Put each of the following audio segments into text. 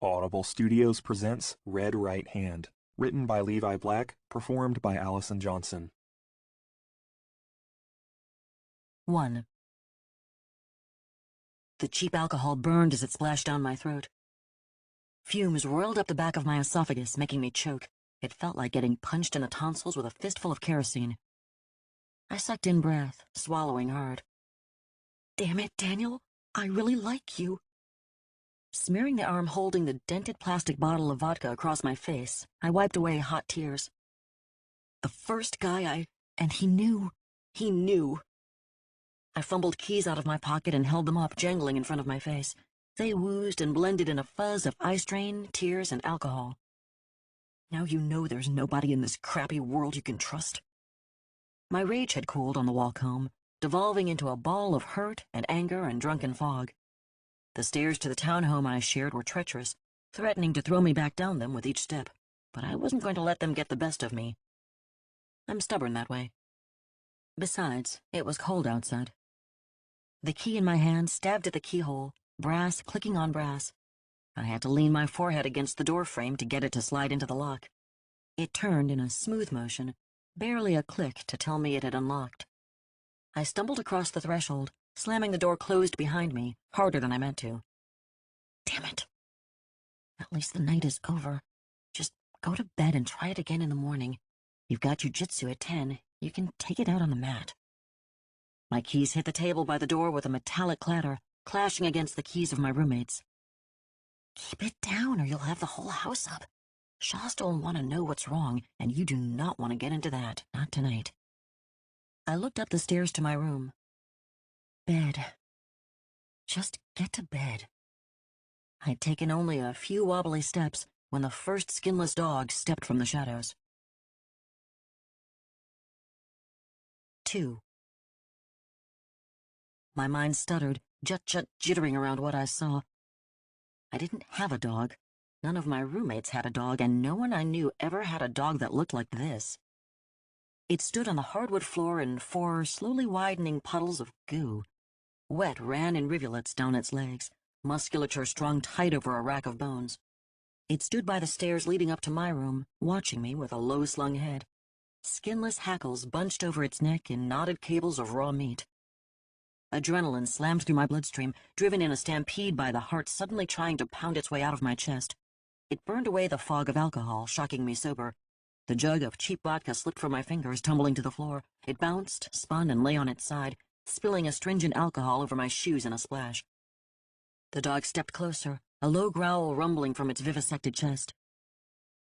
Audible Studios presents Red Right Hand, written by Levi Black, performed by Allison Johnson. 1. The cheap alcohol burned as it splashed down my throat. Fumes roiled up the back of my esophagus, making me choke. It felt like getting punched in the tonsils with a fistful of kerosene. I sucked in breath, swallowing hard. Damn it, Daniel, I really like you. Smearing the arm holding the dented plastic bottle of vodka across my face, I wiped away hot tears. The first guy and he knew. I fumbled keys out of my pocket and held them up, jangling in front of my face. They woozed and blended in a fuzz of eye strain, tears, and alcohol. Now you know there's nobody in this crappy world you can trust. My rage had cooled on the walk home, devolving into a ball of hurt and anger and drunken fog. The stairs to the townhome I shared were treacherous, threatening to throw me back down them with each step, but I wasn't going to let them get the best of me. I'm stubborn that way. Besides, it was cold outside. The key in my hand stabbed at the keyhole, brass clicking on brass. I had to lean my forehead against the door frame to get it to slide into the lock. It turned in a smooth motion, barely a click to tell me it had unlocked. I stumbled across the threshold, slamming the door closed behind me, harder than I meant to. Damn it. At least the night is over. Just go to bed and try it again in the morning. You've got jujitsu at 10. You can take it out on the mat. My keys hit the table by the door with a metallic clatter, clashing against the keys of my roommates. Keep it down or you'll have the whole house up. Shasta will want to know what's wrong, and you do not want to get into that, not tonight. I looked up the stairs to my room. Bed. Just get to bed. I'd taken only a few wobbly steps when the first skinless dog stepped from the shadows. 2. My mind stuttered, jittering around what I saw. I didn't have a dog. None of my roommates had a dog, and no one I knew ever had a dog that looked like this. It stood on the hardwood floor in 4 slowly widening puddles of goo. Wet ran in rivulets down its legs, musculature strung tight over a rack of bones. It stood by the stairs leading up to my room, watching me with a low-slung head. Skinless hackles bunched over its neck in knotted cables of raw meat. Adrenaline slammed through my bloodstream, driven in a stampede by the heart suddenly trying to pound its way out of my chest. It burned away the fog of alcohol, shocking me sober. The jug of cheap vodka slipped from my fingers, tumbling to the floor. It bounced, spun, and lay on its side, spilling astringent alcohol over my shoes in a splash. The dog stepped closer, a low growl rumbling from its vivisected chest.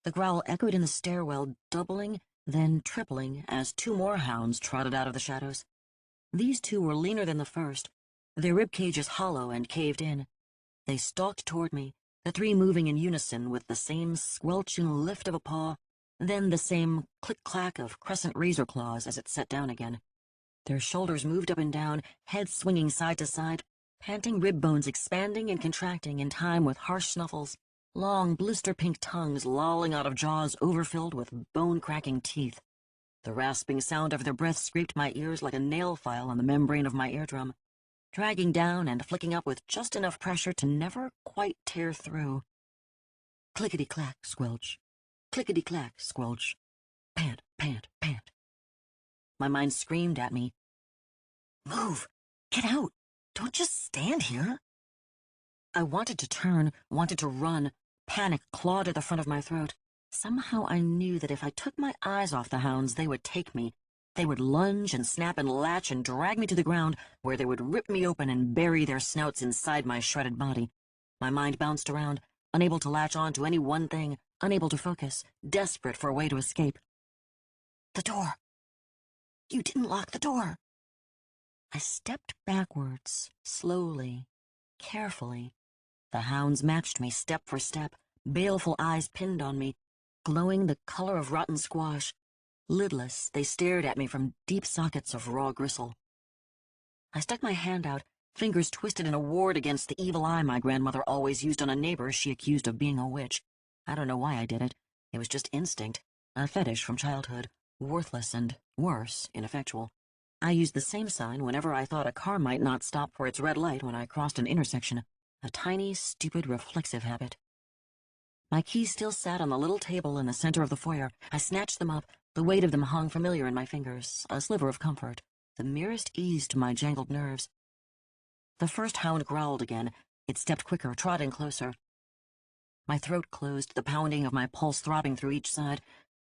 The growl echoed in the stairwell, doubling, then tripling, as 2 more hounds trotted out of the shadows. These 2 were leaner than the first, their rib cages hollow and caved in. They stalked toward me, the 3 moving in unison with the same squelching lift of a paw, then the same click-clack of crescent razor claws as it set down again. Their shoulders moved up and down, heads swinging side to side, panting rib bones expanding and contracting in time with harsh snuffles, long blister-pink tongues lolling out of jaws overfilled with bone-cracking teeth. The rasping sound of their breath scraped my ears like a nail file on the membrane of my eardrum, dragging down and flicking up with just enough pressure to never quite tear through. Clickety-clack, squelch. Clickety-clack, squelch. Pant, pant, pant. My mind screamed at me. Move! Get out! Don't just stand here! I wanted to turn, wanted to run. Panic clawed at the front of my throat. Somehow I knew that if I took my eyes off the hounds, they would take me. They would lunge and snap and latch and drag me to the ground, where they would rip me open and bury their snouts inside my shredded body. My mind bounced around, unable to latch on to any one thing, unable to focus, desperate for a way to escape. The door. You didn't lock the door. I stepped backwards, slowly, carefully. The hounds matched me step for step, baleful eyes pinned on me, glowing the color of rotten squash. Lidless, they stared at me from deep sockets of raw gristle. I stuck my hand out, fingers twisted in a ward against the evil eye my grandmother always used on a neighbor she accused of being a witch. I don't know why I did it. It was just instinct, a fetish from childhood, worthless and, worse, ineffectual. I used the same sign whenever I thought a car might not stop for its red light when I crossed an intersection, a tiny, stupid, reflexive habit. My keys still sat on the little table in the center of the foyer. I snatched them up. The weight of them hung familiar in my fingers, a sliver of comfort, the merest ease to my jangled nerves. The first hound growled again. It stepped quicker, trotting closer. My throat closed, the pounding of my pulse throbbing through each side.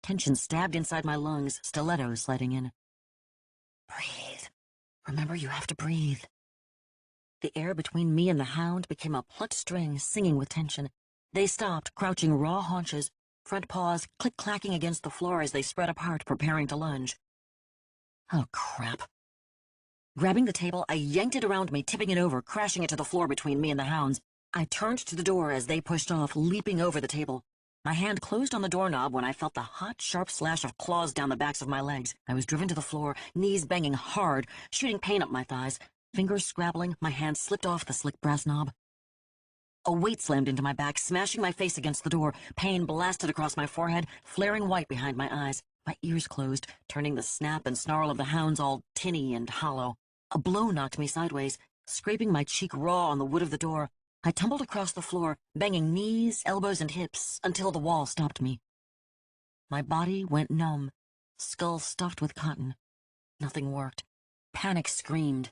Tension stabbed inside my lungs, stiletto sliding in. Breathe. Remember, you have to breathe. The air between me and the hound became a plucked string, singing with tension. They stopped, crouching raw haunches, front paws click-clacking against the floor as they spread apart, preparing to lunge. Oh, crap. Grabbing the table, I yanked it around me, tipping it over, crashing it to the floor between me and the hounds. I turned to the door as they pushed off, leaping over the table. My hand closed on the doorknob when I felt the hot, sharp slash of claws down the backs of my legs. I was driven to the floor, knees banging hard, shooting pain up my thighs. Fingers scrabbling, my hand slipped off the slick brass knob. A weight slammed into my back, smashing my face against the door. Pain blasted across my forehead, flaring white behind my eyes. My ears closed, turning the snap and snarl of the hounds all tinny and hollow. A blow knocked me sideways, scraping my cheek raw on the wood of the door. I tumbled across the floor, banging knees, elbows, and hips, until the wall stopped me. My body went numb, skull stuffed with cotton. Nothing worked. Panic screamed.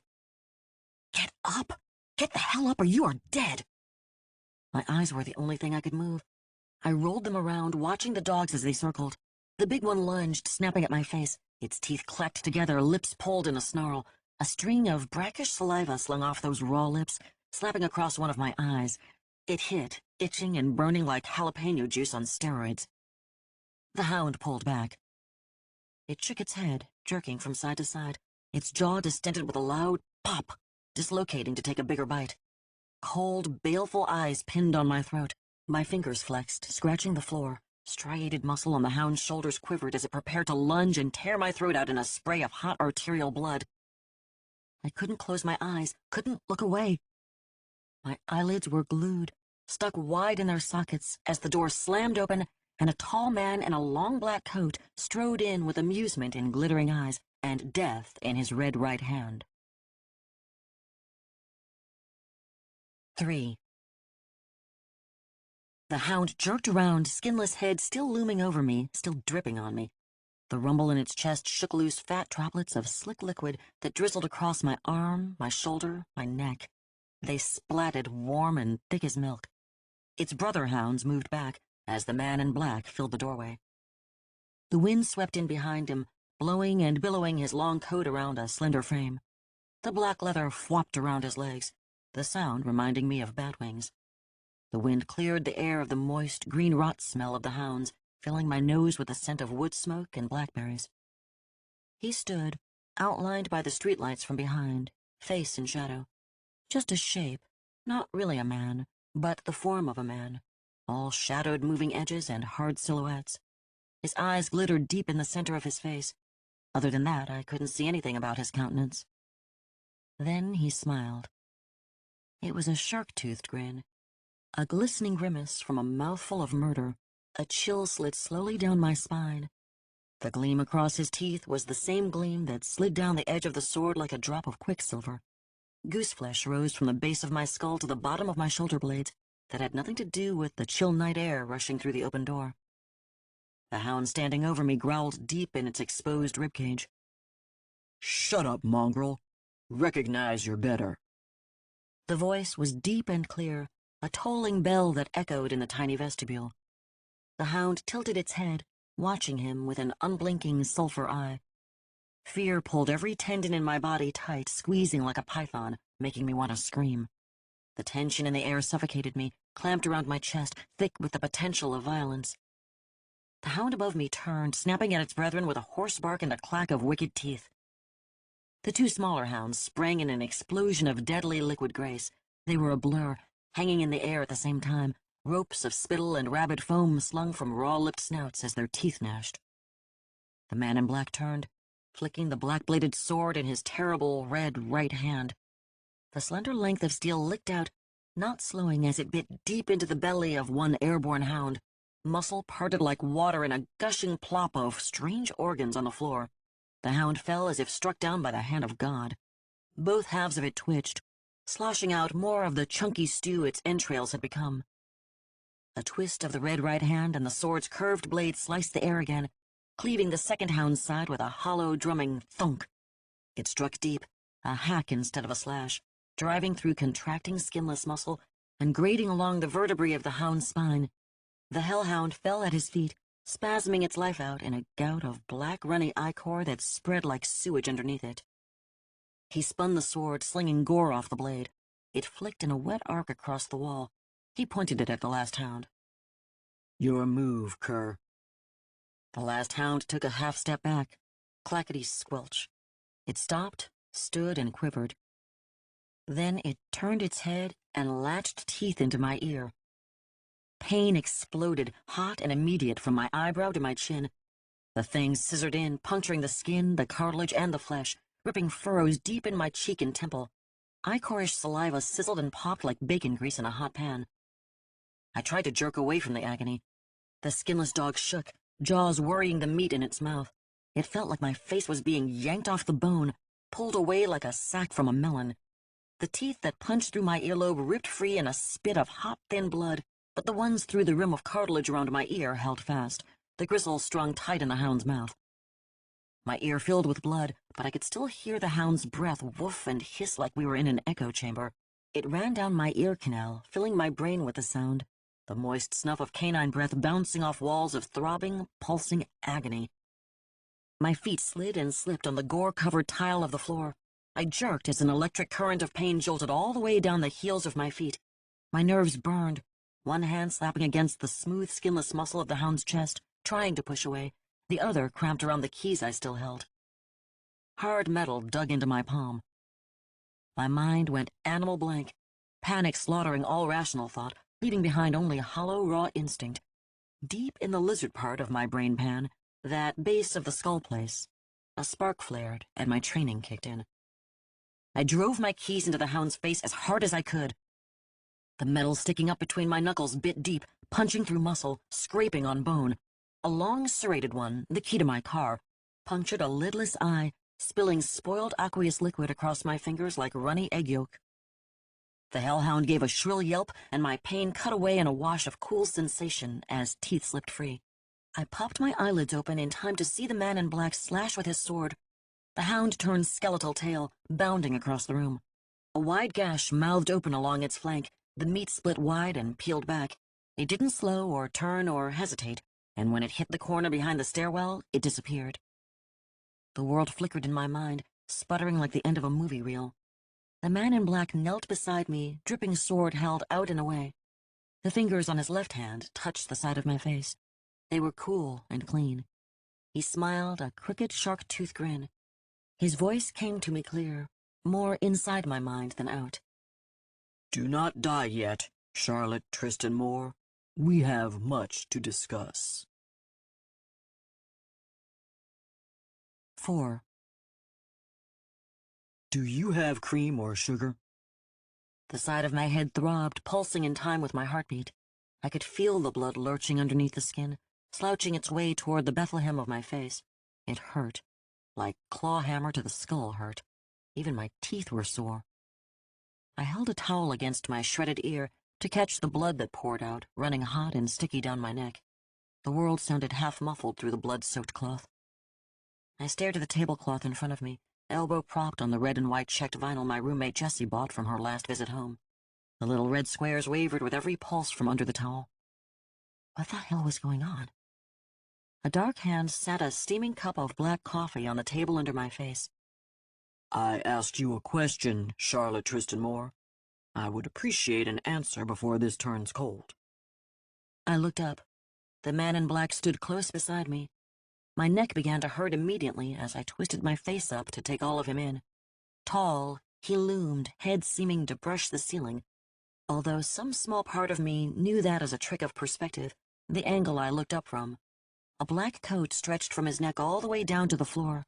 Get up! Get the hell up or you are dead! My eyes were the only thing I could move. I rolled them around, watching the dogs as they circled. The big one lunged, snapping at my face. Its teeth clacked together, lips pulled in a snarl. A string of brackish saliva slung off those raw lips, slapping across one of my eyes. It hit, itching and burning like jalapeno juice on steroids. The hound pulled back. It shook its head, jerking from side to side, its jaw distended with a loud pop, dislocating to take a bigger bite. Cold, baleful eyes pinned on my throat. My fingers flexed, scratching the floor. Striated muscle on the hound's shoulders quivered as it prepared to lunge and tear my throat out in a spray of hot arterial blood. I couldn't close my eyes, couldn't look away. My eyelids were glued, stuck wide in their sockets as the door slammed open and a tall man in a long black coat strode in with amusement in glittering eyes and death in his red right hand. 3. The hound jerked around, skinless head still looming over me, still dripping on me. The rumble in its chest shook loose fat droplets of slick liquid that drizzled across my arm, my shoulder, my neck. They splatted warm and thick as milk. Its brother hounds moved back as the man in black filled the doorway. The wind swept in behind him, blowing and billowing his long coat around a slender frame. The black leather flapped around his legs, the sound reminding me of bat wings. The wind cleared the air of the moist, green rot smell of the hounds, filling my nose with the scent of wood smoke and blackberries. He stood, outlined by the streetlights from behind, face in shadow. Just a shape, not really a man, but the form of a man, all shadowed moving edges and hard silhouettes. His eyes glittered deep in the center of his face. Other than that, I couldn't see anything about his countenance. Then he smiled. It was a shark-toothed grin, a glistening grimace from a mouthful of murder. A chill slid slowly down my spine. The gleam across his teeth was the same gleam that slid down the edge of the sword like a drop of quicksilver. Gooseflesh rose from the base of my skull to the bottom of my shoulder blades. That had nothing to do with the chill night air rushing through the open door. The hound standing over me growled deep in its exposed ribcage. "Shut up, mongrel. Recognize you're better." The voice was deep and clear, a tolling bell that echoed in the tiny vestibule. The hound tilted its head, watching him with an unblinking sulfur eye. Fear pulled every tendon in my body tight, squeezing like a python, making me want to scream. The tension in the air suffocated me, clamped around my chest, thick with the potential of violence. The hound above me turned, snapping at its brethren with a hoarse bark and a clack of wicked teeth. The two smaller hounds sprang in an explosion of deadly liquid grace. They were a blur, hanging in the air at the same time, ropes of spittle and rabid foam slung from raw-lipped snouts as their teeth gnashed. The man in black turned, flicking the black-bladed sword in his terrible red right hand. The slender length of steel licked out, not slowing as it bit deep into the belly of one airborne hound. Muscle parted like water in a gushing plop of strange organs on the floor. The hound fell as if struck down by the hand of God. Both halves of it twitched, sloshing out more of the chunky stew its entrails had become. A twist of the red right hand, and the sword's curved blade sliced the air again, cleaving the second hound's side with a hollow, drumming thunk. It struck deep, a hack instead of a slash, driving through contracting skinless muscle and grating along the vertebrae of the hound's spine. The hellhound fell at his feet, spasming its life out in a gout of black, runny ichor that spread like sewage underneath it. He spun the sword, slinging gore off the blade. It flicked in a wet arc across the wall. He pointed it at the last hound. "Your move, cur." The last hound took a half step back. Clackety squelch. It stopped, stood, and quivered. Then it turned its head and latched teeth into my ear. Pain exploded, hot and immediate, from my eyebrow to my chin. The thing scissored in, puncturing the skin, the cartilage, and the flesh, ripping furrows deep in my cheek and temple. Ichorish saliva sizzled and popped like bacon grease in a hot pan. I tried to jerk away from the agony. The skinless dog shook, jaws worrying the meat in its mouth. It felt like my face was being yanked off the bone, pulled away like a sack from a melon. The teeth that punched through my earlobe ripped free in a spit of hot, thin blood, but the ones through the rim of cartilage around my ear held fast, the gristle strung tight in the hound's mouth. My ear filled with blood, but I could still hear the hound's breath woof and hiss like we were in an echo chamber. It ran down my ear canal, filling my brain with the sound, the moist snuff of canine breath bouncing off walls of throbbing, pulsing agony. My feet slid and slipped on the gore-covered tile of the floor. I jerked as an electric current of pain jolted all the way down the heels of my feet. My nerves burned, one hand slapping against the smooth, skinless muscle of the hound's chest, trying to push away, the other cramped around the keys I still held. Hard metal dug into my palm. My mind went animal blank, panic slaughtering all rational thought, leaving behind only hollow, raw instinct. Deep in the lizard part of my brain pan, that base of the skull place, a spark flared and my training kicked in. I drove my keys into the hound's face as hard as I could. The metal sticking up between my knuckles bit deep, punching through muscle, scraping on bone. A long serrated one, the key to my car, punctured a lidless eye, spilling spoiled aqueous liquid across my fingers like runny egg yolk. The hellhound gave a shrill yelp, and my pain cut away in a wash of cool sensation as teeth slipped free. I popped my eyelids open in time to see the man in black slash with his sword. The hound turned skeletal tail, bounding across the room. A wide gash mouthed open along its flank, the meat split wide and peeled back. It didn't slow or turn or hesitate, and when it hit the corner behind the stairwell, it disappeared. The world flickered in my mind, sputtering like the end of a movie reel. The man in black knelt beside me, dripping sword held out and away. The fingers on his left hand touched the side of my face. They were cool and clean. He smiled, a crooked shark-tooth grin. His voice came to me clear, more inside my mind than out. "Do not die yet, Charlotte Tristan Moore. We have much to discuss." 4. "Do you have cream or sugar?" The side of my head throbbed, pulsing in time with my heartbeat. I could feel the blood lurching underneath the skin, slouching its way toward the Bethlehem of my face. It hurt, like claw hammer to the skull hurt. Even my teeth were sore. I held a towel against my shredded ear to catch the blood that poured out, running hot and sticky down my neck. The world sounded half-muffled through the blood-soaked cloth. I stared at the tablecloth in front of me, elbow propped on the red and white checked vinyl my roommate Jessie bought from her last visit home. The little red squares wavered with every pulse from under the towel. What the hell was going on? A dark hand sat a steaming cup of black coffee on the table under my face. "I asked you a question, Charlotte Tristan Moore. I would appreciate an answer before this turns cold." I looked up. The man in black stood close beside me. My neck began to hurt immediately as I twisted my face up to take all of him in. Tall, he loomed, head seeming to brush the ceiling, although some small part of me knew that as a trick of perspective, the angle I looked up from. A black coat stretched from his neck all the way down to the floor.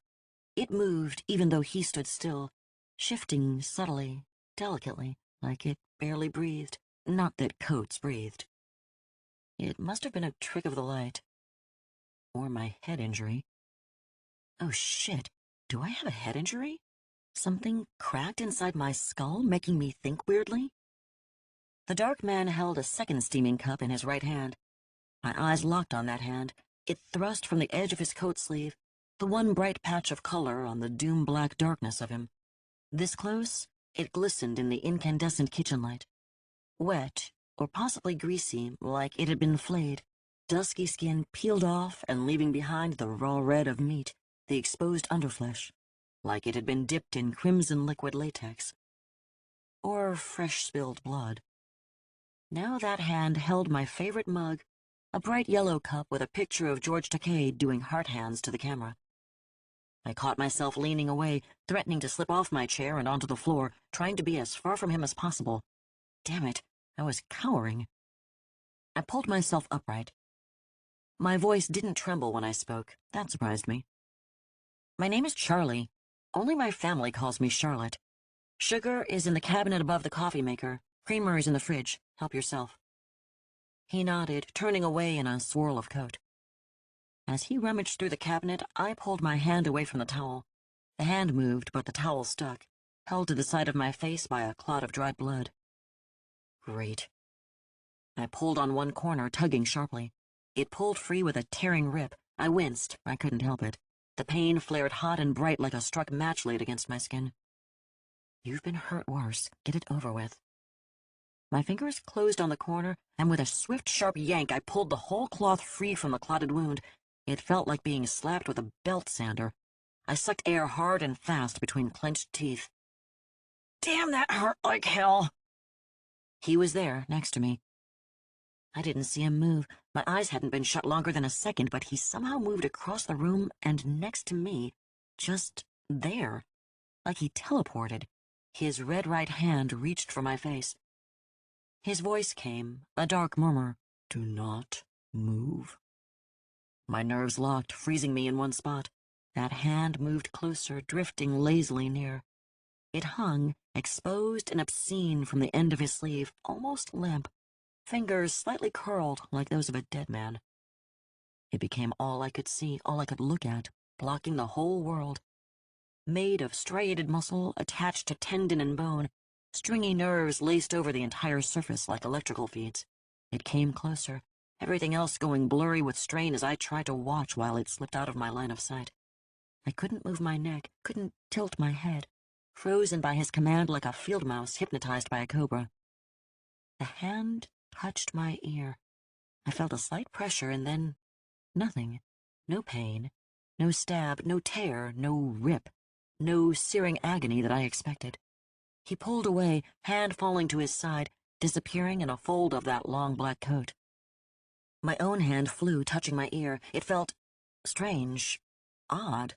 It moved even though he stood still, shifting subtly, delicately, like it barely breathed. Not that coats breathed. It must have been a trick of the light. Or my head injury. Oh shit, do I have a head injury? Something cracked inside my skull making me think weirdly? The dark man held a second steaming cup in his right hand. My eyes locked on that hand. It thrust from the edge of his coat sleeve, the one bright patch of color on the doom-black darkness of him. This close, it glistened in the incandescent kitchen light. Wet, or possibly greasy, like it had been flayed, dusky skin peeled off and leaving behind the raw red of meat, the exposed underflesh, like it had been dipped in crimson liquid latex. Or fresh spilled blood. Now that hand held my favorite mug, a bright yellow cup with a picture of George Takei doing heart hands to the camera. I caught myself leaning away, threatening to slip off my chair and onto the floor, trying to be as far from him as possible. Damn it, I was cowering. I pulled myself upright. My voice didn't tremble when I spoke. That surprised me. My name is Charlie. Only my family calls me Charlotte. Sugar is in the cabinet above the coffee maker. Creamer is in the fridge. Help yourself. He nodded, turning away in a swirl of coat. As he rummaged through the cabinet, I pulled my hand away from the towel. The hand moved, but the towel stuck, held to the side of my face by a clot of dried blood. Great. I pulled on one corner, tugging sharply. It pulled free with a tearing rip. I winced. I couldn't help it. The pain flared hot and bright like a struck match laid against my skin. You've been hurt worse. Get it over with. My fingers closed on the corner, and with a swift, sharp yank, I pulled the whole cloth free from the clotted wound. It felt like being slapped with a belt sander. I sucked air hard and fast between clenched teeth. Damn, that hurt like hell. He was there, next to me. I didn't see him move. My eyes hadn't been shut longer than a second, but he somehow moved across the room and next to me, just there, like he teleported. His red right hand reached for my face. His voice came, a dark murmur. Do not move. My nerves locked, freezing me in one spot. That hand moved closer, drifting lazily near. It hung, exposed and obscene from the end of his sleeve, almost limp, fingers slightly curled like those of a dead man. It became all I could see, all I could look at, blocking the whole world. Made of striated muscle attached to tendon and bone, stringy nerves laced over the entire surface like electrical feeds. It came closer, everything else going blurry with strain as I tried to watch while it slipped out of my line of sight. I couldn't move my neck, couldn't tilt my head, frozen by his command like a field mouse hypnotized by a cobra. The hand touched my ear. I felt a slight pressure and then nothing. No pain, no stab, no tear, no rip, no searing agony that I expected. He pulled away, hand falling to his side, disappearing in a fold of that long black coat. My own hand flew, touching my ear. It felt strange, odd.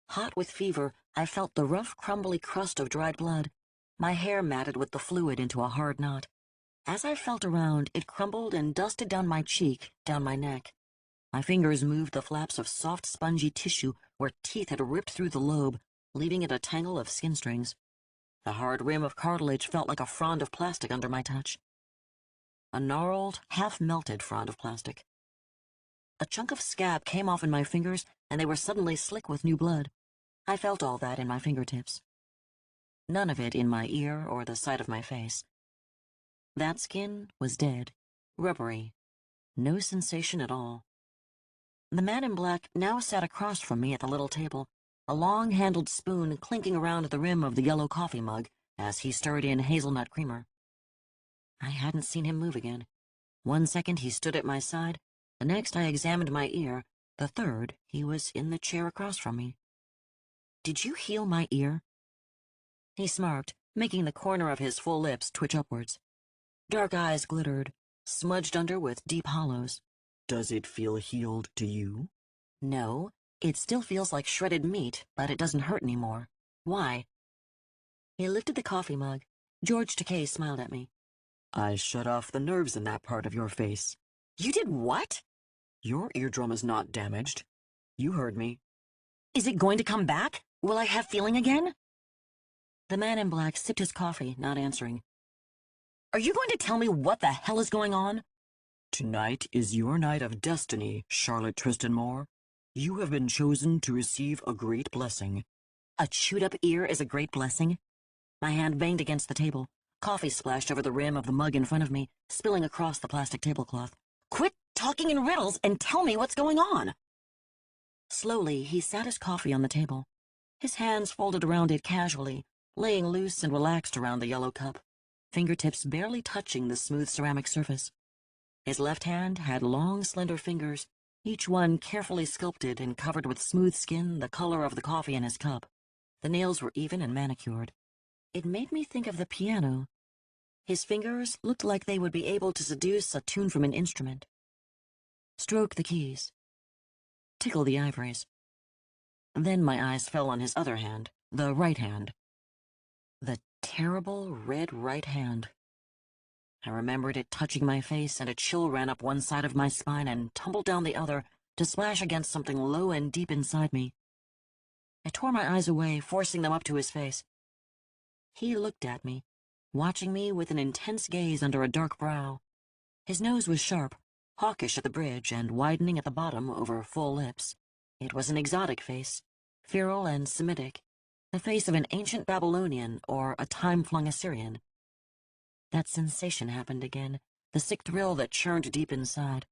Hot with fever, I felt the rough, crumbly crust of dried blood. My hair matted with the fluid into a hard knot. As I felt around, it crumbled and dusted down my cheek, down my neck. My fingers moved the flaps of soft, spongy tissue where teeth had ripped through the lobe, leaving it a tangle of skin strings. The hard rim of cartilage felt like a frond of plastic under my touch. A gnarled, half-melted frond of plastic. A chunk of scab came off in my fingers, and they were suddenly slick with new blood. I felt all that in my fingertips. None of it in my ear or the side of my face. That skin was dead, rubbery, no sensation at all. The man in black now sat across from me at the little table, a long-handled spoon clinking around the rim of the yellow coffee mug as he stirred in hazelnut creamer. I hadn't seen him move again. One second he stood at my side, the next I examined my ear, the third he was in the chair across from me. Did you heal my ear? He smirked, making the corner of his full lips twitch upwards. Dark eyes glittered, smudged under with deep hollows. Does it feel healed to you? No, it still feels like shredded meat, but it doesn't hurt anymore. Why? He lifted the coffee mug. George Takei smiled at me. I shut off the nerves in that part of your face. You did what? Your eardrum is not damaged. You heard me. Is it going to come back? Will I have feeling again? The man in black sipped his coffee, not answering. Are you going to tell me what the hell is going on? Tonight is your night of destiny, Charlotte Tristan Moore. You have been chosen to receive a great blessing. A chewed-up ear is a great blessing? My hand banged against the table. Coffee splashed over the rim of the mug in front of me, spilling across the plastic tablecloth. "Quit talking in riddles and tell me what's going on." Slowly, he sat his coffee on the table, his hands folded around it casually, laying loose and relaxed around the yellow cup, fingertips barely touching the smooth ceramic surface. His left hand had long, slender fingers, each one carefully sculpted and covered with smooth skin the color of the coffee in his cup. The nails were even and manicured. It made me think of the piano. His fingers looked like they would be able to seduce a tune from an instrument. Stroke the keys. Tickle the ivories. Then my eyes fell on his other hand, the right hand. The terrible red right hand. I remembered it touching my face, and a chill ran up one side of my spine and tumbled down the other to splash against something low and deep inside me. I tore my eyes away, forcing them up to his face. He looked at me, watching me with an intense gaze under a dark brow. His nose was sharp, hawkish at the bridge, and widening at the bottom over full lips. It was an exotic face, feral and Semitic, the face of an ancient Babylonian or a time-flung Assyrian. That sensation happened again, the sick thrill that churned deep inside.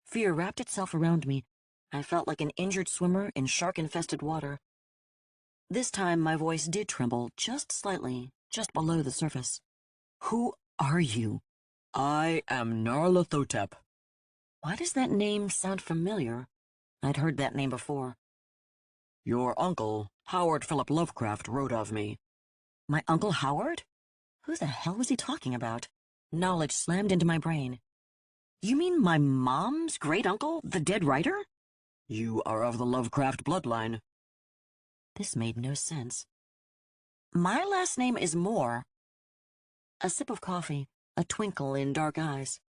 Fear wrapped itself around me. I felt like an injured swimmer in shark-infested water. This time my voice did tremble, just slightly, just below the surface. "Who are you?" "I am Nyarlathotep." Why does that name sound familiar? I'd heard that name before. "Your uncle, Howard Philip Lovecraft, wrote of me." My Uncle Howard? Who the hell was he talking about? Knowledge slammed into my brain. You mean my mom's great-uncle, the dead writer? "You are of the Lovecraft bloodline." This made no sense. My last name is Moore. A sip of coffee, a twinkle in dark eyes.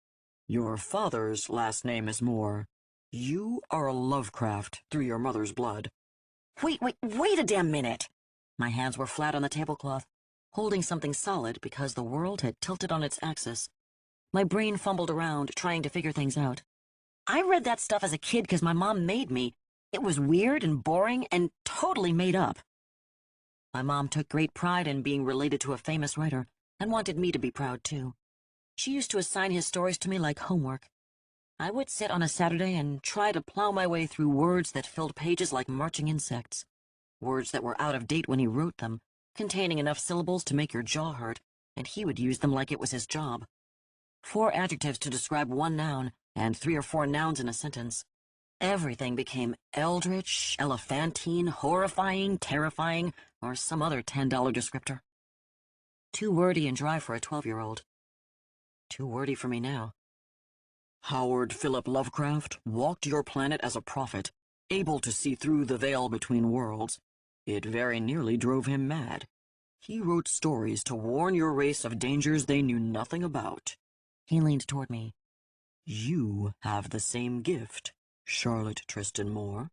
"Your father's last name is Moore. You are a Lovecraft through your mother's blood." Wait a damn minute! My hands were flat on the tablecloth, holding something solid because the world had tilted on its axis. My brain fumbled around, trying to figure things out. I read that stuff as a kid because my mom made me. It was weird and boring and totally made up. My mom took great pride in being related to a famous writer and wanted me to be proud too. She used to assign his stories to me like homework. I would sit on a Saturday and try to plow my way through words that filled pages like marching insects. Words that were out of date when he wrote them, containing enough syllables to make your jaw hurt, and he would use them like it was his job. 4 adjectives to describe one noun, and 3 or 4 nouns in a sentence. Everything became eldritch, elephantine, horrifying, terrifying, or some other $10 descriptor. Too wordy and dry for a 12-year-old. Too wordy for me now. "Howard Philip Lovecraft walked your planet as a prophet, able to see through the veil between worlds. It very nearly drove him mad. He wrote stories to warn your race of dangers they knew nothing about." He leaned toward me. "You have the same gift, Charlotte Tristan Moore."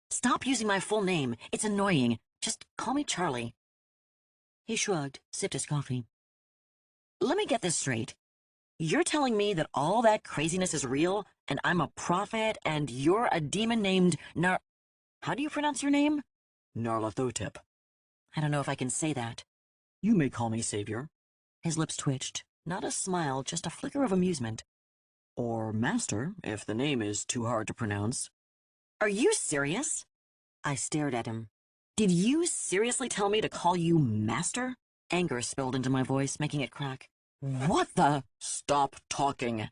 Stop using my full name. It's annoying. Just call me Charlie. He shrugged, sipped his coffee. Let me get this straight. You're telling me that all that craziness is real, and I'm a prophet, and you're a demon named How do you pronounce your name? "Nyarlathotep." I don't know if I can say that. "You may call me Savior." His lips twitched. Not a smile, just a flicker of amusement. "Or Master, if the name is too hard to pronounce." Are you serious? I stared at him. Did you seriously tell me to call you Master? Anger spilled into my voice, making it crack. What the? "Stop talking."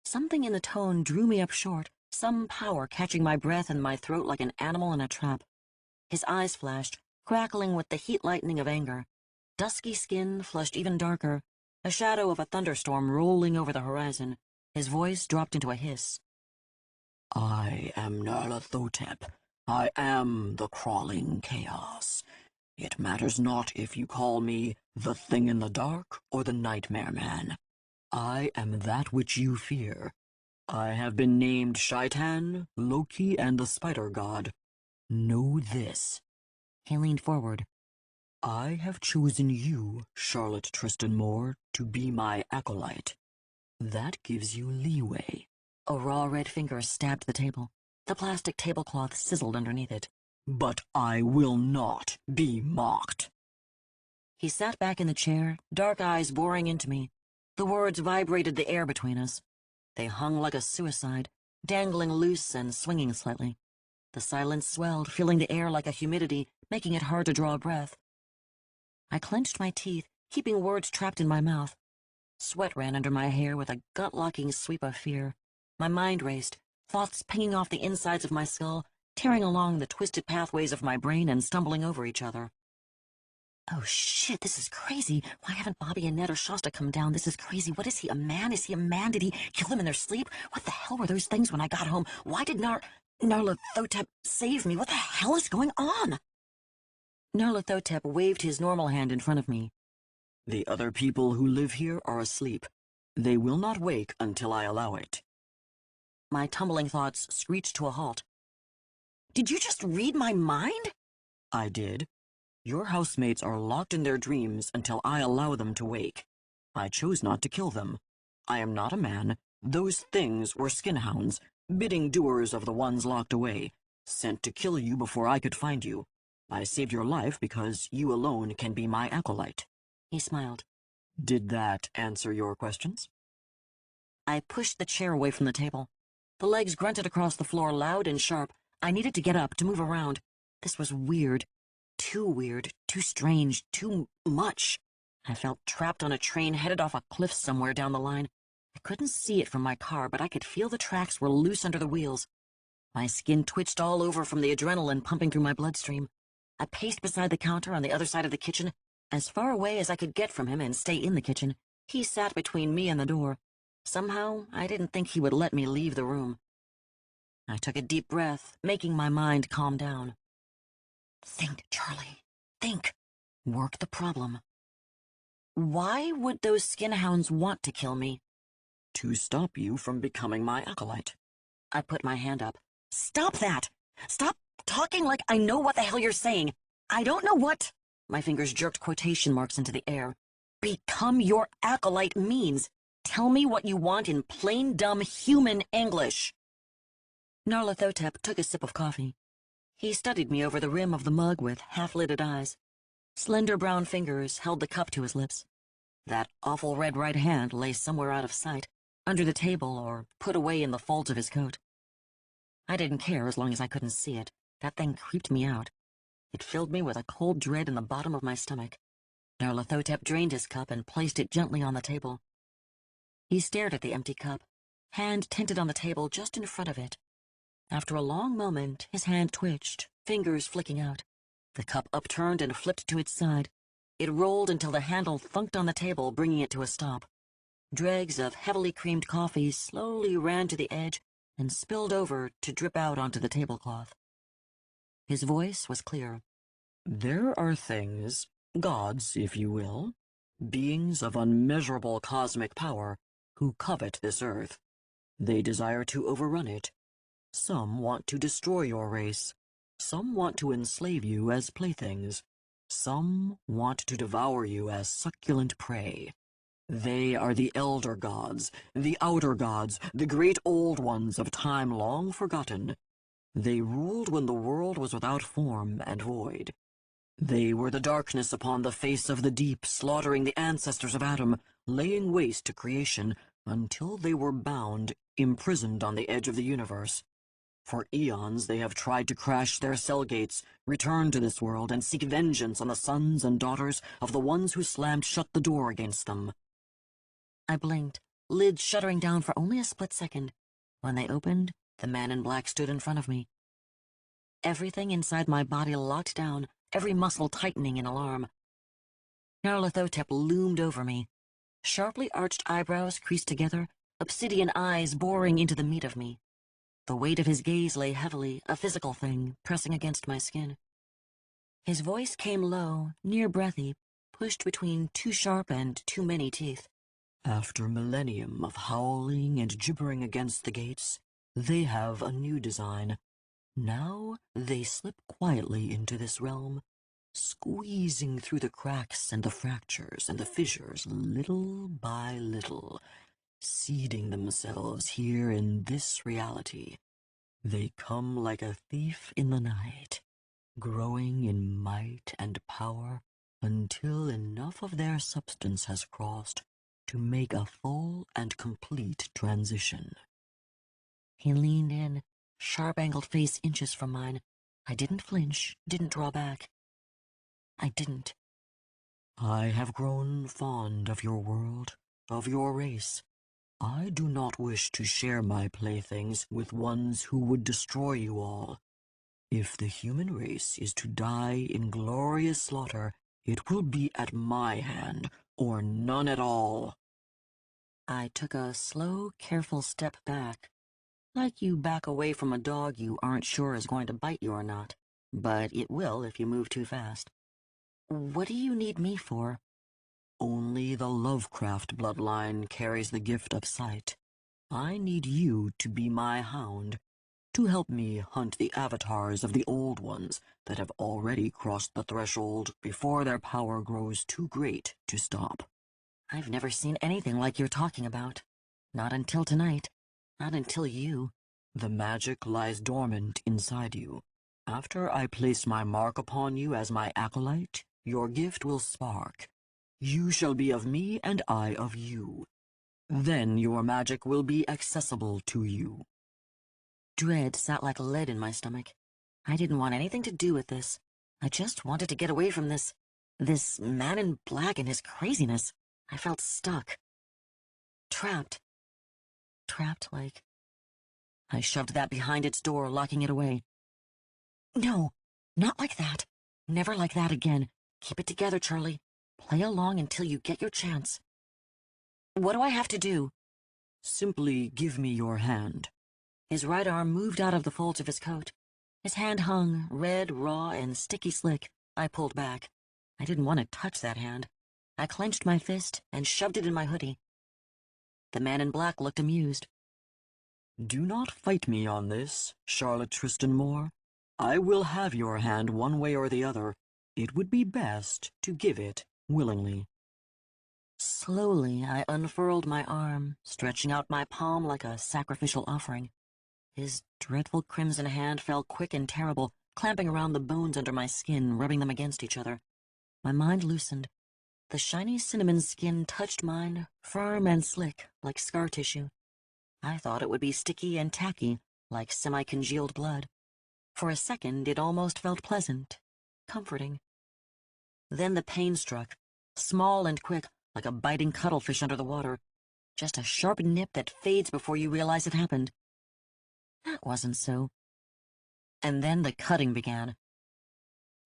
Something in the tone drew me up short, some power catching my breath in my throat like an animal in a trap. His eyes flashed, crackling with the heat lightning of anger. Dusky skin flushed even darker, a shadow of a thunderstorm rolling over the horizon. His voice dropped into a hiss. "I am Nyarlathotep. I am the crawling chaos. It matters not if you call me the Thing in the Dark or the Nightmare Man. I am that which you fear. I have been named Shaitan, Loki, and the Spider God. Know this." He leaned forward. "I have chosen you, Charlotte Tristan Moore, to be my acolyte. That gives you leeway." A raw red finger stabbed the table. The plastic tablecloth sizzled underneath it. "But I will not be mocked." He sat back in the chair, dark eyes boring into me. The words vibrated the air between us. They hung like a suicide, dangling loose and swinging slightly. The silence swelled, filling the air like a humidity, making it hard to draw a breath. I clenched my teeth, keeping words trapped in my mouth. Sweat ran under my hair with a gut-locking sweep of fear. My mind raced, thoughts pinging off the insides of my skull, tearing along the twisted pathways of my brain and stumbling over each other. Oh shit, this is crazy. Why haven't Bobby and Ned or Shasta come down? This is crazy. What is he, a man? Is he a man? Did he kill them in their sleep? What the hell were those things when I got home? Why did Narlathotep save me? What the hell is going on? Narlathotep waved his normal hand in front of me. The other people who live here are asleep. They will not wake until I allow it. My tumbling thoughts screeched to a halt. Did you just read my mind? I did. Your housemates are locked in their dreams until I allow them to wake. I chose not to kill them. I am not a man. Those things were skinhounds, bidding doers of the ones locked away, sent to kill you before I could find you. I saved your life because you alone can be my acolyte. He smiled. Did that answer your questions? I pushed the chair away from the table. The legs grunted across the floor loud and sharp. I needed to get up, to move around. This was weird. Too strange, too much. I felt trapped on a train headed off a cliff somewhere down the line. I couldn't see it from my car, but I could feel the tracks were loose under the wheels. My skin twitched all over from the adrenaline pumping through my bloodstream. I paced beside the counter on the other side of the kitchen, as far away as I could get from him and stay in the kitchen. He sat between me and the door. Somehow, I didn't think he would let me leave the room. I took a deep breath, making my mind calm down. Think, Charlie. Think. Work the problem. Why would those skinhounds want to kill me? To stop you from becoming my acolyte. I put my hand up. Stop that! Stop talking like I know what the hell you're saying. I don't know what... My fingers jerked quotation marks into the air. Become your acolyte means. Tell me what you want in plain dumb human English. Narlathotep took a sip of coffee. He studied me over the rim of the mug with half-lidded eyes. Slender brown fingers held the cup to his lips. That awful red right hand lay somewhere out of sight, under the table or put away in the folds of his coat. I didn't care as long as I couldn't see it. That thing creeped me out. It filled me with a cold dread in the bottom of my stomach. Narlathotep drained his cup and placed it gently on the table. He stared at the empty cup, hand tented on the table just in front of it. After a long moment, his hand twitched, fingers flicking out. The cup upturned and flipped to its side. It rolled until the handle thunked on the table, bringing it to a stop. Dregs of heavily creamed coffee slowly ran to the edge and spilled over to drip out onto the tablecloth. His voice was clear. There are things, gods, if you will, beings of unmeasurable cosmic power, who covet this earth. They desire to overrun it. Some want to destroy your race. Some want to enslave you as playthings. Some want to devour you as succulent prey. They are the elder gods, the outer gods, the great old ones of time long forgotten. They ruled when the world was without form and void. They were the darkness upon the face of the deep, slaughtering the ancestors of Adam, laying waste to creation until they were bound, imprisoned on the edge of the universe. For eons they have tried to crash their cell gates, return to this world, and seek vengeance on the sons and daughters of the ones who slammed shut the door against them. I blinked, lids shuddering down for only a split second. When they opened, the man in black stood in front of me. Everything inside my body locked down, every muscle tightening in alarm. Narlathotep loomed over me. Sharply arched eyebrows creased together, obsidian eyes boring into the meat of me. The weight of his gaze lay heavily, a physical thing, pressing against my skin. His voice came low, near-breathy, pushed between too sharp and too many teeth. After millennium of howling and gibbering against the gates, they have a new design. Now they slip quietly into this realm, squeezing through the cracks and the fractures and the fissures little by little, seeding themselves here in this reality. They come like a thief in the night, growing in might and power until enough of their substance has crossed to make a full and complete transition. He leaned in, sharp-angled face inches from mine. I didn't flinch, didn't draw back. I didn't. I have grown fond of your world, of your race. I do not wish to share my playthings with ones who would destroy you all. If the human race is to die in glorious slaughter, it will be at my hand, or none at all. I took a slow, careful step back, like you back away from a dog you aren't sure is going to bite you or not, but it will if you move too fast. What do you need me for? Only the Lovecraft bloodline carries the gift of sight. I need you to be my hound, to help me hunt the avatars of the old ones that have already crossed the threshold before their power grows too great to stop. I've never seen anything like you're talking about. Not until tonight. Not until you. The magic lies dormant inside you. After I place my mark upon you as my acolyte, your gift will spark. You shall be of me and I of you. Then your magic will be accessible to you. Dread sat like lead in my stomach. I didn't want anything to do with this. I just wanted to get away from this man in black and his craziness. I felt stuck. Trapped. Trapped like... I shoved that behind its door, locking it away. No, not like that. Never like that again. Keep it together, Charlie. Play along until you get your chance. What do I have to do? Simply give me your hand. His right arm moved out of the folds of his coat. His hand hung, red, raw, and sticky slick. I pulled back. I didn't want to touch that hand. I clenched my fist and shoved it in my hoodie. The man in black looked amused. Do not fight me on this, Charlotte Tristan Moore. I will have your hand one way or the other. It would be best to give it willingly. Slowly, I unfurled my arm, stretching out my palm like a sacrificial offering. His dreadful crimson hand fell quick and terrible, clamping around the bones under my skin, rubbing them against each other. My mind loosened. The shiny cinnamon skin touched mine, firm and slick, like scar tissue. I thought it would be sticky and tacky, like semi-congealed blood. For a second, it almost felt pleasant, comforting. Then the pain struck, small and quick, like a biting cuttlefish under the water. Just a sharp nip that fades before you realize it happened. That wasn't so. And then the cutting began.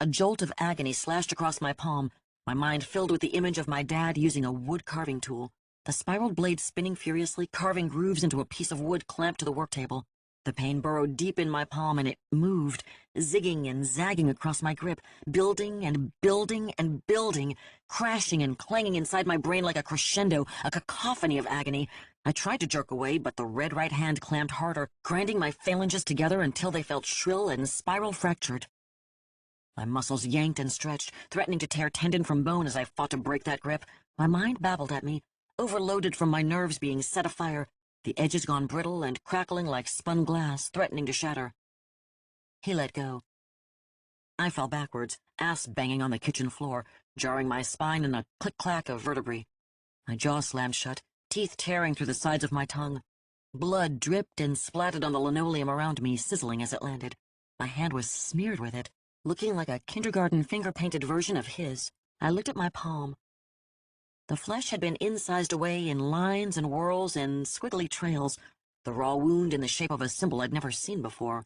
A jolt of agony slashed across my palm, my mind filled with the image of my dad using a wood carving tool, the spiraled blade spinning furiously, carving grooves into a piece of wood clamped to the work table. The pain burrowed deep in my palm, and it moved, zigging and zagging across my grip, building and building and building, crashing and clanging inside my brain like a crescendo, a cacophony of agony. I tried to jerk away, but the red right hand clamped harder, grinding my phalanges together until they felt shrill and spiral-fractured. My muscles yanked and stretched, threatening to tear tendon from bone as I fought to break that grip. My mind babbled at me, overloaded from my nerves being set afire, the edges gone brittle and crackling like spun glass, threatening to shatter. He let go. I fell backwards, ass banging on the kitchen floor, jarring my spine in a click-clack of vertebrae. My jaw slammed shut, teeth tearing through the sides of my tongue. Blood dripped and splattered on the linoleum around me, sizzling as it landed. My hand was smeared with it, looking like a kindergarten finger-painted version of his. I looked at my palm. The flesh had been incised away in lines and whorls and squiggly trails, the raw wound in the shape of a symbol I'd never seen before.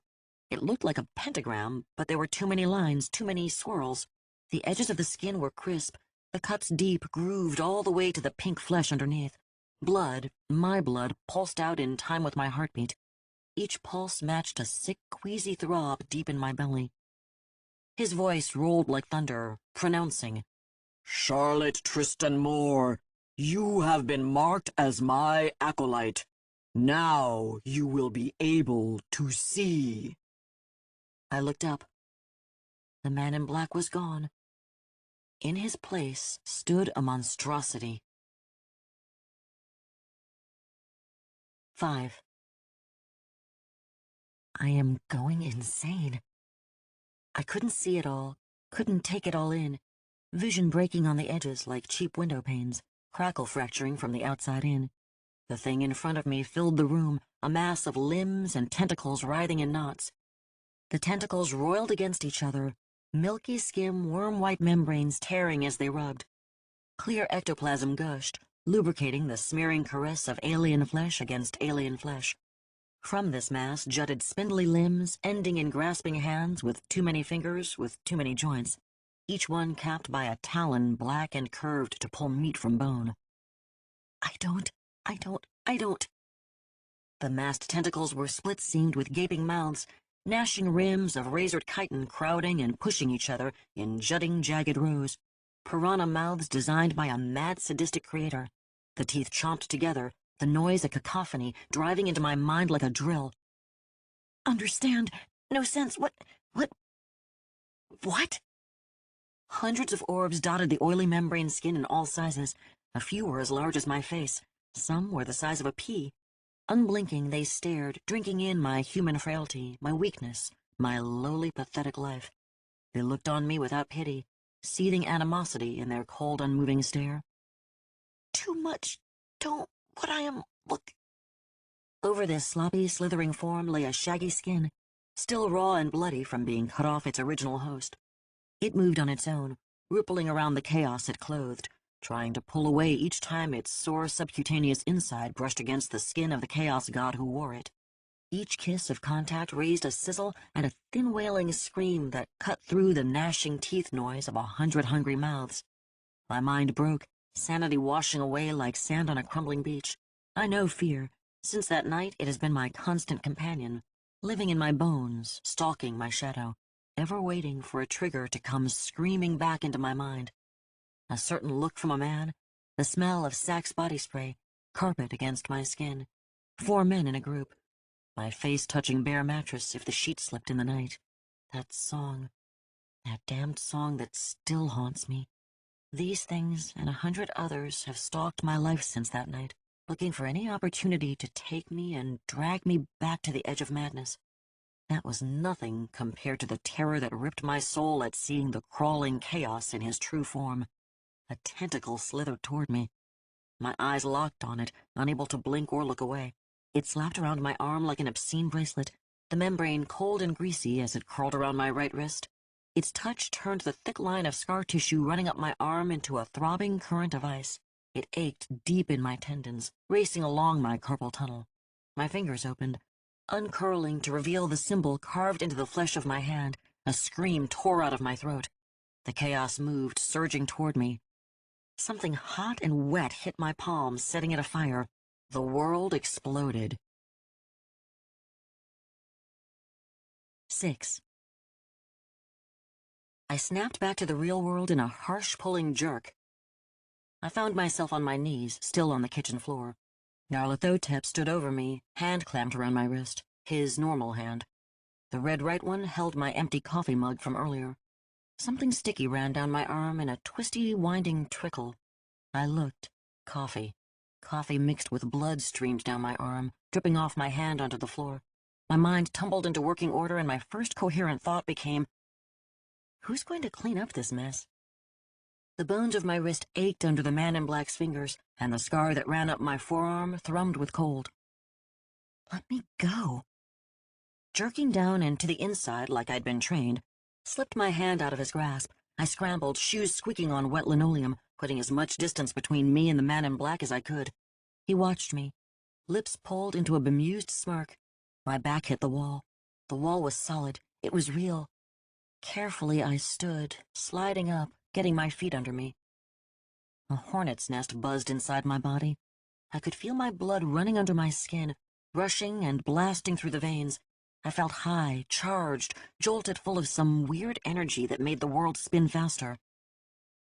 It looked like a pentagram, but there were too many lines, too many swirls. The edges of the skin were crisp, the cuts deep, grooved all the way to the pink flesh underneath. Blood, my blood, pulsed out in time with my heartbeat. Each pulse matched a sick, queasy throb deep in my belly. His voice rolled like thunder, pronouncing, Charlotte Tristan Moore, you have been marked as my acolyte. Now you will be able to see. I looked up. The man in black was gone. In his place stood a monstrosity. 5. I am going insane. I couldn't see it all, couldn't take it all in. vision breaking on the edges like cheap window panes, crackle fracturing from the outside in. The thing in front of me filled the room, a mass of limbs and tentacles writhing in knots. The tentacles roiled against each other, milky skim, worm-white membranes tearing as they rubbed. Clear ectoplasm gushed, lubricating the smearing caress of alien flesh against alien flesh. From this mass jutted spindly limbs, ending in grasping hands with too many fingers, with too many joints, each one capped by a talon black and curved to pull meat from bone. I don't. The massed tentacles were split-seamed with gaping mouths, gnashing rims of razored chitin crowding and pushing each other in jutting, jagged rows. Piranha mouths designed by a mad, sadistic creator. The teeth chomped together, the noise a cacophony, driving into my mind like a drill. Understand? No sense. What? Hundreds of orbs dotted the oily membrane skin in all sizes. A few were as large as my face. Some were the size of a pea. Unblinking, they stared, drinking in my human frailty, my weakness, my lowly, pathetic life. They looked on me without pity, seething animosity in their cold, unmoving stare. Too much. Don't. What I am. Look. Over this sloppy, slithering form lay a shaggy skin, still raw and bloody from being cut off its original host. It moved on its own, rippling around the chaos it clothed, trying to pull away each time its sore subcutaneous inside brushed against the skin of the chaos god who wore it. Each kiss of contact raised a sizzle and a thin wailing scream that cut through the gnashing teeth noise of 100 hungry mouths. My mind broke, sanity washing away like sand on a crumbling beach. I know fear. Since that night, it has been my constant companion, living in my bones, stalking my shadow, ever waiting for a trigger to come screaming back into my mind. A certain look from a man, the smell of Saxe body spray, carpet against my skin, 4 men in a group, my face touching bare mattress if the sheet slipped in the night. That song, that damned song that still haunts me. These things and 100 others have stalked my life since that night, looking for any opportunity to take me and drag me back to the edge of madness. That was nothing compared to the terror that ripped my soul at seeing the crawling chaos in his true form. A tentacle slithered toward me. My eyes locked on it, unable to blink or look away. It slapped around my arm like an obscene bracelet, the membrane cold and greasy as it curled around my right wrist. Its touch turned the thick line of scar tissue running up my arm into a throbbing current of ice. It ached deep in my tendons, racing along my carpal tunnel. My fingers opened, uncurling to reveal the symbol carved into the flesh of my hand. A scream tore out of my throat. The chaos moved, surging toward me. Something hot and wet hit my palm, setting it afire. The world exploded. 6. I snapped back to the real world in a harsh, pulling jerk. I found myself on my knees, still on the kitchen floor. Nyarlathotep stood over me, hand clamped around my wrist, his normal hand. The red right one held my empty coffee mug from earlier. Something sticky ran down my arm in a twisty, winding trickle. I looked. Coffee. Coffee mixed with blood streamed down my arm, dripping off my hand onto the floor. My mind tumbled into working order, and my first coherent thought became, who's going to clean up this mess? The bones of my wrist ached under the man in black's fingers, and the scar that ran up my forearm thrummed with cold. Let me go. Jerking down and to the inside like I'd been trained, slipped my hand out of his grasp. I scrambled, shoes squeaking on wet linoleum, putting as much distance between me and the man in black as I could. He watched me, lips pulled into a bemused smirk. My back hit the wall. The wall was solid. It was real. Carefully I stood, sliding up, getting my feet under me. A hornet's nest buzzed inside my body. I could feel my blood running under my skin, rushing and blasting through the veins. I felt high, charged, jolted full of some weird energy that made the world spin faster.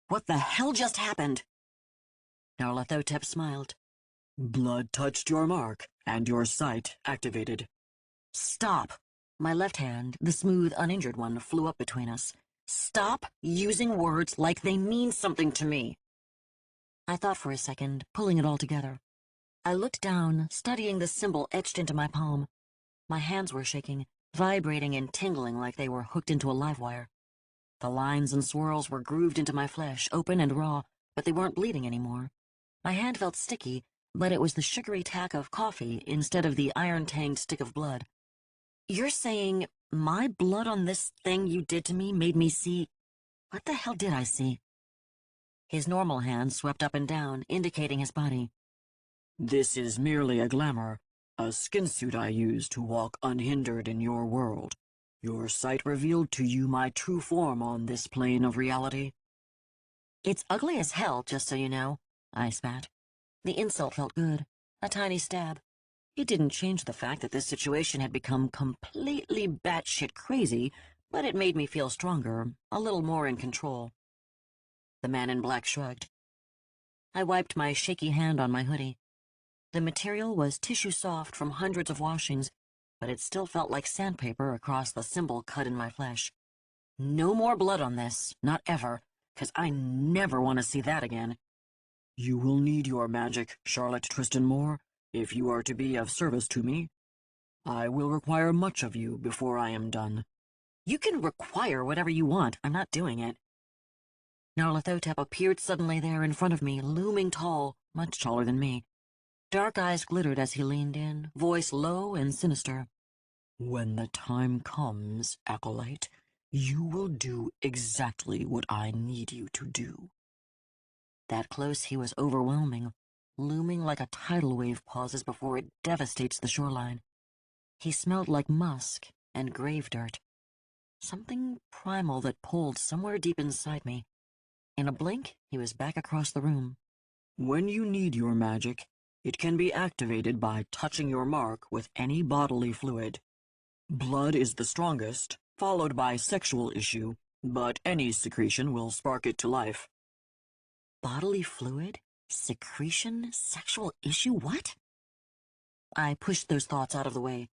What the hell just happened? Nyarlathotep smiled. Blood touched your mark, and your sight activated. Stop! My left hand, the smooth, uninjured one, flew up between us. Stop using words like they mean something to me. I thought for a second, pulling it all together. I looked down, studying the symbol etched into my palm. My hands were shaking, vibrating and tingling like they were hooked into a live wire. The lines and swirls were grooved into my flesh, open and raw, but they weren't bleeding anymore. My hand felt sticky, but it was the sugary tack of coffee instead of the iron-tanged stick of blood. You're saying my blood on this thing you did to me made me see... What the hell did I see? His normal hand swept up and down, indicating his body. This is merely a glamour, a skin suit I use to walk unhindered in your world. Your sight revealed to you my true form on this plane of reality. It's ugly as hell, just so you know, I spat. The insult felt good, a tiny stab. It didn't change the fact that this situation had become completely batshit crazy, but it made me feel stronger, a little more in control. The man in black shrugged. I wiped my shaky hand on my hoodie. The material was tissue soft from hundreds of washings, but it still felt like sandpaper across the symbol cut in my flesh. No more blood on this, not ever, 'cause I never want to see that again. You will need your magic, Charlotte Tristan Moore, if you are to be of service to me. I will require much of you before I am done. You can require whatever you want. I'm not doing it. Nyarlathotep appeared suddenly there in front of me, looming tall, much taller than me. Dark eyes glittered as he leaned in, voice low and sinister. When the time comes, Acolyte, you will do exactly what I need you to do. That close he was overwhelming, looming like a tidal wave pauses before it devastates the shoreline. He smelled like musk and grave dirt. Something primal that pulled somewhere deep inside me. In a blink, he was back across the room. When you need your magic, it can be activated by touching your mark with any bodily fluid. Blood is the strongest, followed by sexual issue, but any secretion will spark it to life. Bodily fluid? Secretion? Sexual issue? What? I pushed those thoughts out of the way.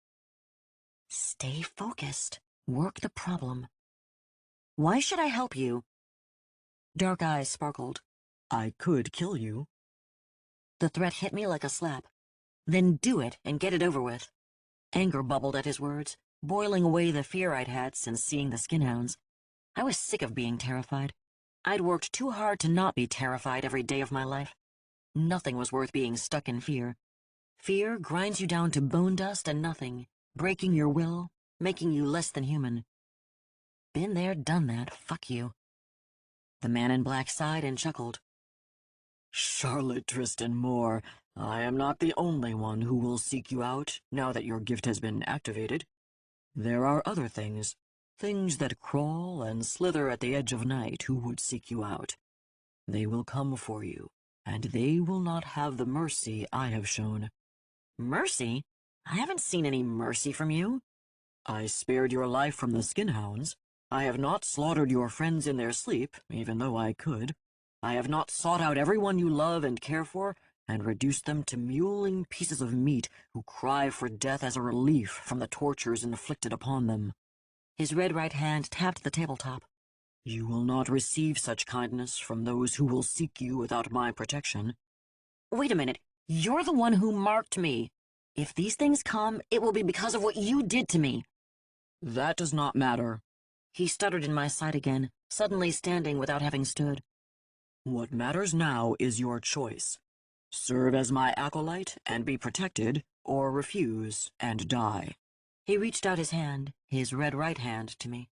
Stay focused. Work the problem. Why should I help you? Dark eyes sparkled. I could kill you. The threat hit me like a slap. Then do it and get it over with. Anger bubbled at his words, boiling away the fear I'd had since seeing the skinhounds. I was sick of being terrified. I'd worked too hard to not be terrified every day of my life. Nothing was worth being stuck in fear. Fear grinds you down to bone dust and nothing, breaking your will, making you less than human. Been there, done that, fuck you. The man in black sighed and chuckled. Charlotte Tristan Moore, I am not the only one who will seek you out now that your gift has been activated. There are other things that crawl and slither at the edge of night who would seek you out. They will come for you, and they will not have the mercy I have shown. Mercy? I haven't seen any mercy from you. I spared your life from the skinhounds. I have not slaughtered your friends in their sleep, even though I could. I have not sought out everyone you love and care for and reduced them to mewling pieces of meat who cry for death as a relief from the tortures inflicted upon them. His red right hand tapped the tabletop. You will not receive such kindness from those who will seek you without my protection. Wait a minute. You're the one who marked me. If these things come, it will be because of what you did to me. That does not matter. He stuttered in my sight again, suddenly standing without having stood. What matters now is your choice. Serve as my acolyte and be protected, or refuse and die. He reached out his hand, his red right hand, to me.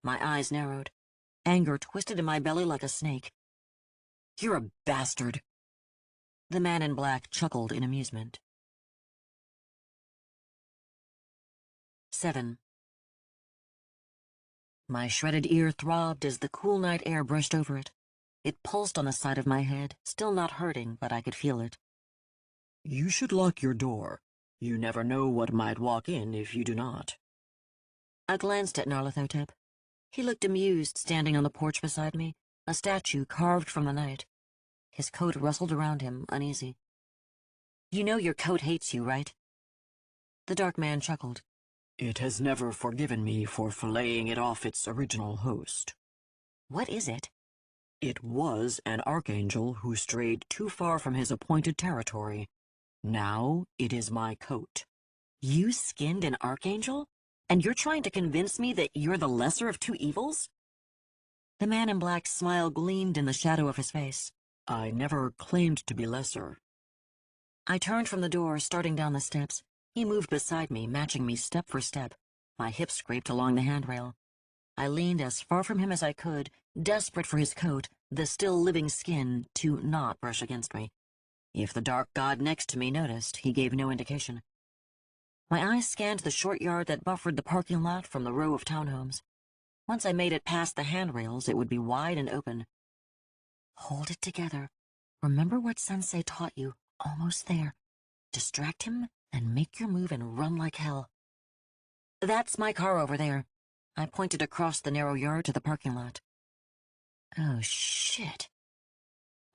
My eyes narrowed. Anger twisted in my belly like a snake. You're a bastard. The man in black chuckled in amusement. 7. My shredded ear throbbed as the cool night air brushed over it. It pulsed on the side of my head, still not hurting, but I could feel it. You should lock your door. You never know what might walk in if you do not. I glanced at Nyarlathotep. He looked amused, standing on the porch beside me, a statue carved from the night. His coat rustled around him, uneasy. You know your coat hates you, right? The dark man chuckled. It has never forgiven me for filleting it off its original host. What is it? It was an archangel who strayed too far from his appointed territory. Now it is my coat. You skinned an archangel? And you're trying to convince me that you're the lesser of two evils? The man in black's smile gleamed in the shadow of his face. I never claimed to be lesser. I turned from the door, starting down the steps. He moved beside me, matching me step for step. My hips scraped along the handrail. I leaned as far from him as I could, desperate for his coat, the still living skin, to not brush against me. If the dark god next to me noticed, he gave no indication. My eyes scanned the short yard that buffered the parking lot from the row of townhomes. Once I made it past the handrails, it would be wide and open. Hold it together. Remember what Sensei taught you. Almost there. Distract him, and make your move and run like hell. That's my car over there. I pointed across the narrow yard to the parking lot. Oh, shit.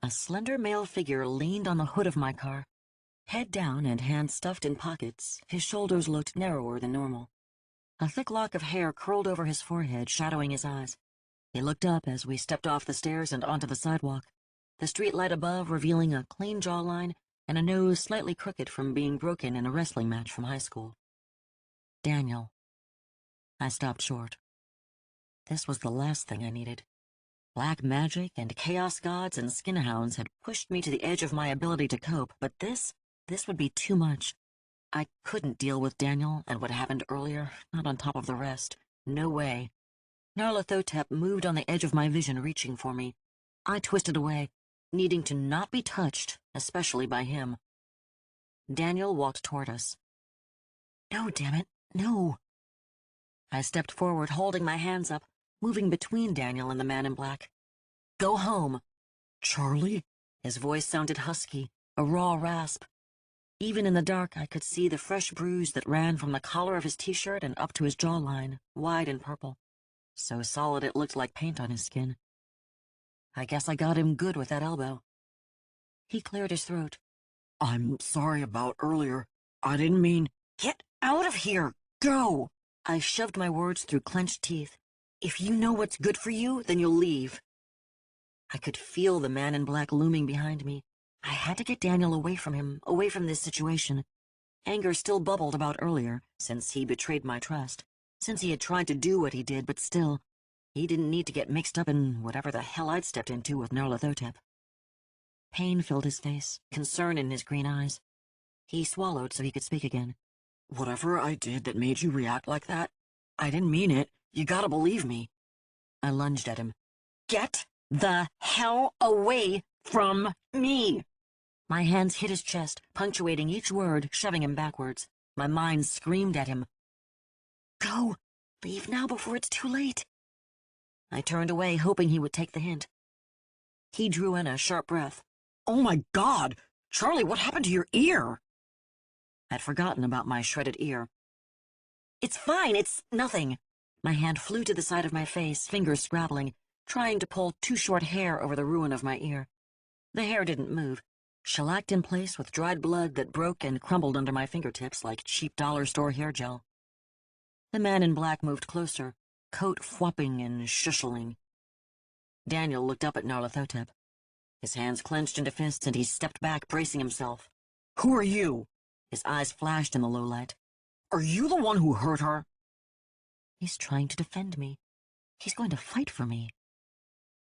A slender male figure leaned on the hood of my car. Head down and hands stuffed in pockets, his shoulders looked narrower than normal. A thick lock of hair curled over his forehead, shadowing his eyes. He looked up as we stepped off the stairs and onto the sidewalk, the street light above revealing a clean jawline and a nose slightly crooked from being broken in a wrestling match from high school. Daniel. I stopped short. This was the last thing I needed. Black magic and chaos gods and skinhounds had pushed me to the edge of my ability to cope, but this would be too much. I couldn't deal with Daniel and what happened earlier, not on top of the rest. No way. Nyarlathotep moved on the edge of my vision, reaching for me. I twisted away, needing to not be touched, especially by him. Daniel walked toward us. No, damn it, no. I stepped forward, holding my hands up, moving between Daniel and the man in black. Go home. Charlie? His voice sounded husky, a raw rasp. Even in the dark, I could see the fresh bruise that ran from the collar of his t-shirt and up to his jawline, wide and purple. So solid it looked like paint on his skin. I guess I got him good with that elbow. He cleared his throat. I'm sorry about earlier. I didn't mean... Get out of here! Go! I shoved my words through clenched teeth. If you know what's good for you, then you'll leave. I could feel the man in black looming behind me. I had to get Daniel away from him, away from this situation. Anger still bubbled about earlier, since he betrayed my trust, since he had tried to do what he did, but still, he didn't need to get mixed up in whatever the hell I'd stepped into with Nyarlathotep. Pain filled his face, concern in his green eyes. He swallowed so he could speak again. Whatever I did that made you react like that, I didn't mean it. You gotta believe me. I lunged at him. Get the hell away from me! My hands hit his chest, punctuating each word, shoving him backwards. My mind screamed at him. Go! Leave now before it's too late. I turned away, hoping he would take the hint. He drew in a sharp breath. Oh my God! Charlie, what happened to your ear? I'd forgotten about my shredded ear. It's fine, it's nothing. My hand flew to the side of my face, fingers scrabbling, trying to pull too short hair over the ruin of my ear. The hair didn't move, shellacked in place with dried blood that broke and crumbled under my fingertips like cheap dollar store hair gel. The man in black moved closer, coat fwapping and shushling. Daniel looked up at Nyarlathotep. His hands clenched into fists and he stepped back, bracing himself. Who are you? His eyes flashed in the low light. Are you the one who hurt her? He's trying to defend me. He's going to fight for me.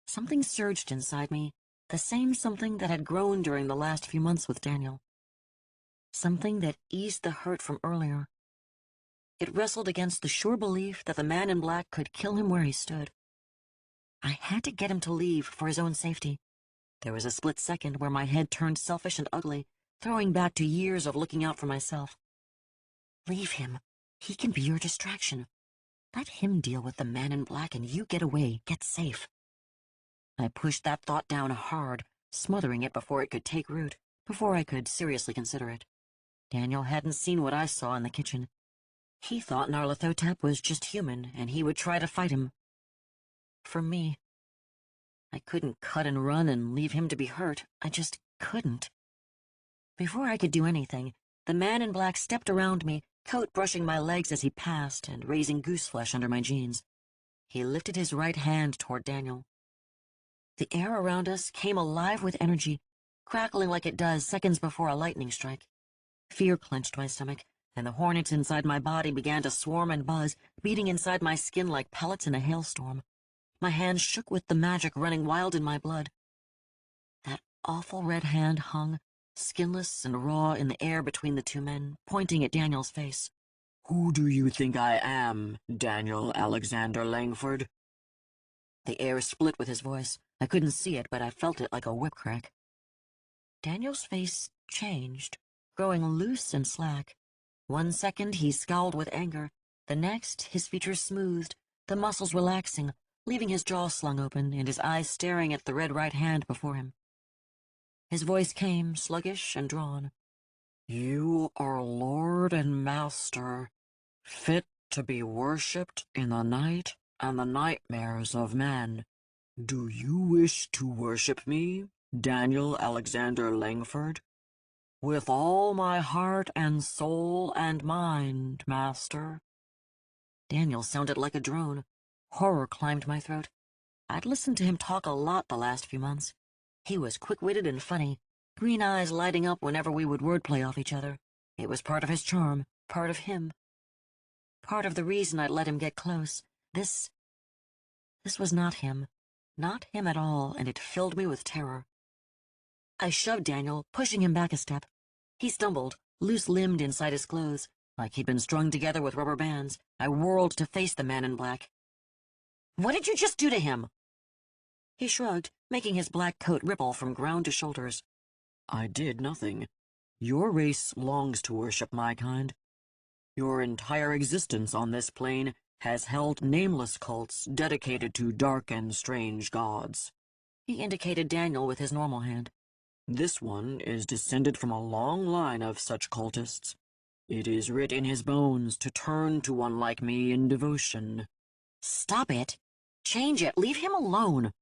Something surged inside me, the same something that had grown during the last few months with Daniel. Something that eased the hurt from earlier. It wrestled against the sure belief that the man in black could kill him where he stood. I had to get him to leave for his own safety. There was a split second where my head turned selfish and ugly, throwing back to years of looking out for myself. Leave him. He can be your distraction. Let him deal with the man in black and you get away, get safe. I pushed that thought down hard, smothering it before it could take root, before I could seriously consider it. Daniel hadn't seen what I saw in the kitchen. He thought Nyarlathotep was just human, and he would try to fight him. For me. I couldn't cut and run and leave him to be hurt. I just couldn't. Before I could do anything, the man in black stepped around me, coat brushing my legs as he passed and raising goose flesh under my jeans. He lifted his right hand toward Daniel. The air around us came alive with energy, crackling like it does seconds before a lightning strike. Fear clenched my stomach, and the hornets inside my body began to swarm and buzz, beating inside my skin like pellets in a hailstorm. My hand shook with the magic running wild in my blood. That awful red hand hung, skinless and raw, in the air between the two men, pointing at Daniel's face. "Who do you think I am, Daniel Alexander Langford?" The air split with his voice. I couldn't see it, but I felt it like a whip crack. Daniel's face changed, growing loose and slack. 1 second he scowled with anger. The next, his features smoothed, the muscles relaxing, leaving his jaw slung open and his eyes staring at the red right hand before him. His voice came, sluggish and drawn. "You are Lord and Master, fit to be worshipped in the night and the nightmares of men. Do you wish to worship me, Daniel Alexander Langford?" "With all my heart and soul and mind, Master." Daniel sounded like a drone. Horror climbed my throat. I'd listened to him talk a lot the last few months. He was quick-witted and funny, green eyes lighting up whenever we would wordplay off each other. It was part of his charm, part of him. Part of the reason I'd let him get close. This was not him. Not him at all, and it filled me with terror. I shoved Daniel, pushing him back a step. He stumbled, loose-limbed inside his clothes, like he'd been strung together with rubber bands. I whirled to face the man in black. "What did you just do to him?" He shrugged, making his black coat ripple from ground to shoulders. "I did nothing. Your race longs to worship my kind. Your entire existence on this plane has held nameless cults dedicated to dark and strange gods." He indicated Daniel with his normal hand. "This one is descended from a long line of such cultists. It is writ in his bones to turn to one like me in devotion." "Stop it. Change it. Leave him alone."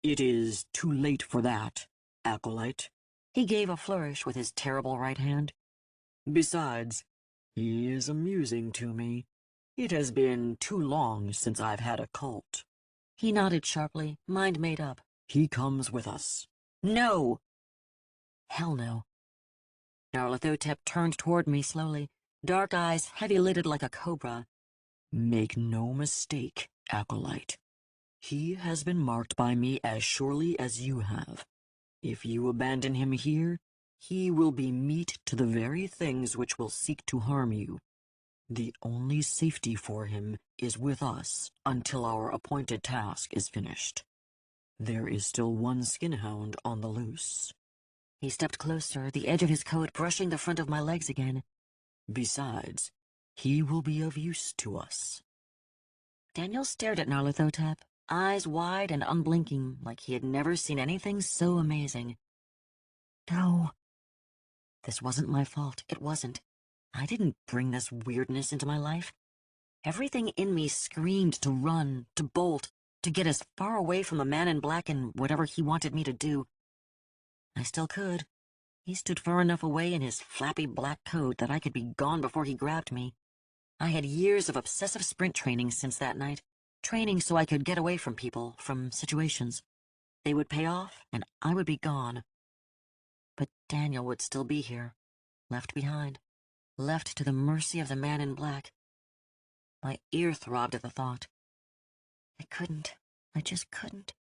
"It is too late for that, acolyte." He gave a flourish with his terrible right hand. "Besides, he is amusing to me. It has been too long since I've had a cult." He nodded sharply, mind made up. "He comes with us." "No." Hell no. Nyarlathotep turned toward me slowly, dark eyes heavy-lidded like a cobra. "Make no mistake, acolyte. He has been marked by me as surely as you have. If you abandon him here, he will be meat to the very things which will seek to harm you. The only safety for him is with us until our appointed task is finished. There is still one skinhound on the loose." He stepped closer, the edge of his coat brushing the front of my legs again. "Besides, he will be of use to us." Daniel stared at Nyarlathotep, eyes wide and unblinking, like he had never seen anything so amazing. No. This wasn't my fault. It wasn't. I didn't bring this weirdness into my life. Everything in me screamed to run, to bolt, to get as far away from the man in black and whatever he wanted me to do. I still could. He stood far enough away in his flappy black coat that I could be gone before he grabbed me. I had years of obsessive sprint training since that night, training so I could get away from people, from situations. They would pay off, and I would be gone. But Daniel would still be here, left behind, left to the mercy of the man in black. My ear throbbed at the thought. I couldn't. I just couldn't.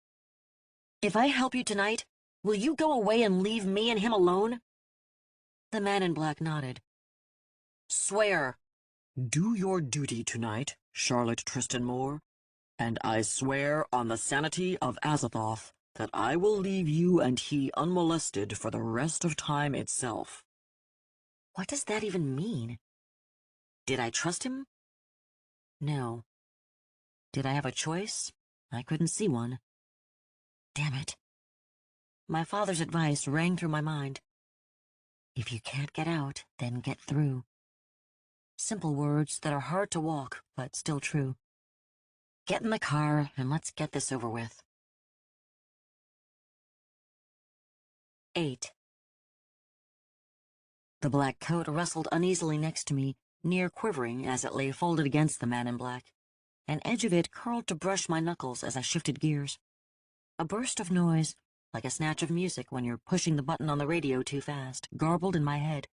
"If I help you tonight, will you go away and leave me and him alone?" The man in black nodded. "Swear." "Do your duty tonight, Charlotte Tristan Moore, and I swear on the sanity of Azathoth that I will leave you and he unmolested for the rest of time itself." What does that even mean? Did I trust him? No. Did I have a choice? I couldn't see one. Damn it. My father's advice rang through my mind. If you can't get out, then get through. Simple words that are hard to walk, but still true. Get in the car and let's get this over with. 8. The black coat rustled uneasily next to me, near quivering as it lay folded against the man in black. An edge of it curled to brush my knuckles as I shifted gears. A burst of noise, like a snatch of music when you're pushing the button on the radio too fast, garbled in my head,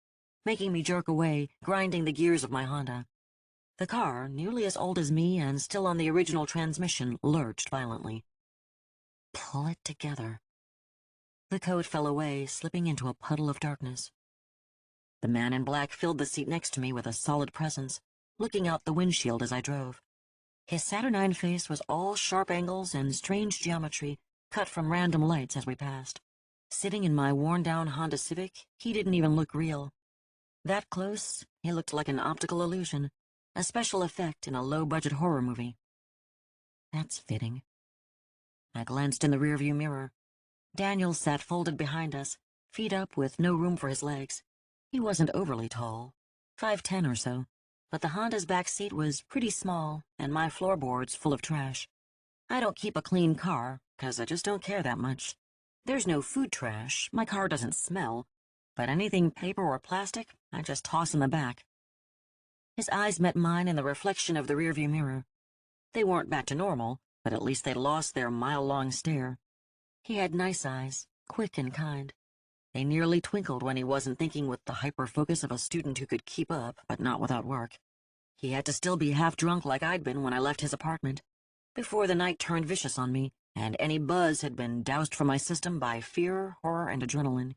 making me jerk away, grinding the gears of my Honda. The car, nearly as old as me and still on the original transmission, lurched violently. pull it together. The coat fell away, slipping into a puddle of darkness. The man in black filled the seat next to me with a solid presence, looking out the windshield as I drove. His saturnine face was all sharp angles and strange geometry, cut from random lights as we passed. Sitting in my worn-down Honda Civic, he didn't even look real. That close, he looked like an optical illusion, a special effect in a low-budget horror movie. That's fitting. I glanced in the rearview mirror. Daniel sat folded behind us, feet up with no room for his legs. He wasn't overly tall, 5'10" or so, but the Honda's back seat was pretty small and my floorboards full of trash. I don't keep a clean car, 'cause I just don't care that much. There's no food trash, my car doesn't smell, but anything paper or plastic, I just toss in the back. His eyes met mine in the reflection of the rearview mirror. They weren't back to normal, but at least they'd lost their mile-long stare. He had nice eyes, quick and kind. They nearly twinkled when he wasn't thinking with the hyper-focus of a student who could keep up, but not without work. He had to still be half-drunk like I'd been when I left his apartment, before the night turned vicious on me, and any buzz had been doused from my system by fear, horror, and adrenaline.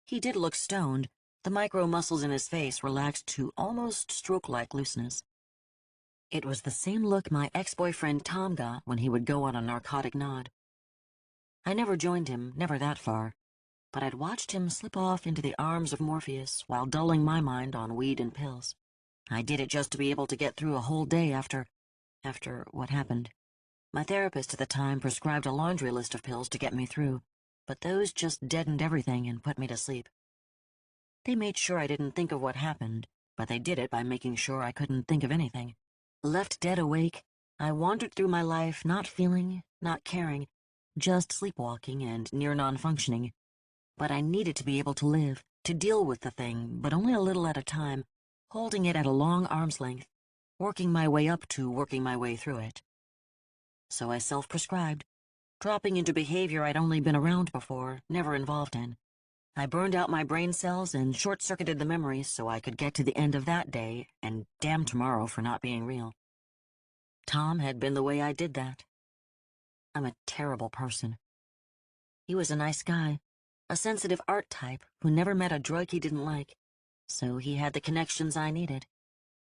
He did look stoned, the micro-muscles in his face relaxed to almost stroke-like looseness. It was the same look my ex-boyfriend Tom got when he would go on a narcotic nod. I never joined him, never that far, but I'd watched him slip off into the arms of Morpheus while dulling my mind on weed and pills. I did it just to be able to get through a whole day after what happened. My therapist at the time prescribed a laundry list of pills to get me through, but those just deadened everything and put me to sleep. They made sure I didn't think of what happened, but they did it by making sure I couldn't think of anything. Left dead awake, I wandered through my life not feeling, not caring, just sleepwalking and near non-functioning. But I needed to be able to live, to deal with the thing, but only a little at a time, holding it at a long arm's length, working my way up to working my way through it. So I self-prescribed, dropping into behavior I'd only been around before, never involved in. I burned out my brain cells and short-circuited the memories so I could get to the end of that day and damn tomorrow for not being real. Tom had been the way I did that. I'm a terrible person. He was a nice guy, a sensitive art type who never met a drug he didn't like, so he had the connections I needed.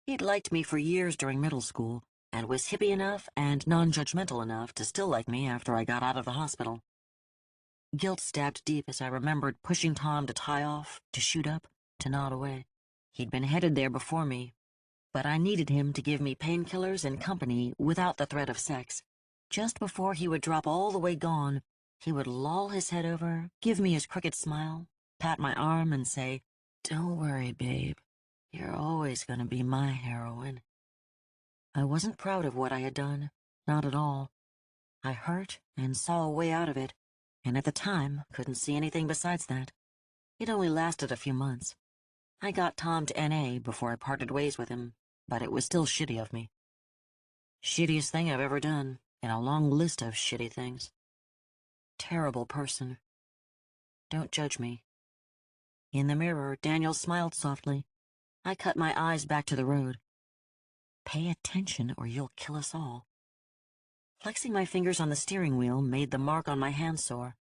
He'd liked me for years during middle school and was hippie enough and non-judgmental enough to still like me after I got out of the hospital. Guilt stabbed deep as I remembered pushing Tom to tie off, to shoot up, to nod away. He'd been headed there before me, but I needed him to give me painkillers and company without the threat of sex. Just before he would drop all the way gone, he would loll his head over, give me his crooked smile, pat my arm and say, "Don't worry, babe. You're always gonna be my heroine." I wasn't proud of what I had done, not at all. I hurt and saw a way out of it, and at the time couldn't see anything besides that. It only lasted a few months. I got Tom to NA before I parted ways with him, but it was still shitty of me. Shittiest thing I've ever done, in a long list of shitty things. Terrible person. Don't judge me. In the mirror, Daniel smiled softly. I cut my eyes back to the road. Pay attention or you'll kill us all. Flexing my fingers on the steering wheel made the mark on my hand sore.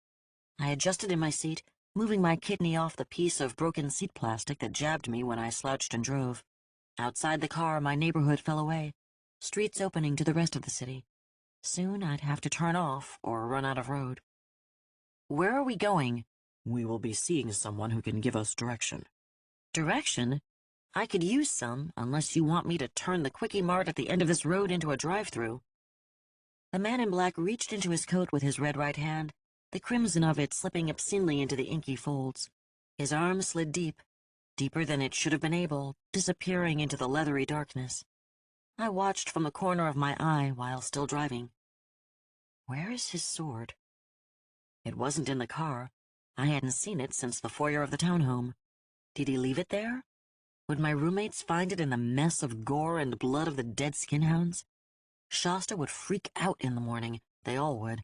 I adjusted in my seat, moving my kidney off the piece of broken seat plastic that jabbed me when I slouched and drove. Outside the car, my neighborhood fell away, streets opening to the rest of the city. Soon I'd have to turn off or run out of road. Where are we going? We will be seeing someone who can give us direction. Direction? I could use some, unless you want me to turn the Quickie Mart at the end of this road into a drive-thru. The man in black reached into his coat with his red right hand, the crimson of it slipping obscenely into the inky folds. His arm slid deep, deeper than it should have been able, disappearing into the leathery darkness. I watched from the corner of my eye while still driving. Where is his sword? It wasn't in the car. I hadn't seen it since the foyer of the townhome. Did he leave it there? Would my roommates find it in the mess of gore and blood of the dead skinhounds? Shasta would freak out in the morning. They all would.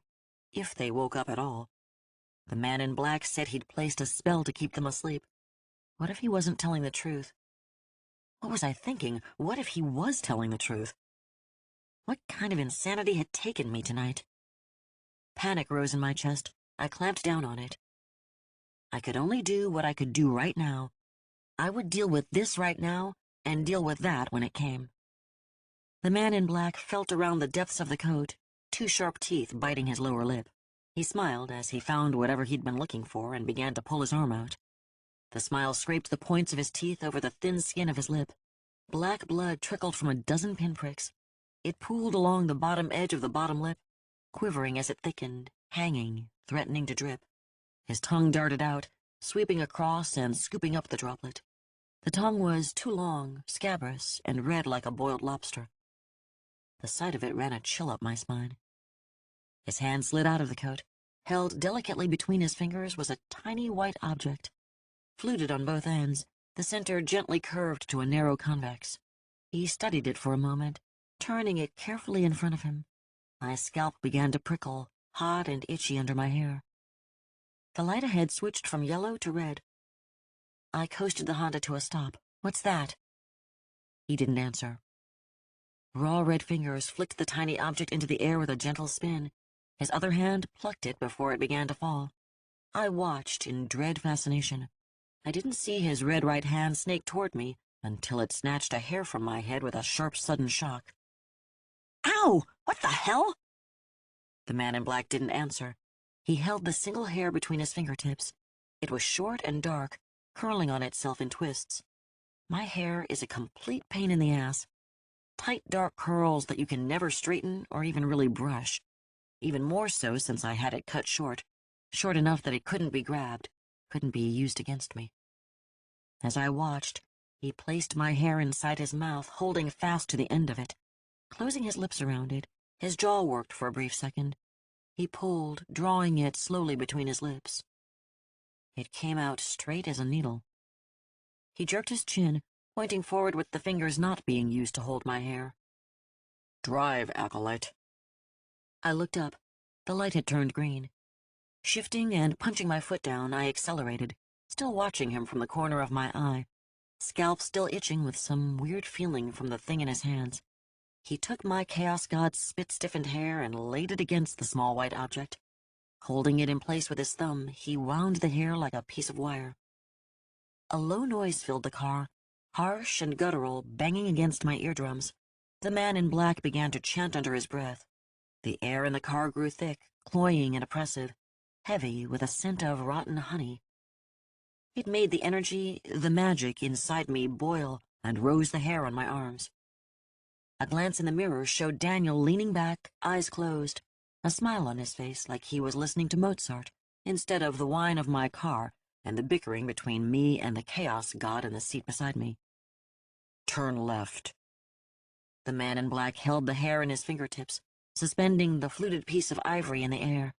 If they woke up at all. The man in black said he'd placed a spell to keep them asleep. What if he wasn't telling the truth? What was I thinking? What if he was telling the truth? What kind of insanity had taken me tonight? Panic rose in my chest. I clamped down on it. I could only do what I could do right now. I would deal with this right now and deal with that when it came. The man in black felt around the depths of the coat, two sharp teeth biting his lower lip. He smiled as he found whatever he'd been looking for and began to pull his arm out. The smile scraped the points of his teeth over the thin skin of his lip. Black blood trickled from a dozen pinpricks. It pooled along the bottom edge of the bottom lip, quivering as it thickened, hanging, threatening to drip. His tongue darted out, sweeping across and scooping up the droplet. The tongue was too long, scabrous, and red like a boiled lobster. The sight of it ran a chill up my spine. His hand slid out of the coat. Held delicately between his fingers was a tiny white object. Fluted on both ends, the center gently curved to a narrow convex. He studied it for a moment, turning it carefully in front of him. My scalp began to prickle, hot and itchy under my hair. The light ahead switched from yellow to red. I coasted the Honda to a stop. "What's that?" He didn't answer. Raw red fingers flicked the tiny object into the air with a gentle spin. His other hand plucked it before it began to fall. I watched in dread fascination. I didn't see his red right hand snake toward me until it snatched a hair from my head with a sharp, sudden shock. "Ow! What the hell?" The man in black didn't answer. He held the single hair between his fingertips. It was short and dark, curling on itself in twists. My hair is a complete pain in the ass. Tight, dark curls that you can never straighten or even really brush. Even more so since I had it cut short enough that it couldn't be grabbed, couldn't be used against me. As I watched, he placed my hair inside his mouth, holding fast to the end of it. Closing his lips around it, his jaw worked for a brief second. He pulled, drawing it slowly between his lips. It came out straight as a needle. He jerked his chin, pointing forward with the fingers not being used to hold my hair. "Drive, Acolyte." I looked up. The light had turned green. Shifting and punching my foot down, I accelerated, still watching him from the corner of my eye, scalp still itching with some weird feeling from the thing in his hands. He took my Chaos God's spit-stiffened hair and laid it against the small white object. Holding it in place with his thumb, he wound the hair like a piece of wire. A low noise filled the car, harsh and guttural, banging against my eardrums. The man in black began to chant under his breath. The air in the car grew thick, cloying and oppressive, heavy with a scent of rotten honey. It made the energy, the magic inside me boil and rose the hair on my arms. A glance in the mirror showed Daniel leaning back, eyes closed, a smile on his face like he was listening to Mozart, instead of the whine of my car and the bickering between me and the Chaos God in the seat beside me. "Turn left." The man in black held the hair in his fingertips, suspending the fluted piece of ivory in the air.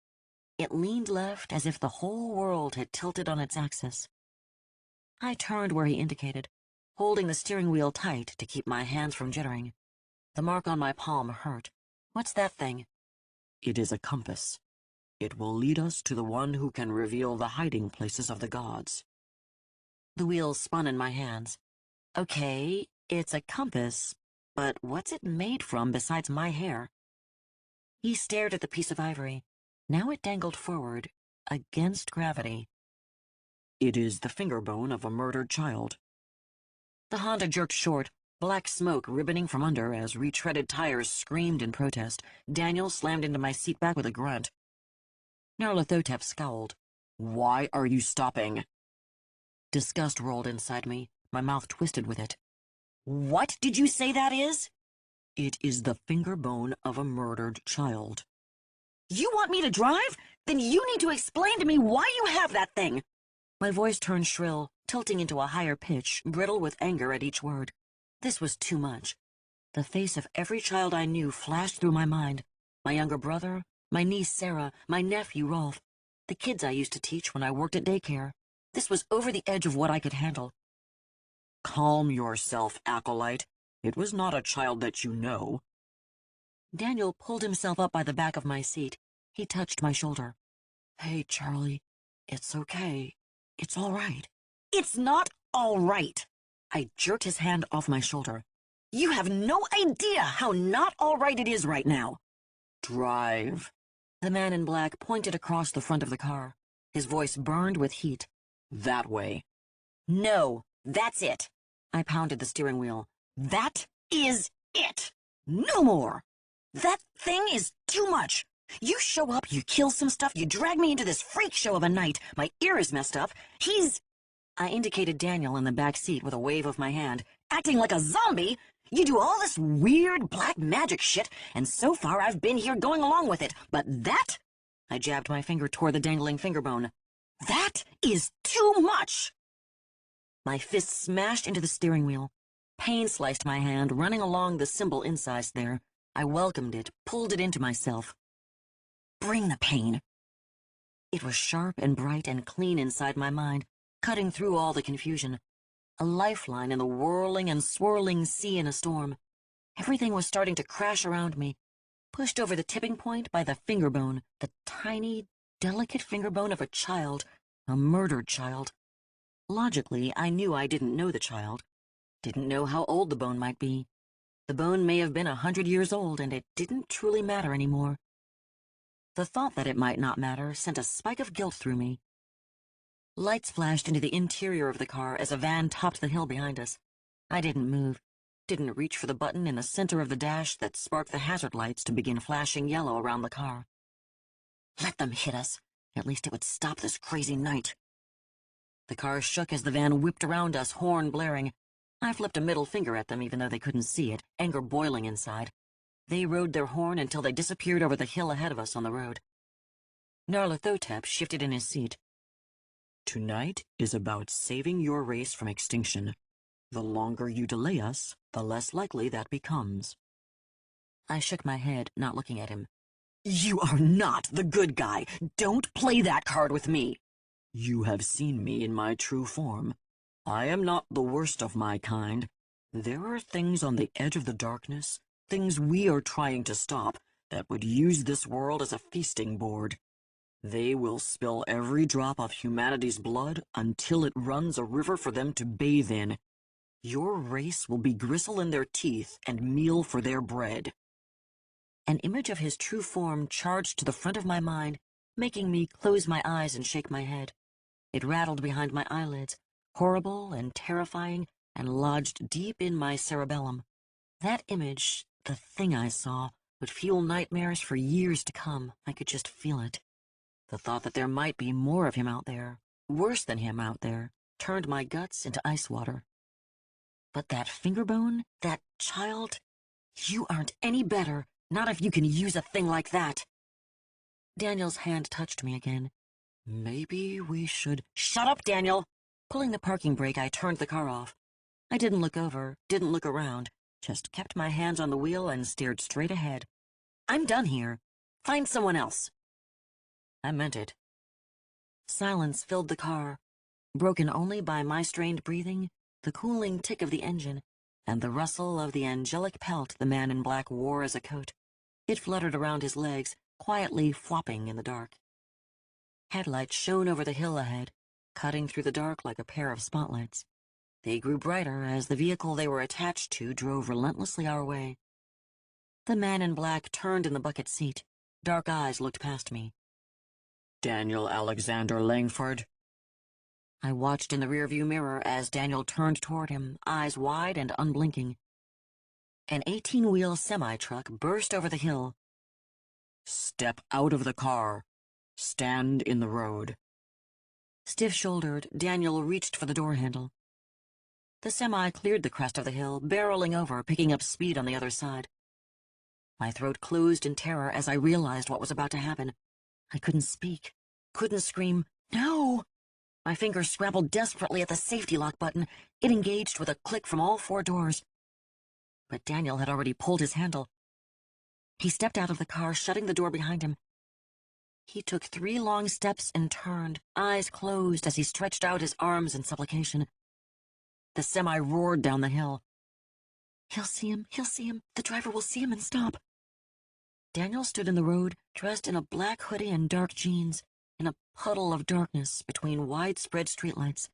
It leaned left as if the whole world had tilted on its axis. I turned where he indicated, holding the steering wheel tight to keep my hands from jittering. The mark on my palm hurt. "What's that thing?" "It is a compass. It will lead us to the one who can reveal the hiding places of the gods." The wheels spun in my hands. Okay, it's a compass, but what's it made from besides my hair? He stared at the piece of ivory. Now it dangled forward, against gravity. "It is the finger bone of a murdered child." The Honda jerked short, black smoke ribboning from under as retreaded tires screamed in protest. Daniel slammed into my seat back with a grunt. Nyarlathotep scowled. "Why are you stopping?" Disgust rolled inside me, my mouth twisted with it. "What did you say that is?" "It is the finger bone of a murdered child." "You want me to drive? Then you need to explain to me why you have that thing." My voice turned shrill, tilting into a higher pitch, brittle with anger at each word. This was too much. The face of every child I knew flashed through my mind. My younger brother, my niece Sarah, my nephew Rolf, the kids I used to teach when I worked at daycare. This was over the edge of what I could handle. "Calm yourself, Acolyte. It was not a child that you know." Daniel pulled himself up by the back of my seat. He touched my shoulder. "Hey, Charlie. It's okay. It's all right." "It's not all right." I jerked his hand off my shoulder. "You have no idea how not all right it is right now." "Drive." The man in black pointed across the front of the car. His voice burned with heat. That way. No, that's it. I pounded the steering wheel. That is it. No more. That thing is too much. You show up, you kill some stuff, you drag me into this freak show of a night. My ear is messed up. I indicated Daniel in the back seat with a wave of my hand. Acting like a zombie? You do all this weird black magic shit, and so far I've been here going along with it. But that? I jabbed my finger toward the dangling finger bone. That is too much! My fist smashed into the steering wheel. Pain sliced my hand, running along the symbol incised there. I welcomed it, pulled it into myself. Bring the pain. It was sharp and bright and clean inside my mind, cutting through all the confusion. A lifeline in the whirling and swirling sea in a storm. Everything was starting to crash around me, pushed over the tipping point by the finger bone, the tiny, delicate finger bone of a child, a murdered child. Logically, I knew I didn't know the child, didn't know how old the bone might be. The bone may have been 100 years old, and it didn't truly matter anymore. The thought that it might not matter sent a spike of guilt through me. Lights flashed into the interior of the car as a van topped the hill behind us. I didn't move, didn't reach for the button in the center of the dash that sparked the hazard lights to begin flashing yellow around the car. Let them hit us. At least it would stop this crazy night. The car shook as the van whipped around us, horn blaring. I flipped a middle finger at them even though they couldn't see it, anger boiling inside. They rode their horn until they disappeared over the hill ahead of us on the road. Nyarlathotep shifted in his seat. Tonight is about saving your race from extinction. The longer you delay us, the less likely that becomes. I shook my head, not looking at him. You are not the good guy. Don't play that card with me. You have seen me in my true form. I am not the worst of my kind. There are things on the edge of the darkness, things we are trying to stop, that would use this world as a feasting board. They will spill every drop of humanity's blood until it runs a river for them to bathe in. Your race will be gristle in their teeth and meal for their bread. An image of his true form charged to the front of my mind, making me close my eyes and shake my head. It rattled behind my eyelids, horrible and terrifying, and lodged deep in my cerebellum. That image, the thing I saw, would fuel nightmares for years to come. I could just feel it. The thought that there might be more of him out there, worse than him out there, turned my guts into ice water. But that finger bone, that child, you aren't any better, not if you can use a thing like that. Daniel's hand touched me again. Maybe we should... Shut up, Daniel! Pulling the parking brake, I turned the car off. I didn't look over, didn't look around, just kept my hands on the wheel and stared straight ahead. I'm done here. Find someone else. I meant it. Silence filled the car, broken only by my strained breathing, the cooling tick of the engine, and the rustle of the angelic pelt the man in black wore as a coat. It fluttered around his legs, quietly flopping in the dark. Headlights shone over the hill ahead, cutting through the dark like a pair of spotlights. They grew brighter as the vehicle they were attached to drove relentlessly our way. The man in black turned in the bucket seat. Dark eyes looked past me. Daniel Alexander Langford. I watched in the rearview mirror as Daniel turned toward him, eyes wide and unblinking. An 18-wheel semi-truck burst over the hill. Step out of the car. Stand in the road. Stiff-shouldered, Daniel reached for the door handle. The semi cleared the crest of the hill, barreling over, picking up speed on the other side. My throat closed in terror as I realized what was about to happen. I couldn't speak, couldn't scream, no! My fingers scrabbled desperately at the safety lock button. It engaged with a click from all four doors. But Daniel had already pulled his handle. He stepped out of the car, shutting the door behind him. He took 3 long steps and turned, eyes closed as he stretched out his arms in supplication. The semi roared down the hill. He'll see him, the driver will see him and stop. Daniel stood in the road, dressed in a black hoodie and dark jeans, in a puddle of darkness between widespread streetlights.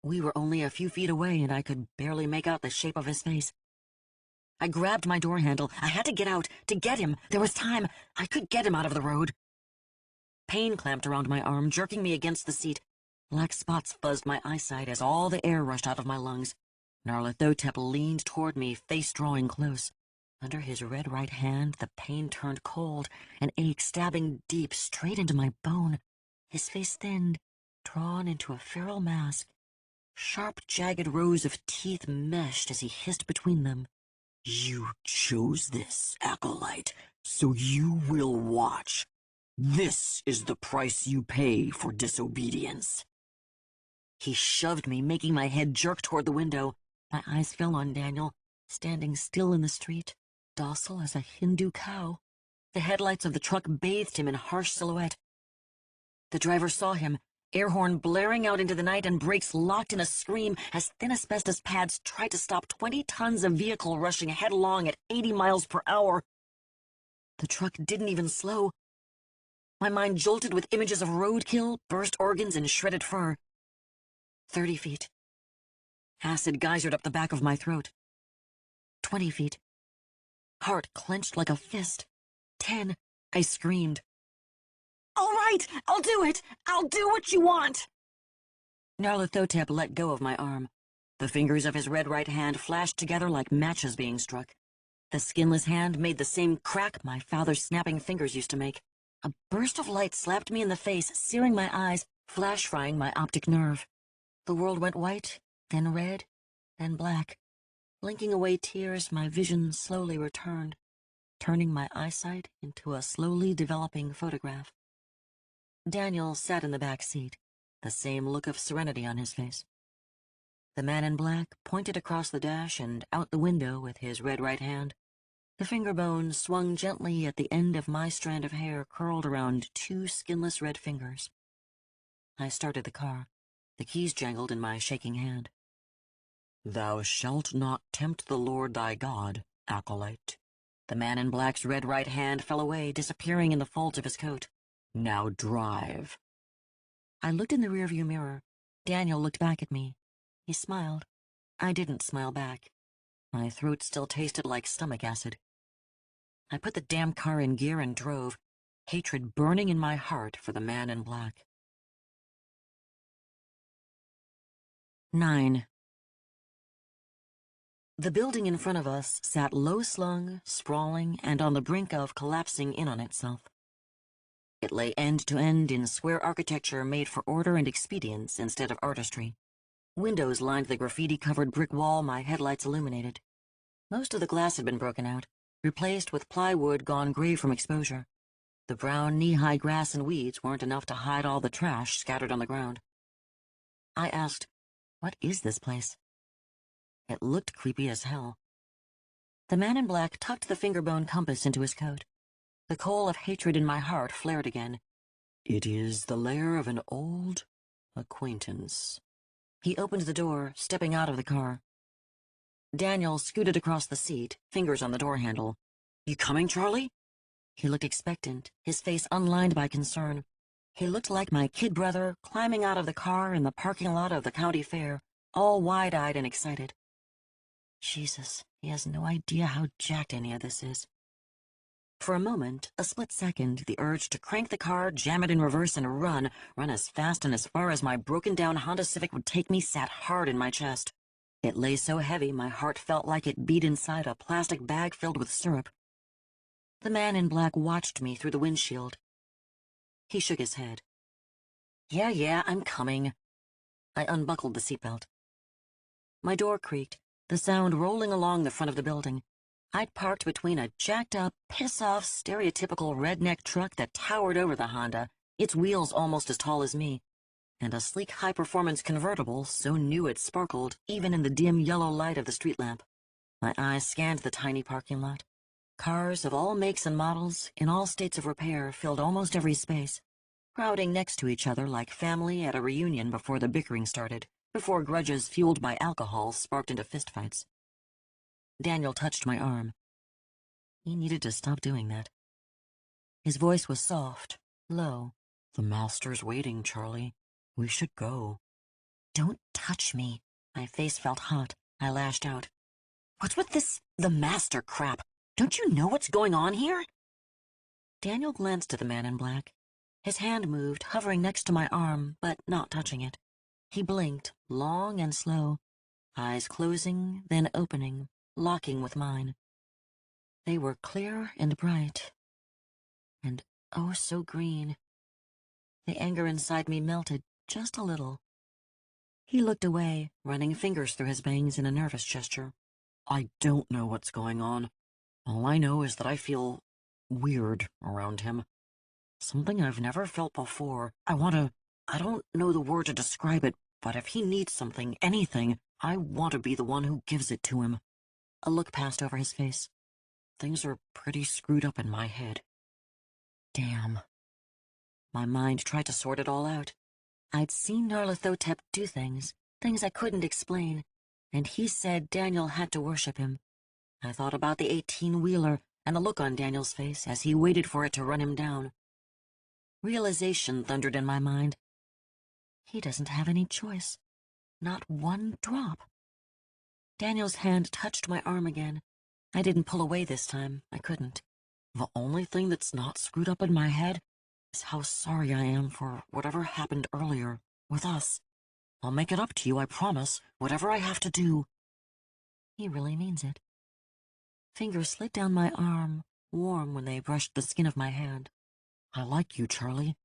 We were only a few feet away, and I could barely make out the shape of his face. I grabbed my door handle. I had to get out, to get him. There was time. I could get him out of the road. Pain clamped around my arm, jerking me against the seat. Black spots fuzzed my eyesight as all the air rushed out of my lungs. Nyarlathotep leaned toward me, face drawing close. Under his red right hand, the pain turned cold, an ache stabbing deep straight into my bone. His face thinned, drawn into a feral mask. Sharp, jagged rows of teeth meshed as he hissed between them. You chose this, Acolyte, so you will watch. This is the price you pay for disobedience. He shoved me, making my head jerk toward the window. My eyes fell on Daniel, standing still in the street, docile as a Hindu cow. The headlights of the truck bathed him in harsh silhouette. The driver saw him, air horn blaring out into the night and brakes locked in a scream as thin asbestos pads tried to stop 20 tons of vehicle rushing headlong at 80 miles per hour. The truck didn't even slow. My mind jolted with images of roadkill, burst organs, and shredded fur. 30 feet. Acid geysered up the back of my throat. 20 feet. Heart clenched like a fist. 10. I screamed. "All right, I'll do it! I'll do what you want!" Nyarlathotep let go of my arm. The fingers of his red right hand flashed together like matches being struck. The skinless hand made the same crack my father's snapping fingers used to make. A burst of light slapped me in the face, searing my eyes, flash-frying my optic nerve. The world went white, then red, then black. Blinking away tears, my vision slowly returned, turning my eyesight into a slowly developing photograph. Daniel sat in the back seat, the same look of serenity on his face. The man in black pointed across the dash and out the window with his red right hand. The finger bone swung gently at the end of my strand of hair curled around two skinless red fingers. I started the car. The keys jangled in my shaking hand. Thou shalt not tempt the Lord thy God, Acolyte. The man in black's red right hand fell away, disappearing in the folds of his coat. Now drive. I looked in the rearview mirror. Daniel looked back at me. He smiled. I didn't smile back. My throat still tasted like stomach acid. I put the damn car in gear and drove, hatred burning in my heart for the man in black. 9. The building in front of us sat low-slung, sprawling, and on the brink of collapsing in on itself. It lay end to end in square architecture made for order and expedience instead of artistry. Windows lined the graffiti-covered brick wall my headlights illuminated. Most of the glass had been broken out, replaced with plywood gone gray from exposure. The brown knee-high grass and weeds weren't enough to hide all the trash scattered on the ground. I asked, "What is this place?" It looked creepy as hell. The man in black tucked the fingerbone compass into his coat. The coal of hatred in my heart flared again. It is the lair of an old acquaintance. He opened the door, stepping out of the car. Daniel scooted across the seat, fingers on the door handle. "You coming, Charlie?" He looked expectant, his face unlined by concern. He looked like my kid brother climbing out of the car in the parking lot of the county fair, all wide-eyed and excited. Jesus, he has no idea how jacked any of this is. For a moment, a split second, the urge to crank the car, jam it in reverse, and run as fast and as far as my broken-down Honda Civic would take me sat hard in my chest. It lay so heavy my heart felt like it beat inside a plastic bag filled with syrup. The man in black watched me through the windshield. He shook his head. Yeah, I'm coming." I unbuckled the seatbelt. My door creaked, the sound rolling along the front of the building. I'd parked between a jacked-up, piss-off, stereotypical redneck truck that towered over the Honda, its wheels almost as tall as me, and a sleek high-performance convertible so new it sparkled even in the dim yellow light of the street lamp. My eyes scanned the tiny parking lot. Cars of all makes and models, in all states of repair, filled almost every space, crowding next to each other like family at a reunion before the bickering started, before grudges fueled by alcohol sparked into fistfights. Daniel touched my arm. He needed to stop doing that. His voice was soft, low. The master's waiting, Charlie. We should go. "Don't touch me." My face felt hot. I lashed out. "What's with this, the master crap? Don't you know what's going on here?" Daniel glanced at the man in black. His hand moved, hovering next to my arm, but not touching it. He blinked, long and slow, eyes closing, then opening, locking with mine. They were clear and bright, and oh so green. The anger inside me melted just a little. He looked away, running fingers through his bangs in a nervous gesture. I don't know what's going on. All I know is that I feel weird around him. Something I've never felt before. I don't know the word to describe it, but if he needs something, anything, I want to be the one who gives it to him. A look passed over his face. Things are pretty screwed up in my head. Damn. My mind tried to sort it all out. I'd seen Nyarlathotep do things I couldn't explain, and he said Daniel had to worship him. I thought about the 18-wheeler and the look on Daniel's face as he waited for it to run him down. Realization thundered in my mind. He doesn't have any choice. Not one drop. Daniel's hand touched my arm again. I didn't pull away this time. I couldn't. The only thing that's not screwed up in my head is how sorry I am for whatever happened earlier with us. I'll make it up to you, I promise, whatever I have to do. He really means it. Fingers slid down my arm, warm when they brushed the skin of my hand. I like you, Charlie.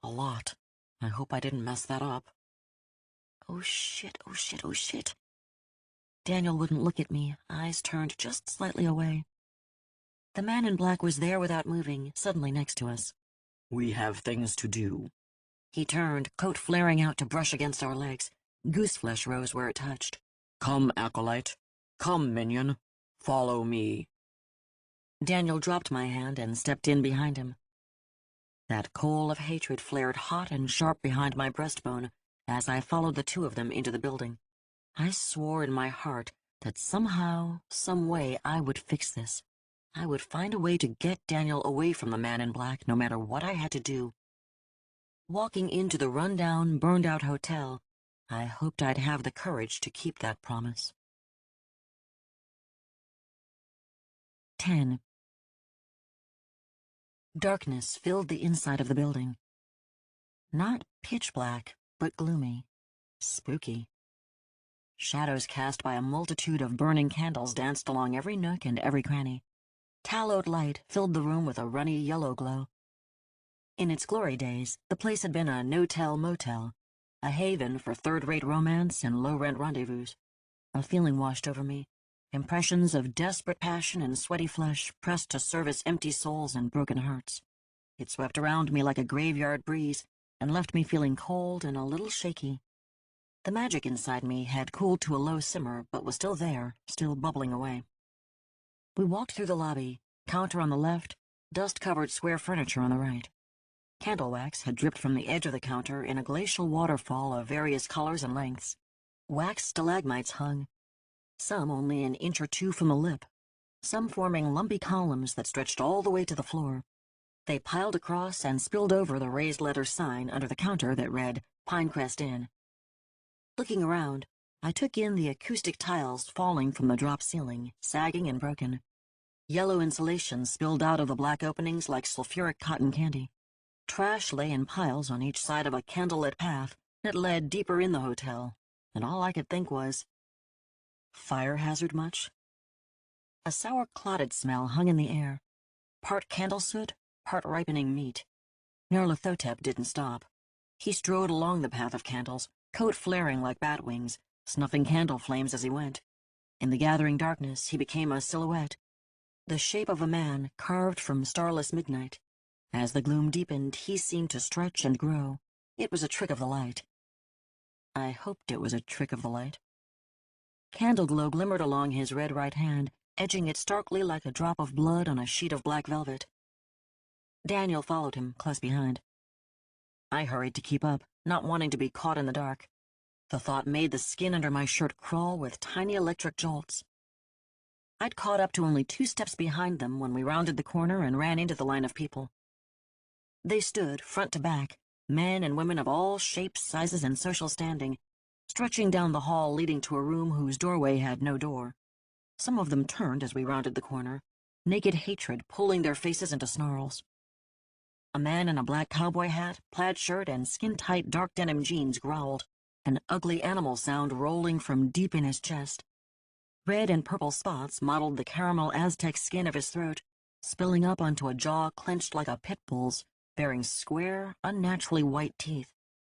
A lot. I hope I didn't mess that up. Oh shit, oh shit, oh shit. Daniel wouldn't look at me, eyes turned just slightly away. The man in black was there without moving, suddenly next to us. We have things to do. He turned, coat flaring out to brush against our legs. Gooseflesh rose where it touched. Come, acolyte. Come, minion. Follow me. Daniel dropped my hand and stepped in behind him. That coal of hatred flared hot and sharp behind my breastbone as I followed the two of them into the building. I swore in my heart that somehow, some way, I would fix this. I would find a way to get Daniel away from the man in black, no matter what I had to do. Walking into the run-down, burned-out hotel, I hoped I'd have the courage to keep that promise. 10. Darkness filled the inside of the building. Not pitch black, but gloomy, spooky. Shadows cast by a multitude of burning candles danced along every nook and every cranny. Tallowed light filled the room with a runny yellow glow. In its glory days, the place had been a no-tell-motel, a haven for third-rate romance and low-rent rendezvous. A feeling washed over me, impressions of desperate passion and sweaty flesh pressed to service empty souls and broken hearts. It swept around me like a graveyard breeze and left me feeling cold and a little shaky. The magic inside me had cooled to a low simmer, but was still there, still bubbling away. We walked through the lobby, counter on the left, dust-covered square furniture on the right. Candle wax had dripped from the edge of the counter in a glacial waterfall of various colors and lengths. Wax stalagmites hung, some only an inch or two from the lip, some forming lumpy columns that stretched all the way to the floor. They piled across and spilled over the raised letter sign under the counter that read, Pinecrest Inn. Looking around, I took in the acoustic tiles falling from the drop ceiling, sagging and broken. Yellow insulation spilled out of the black openings like sulfuric cotton candy. Trash lay in piles on each side of a candlelit path that led deeper in the hotel, and all I could think was, fire hazard much? A sour clotted smell hung in the air, part candle soot, part ripening meat. Nyarlathotep didn't stop. He strode along the path of candles, coat flaring like bat wings, snuffing candle flames as he went. In the gathering darkness, he became a silhouette, the shape of a man carved from starless midnight. As the gloom deepened, he seemed to stretch and grow. It was a trick of the light. I hoped it was a trick of the light. Candle glow glimmered along his red right hand, edging it starkly like a drop of blood on a sheet of black velvet. Daniel followed him, close behind. I hurried to keep up, not wanting to be caught in the dark. The thought made the skin under my shirt crawl with tiny electric jolts. I'd caught up to only 2 steps behind them when we rounded the corner and ran into the line of people. They stood, front to back, men and women of all shapes, sizes, and social standing, stretching down the hall leading to a room whose doorway had no door. Some of them turned as we rounded the corner, naked hatred pulling their faces into snarls. A man in a black cowboy hat, plaid shirt, and skin-tight dark denim jeans growled, an ugly animal sound rolling from deep in his chest. Red and purple spots mottled the caramel Aztec skin of his throat, spilling up onto a jaw clenched like a pit bull's, bearing square, unnaturally white teeth.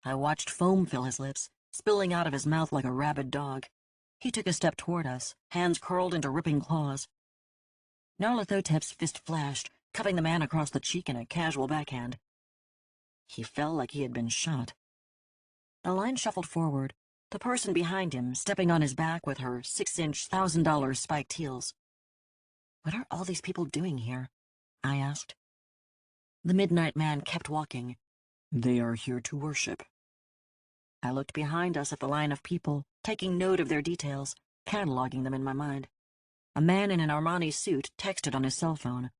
I watched foam fill his lips, spilling out of his mouth like a rabid dog. He took a step toward us, hands curled into ripping claws. Nyarlathotep's fist flashed, cuffing the man across the cheek in a casual backhand. He fell like he had been shot. The line shuffled forward, the person behind him stepping on his back with her 6-inch $1,000 spiked heels. "What are all these people doing here?" I asked. The midnight man kept walking. "They are here to worship." I looked behind us at the line of people, taking note of their details, cataloging them in my mind. A man in an Armani suit texted on his cell phone.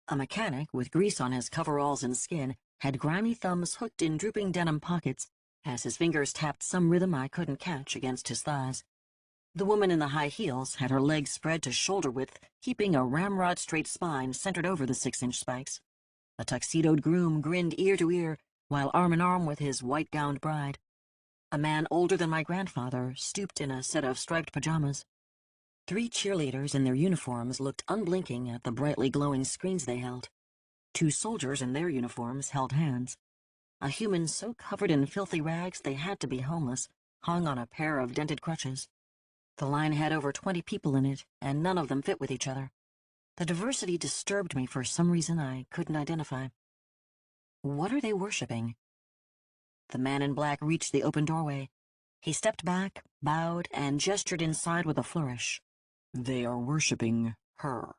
A mechanic, with grease on his coveralls and skin, had grimy thumbs hooked in drooping denim pockets as his fingers tapped some rhythm I couldn't catch against his thighs. The woman in the high heels had her legs spread to shoulder width, keeping a ramrod-straight spine centered over the 6-inch spikes. A tuxedoed groom grinned ear to ear, while arm in arm with his white-gowned bride. A man older than my grandfather stooped in a set of striped pajamas. 3 cheerleaders in their uniforms looked unblinking at the brightly glowing screens they held. 2 soldiers in their uniforms held hands. A human so covered in filthy rags they had to be homeless hung on a pair of dented crutches. The line had over 20 people in it, and none of them fit with each other. The diversity disturbed me for some reason I couldn't identify. What are they worshiping? The man in black reached the open doorway. He stepped back, bowed, and gestured inside with a flourish. "They are worshiping her."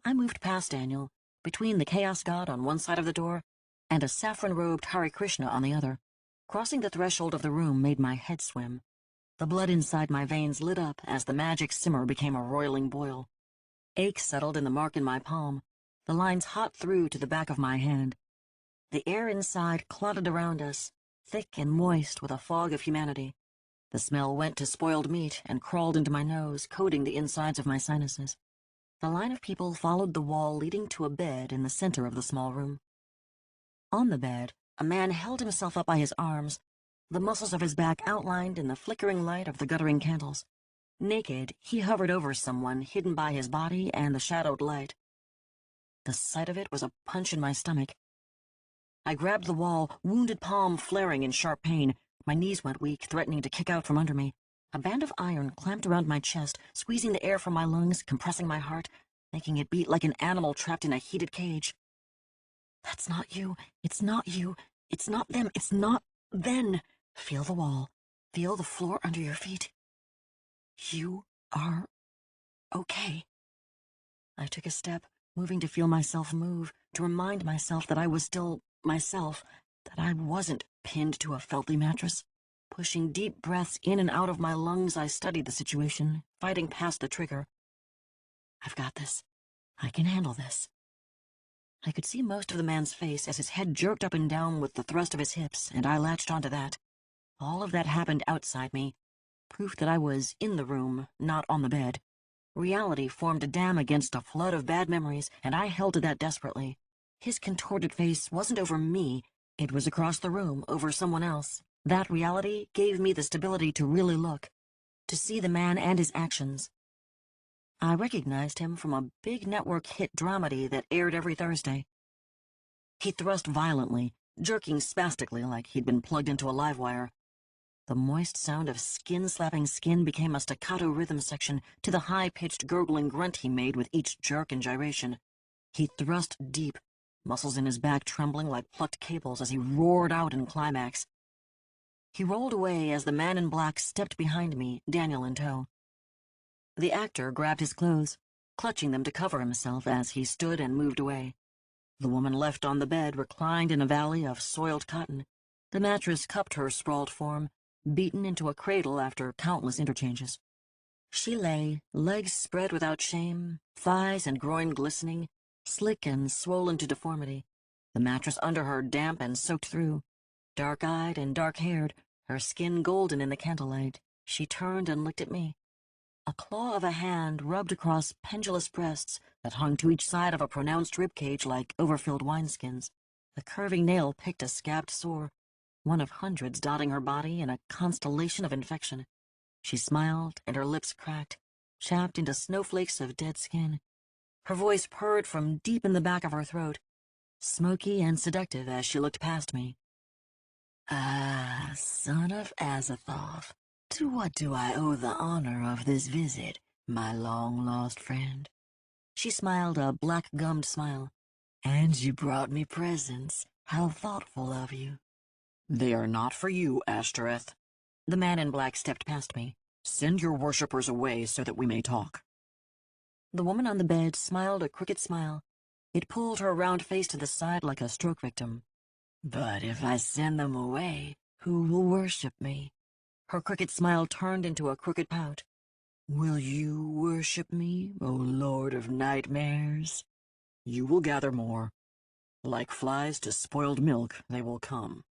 I moved past Daniel, between the Chaos God on one side of the door and a saffron-robed Hare Krishna on the other. Crossing the threshold of the room made my head swim. The blood inside my veins lit up as the magic simmer became a roiling boil. Ache settled in the mark in my palm, the lines hot through to the back of my hand. The air inside clotted around us, thick and moist with a fog of humanity. The smell went to spoiled meat and crawled into my nose, coating the insides of my sinuses. The line of people followed the wall leading to a bed in the center of the small room. On the bed, a man held himself up by his arms, the muscles of his back outlined in the flickering light of the guttering candles. Naked, he hovered over someone hidden by his body and the shadowed light. The sight of it was a punch in my stomach. I grabbed the wall, wounded palm flaring in sharp pain. My knees went weak, threatening to kick out from under me. A band of iron clamped around my chest, squeezing the air from my lungs, compressing my heart, making it beat like an animal trapped in a heated cage. "That's not you. It's not you. It's not them. It's not then. Feel the wall. Feel the floor under your feet. You are okay." I took a step, moving to feel myself move, to remind myself that I was still myself, that I wasn't pinned to a filthy mattress. Pushing deep breaths in and out of my lungs, I studied the situation, fighting past the trigger. "I've got this. I can handle this." I could see most of the man's face as his head jerked up and down with the thrust of his hips, and I latched onto that. All of that happened outside me. Proof that I was in the room, not on the bed. Reality formed a dam against a flood of bad memories, and I held to that desperately. His contorted face wasn't over me. It was across the room, over someone else. That reality gave me the stability to really look, to see the man and his actions. I recognized him from a big network hit dramedy that aired every Thursday. He thrust violently, jerking spastically like he'd been plugged into a live wire. The moist sound of skin slapping skin became a staccato rhythm section to the high-pitched gurgling grunt he made with each jerk and gyration. He thrust deep, muscles in his back trembling like plucked cables as he roared out in climax. He rolled away as the man in black stepped behind me, Daniel in tow. The actor grabbed his clothes, clutching them to cover himself as he stood and moved away. The woman left on the bed reclined in a valley of soiled cotton. The mattress cupped her sprawled form, beaten into a cradle after countless interchanges. She lay, legs spread without shame, thighs and groin glistening, slick and swollen to deformity, the mattress under her damp and soaked through. Dark-eyed and dark-haired, her skin golden in the candlelight, she turned and looked at me. A claw of a hand rubbed across pendulous breasts that hung to each side of a pronounced ribcage like overfilled wineskins. The curving nail picked a scabbed sore, one of hundreds dotting her body in a constellation of infection. She smiled, and her lips cracked, chapped into snowflakes of dead skin. Her voice purred from deep in the back of her throat, smoky and seductive as she looked past me. "Ah, son of Azathoth, to what do I owe the honor of this visit, my long-lost friend?" She smiled a black-gummed smile. "And you brought me presents. How thoughtful of you." They are not for you, Ashtoreth. The man in black stepped past me. Send your worshippers away so that we may talk. The woman on the bed smiled a crooked smile. It pulled her round face to the side like a stroke victim. But if I send them away, who will worship me? Her crooked smile turned into a crooked pout. Will you worship me, O Lord of Nightmares? You will gather more. Like flies to spoiled milk, they will come.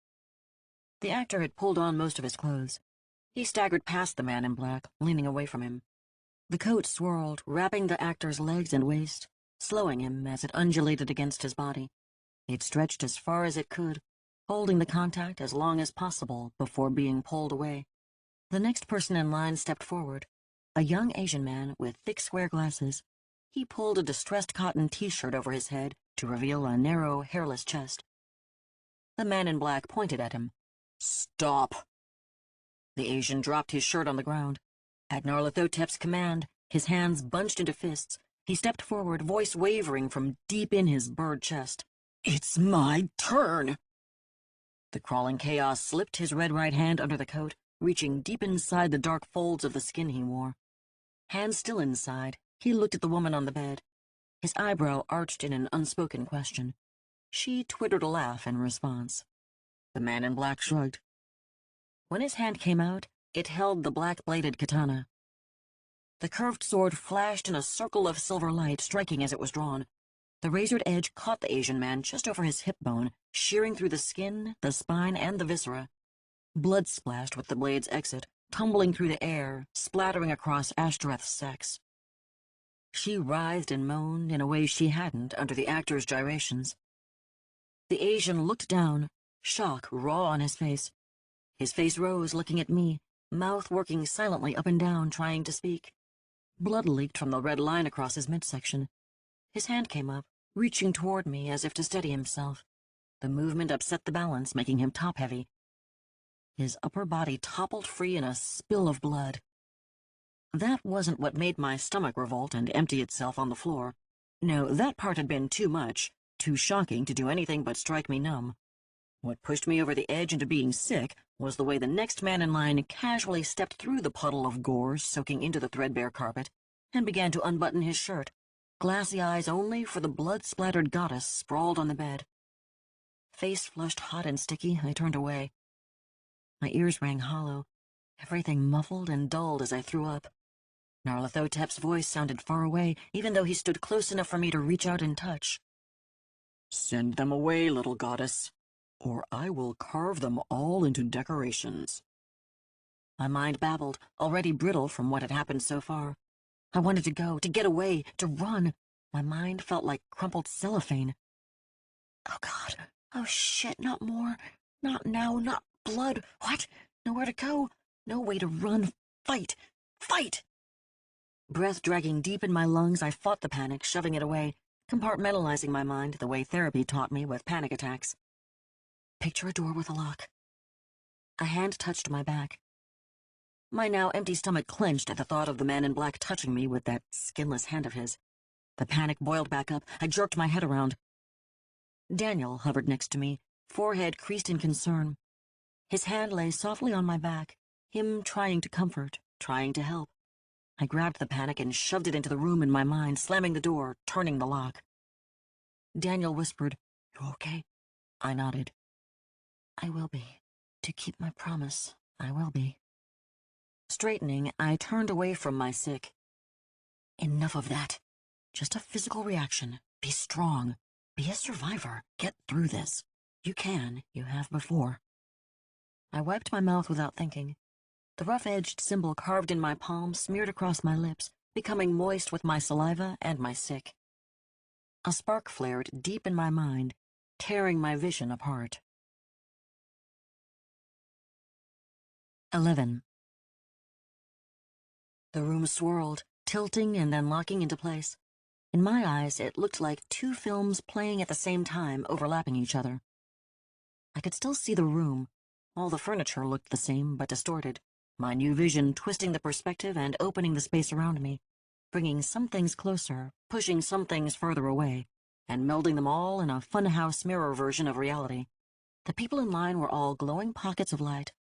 The actor had pulled on most of his clothes. He staggered past the man in black, leaning away from him. The coat swirled, wrapping the actor's legs and waist, slowing him as it undulated against his body. It stretched as far as it could, holding the contact as long as possible before being pulled away. The next person in line stepped forward, a young Asian man with thick square glasses. He pulled a distressed cotton t-shirt over his head to reveal a narrow, hairless chest. The man in black pointed at him. Stop! The Asian dropped his shirt on the ground. At Nyarlathotep's command, his hands bunched into fists, he stepped forward, voice wavering from deep in his bird chest. It's my turn! The crawling chaos slipped his red right hand under the coat, reaching deep inside the dark folds of the skin he wore. Hands still inside, he looked at the woman on the bed. His eyebrow arched in an unspoken question. She twittered a laugh in response. The man in black shrugged. When his hand came out, it held the black-bladed katana. The curved sword flashed in a circle of silver light, striking as it was drawn. The razored edge caught the Asian man just over his hip bone, shearing through the skin, the spine, and the viscera. Blood splashed with the blade's exit, tumbling through the air, splattering across Ashtoreth's sex. She writhed and moaned in a way she hadn't under the actor's gyrations. The Asian looked down, shock raw on his face. His face rose, looking at me, mouth working silently up and down, trying to speak. Blood leaked from the red line across his midsection. His hand came up, reaching toward me as if to steady himself. The movement upset the balance, making him top-heavy. His upper body toppled free in a spill of blood. That wasn't what made my stomach revolt and empty itself on the floor. No, that part had been too much, too shocking to do anything but strike me numb. What pushed me over the edge into being sick was the way the next man in line casually stepped through the puddle of gore soaking into the threadbare carpet and began to unbutton his shirt, glassy eyes only for the blood-splattered goddess sprawled on the bed. Face flushed hot and sticky, I turned away. My ears rang hollow, everything muffled and dulled as I threw up. Nyarlathotep's voice sounded far away, even though he stood close enough for me to reach out and touch. Send them away, little goddess, or I will carve them all into decorations. My mind babbled, already brittle from what had happened so far. I wanted to go, to get away, to run. My mind felt like crumpled cellophane. Oh, God. Oh, shit, not more. Not now, not blood. What? Nowhere to go. No way to run. Fight. Fight! Breath dragging deep in my lungs, I fought the panic, shoving it away, compartmentalizing my mind the way therapy taught me with panic attacks. Picture a door with a lock. A hand touched my back. My now empty stomach clenched at the thought of the man in black touching me with that skinless hand of his. The panic boiled back up. I jerked my head around. Daniel hovered next to me, forehead creased in concern. His hand lay softly on my back, him trying to comfort, trying to help. I grabbed the panic and shoved it into the room in my mind, slamming the door, turning the lock. Daniel whispered, "You okay?" I nodded. "I will be. To keep my promise, I will be." Straightening, I turned away from my sick. Enough of that. Just a physical reaction. Be strong. Be a survivor. Get through this. You can. You have before. I wiped my mouth without thinking. The rough-edged symbol carved in my palm smeared across my lips, becoming moist with my saliva and my sick. A spark flared deep in my mind, tearing my vision apart. 11. The room swirled, tilting and then locking into place. In my eyes, it looked like two films playing at the same time, overlapping each other. I could still see the room. All the furniture looked the same, but distorted. My new vision twisting the perspective and opening the space around me, bringing some things closer, pushing some things further away, and melding them all in a funhouse mirror version of reality. The people in line were all glowing pockets of light,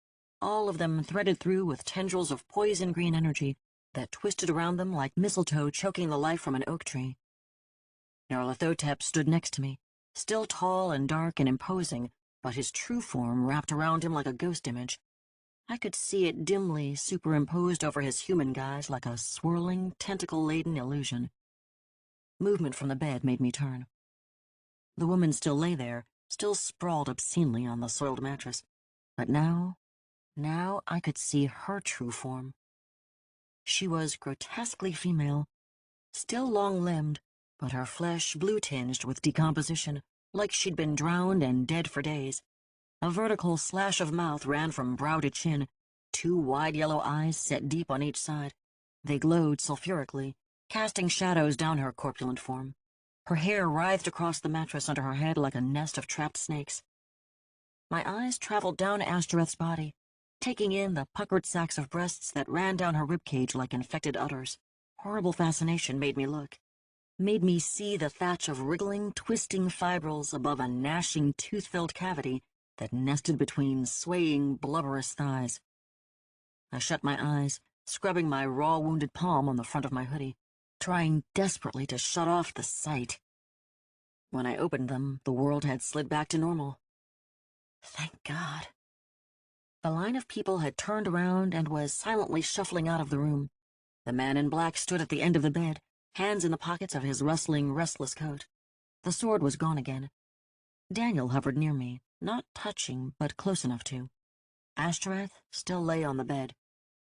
all of them threaded through with tendrils of poison green energy that twisted around them like mistletoe choking the life from an oak tree. Nyarlathotep stood next to me, still tall and dark and imposing, but his true form wrapped around him like a ghost image. I could see it dimly superimposed over his human guise like a swirling, tentacle-laden illusion. Movement from the bed made me turn. The woman still lay there, still sprawled obscenely on the soiled mattress. But now I could see her true form. She was grotesquely female, still long-limbed, but her flesh blue-tinged with decomposition, like she'd been drowned and dead for days. A vertical slash of mouth ran from brow to chin, two wide yellow eyes set deep on each side. They glowed sulfurically, casting shadows down her corpulent form. Her hair writhed across the mattress under her head like a nest of trapped snakes. My eyes traveled down Ashtoreth's body, taking in the puckered sacks of breasts that ran down her ribcage like infected udders. Horrible fascination made me look. Made me see the thatch of wriggling, twisting fibrils above a gnashing, tooth-filled cavity that nested between swaying, blubberous thighs. I shut my eyes, scrubbing my raw, wounded palm on the front of my hoodie, trying desperately to shut off the sight. When I opened them, the world had slid back to normal. Thank God. The line of people had turned around and was silently shuffling out of the room. The man in black stood at the end of the bed, hands in the pockets of his rustling, restless coat. The sword was gone again. Daniel hovered near me, not touching, but close enough to. Ashtoreth still lay on the bed.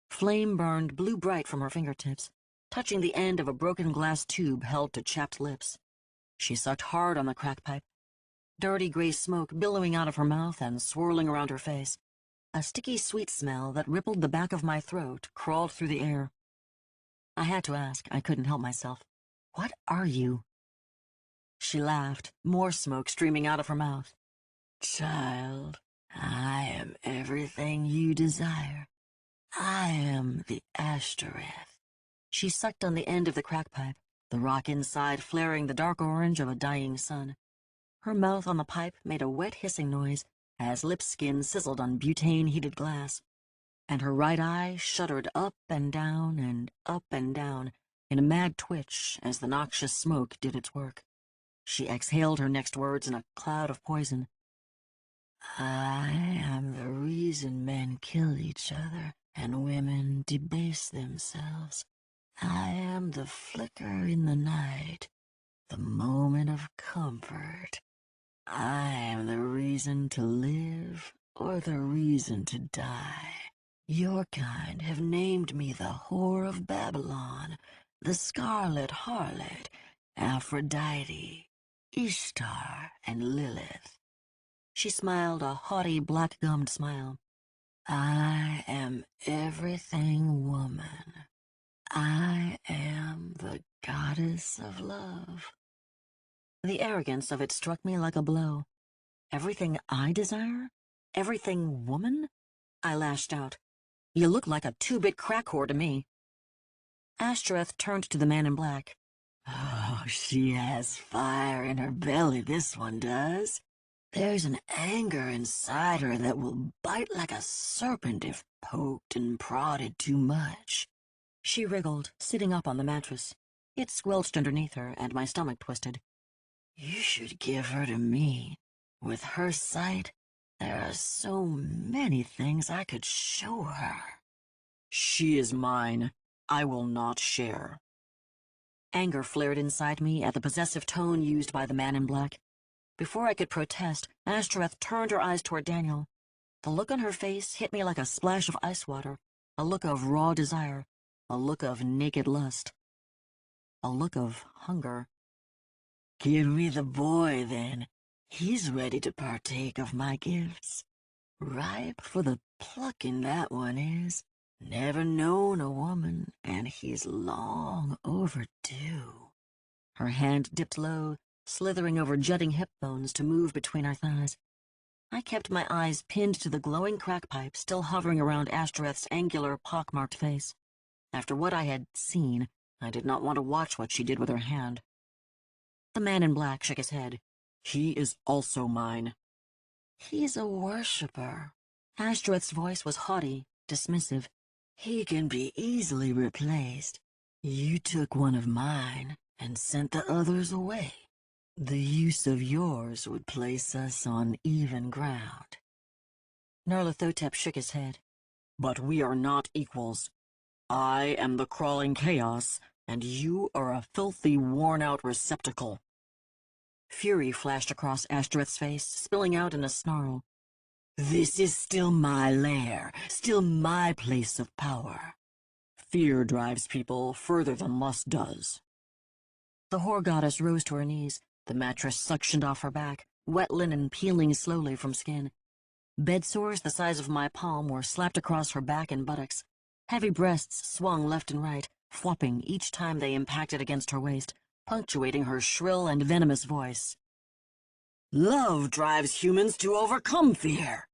Flame burned blue-bright from her fingertips, touching the end of a broken glass tube held to chapped lips. She sucked hard on the crack pipe, dirty gray smoke billowing out of her mouth and swirling around her face. A sticky sweet smell that rippled the back of my throat crawled through the air. I had to ask. I couldn't help myself. What are you? She laughed, more smoke streaming out of her mouth. Child, I am everything you desire. I am the Ashtoreth. She sucked on the end of the crack pipe, the rock inside flaring the dark orange of a dying sun. Her mouth on the pipe made a wet hissing noise as lip skin sizzled on butane-heated glass, and her right eye shuddered up and down in a mad twitch as the noxious smoke did its work. She exhaled her next words in a cloud of poison. I am the reason men kill each other and women debase themselves. I am the flicker in the night, the moment of comfort. I am the reason to live or the reason to die. Your kind have named me the Whore of Babylon, the Scarlet Harlot, Aphrodite, Ishtar, and Lilith. She smiled a haughty, black-gummed smile. I am everything woman. I am the goddess of love. The arrogance of it struck me like a blow. Everything I desire? Everything woman? I lashed out. You look like a two-bit crack whore to me. Ashtoreth turned to the man in black. Oh, she has fire in her belly, this one does. There's an anger inside her that will bite like a serpent if poked and prodded too much. She wriggled, sitting up on the mattress. It squelched underneath her, and my stomach twisted. You should give her to me. With her sight, there are so many things I could show her. She is mine. I will not share. Anger flared inside me at the possessive tone used by the man in black. Before I could protest, Ashtoreth turned her eyes toward Daniel. The look on her face hit me like a splash of ice water, a look of raw desire, a look of naked lust, a look of hunger. Give me the boy, then. He's ready to partake of my gifts. Ripe for the plucking, that one is. Never known a woman, and he's long overdue. Her hand dipped low, slithering over jutting hip bones to move between our thighs. I kept my eyes pinned to the glowing crack pipe still hovering around Ashtoreth's angular, pockmarked face. After what I had seen, I did not want to watch what she did with her hand. The man in black shook his head. He is also mine. He's a worshipper. Ashtoreth's voice was haughty, dismissive. He can be easily replaced. You took one of mine and sent the others away. The use of yours would place us on even ground. Nyarlathotep shook his head. But we are not equals. I am the crawling chaos, and you are a filthy, worn-out receptacle. Fury flashed across Ashtoreth's face, spilling out in a snarl. This is still my lair, still my place of power. Fear drives people further than lust does. The whore goddess rose to her knees, the mattress suctioned off her back, wet linen peeling slowly from skin. Bed sores the size of my palm were slapped across her back and buttocks. Heavy breasts swung left and right, flopping each time they impacted against her waist, punctuating her shrill and venomous voice. Love drives humans to overcome fear.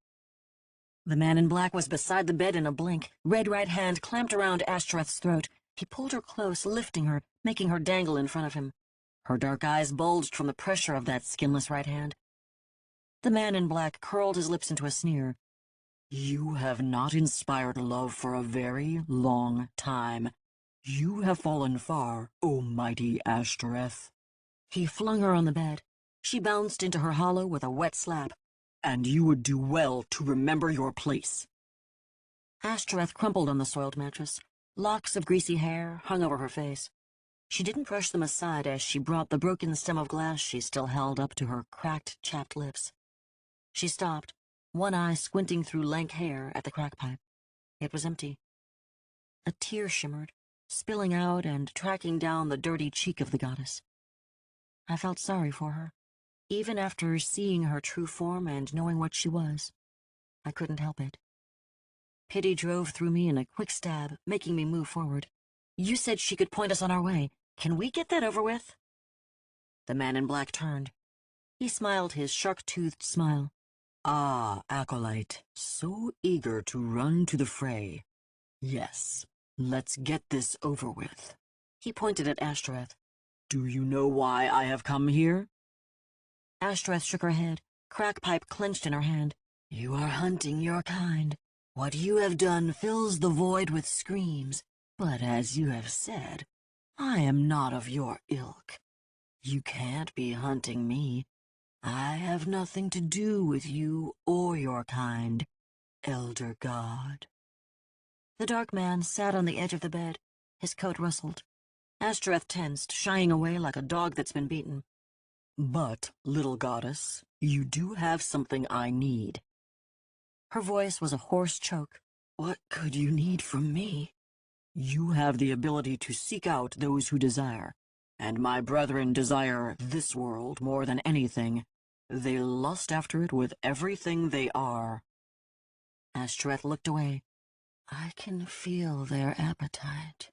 The man in black was beside the bed in a blink, red right hand clamped around Ashtoreth's throat. He pulled her close, lifting her, making her dangle in front of him. Her dark eyes bulged from the pressure of that skinless right hand. The man in black curled his lips into a sneer. You have not inspired love for a very long time. You have fallen far, O mighty Ashtoreth. He flung her on the bed. She bounced into her hollow with a wet slap. And you would do well to remember your place. Ashtoreth crumpled on the soiled mattress. Locks of greasy hair hung over her face. She didn't brush them aside as she brought the broken stem of glass she still held up to her cracked, chapped lips. She stopped, one eye squinting through lank hair at the crack pipe. It was empty. A tear shimmered, spilling out and tracking down the dirty cheek of the goddess. I felt sorry for her. Even after seeing her true form and knowing what she was, I couldn't help it. Pity drove through me in a quick stab, making me move forward. You said she could point us on our way. Can we get that over with? The man in black turned. He smiled his shark-toothed smile. Ah, acolyte, so eager to run to the fray. Yes, let's get this over with. He pointed at Ashtoreth. Do you know why I have come here? Ashtoreth shook her head, crack pipe clenched in her hand. You are hunting your kind. What you have done fills the void with screams. But as you have said, I am not of your ilk. You can't be hunting me. I have nothing to do with you or your kind, elder god. The dark man sat on the edge of the bed. His coat rustled. Ashtoreth tensed, shying away like a dog that's been beaten. But, little goddess, you do have something I need. Her voice was a hoarse choke. What could you need from me? You have the ability to seek out those who desire, and my brethren desire this world more than anything. They lust after it with everything they are. Ashtoreth looked away. I can feel their appetite.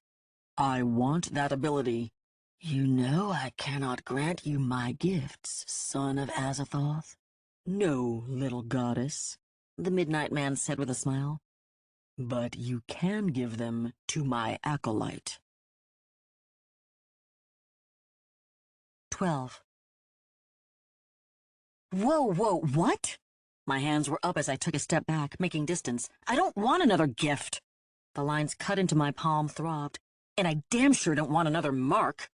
I want that ability. You know I cannot grant you my gifts, son of Azathoth. No, little goddess, the Midnight Man said with a smile. But you can give them to my acolyte. 12. Whoa, what? My hands were up as I took a step back, making distance. I don't want another gift. The lines cut into my palm throbbed. And I damn sure don't want another mark.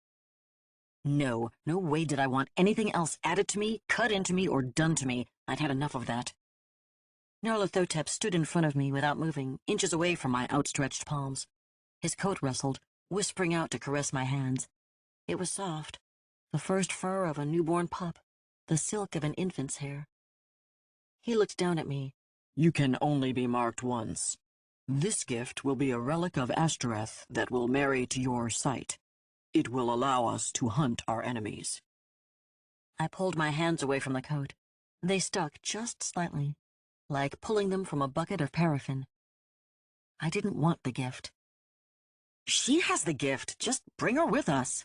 No way did I want anything else added to me, cut into me, or done to me. I'd had enough of that. Nyarlathotep stood in front of me without moving, inches away from my outstretched palms. His coat rustled, whispering out to caress my hands. It was soft, the first fur of a newborn pup, the silk of an infant's hair. He looked down at me. You can only be marked once. This gift will be a relic of Ashtoreth that will marry to your sight. It will allow us to hunt our enemies. I pulled my hands away from the coat. They stuck just slightly, like pulling them from a bucket of paraffin. I didn't want the gift. She has the gift. Just bring her with us.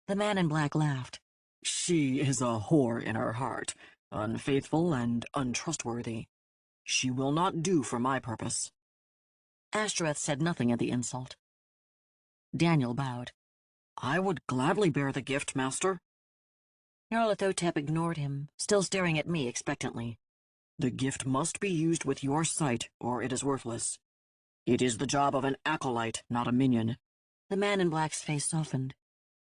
The man in black laughed. She is a whore in her heart, unfaithful and untrustworthy. She will not do for my purpose. Ashtoreth said nothing at the insult. Daniel bowed. I would gladly bear the gift, master. Nyarlathotep ignored him, still staring at me expectantly. The gift must be used with your sight, or it is worthless. It is the job of an acolyte, not a minion. The man in black's face softened.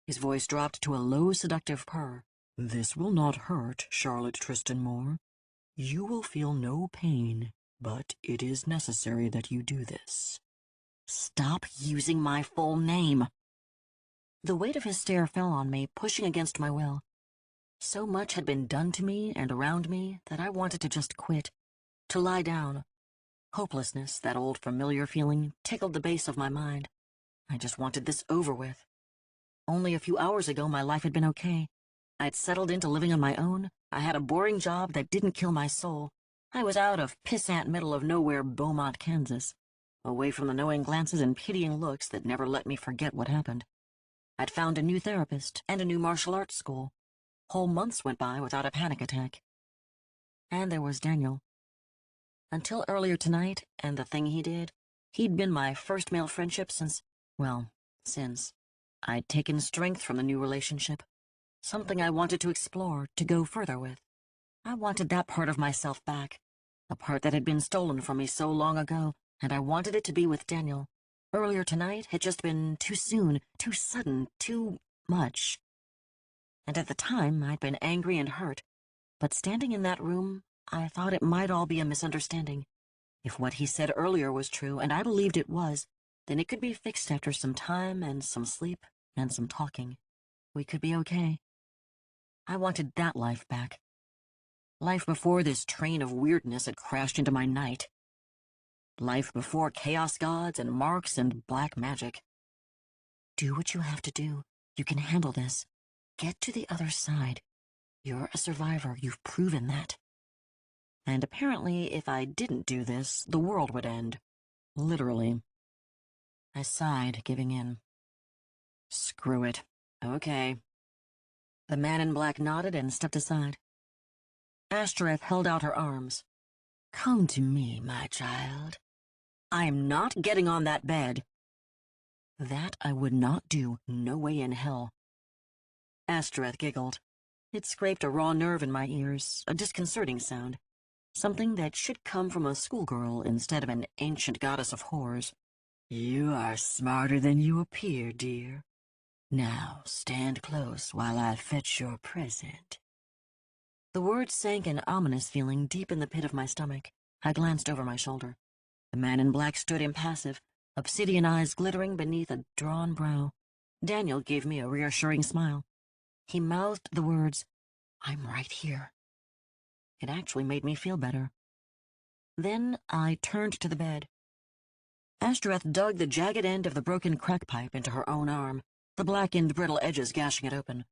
His voice dropped to a low, seductive purr. This will not hurt, Charlotte Tristan Moore. You will feel no pain, but it is necessary that you do this. Stop using my full name. The weight of his stare fell on me, pushing against my will. So much had been done to me and around me that I wanted to just quit, to lie down. Hopelessness, that old familiar feeling, tickled the base of my mind. I just wanted this over with. Only a few hours ago, my life had been okay. I'd settled into living on my own. I had a boring job that didn't kill my soul. I was out of pissant middle of nowhere Beaumont, Kansas, away from the knowing glances and pitying looks that never let me forget what happened. I'd found a new therapist and a new martial arts school. Whole months went by without a panic attack. And there was Daniel. Until earlier tonight, and the thing he did, he'd been my first male friendship since I'd taken strength from the new relationship. Something I wanted to explore, to go further with. I wanted that part of myself back, the part that had been stolen from me so long ago, and I wanted it to be with Daniel. Earlier tonight had just been too soon, too sudden, too much. And at the time, I'd been angry and hurt, but standing in that room, I thought it might all be a misunderstanding. If what he said earlier was true, and I believed it was, then it could be fixed after some time and some sleep and some talking. We could be okay. I wanted that life back. Life before this train of weirdness had crashed into my night. Life before chaos gods and marks and black magic. Do what you have to do. You can handle this. Get to the other side. You're a survivor. You've proven that. And apparently, if I didn't do this, the world would end. Literally. I sighed, giving in. Screw it. Okay. The man in black nodded and stepped aside. Ashtoreth held out her arms. Come to me, my child. I'm not getting on that bed. That I would not do, no way in hell. Ashtoreth giggled. It scraped a raw nerve in my ears, a disconcerting sound. Something that should come from a schoolgirl instead of an ancient goddess of horrors. You are smarter than you appear, dear. Now stand close while I fetch your present. The words sank an ominous feeling deep in the pit of my stomach. I glanced over my shoulder. The man in black stood impassive, obsidian eyes glittering beneath a drawn brow. Daniel gave me a reassuring smile. He mouthed the words, I'm right here. It actually made me feel better. Then I turned to the bed. Ashtoreth dug the jagged end of the broken crack pipe into her own arm, the blackened, brittle edges gashing it open.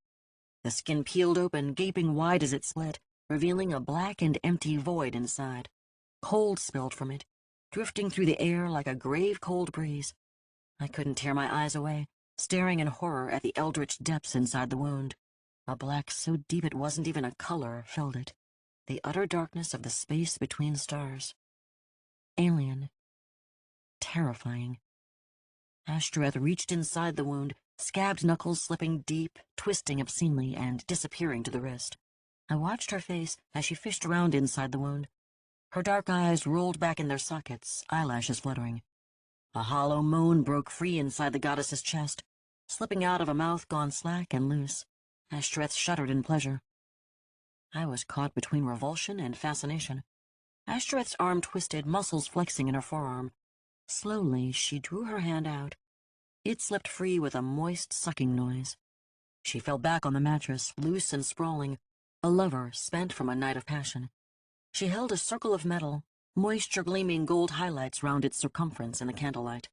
The skin peeled open, gaping wide as it split, revealing a black and empty void inside. Cold spilled from it, drifting through the air like a grave-cold breeze. I couldn't tear my eyes away, staring in horror at the eldritch depths inside the wound. A black so deep it wasn't even a color filled it. The utter darkness of the space between stars. Alien. Terrifying. Ashtoreth reached inside the wound, scabbed knuckles slipping deep, twisting obscenely, and disappearing to the wrist. I watched her face as she fished around inside the wound. Her dark eyes rolled back in their sockets, eyelashes fluttering. A hollow moan broke free inside the goddess's chest, slipping out of a mouth gone slack and loose. Ashtoreth shuddered in pleasure. I was caught between revulsion and fascination. Ashtoreth's arm twisted, muscles flexing in her forearm. Slowly, she drew her hand out. It slipped free with a moist, sucking noise. She fell back on the mattress, loose and sprawling, a lover spent from a night of passion. She held a circle of metal, moisture-gleaming gold highlights round its circumference in the candlelight.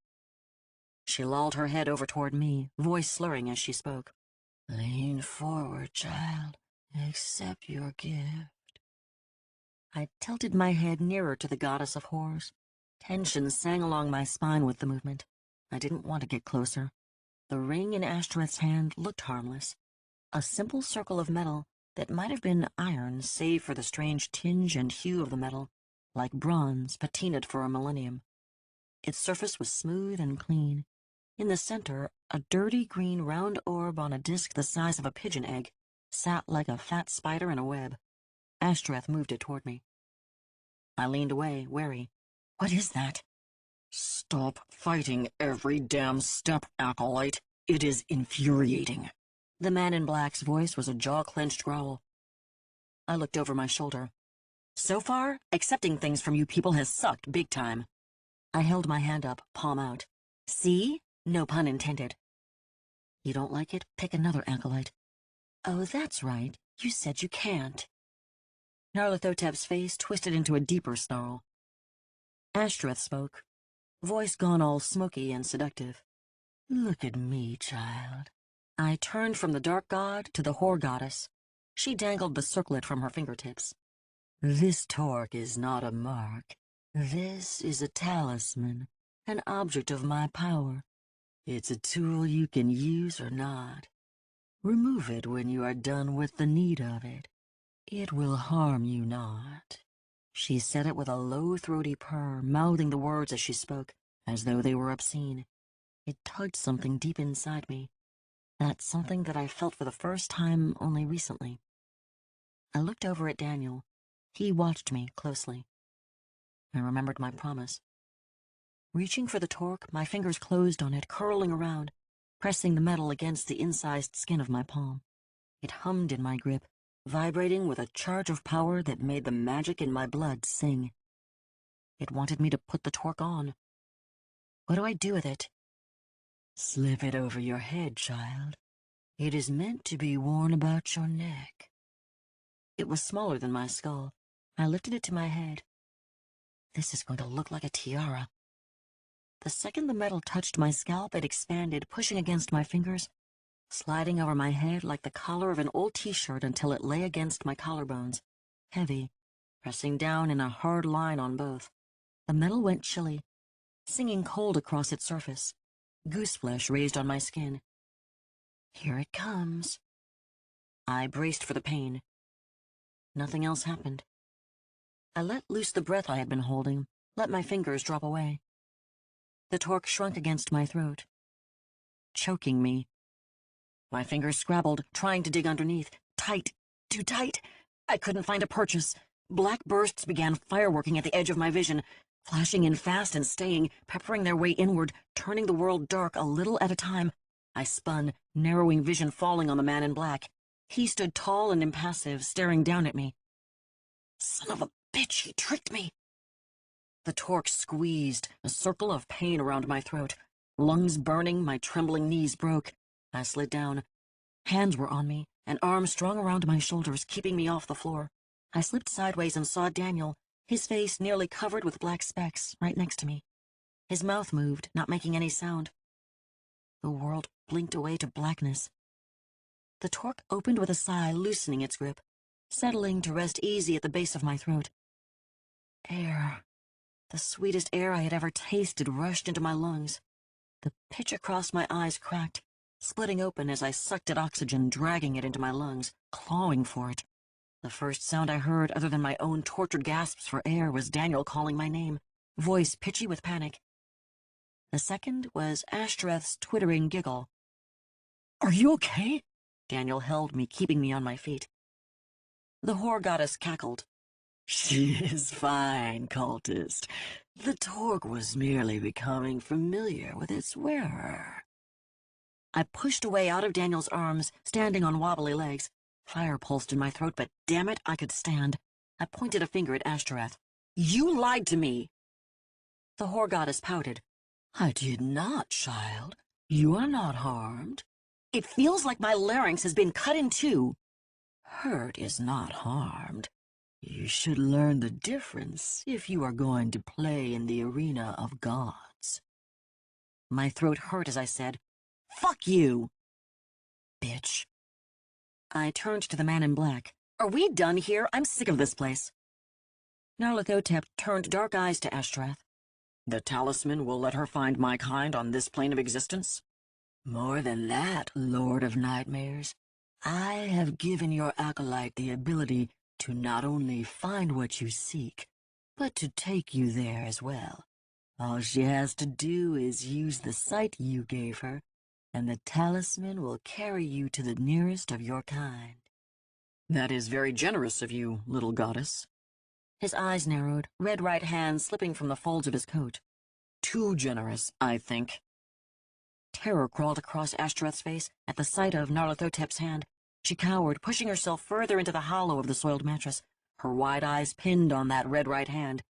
She lolled her head over toward me, voice slurring as she spoke. Lean forward, child. Accept your gift. I tilted my head nearer to the goddess of horrors. Tension sang along my spine with the movement. I didn't want to get closer. The ring in Ashtoreth's hand looked harmless. A simple circle of metal that might have been iron, save for the strange tinge and hue of the metal, like bronze patinaed for a millennium. Its surface was smooth and clean. In the center, a dirty green round orb on a disc the size of a pigeon egg sat like a fat spider in a web. Ashtoreth moved it toward me. I leaned away, wary. What is that? Stop fighting every damn step, acolyte. It is infuriating. The man in black's voice was a jaw-clenched growl. I looked over my shoulder. So far, accepting things from you people has sucked big time. I held my hand up, palm out. See? No pun intended. You don't like it? Pick another acolyte. Oh, that's right. You said you can't. Nyarlathotep's face twisted into a deeper snarl. Ashtoreth spoke, voice gone all smoky and seductive. Look at me, child. I turned from the dark god to the whore goddess. She dangled the circlet from her fingertips. This torque is not a mark. This is a talisman, an object of my power. It's a tool you can use or not. Remove it when you are done with the need of it. It will harm you not. She said it with a low, throaty purr, mouthing the words as she spoke, as though they were obscene. It tugged something deep inside me. That something that I felt for the first time only recently. I looked over at Daniel. He watched me closely. I remembered my promise. Reaching for the torque, my fingers closed on it, curling around, pressing the metal against the incised skin of my palm. It hummed in my grip, vibrating with a charge of power that made the magic in my blood sing. It wanted me to put the torque on. What do I do with it? Slip it over your head, child. It is meant to be worn about your neck. It was smaller than my skull. I lifted it to my head. This is going to look like a tiara. The second the metal touched my scalp, it expanded, pushing against my fingers, sliding over my head like the collar of an old t-shirt until it lay against my collarbones, heavy, pressing down in a hard line on both. The metal went chilly, singing cold across its surface. Gooseflesh raised on my skin. Here it comes. I braced for the pain. Nothing else happened. I let loose the breath I had been holding, let my fingers drop away. The torque shrunk against my throat, choking me. My fingers scrabbled, trying to dig underneath. Tight, too tight. I couldn't find a purchase. Black bursts began fireworking at the edge of my vision, flashing in fast and staying, peppering their way inward, turning the world dark a little at a time. I spun, narrowing vision falling on the man in black. He stood tall and impassive, staring down at me. Son of a bitch, he tricked me. The torque squeezed, a circle of pain around my throat. Lungs burning, my trembling knees broke. I slid down. Hands were on me, and arms strung around my shoulders, keeping me off the floor. I slipped sideways and saw Daniel, his face nearly covered with black specks, right next to me. His mouth moved, not making any sound. The world blinked away to blackness. The torque opened with a sigh, loosening its grip, settling to rest easy at the base of my throat. Air. The sweetest air I had ever tasted rushed into my lungs. The pitch across my eyes cracked, splitting open as I sucked at oxygen, dragging it into my lungs, clawing for it. The first sound I heard, other than my own tortured gasps for air, was Daniel calling my name, voice pitchy with panic. The second was Ashtoreth's twittering giggle. Are you okay? Daniel held me, keeping me on my feet. The whore goddess cackled. She is fine, cultist. The torque was merely becoming familiar with its wearer. I pushed away out of Daniel's arms, standing on wobbly legs. Fire pulsed in my throat, but damn it, I could stand. I pointed a finger at Ashtoreth. You lied to me! The whore goddess pouted. I did not, child. You are not harmed. It feels like my larynx has been cut in two. Hurt is not harmed. You should learn the difference if you are going to play in the arena of gods. My throat hurt as I said, Fuck you! Bitch. I turned to the man in black. Are we done here? I'm sick of this place. Nyarlathotep turned dark eyes to Ashtrath. The talisman will let her find my kind on this plane of existence? More than that, Lord of Nightmares. I have given your acolyte the ability to not only find what you seek, but to take you there as well. All she has to do is use the sight you gave her, and the talisman will carry you to the nearest of your kind. That is very generous of you, little goddess. His eyes narrowed, red right hand slipping from the folds of his coat. Too generous, I think. Terror crawled across Ashtrath's face at the sight of Nyarlathotep's hand. She cowered, pushing herself further into the hollow of the soiled mattress, her wide eyes pinned on that red right hand.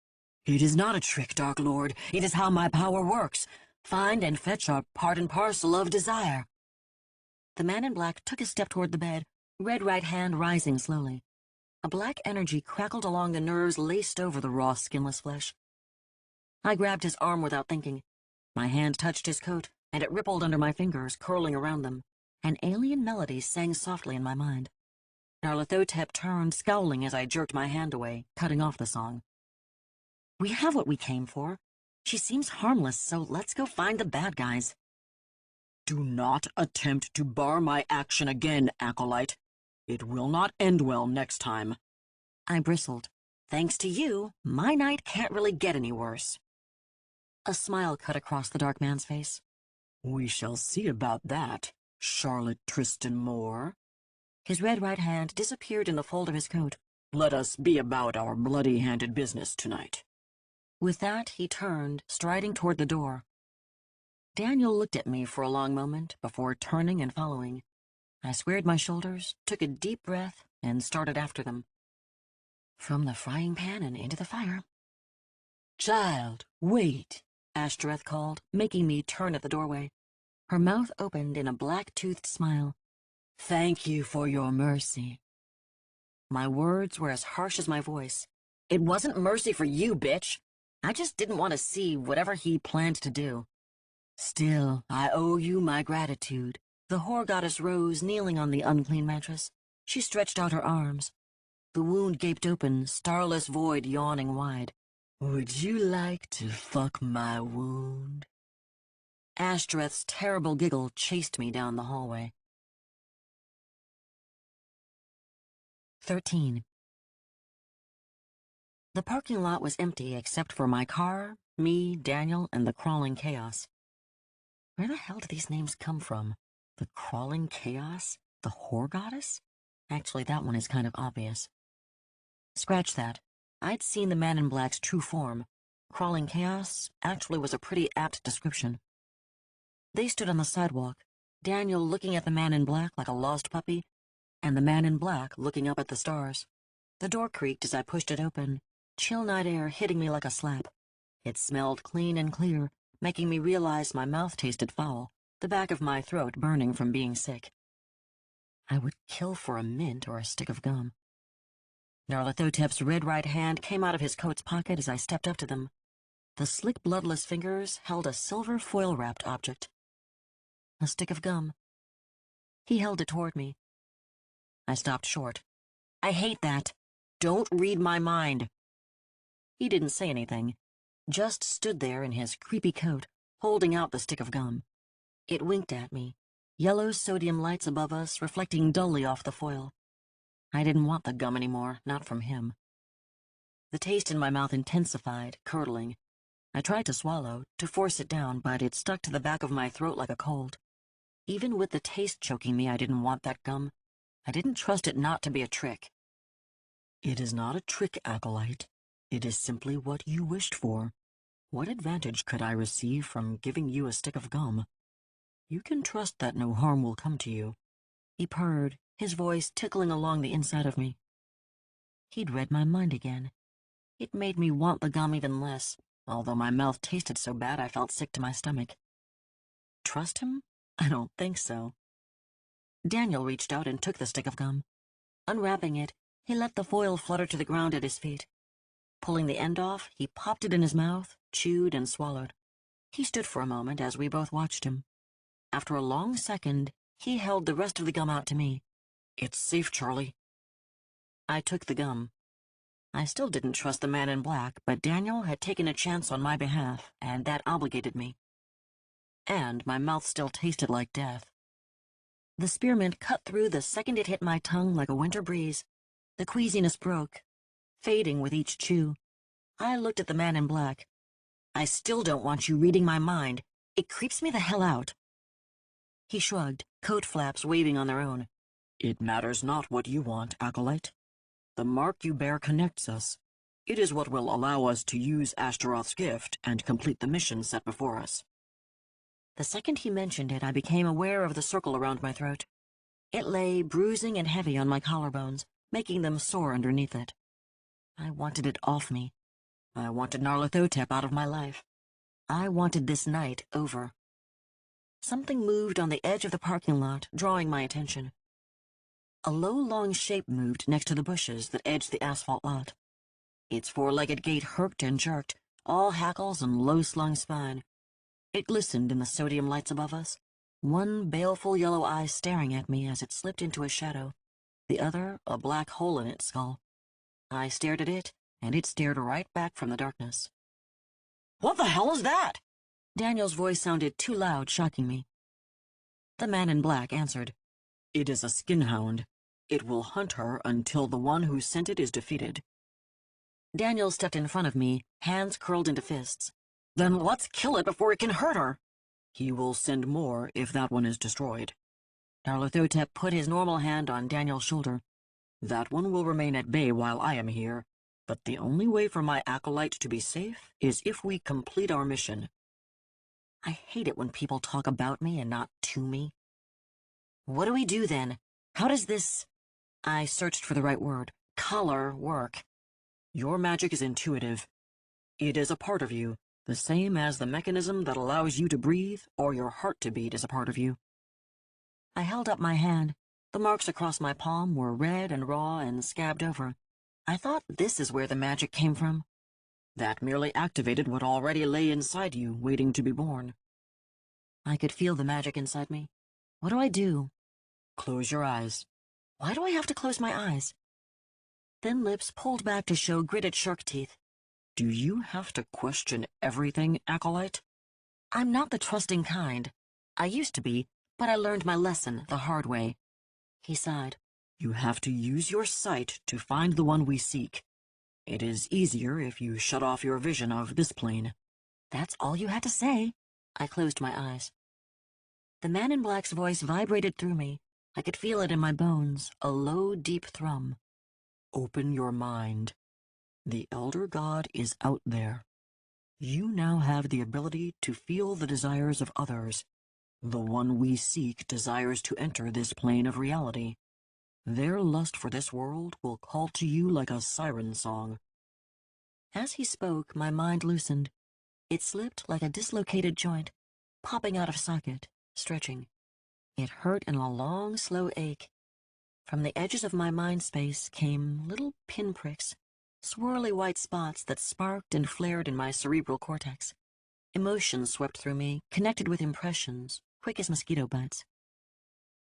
It is not a trick, Dark Lord. It is how my power works. Find and fetch are part and parcel of desire. The man in black took a step toward the bed, red right hand rising slowly. A black energy crackled along the nerves laced over the raw, skinless flesh. I grabbed his arm without thinking. My hand touched his coat, and it rippled under my fingers, curling around them. An alien melody sang softly in my mind. Nyarlathotep turned, scowling as I jerked my hand away, cutting off the song. We have what we came for. She seems harmless, so let's go find the bad guys. Do not attempt to bar my action again, Acolyte. It will not end well next time. I bristled. Thanks to you, my night can't really get any worse. A smile cut across the dark man's face. We shall see about that, Charlotte Tristan Moore. His red right hand disappeared in the fold of his coat. Let us be about our bloody-handed business tonight. With that, he turned, striding toward the door. Daniel looked at me for a long moment before turning and following. I squared my shoulders, took a deep breath, and started after them. From the frying pan and into the fire. Child, wait, Ashtrath called, making me turn at the doorway. Her mouth opened in a black-toothed smile. Thank you for your mercy. My words were as harsh as my voice. It wasn't mercy for you, bitch. I just didn't want to see whatever he planned to do. Still, I owe you my gratitude. The whore goddess rose, kneeling on the unclean mattress. She stretched out her arms. The wound gaped open, starless void yawning wide. Would you like to fuck my wound? Ashtrath's terrible giggle chased me down the hallway. 13. The parking lot was empty except for my car, me, Daniel, and the crawling chaos. Where the hell did these names come from? The crawling chaos? The whore goddess? Actually, that one is kind of obvious. Scratch that. I'd seen the man in black's true form. Crawling chaos actually was a pretty apt description. They stood on the sidewalk, Daniel looking at the man in black like a lost puppy, and the man in black looking up at the stars. The door creaked as I pushed it open, chill night air hitting me like a slap. It smelled clean and clear, making me realize my mouth tasted foul, the back of my throat burning from being sick. I would kill for a mint or a stick of gum. Nyarlathotep's red right hand came out of his coat's pocket as I stepped up to them. The slick, bloodless fingers held a silver foil-wrapped object. A stick of gum. He held it toward me. I stopped short. I hate that. Don't read my mind. He didn't say anything, just stood there in his creepy coat, holding out the stick of gum. It winked at me, yellow sodium lights above us reflecting dully off the foil. I didn't want the gum anymore, not from him. The taste in my mouth intensified, curdling. I tried to swallow, to force it down, but it stuck to the back of my throat like a cold. Even with the taste choking me, I didn't want that gum. I didn't trust it not to be a trick. It is not a trick, Acolyte. It is simply what you wished for. What advantage could I receive from giving you a stick of gum? You can trust that no harm will come to you. He purred, his voice tickling along the inside of me. He'd read my mind again. It made me want the gum even less, although my mouth tasted so bad I felt sick to my stomach. Trust him? I don't think so. Daniel reached out and took the stick of gum. Unwrapping it, he let the foil flutter to the ground at his feet. Pulling the end off, he popped it in his mouth, chewed and swallowed. He stood for a moment as we both watched him. After a long second, he held the rest of the gum out to me. It's safe, Charlie. I took the gum. I still didn't trust the man in black, but Daniel had taken a chance on my behalf, and that obligated me. And my mouth still tasted like death. The spearmint cut through the second it hit my tongue like a winter breeze. The queasiness broke, fading with each chew. I looked at the man in black. I still don't want you reading my mind. It creeps me the hell out. He shrugged, coat flaps waving on their own. It matters not what you want, Acolyte. The mark you bear connects us. It is what will allow us to use Ashtaroth's gift and complete the mission set before us. The second he mentioned it, I became aware of the circle around my throat. It lay bruising and heavy on my collarbones, making them sore underneath it. I wanted it off me. I wanted Nyarlathotep out of my life. I wanted this night over. Something moved on the edge of the parking lot, drawing my attention. A low, long shape moved next to the bushes that edged the asphalt lot. Its four-legged gait herked and jerked, all hackles and low-slung spine. It glistened in the sodium lights above us, one baleful yellow eye staring at me as it slipped into a shadow, the other a black hole in its skull. I stared at it, and it stared right back from the darkness. What the hell is that? Daniel's voice sounded too loud, shocking me. The man in black answered. It is a skinhound. It will hunt her until the one who sent it is defeated. Daniel stepped in front of me, hands curled into fists. Then let's kill it before it can hurt her. He will send more if that one is destroyed. Nyarlathotep put his normal hand on Daniel's shoulder. That one will remain at bay while I am here, but the only way for my acolyte to be safe is if we complete our mission. I hate it when people talk about me and not to me. What do we do then? How does this... I searched for the right word. Color work. Your magic is intuitive. It is a part of you, the same as the mechanism that allows you to breathe or your heart to beat is a part of you. I held up my hand. The marks across my palm were red and raw and scabbed over. I thought this is where the magic came from. That merely activated what already lay inside you, waiting to be born. I could feel the magic inside me. What do I do? Close your eyes. Why do I have to close my eyes? Thin lips pulled back to show gritted shark teeth. Do you have to question everything, Acolyte? I'm not the trusting kind. I used to be, but I learned my lesson the hard way. He sighed. You have to use your sight to find the one we seek. It is easier if you shut off your vision of this plane. That's all you had to say. I closed my eyes. The man in black's voice vibrated through me. I could feel it in my bones, a low, deep thrum. Open your mind. The Elder God is out there. You now have the ability to feel the desires of others. The one we seek desires to enter this plane of reality. Their lust for this world will call to you like a siren song. As he spoke, my mind loosened. It slipped like a dislocated joint, popping out of socket, stretching. It hurt in a long, slow ache. From the edges of my mind space came little pinpricks, swirly white spots that sparked and flared in my cerebral cortex. Emotions swept through me, connected with impressions, quick as mosquito bites.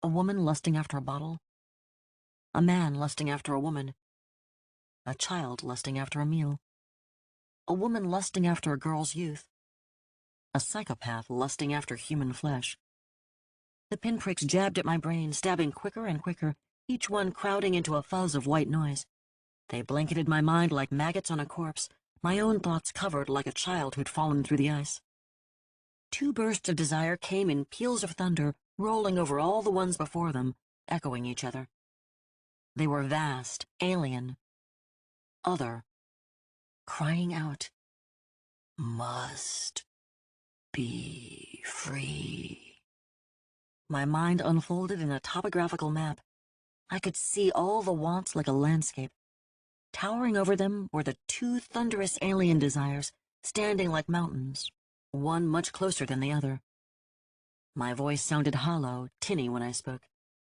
A woman lusting after a bottle. A man lusting after a woman. A child lusting after a meal. A woman lusting after a girl's youth. A psychopath lusting after human flesh. The pinpricks jabbed at my brain, stabbing quicker and quicker, each one crowding into a fuzz of white noise. They blanketed my mind like maggots on a corpse, my own thoughts covered like a child who'd fallen through the ice. Two bursts of desire came in peals of thunder, rolling over all the ones before them, echoing each other. They were vast, alien, other, crying out, "Must be free." My mind unfolded in a topographical map. I could see all the wants like a landscape. Towering over them were the two thunderous alien desires, standing like mountains, one much closer than the other. My voice sounded hollow, tinny when I spoke.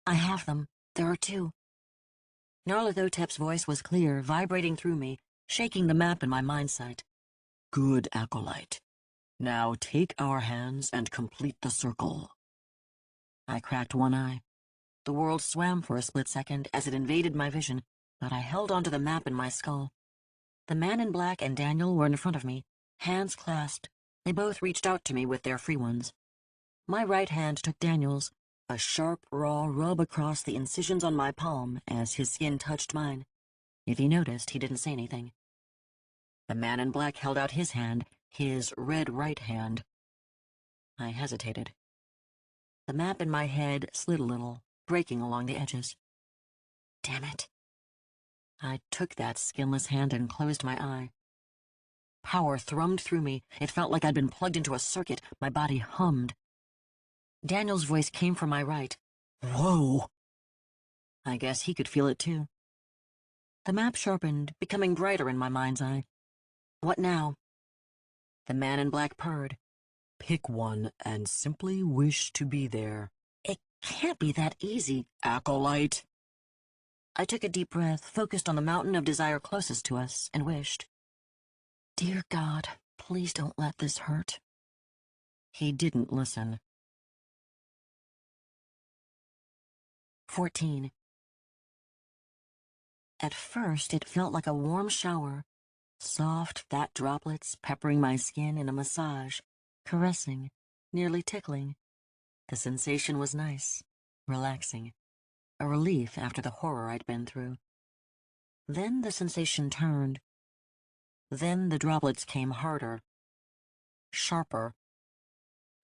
I have them. There are two. Nyarlathotep's voice was clear, vibrating through me, shaking the map in my mind sight. Good, Acolyte. Now take our hands and complete the circle. I cracked one eye. The world swam for a split second as it invaded my vision, but I held onto the map in my skull. The man in black and Daniel were in front of me, hands clasped. They both reached out to me with their free ones. My right hand took Daniel's, a sharp, raw rub across the incisions on my palm as his skin touched mine. If he noticed, he didn't say anything. The man in black held out his hand, his red right hand. I hesitated. The map in my head slid a little, breaking along the edges. Damn it. I took that skinless hand and closed my eye. Power thrummed through me. It felt like I'd been plugged into a circuit. My body hummed. Daniel's voice came from my right. Whoa! I guess he could feel it too. The map sharpened, becoming brighter in my mind's eye. What now? The man in black purred. Pick one and simply wish to be there. It can't be that easy. Acolyte! I took a deep breath, focused on the mountain of desire closest to us, and wished. Dear God, please don't let this hurt. He didn't listen. 14. At first, it felt like a warm shower. Soft, fat droplets peppering my skin in a massage, caressing, nearly tickling. The sensation was nice, relaxing, a relief after the horror I'd been through. Then the sensation turned. Then the droplets came harder, sharper,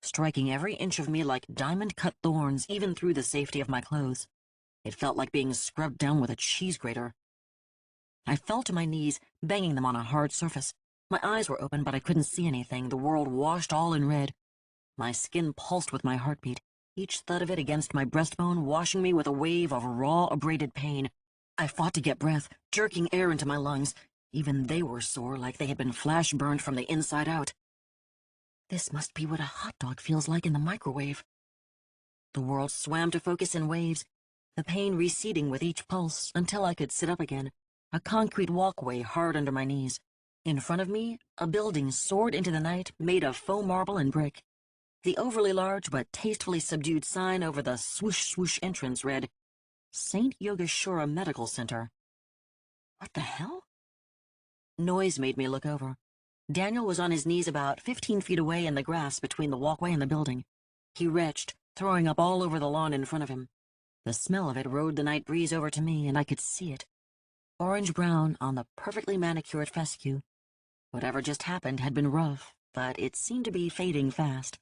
striking every inch of me like diamond-cut thorns, even through the safety of my clothes. It felt like being scrubbed down with a cheese grater. I fell to my knees, banging them on a hard surface. My eyes were open, but I couldn't see anything, the world washed all in red. My skin pulsed with my heartbeat, each thud of it against my breastbone, washing me with a wave of raw, abraded pain. I fought to get breath, jerking air into my lungs. Even they were sore, like they had been flash-burned from the inside out. This must be what a hot dog feels like in the microwave. The world swam to focus in waves, the pain receding with each pulse until I could sit up again, a concrete walkway hard under my knees. In front of me, a building soared into the night made of faux marble and brick. The overly large but tastefully subdued sign over the swoosh-swoosh entrance read, St. Yogeshwara Medical Center. What the hell? Noise made me look over. Daniel was on his knees about 15 feet away in the grass between the walkway and the building. He retched, throwing up all over the lawn in front of him. The smell of it rode the night breeze over to me, and I could see it. Orange-brown on the perfectly manicured fescue. Whatever just happened had been rough, but it seemed to be fading fast.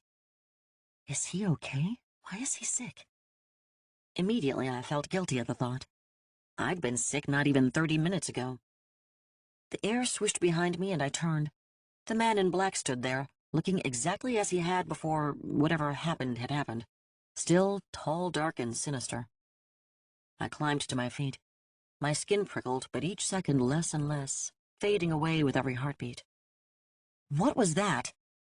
Is he okay? Why is he sick? Immediately, I felt guilty at the thought. I'd been sick not even 30 minutes ago. The air swished behind me, and I turned. The man in black stood there, looking exactly as he had before whatever happened had happened. Still tall, dark, and sinister. I climbed to my feet. My skin prickled, but each second less and less, fading away with every heartbeat. What was that?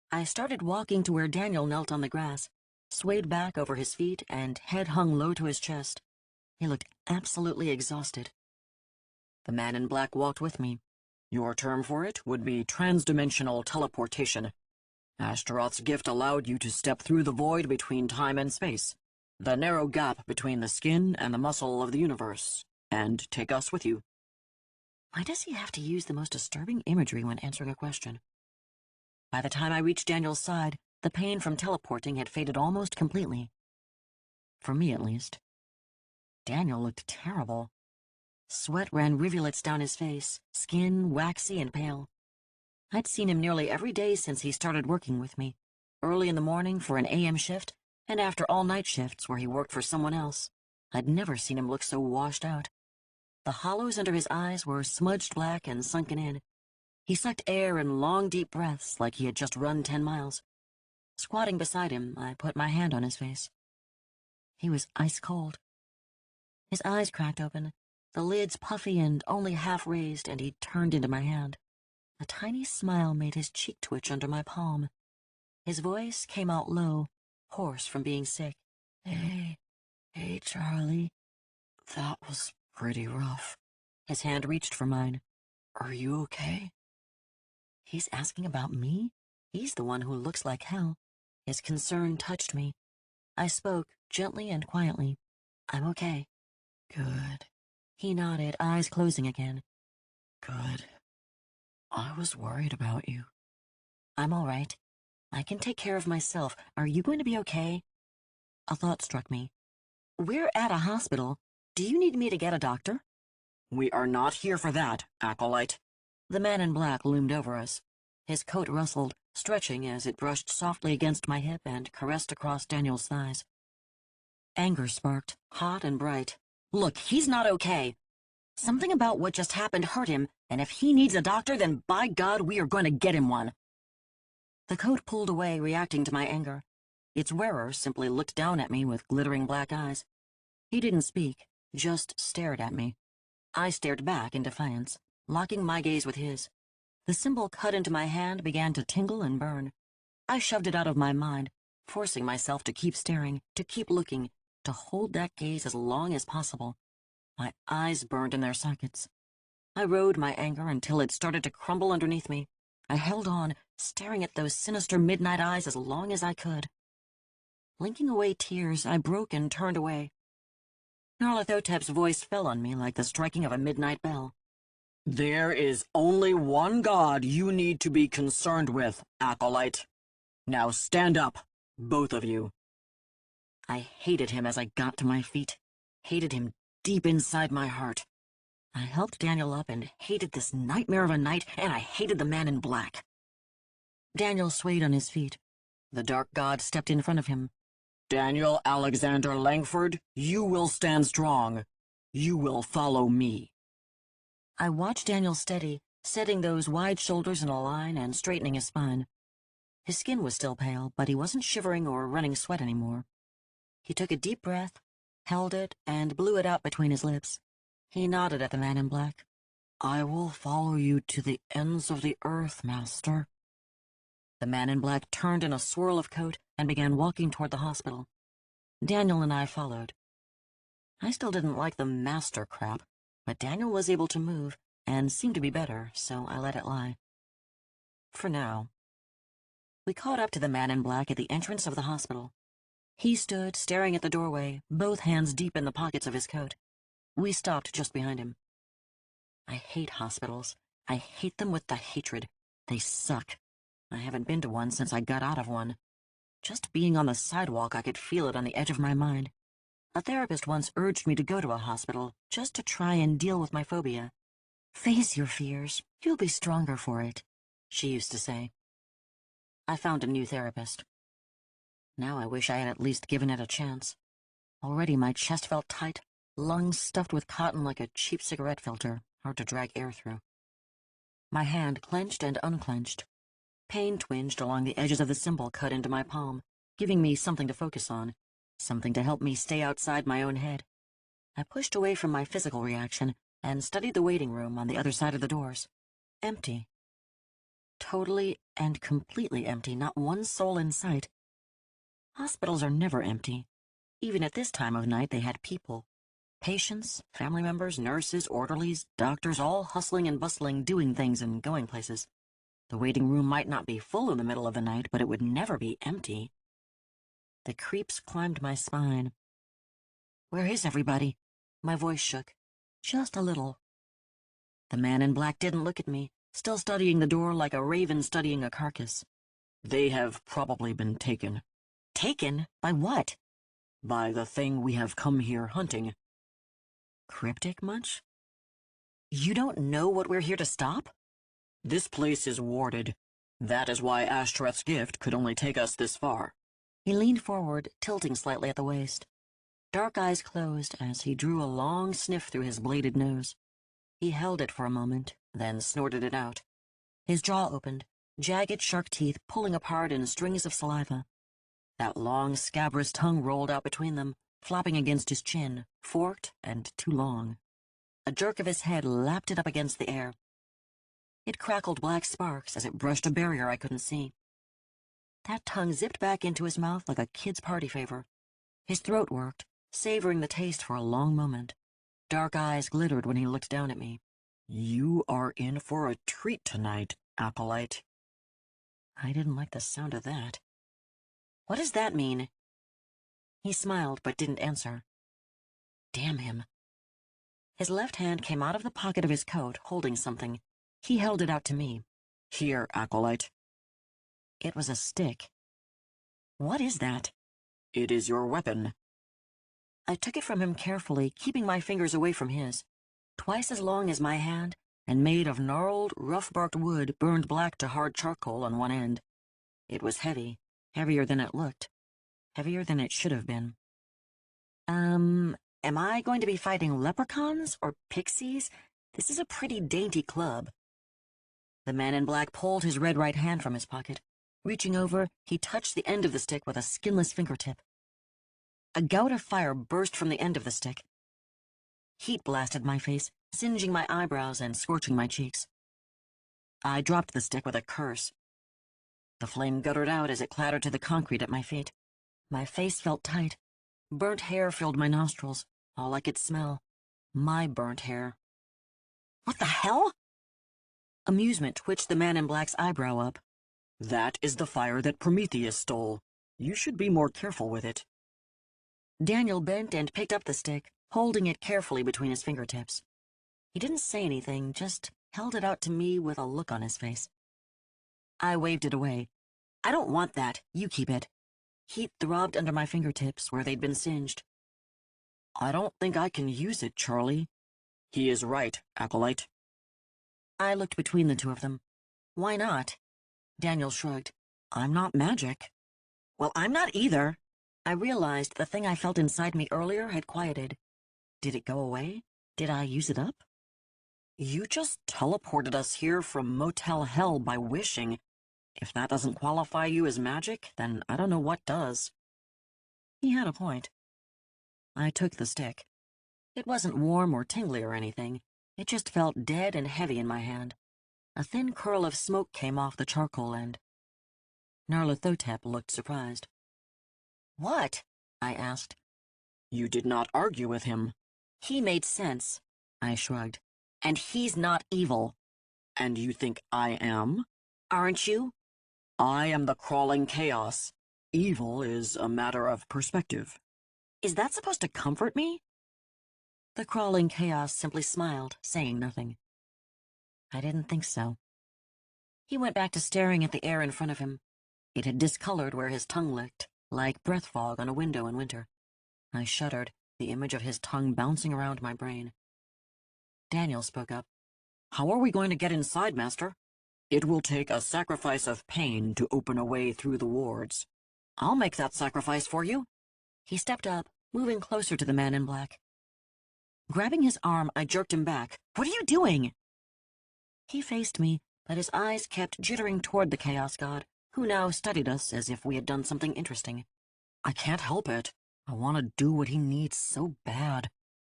I started walking to where Daniel knelt on the grass, swayed back over his feet, and head hung low to his chest. He looked absolutely exhausted. The man in black walked with me. Your term for it would be transdimensional teleportation. Astaroth's gift allowed you to step through the void between time and space, the narrow gap between the skin and the muscle of the universe, and take us with you. Why does he have to use the most disturbing imagery when answering a question? By the time I reached Daniel's side, the pain from teleporting had faded almost completely. For me, at least. Daniel looked terrible. Sweat ran rivulets down his face, skin waxy and pale. I'd seen him nearly every day since he started working with me, early in the morning for an AM shift, and after all-night shifts where he worked for someone else. I'd never seen him look so washed out. The hollows under his eyes were smudged black and sunken in. He sucked air in long, deep breaths like he had just run 10 miles. Squatting beside him, I put my hand on his face. He was ice cold. His eyes cracked open, the lids puffy and only half raised, and he turned into my hand. A tiny smile made his cheek twitch under my palm. His voice came out low, hoarse from being sick. Hey, Charlie. That was pretty rough. His hand reached for mine. Are you okay? He's asking about me? He's the one who looks like hell. His concern touched me. I spoke, gently and quietly. I'm okay. Good. He nodded, eyes closing again. Good. I was worried about you. I'm all right. I can take care of myself. Are you going to be okay? A thought struck me. We're at a hospital. Do you need me to get a doctor? We are not here for that, Acolyte. The man in black loomed over us. His coat rustled, stretching as it brushed softly against my hip and caressed across Daniel's thighs. Anger sparked, hot and bright. Look, he's not okay. Something about what just happened hurt him, and if he needs a doctor, then by God, we are going to get him one. The coat pulled away, reacting to my anger. Its wearer simply looked down at me with glittering black eyes. He didn't speak, just stared at me. I stared back in defiance, locking my gaze with his. The symbol cut into my hand began to tingle and burn. I shoved it out of my mind, forcing myself to keep staring, to keep looking, to hold that gaze as long as possible. My eyes burned in their sockets. I rode my anger until it started to crumble underneath me. I held on, staring at those sinister midnight eyes as long as I could. Blinking away tears, I broke and turned away. Nyarlathotep's voice fell on me like the striking of a midnight bell. There is only one God you need to be concerned with, Acolyte. Now stand up, both of you. I hated him as I got to my feet, hated him deep inside my heart. I helped Daniel up and hated this nightmare of a night, and I hated the man in black. Daniel swayed on his feet. The dark god stepped in front of him. Daniel Alexander Langford, you will stand strong. You will follow me. I watched Daniel steady, setting those wide shoulders in a line and straightening his spine. His skin was still pale, but he wasn't shivering or running sweat anymore. He took a deep breath, held it, and blew it out between his lips. He nodded at the man in black. I will follow you to the ends of the earth, Master. The man in black turned in a swirl of coat and began walking toward the hospital. Daniel and I followed. I still didn't like the master crap, but Daniel was able to move and seemed to be better, so I let it lie. For now. We caught up to the man in black at the entrance of the hospital. He stood staring at the doorway, both hands deep in the pockets of his coat. We stopped just behind him. I hate hospitals. I hate them with the hatred. They suck. I haven't been to one since I got out of one. Just being on the sidewalk, I could feel it on the edge of my mind. A therapist once urged me to go to a hospital, just to try and deal with my phobia. Face your fears. You'll be stronger for it, she used to say. I found a new therapist. Now I wish I had at least given it a chance. Already my chest felt tight, lungs stuffed with cotton like a cheap cigarette filter, hard to drag air through. My hand clenched and unclenched. Pain twinged along the edges of the symbol cut into my palm, giving me something to focus on, something to help me stay outside my own head. I pushed away from my physical reaction and studied the waiting room on the other side of the doors. Empty. Totally and completely empty, not one soul in sight. Hospitals are never empty. Even at this time of night, they had people. Patients, family members, nurses, orderlies, doctors, all hustling and bustling, doing things and going places. The waiting room might not be full in the middle of the night, but it would never be empty. The creeps climbed my spine. Where is everybody? My voice shook. Just a little. The man in black didn't look at me, still studying the door like a raven studying a carcass. They have probably been taken. Taken? By what? By the thing we have come here hunting. Cryptic much? You don't know what we're here to stop? This place is warded. That is why Ashtoreth's gift could only take us this far. He leaned forward, tilting slightly at the waist. Dark eyes closed as he drew a long sniff through his bladed nose. He held it for a moment, then snorted it out. His jaw opened, jagged shark teeth pulling apart in strings of saliva. That long, scabrous tongue rolled out between them, flopping against his chin, forked and too long. A jerk of his head lapped it up against the air. It crackled black sparks as it brushed a barrier I couldn't see. That tongue zipped back into his mouth like a kid's party favor. His throat worked, savoring the taste for a long moment. Dark eyes glittered when he looked down at me. You are in for a treat tonight, Acolyte. I didn't like the sound of that. What does that mean? He smiled but didn't answer. Damn him. His left hand came out of the pocket of his coat, holding something. He held it out to me. Here, Acolyte. It was a stick. What is that? It is your weapon. I took it from him carefully, keeping my fingers away from his. Twice as long as my hand, and made of gnarled, rough-barked wood burned black to hard charcoal on one end. It was heavy, heavier than it looked, heavier than it should have been. Am I going to be fighting leprechauns or pixies? This is a pretty dainty club. The man in black pulled his red right hand from his pocket. Reaching over, he touched the end of the stick with a skinless fingertip. A gout of fire burst from the end of the stick. Heat blasted my face, singeing my eyebrows and scorching my cheeks. I dropped the stick with a curse. The flame guttered out as it clattered to the concrete at my feet. My face felt tight. Burnt hair filled my nostrils. All I could smell. My burnt hair. What the hell? Amusement twitched the man in black's eyebrow up. That is the fire that Prometheus stole. You should be more careful with it. Daniel bent and picked up the stick, holding it carefully between his fingertips. He didn't say anything, just held it out to me with a look on his face. I waved it away. I don't want that. You keep it. Heat throbbed under my fingertips where they'd been singed. I don't think I can use it, Charlie. He is right, Acolyte. I looked between the two of them. Why not? Daniel shrugged. I'm not magic. Well, I'm not either. I realized the thing I felt inside me earlier had quieted. Did it go away? Did I use it up? You just teleported us here from Motel Hell by wishing. If that doesn't qualify you as magic, then I don't know what does. He had a point. I took the stick. It wasn't warm or tingly or anything. It just felt dead and heavy in my hand. A thin curl of smoke came off the charcoal end. Nyarlathotep looked surprised. What? I asked. You did not argue with him. He made sense, I shrugged. And he's not evil. And you think I am? Aren't you? I am the crawling chaos. Evil is a matter of perspective. Is that supposed to comfort me? The crawling chaos simply smiled, saying nothing. I didn't think so. He went back to staring at the air in front of him. It had discolored where his tongue licked, like breath fog on a window in winter. I shuddered, the image of his tongue bouncing around my brain. Daniel spoke up. How are we going to get inside, Master? It will take a sacrifice of pain to open a way through the wards. I'll make that sacrifice for you. He stepped up, moving closer to the man in black. Grabbing his arm, I jerked him back. What are you doing? He faced me, but his eyes kept jittering toward the Chaos God, who now studied us as if we had done something interesting. I can't help it. I want to do what he needs so bad.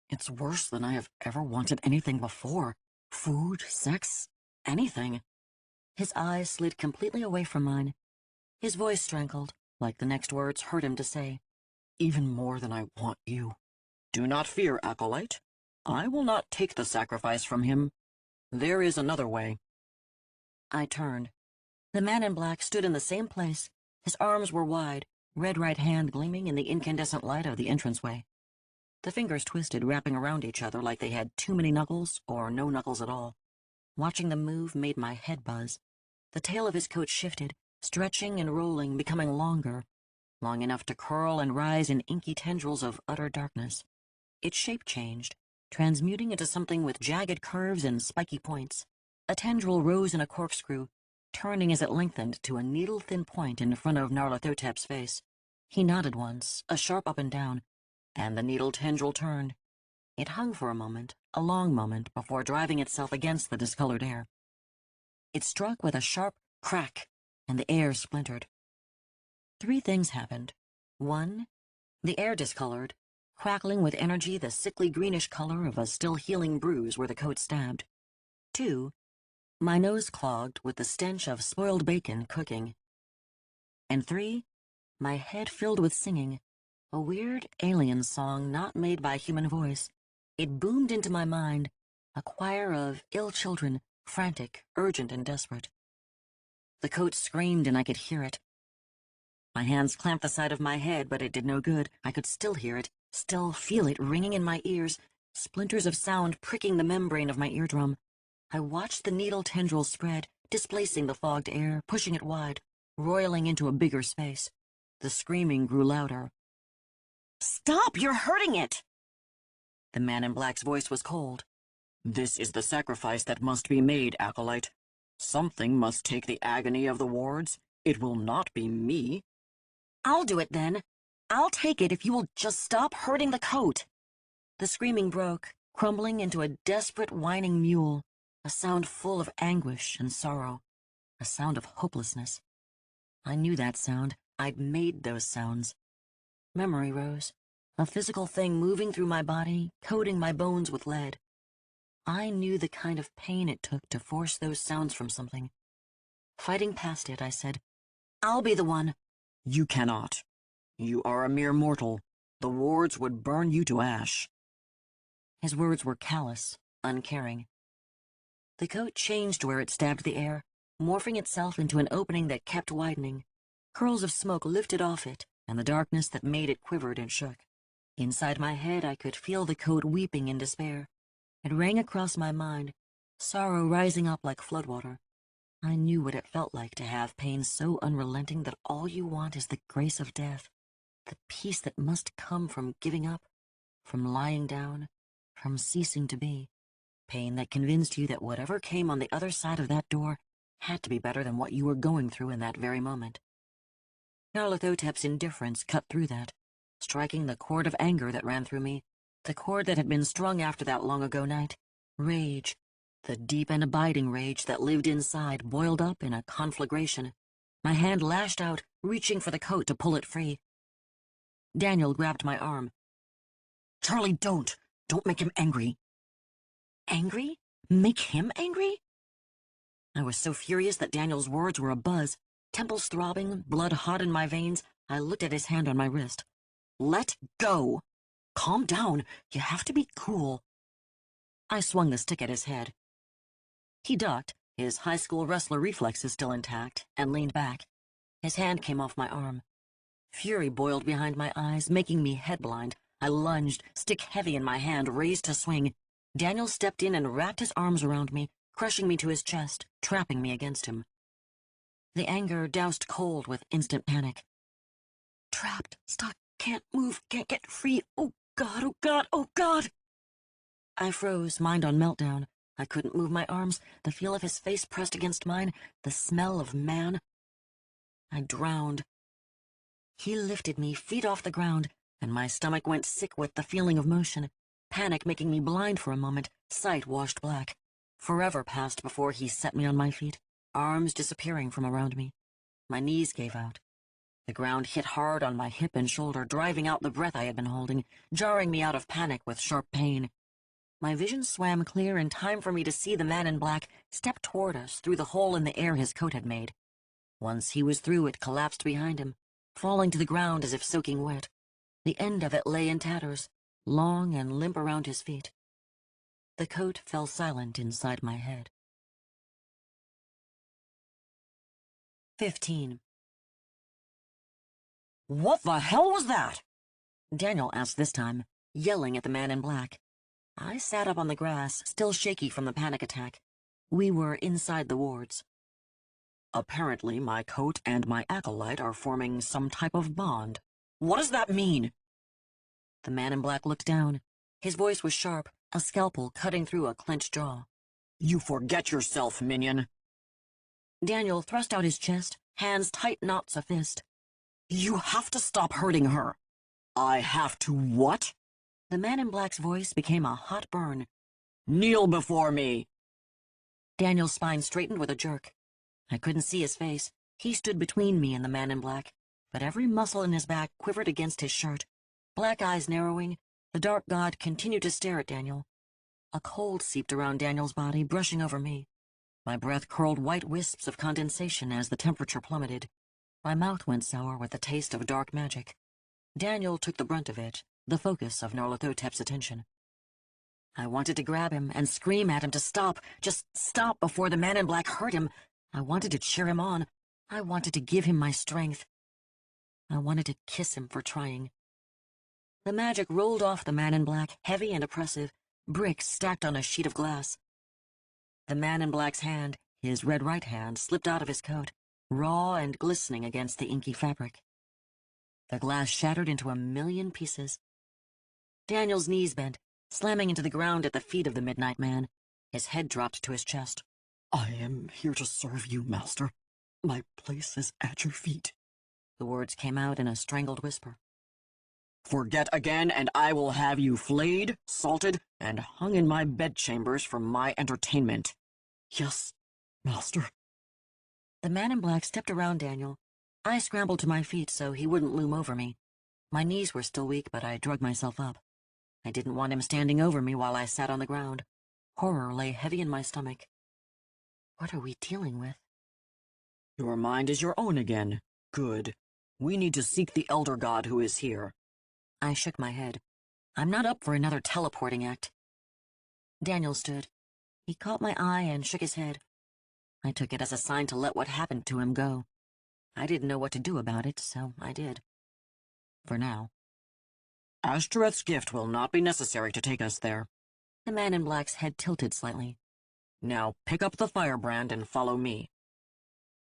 It's worse than I have ever wanted anything before. Food, sex, anything. His eyes slid completely away from mine. His voice strangled, like the next words hurt him to say. Even more than I want you. Do not fear, Acolyte. I will not take the sacrifice from him. There is another way. I turned. The man in black stood in the same place. His arms were wide, red right hand gleaming in the incandescent light of the entranceway. The fingers twisted, wrapping around each other like they had too many knuckles or no knuckles at all. Watching them move made my head buzz. The tail of his coat shifted, stretching and rolling, becoming longer, long enough to curl and rise in inky tendrils of utter darkness. Its shape changed, transmuting into something with jagged curves and spiky points. A tendril rose in a corkscrew, turning as it lengthened to a needle-thin point in front of Nyarlathotep's face. He nodded once, a sharp up and down, and the needle tendril turned. It hung for a moment, a long moment, before driving itself against the discolored air. It struck with a sharp crack, and the air splintered. 3 things happened. 1, the air discolored, crackling with energy the sickly greenish color of a still healing bruise where the coat stabbed. 2, my nose clogged with the stench of spoiled bacon cooking. And 3, my head filled with singing, a weird alien song not made by human voice. It boomed into my mind, a choir of ill children, frantic, urgent, and desperate. The coat screamed and I could hear it. My hands clamped the side of my head, but it did no good. I could still hear it, still feel it ringing in my ears, splinters of sound pricking the membrane of my eardrum. I watched the needle tendrils spread, displacing the fogged air, pushing it wide, roiling into a bigger space. The screaming grew louder. "Stop! You're hurting it!" The man in black's voice was cold. This is the sacrifice that must be made, Acolyte. Something must take the agony of the wards. It will not be me. "I'll do it then. I'll take it if you will just stop hurting the coat." The screaming broke, crumbling into a desperate whining mule, a sound full of anguish and sorrow, a sound of hopelessness. I knew that sound. I'd made those sounds. Memory rose, a physical thing moving through my body, coating my bones with lead. I knew the kind of pain it took to force those sounds from something. Fighting past it, I said, "I'll be the one." You cannot. You are a mere mortal. The wards would burn you to ash. His words were callous, uncaring. The coat changed where it stabbed the air, morphing itself into an opening that kept widening. Curls of smoke lifted off it, and the darkness that made it quivered and shook. Inside my head, I could feel the coat weeping in despair. It rang across my mind, sorrow rising up like floodwater. I knew what it felt like to have pain so unrelenting that all you want is the grace of death, the peace that must come from giving up, from lying down, from ceasing to be. Pain that convinced you that whatever came on the other side of that door had to be better than what you were going through in that very moment. Nyarlathotep's indifference cut through that, striking the chord of anger that ran through me, the chord that had been strung after that long-ago night. Rage, the deep and abiding rage that lived inside, boiled up in a conflagration. My hand lashed out, reaching for the coat to pull it free. Daniel grabbed my arm. Charlie, don't! Don't make him angry. Angry? Make him angry? I was so furious that Daniel's words were abuzz. Temples throbbing, blood hot in my veins, I looked at his hand on my wrist. Let go! Calm down. You have to be cool. I swung the stick at his head. He ducked, his high school wrestler reflexes still intact, and leaned back. His hand came off my arm. Fury boiled behind my eyes, making me headblind. I lunged, stick heavy in my hand, raised to swing. Daniel stepped in and wrapped his arms around me, crushing me to his chest, trapping me against him. The anger doused cold with instant panic. Trapped, stuck, can't move, can't get free. Oh God, oh God, oh God! I froze, mind on meltdown. I couldn't move my arms, the feel of his face pressed against mine, the smell of man. I drowned. He lifted me, feet off the ground, and my stomach went sick with the feeling of motion. Panic making me blind for a moment, sight washed black. Forever passed before he set me on my feet, arms disappearing from around me. My knees gave out. The ground hit hard on my hip and shoulder, driving out the breath I had been holding, jarring me out of panic with sharp pain. My vision swam clear in time for me to see the man in black step toward us through the hole in the air his coat had made. Once he was through, it collapsed behind him, falling to the ground as if soaking wet. The end of it lay in tatters, long and limp around his feet. The coat fell silent inside my head. 15. What the hell was that? Daniel asked this time, yelling at the man in black. I sat up on the grass, still shaky from the panic attack. We were inside the wards. Apparently my coat and my acolyte are forming some type of bond. What does that mean? The man in black looked down. His voice was sharp, a scalpel cutting through a clenched jaw. You forget yourself, minion. Daniel thrust out his chest, hands tight knots a fist. You have to stop hurting her. I have to what? The man in black's voice became a hot burn. Kneel before me. Daniel's spine straightened with a jerk. I couldn't see his face. He stood between me and the man in black, but every muscle in his back quivered against his shirt. Black eyes narrowing, the dark god continued to stare at Daniel. A cold seeped around Daniel's body, brushing over me. My breath curled white wisps of condensation as the temperature plummeted. My mouth went sour with the taste of dark magic. Daniel took the brunt of it, the focus of Nyarlathotep's attention. I wanted to grab him and scream at him to stop, just stop before the man in black hurt him. I wanted to cheer him on. I wanted to give him my strength. I wanted to kiss him for trying. The magic rolled off the man in black, heavy and oppressive, bricks stacked on a sheet of glass. The man in black's hand, his red right hand, slipped out of his coat, raw and glistening against the inky fabric. The glass shattered into a million pieces. Daniel's knees bent, slamming into the ground at the feet of the Midnight Man. His head dropped to his chest. I am here to serve you, Master. My place is at your feet. The words came out in a strangled whisper. Forget again, and I will have you flayed, salted, and hung in my bedchambers for my entertainment. Yes, Master. The man in black stepped around Daniel. I scrambled to my feet so he wouldn't loom over me. My knees were still weak, but I drug myself up. I didn't want him standing over me while I sat on the ground. Horror lay heavy in my stomach. What are we dealing with? Your mind is your own again. Good. We need to seek the Elder God who is here. I shook my head. I'm not up for another teleporting act. Daniel stood. He caught my eye and shook his head. I took it as a sign to let what happened to him go. I didn't know what to do about it, so I did. For now. Ashtoreth's gift will not be necessary to take us there. The man in black's head tilted slightly. Now pick up the firebrand and follow me.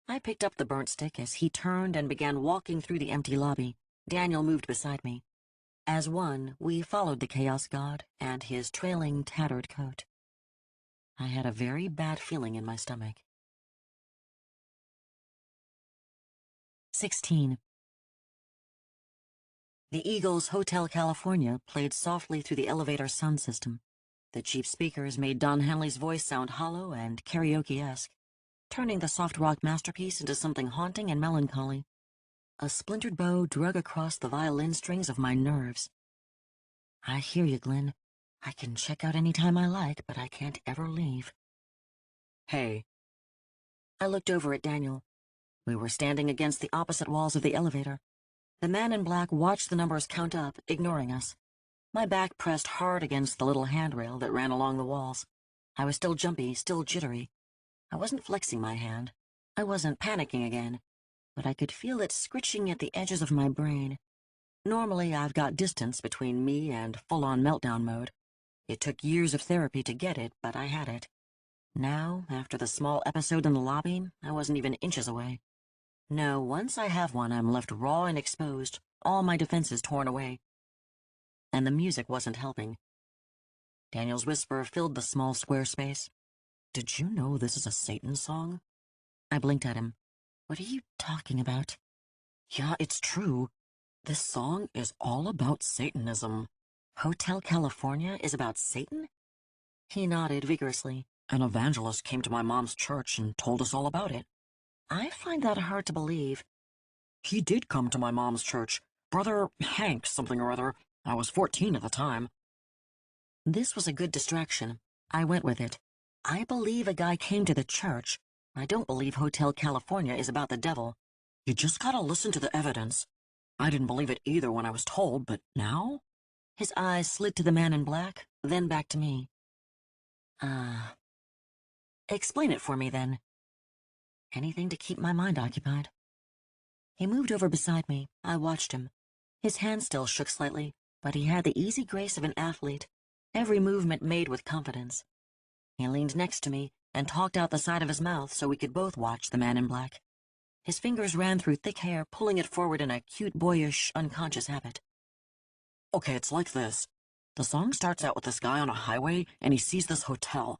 I picked up the burnt stick as he turned and began walking through the empty lobby. Daniel moved beside me. As one, we followed the Chaos God and his trailing, tattered coat. I had a very bad feeling in my stomach. 16. The Eagles Hotel California played softly through the elevator sound system. The cheap speakers made Don Henley's voice sound hollow and karaoke-esque, turning the soft rock masterpiece into something haunting and melancholy. A splintered bow drug across the violin strings of my nerves. I hear you, Glenn. I can check out any time I like, but I can't ever leave. Hey. I looked over at Daniel. We were standing against the opposite walls of the elevator. The man in black watched the numbers count up, ignoring us. My back pressed hard against the little handrail that ran along the walls. I was still jumpy, still jittery. I wasn't flexing my hand. I wasn't panicking again, but I could feel it scritching at the edges of my brain. Normally, I've got distance between me and full-on meltdown mode. It took years of therapy to get it, but I had it. Now, after the small episode in the lobby, I wasn't even inches away. No, once I have one, I'm left raw and exposed, all my defenses torn away. And the music wasn't helping. Daniel's whisper filled the small square space. Did you know this is a Satan song? I blinked at him. What are you talking about? Yeah, it's true. This song is all about Satanism. Hotel California is about Satan? He nodded vigorously. An evangelist came to my mom's church and told us all about it. I find that hard to believe. He did come to my mom's church. Brother Hank something or other. I was 14 at the time. This was a good distraction. I went with it. I believe a guy came to the church. I don't believe Hotel California is about the devil. You just gotta listen to the evidence. I didn't believe it either when I was told, but now? His eyes slid to the man in black, then back to me. Explain it for me, then. Anything to keep my mind occupied. He moved over beside me. I watched him. His hand still shook slightly, but he had the easy grace of an athlete, every movement made with confidence. He leaned next to me and talked out the side of his mouth so we could both watch the man in black. His fingers ran through thick hair, pulling it forward in a cute, boyish, unconscious habit. Okay, it's like this. The song starts out with this guy on a highway, and he sees this hotel.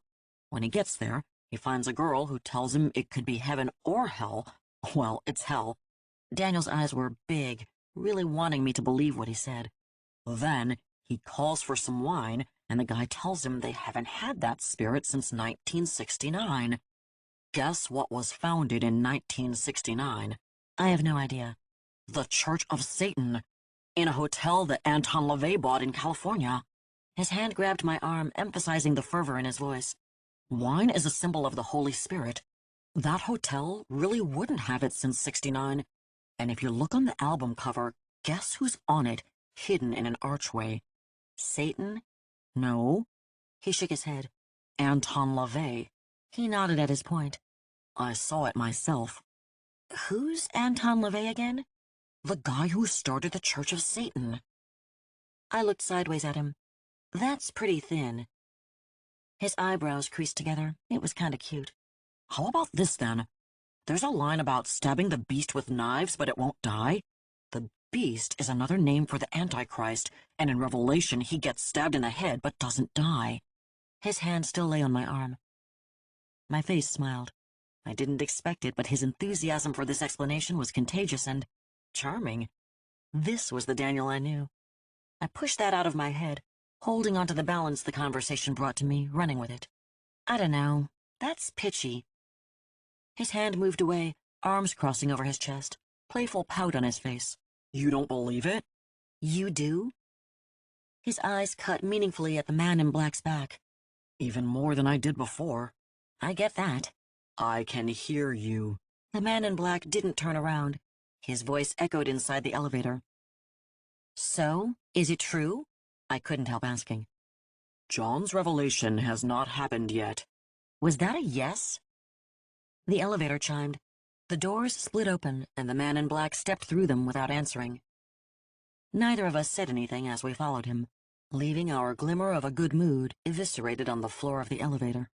When he gets there, he finds a girl who tells him it could be heaven or hell. Well, it's hell. Daniel's eyes were big, really wanting me to believe what he said. Then he calls for some wine, and the guy tells him they haven't had that spirit since 1969. Guess what was founded in 1969? I have no idea. The Church of Satan, in a hotel that Anton LaVey bought in California. His hand grabbed my arm, emphasizing the fervor in his voice. Wine is a symbol of the Holy Spirit. That hotel really wouldn't have it since '69. And if you look on the album cover, guess who's on it, hidden in an archway? Satan? No. He shook his head. Anton LaVey. He nodded at his point. I saw it myself. Who's Anton LaVey again? The guy who started the Church of Satan. I looked sideways at him. That's pretty thin. His eyebrows creased together. It was kind of cute. How about this, then? There's a line about stabbing the beast with knives, but it won't die. The beast is another name for the Antichrist, and in Revelation he gets stabbed in the head but doesn't die. His hand still lay on my arm. My face smiled. I didn't expect it, but his enthusiasm for this explanation was contagious and charming. This was the Daniel I knew. I pushed that out of my head, holding on to the balance the conversation brought to me, running with it. I don't know. That's pitchy. His hand moved away, arms crossing over his chest, playful pout on his face. You don't believe it? You do? His eyes cut meaningfully at the man in black's back. Even more than I did before. I get that. I can hear you. The man in black didn't turn around. His voice echoed inside the elevator. So, is it true? I couldn't help asking. John's revelation has not happened yet. Was that a yes? The elevator chimed. The doors split open, and the man in black stepped through them without answering. Neither of us said anything as we followed him, leaving our glimmer of a good mood eviscerated on the floor of the elevator.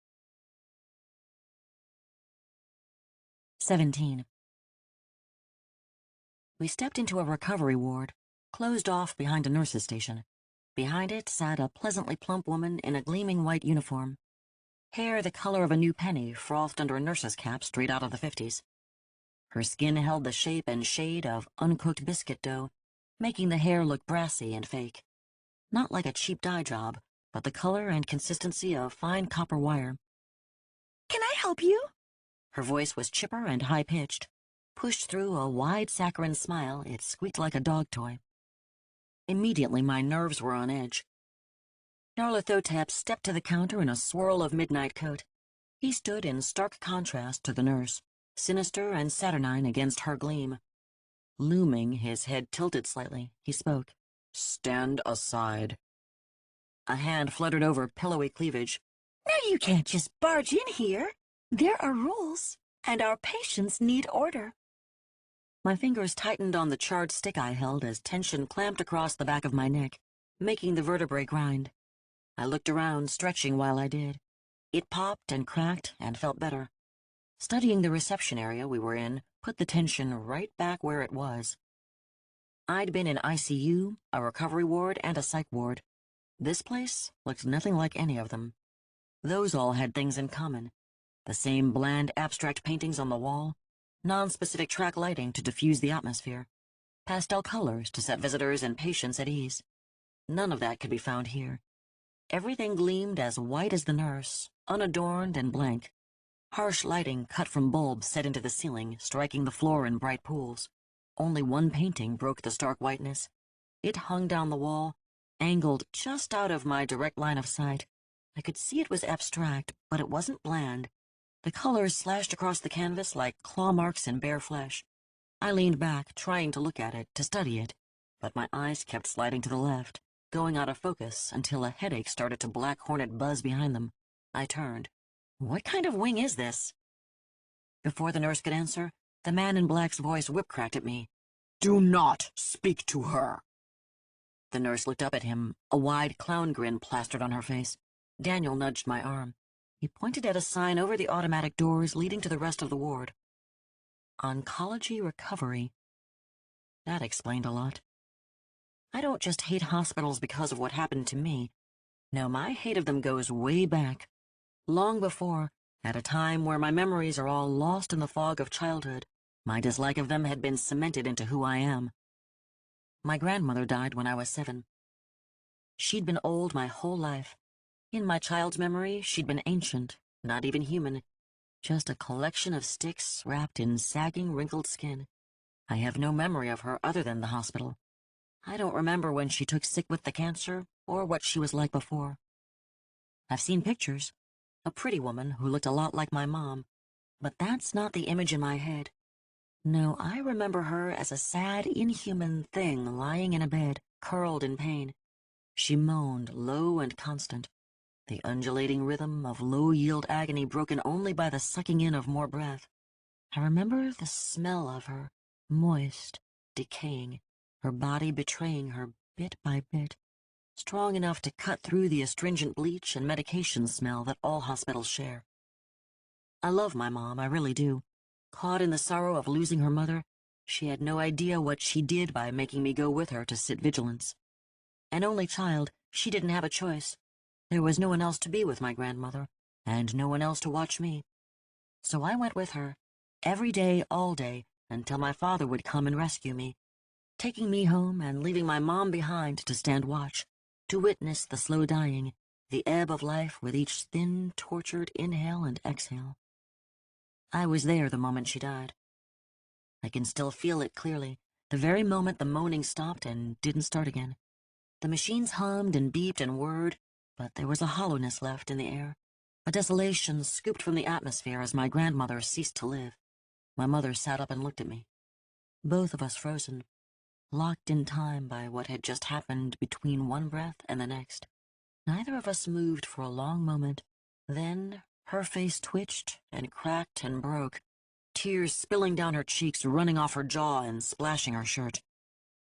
17. We stepped into a recovery ward, closed off behind a nurse's station. Behind it sat a pleasantly plump woman in a gleaming white uniform. Hair the color of a new penny frothed under a nurse's cap straight out of the 50s. Her skin held the shape and shade of uncooked biscuit dough, making the hair look brassy and fake. Not like a cheap dye job, but the color and consistency of fine copper wire. "Can I help you?" Her voice was chipper and high-pitched. Pushed through a wide saccharine smile, it squeaked like a dog toy. Immediately, my nerves were on edge. Nyarlathotep stepped to the counter in a swirl of midnight coat. He stood in stark contrast to the nurse, sinister and saturnine against her gleam. Looming, his head tilted slightly, he spoke. Stand aside. A hand fluttered over pillowy cleavage. Now you can't just barge in here. There are rules, and our patients need order. My fingers tightened on the charred stick I held as tension clamped across the back of my neck, making the vertebrae grind. I looked around, stretching while I did. It popped and cracked and felt better. Studying the reception area we were in put the tension right back where it was. I'd been in ICU, a recovery ward, and a psych ward. This place looked nothing like any of them. Those all had things in common. The same bland abstract paintings on the wall, non-specific track lighting to diffuse the atmosphere, pastel colors to set visitors and patients at ease. None of that could be found here. Everything gleamed as white as the nurse, unadorned and blank. Harsh lighting cut from bulbs set into the ceiling, striking the floor in bright pools. Only one painting broke the stark whiteness. It hung down the wall, angled just out of my direct line of sight. I could see it was abstract, but it wasn't bland. The colors slashed across the canvas like claw marks in bare flesh. I leaned back, trying to look at it, to study it, but my eyes kept sliding to the left, going out of focus until a headache started to black hornet buzz behind them. I turned. What kind of wing is this? Before the nurse could answer, the man in black's voice whip-cracked at me. Do not speak to her. The nurse looked up at him, a wide clown grin plastered on her face. Daniel nudged my arm. He pointed at a sign over the automatic doors leading to the rest of the ward. Oncology recovery. That explained a lot. I don't just hate hospitals because of what happened to me. No, my hate of them goes way back. Long before, at a time where my memories are all lost in the fog of childhood, my dislike of them had been cemented into who I am. My grandmother died when I was 7. She'd been old my whole life. In my child's memory, she'd been ancient, not even human, just a collection of sticks wrapped in sagging, wrinkled skin. I have no memory of her other than the hospital. I don't remember when she took sick with the cancer or what she was like before. I've seen pictures. A pretty woman who looked a lot like my mom, but that's not the image in my head. No, I remember her as a sad, inhuman thing lying in a bed, curled in pain. She moaned, low and constant, the undulating rhythm of low-yield agony broken only by the sucking in of more breath. I remember the smell of her, moist, decaying, her body betraying her bit by bit. strong enough to cut through the astringent bleach and medication smell that all hospitals share. I love my mom, I really do. Caught in the sorrow of losing her mother, she had no idea what she did by making me go with her to sit vigilance. An only child, she didn't have a choice. There was no one else to be with my grandmother, and no one else to watch me. So I went with her, every day, all day, until my father would come and rescue me, taking me home and leaving my mom behind to stand watch, to witness the slow dying, the ebb of life with each thin, tortured inhale and exhale. I was there the moment she died. I can still feel it clearly, the very moment the moaning stopped and didn't start again. The machines hummed and beeped and whirred, but there was a hollowness left in the air, a desolation scooped from the atmosphere as my grandmother ceased to live. My mother sat up and looked at me. Both of us frozen, locked in time by what had just happened between one breath and the next. Neither of us moved for a long moment. Then her face twitched and cracked and broke, tears spilling down her cheeks, running off her jaw and splashing her shirt.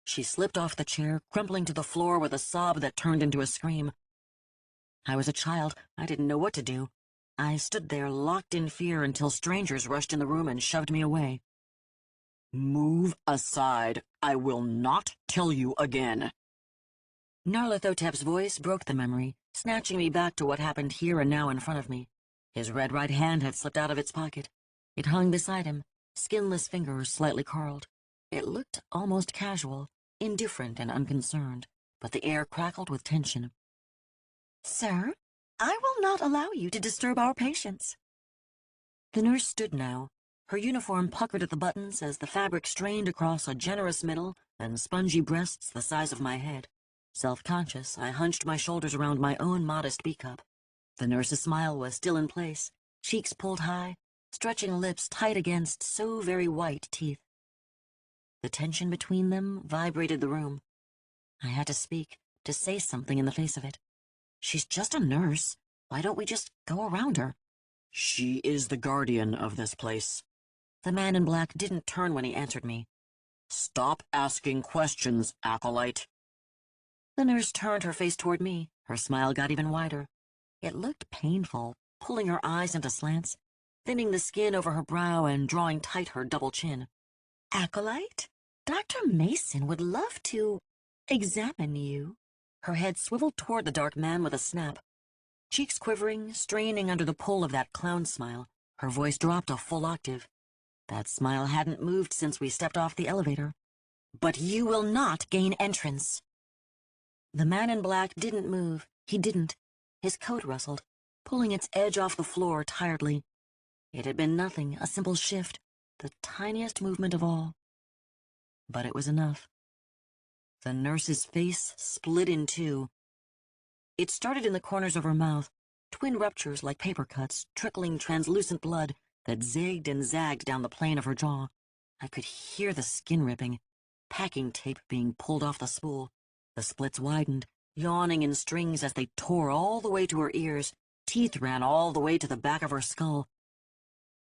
She slipped off the chair, crumpling to the floor with a sob that turned into a scream. I was a child. I didn't know what to do. I stood there, locked in fear, until strangers rushed in the room and shoved me away. Move aside. I will not tell you again. Nyarlathotep's voice broke the memory, snatching me back to what happened here and now in front of me. His red right hand had slipped out of its pocket. It hung beside him, skinless fingers slightly curled. It looked almost casual, indifferent and unconcerned, but the air crackled with tension. Sir, I will not allow you to disturb our patients. The nurse stood now, her uniform puckered at the buttons as the fabric strained across a generous middle and spongy breasts the size of my head. Self-conscious, I hunched my shoulders around my own modest B-cup. The nurse's smile was still in place, cheeks pulled high, stretching lips tight against so very white teeth. The tension between them vibrated the room. I had to speak, to say something in the face of it. She's just a nurse. Why don't we just go around her? She is the guardian of this place. The man in black didn't turn when he answered me. Stop asking questions, acolyte. The nurse turned her face toward me. Her smile got even wider. It looked painful, pulling her eyes into slants, thinning the skin over her brow and drawing tight her double chin. Acolyte, Dr. Mason would love to examine you. Her head swiveled toward the dark man with a snap. Cheeks quivering, straining under the pull of that clown smile, her voice dropped a full octave. That smile hadn't moved since we stepped off the elevator. But you will not gain entrance. The man in black didn't move. He didn't. His coat rustled, pulling its edge off the floor tiredly. It had been nothing, a simple shift, the tiniest movement of all. But it was enough. The nurse's face split in two. It started in the corners of her mouth, twin ruptures like paper cuts, trickling translucent blood that zigged and zagged down the plane of her jaw. I could hear the skin ripping, packing tape being pulled off the spool. The splits widened, yawning in strings as they tore all the way to her ears. Teeth ran all the way to the back of her skull.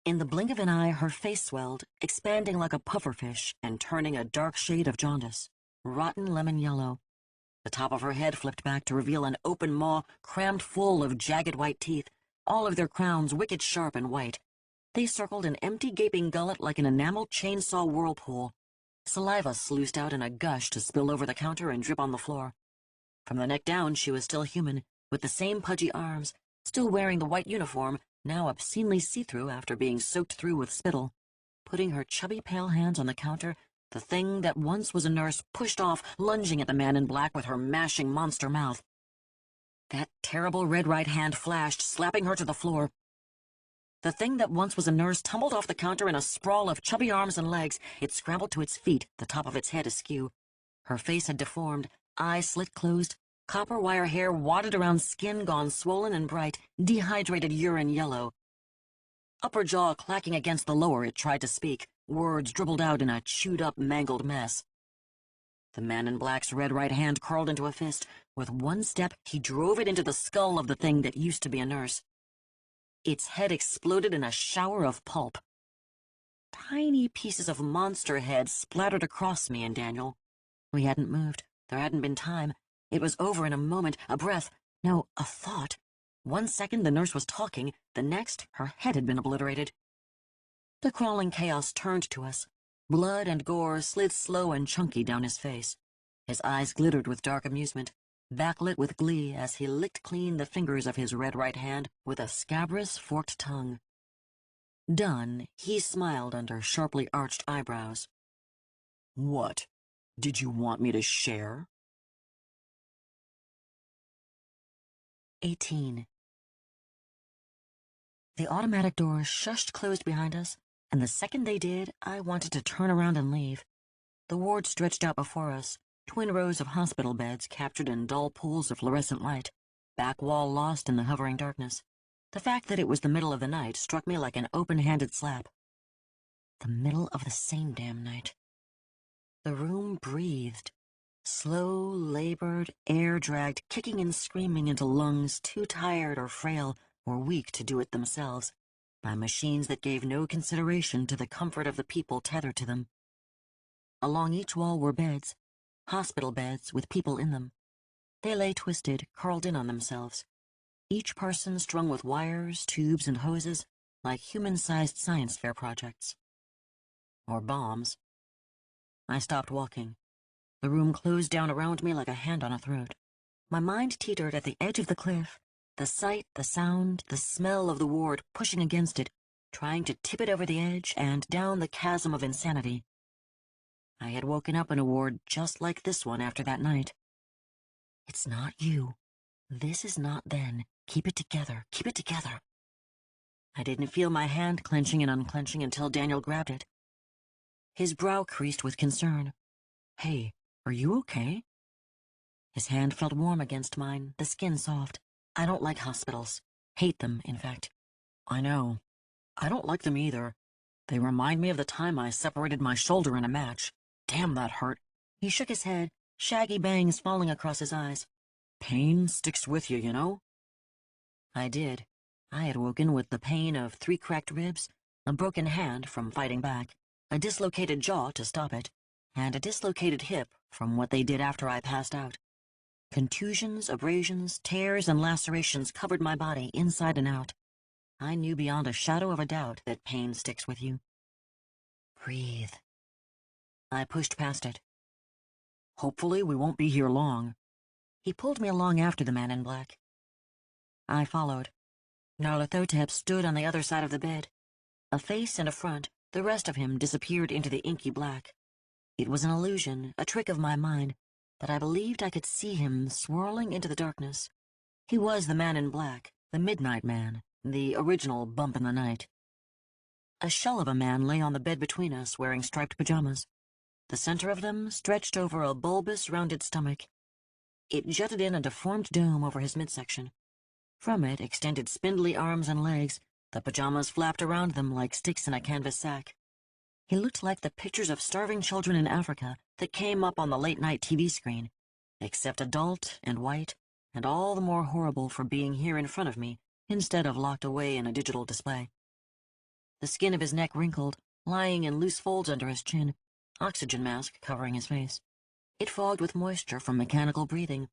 In the blink of an eye, her face swelled, expanding like a pufferfish and turning a dark shade of jaundice, rotten lemon yellow. The top of her head flipped back to reveal an open maw crammed full of jagged white teeth, all of their crowns wicked sharp and white. They circled an empty gaping gullet like an enameled chainsaw whirlpool. Saliva sluiced out in a gush to spill over the counter and drip on the floor. From the neck down, she was still human, with the same pudgy arms, still wearing the white uniform, now obscenely see-through after being soaked through with spittle. Putting her chubby pale hands on the counter, the thing that once was a nurse pushed off, lunging at the man in black with her mashing monster mouth. That terrible red right hand flashed, slapping her to the floor. The thing that once was a nurse tumbled off the counter in a sprawl of chubby arms and legs. It scrambled to its feet, the top of its head askew. Her face had deformed, eyes slit closed, copper wire hair wadded around skin gone swollen and bright, dehydrated urine yellow. Upper jaw clacking against the lower, it tried to speak. Words dribbled out in a chewed-up, mangled mess. The man in black's red right hand curled into a fist. With one step, he drove it into the skull of the thing that used to be a nurse. Its head exploded in a shower of pulp. Tiny pieces of monster head splattered across me and Daniel. We hadn't moved. There hadn't been time. It was over in a moment, a breath, no, a thought. 1 second the nurse was talking, the next her head had been obliterated. The crawling chaos turned to us. Blood and gore slid slow and chunky down his face. His eyes glittered with dark amusement, backlit with glee as he licked clean the fingers of his red right hand with a scabrous, forked tongue. Done, he smiled under sharply arched eyebrows. What? Did you want me to share? 18. The automatic doors shushed closed behind us, and the second they did, I wanted to turn around and leave. The ward stretched out before us, twin rows of hospital beds captured in dull pools of fluorescent light, back wall lost in the hovering darkness. The fact that it was the middle of the night struck me like an open-handed slap. The middle of the same damn night. The room breathed. Slow, labored, air dragged, kicking and screaming into lungs too tired or frail or weak to do it themselves, by machines that gave no consideration to the comfort of the people tethered to them. Along each wall were beds, hospital beds with people in them. They lay twisted, curled in on themselves, each person strung with wires, tubes, and hoses, like human-sized science fair projects. Or bombs. I stopped walking. The room closed down around me like a hand on a throat. My mind teetered at the edge of the cliff, the sight, the sound, the smell of the ward pushing against it, trying to tip it over the edge and down the chasm of insanity. I had woken up in a ward just like this one after that night. It's not you. This is not then. Keep it together. Keep it together. I didn't feel my hand clenching and unclenching until Daniel grabbed it. His brow creased with concern. Hey, are you okay? His hand felt warm against mine, the skin soft. I don't like hospitals. Hate them, in fact. I know. I don't like them either. They remind me of the time I separated my shoulder in a match. Damn, that hurt. He shook his head, shaggy bangs falling across his eyes. Pain sticks with you, you know? I did. I had woken with the pain of 3 cracked ribs, a broken hand from fighting back, a dislocated jaw to stop it, and a dislocated hip from what they did after I passed out. Contusions, abrasions, tears, and lacerations covered my body inside and out. I knew beyond a shadow of a doubt that pain sticks with you. Breathe. I pushed past it. Hopefully we won't be here long. He pulled me along after the man in black. I followed. Nyarlathotep stood on the other side of the bed. A face and a front, the rest of him disappeared into the inky black. It was an illusion, a trick of my mind, but I believed I could see him swirling into the darkness. He was the man in black, the midnight man, the original bump in the night. A shell of a man lay on the bed between us, wearing striped pajamas. The center of them stretched over a bulbous, rounded stomach. It jutted in a deformed dome over his midsection. From it extended spindly arms and legs. The pajamas flapped around them like sticks in a canvas sack. He looked like the pictures of starving children in Africa that came up on the late-night TV screen, except adult and white, and all the more horrible for being here in front of me instead of locked away in a digital display. The skin of his neck wrinkled, lying in loose folds under his chin, oxygen mask covering his face. It fogged with moisture from mechanical breathing,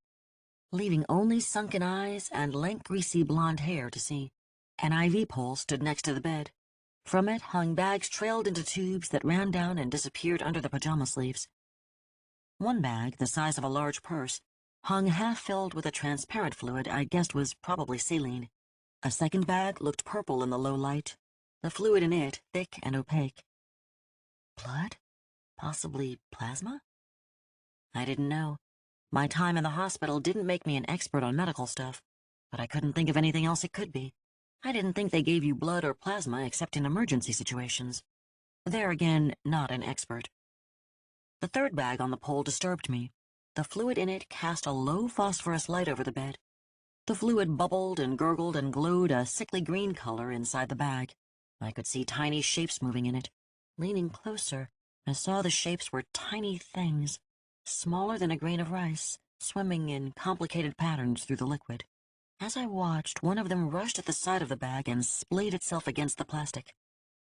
leaving only sunken eyes and lank, greasy blonde hair to see. An IV pole stood next to the bed. From it hung bags trailed into tubes that ran down and disappeared under the pajama sleeves. One bag, the size of a large purse, hung half-filled with a transparent fluid I guessed was probably saline. A second bag looked purple in the low light, the fluid in it thick and opaque. Blood? Possibly plasma? I didn't know. My time in the hospital didn't make me an expert on medical stuff, but I couldn't think of anything else it could be. I didn't think they gave you blood or plasma except in emergency situations. There again, not an expert. The third bag on the pole disturbed me. The fluid in it cast a low phosphorus light over the bed. The fluid bubbled and gurgled and glowed a sickly green color inside the bag. I could see tiny shapes moving in it. Leaning closer, I saw the shapes were tiny things, smaller than a grain of rice, swimming in complicated patterns through the liquid. As I watched, one of them rushed at the side of the bag and splayed itself against the plastic.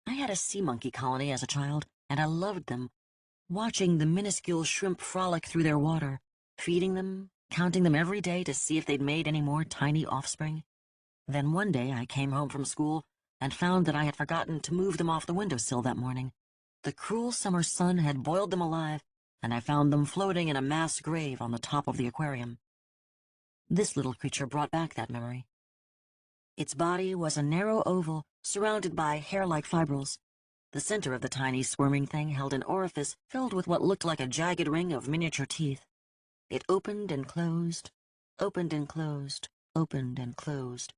I had a sea monkey colony as a child, and I loved them, watching the minuscule shrimp frolic through their water, feeding them, counting them every day to see if they'd made any more tiny offspring. Then one day I came home from school and found that I had forgotten to move them off the windowsill that morning. The cruel summer sun had boiled them alive, and I found them floating in a mass grave on the top of the aquarium. This little creature brought back that memory. Its body was a narrow oval surrounded by hair-like fibrils. The center of the tiny squirming thing held an orifice filled with what looked like a jagged ring of miniature teeth. It opened and closed, opened and closed, opened and closed,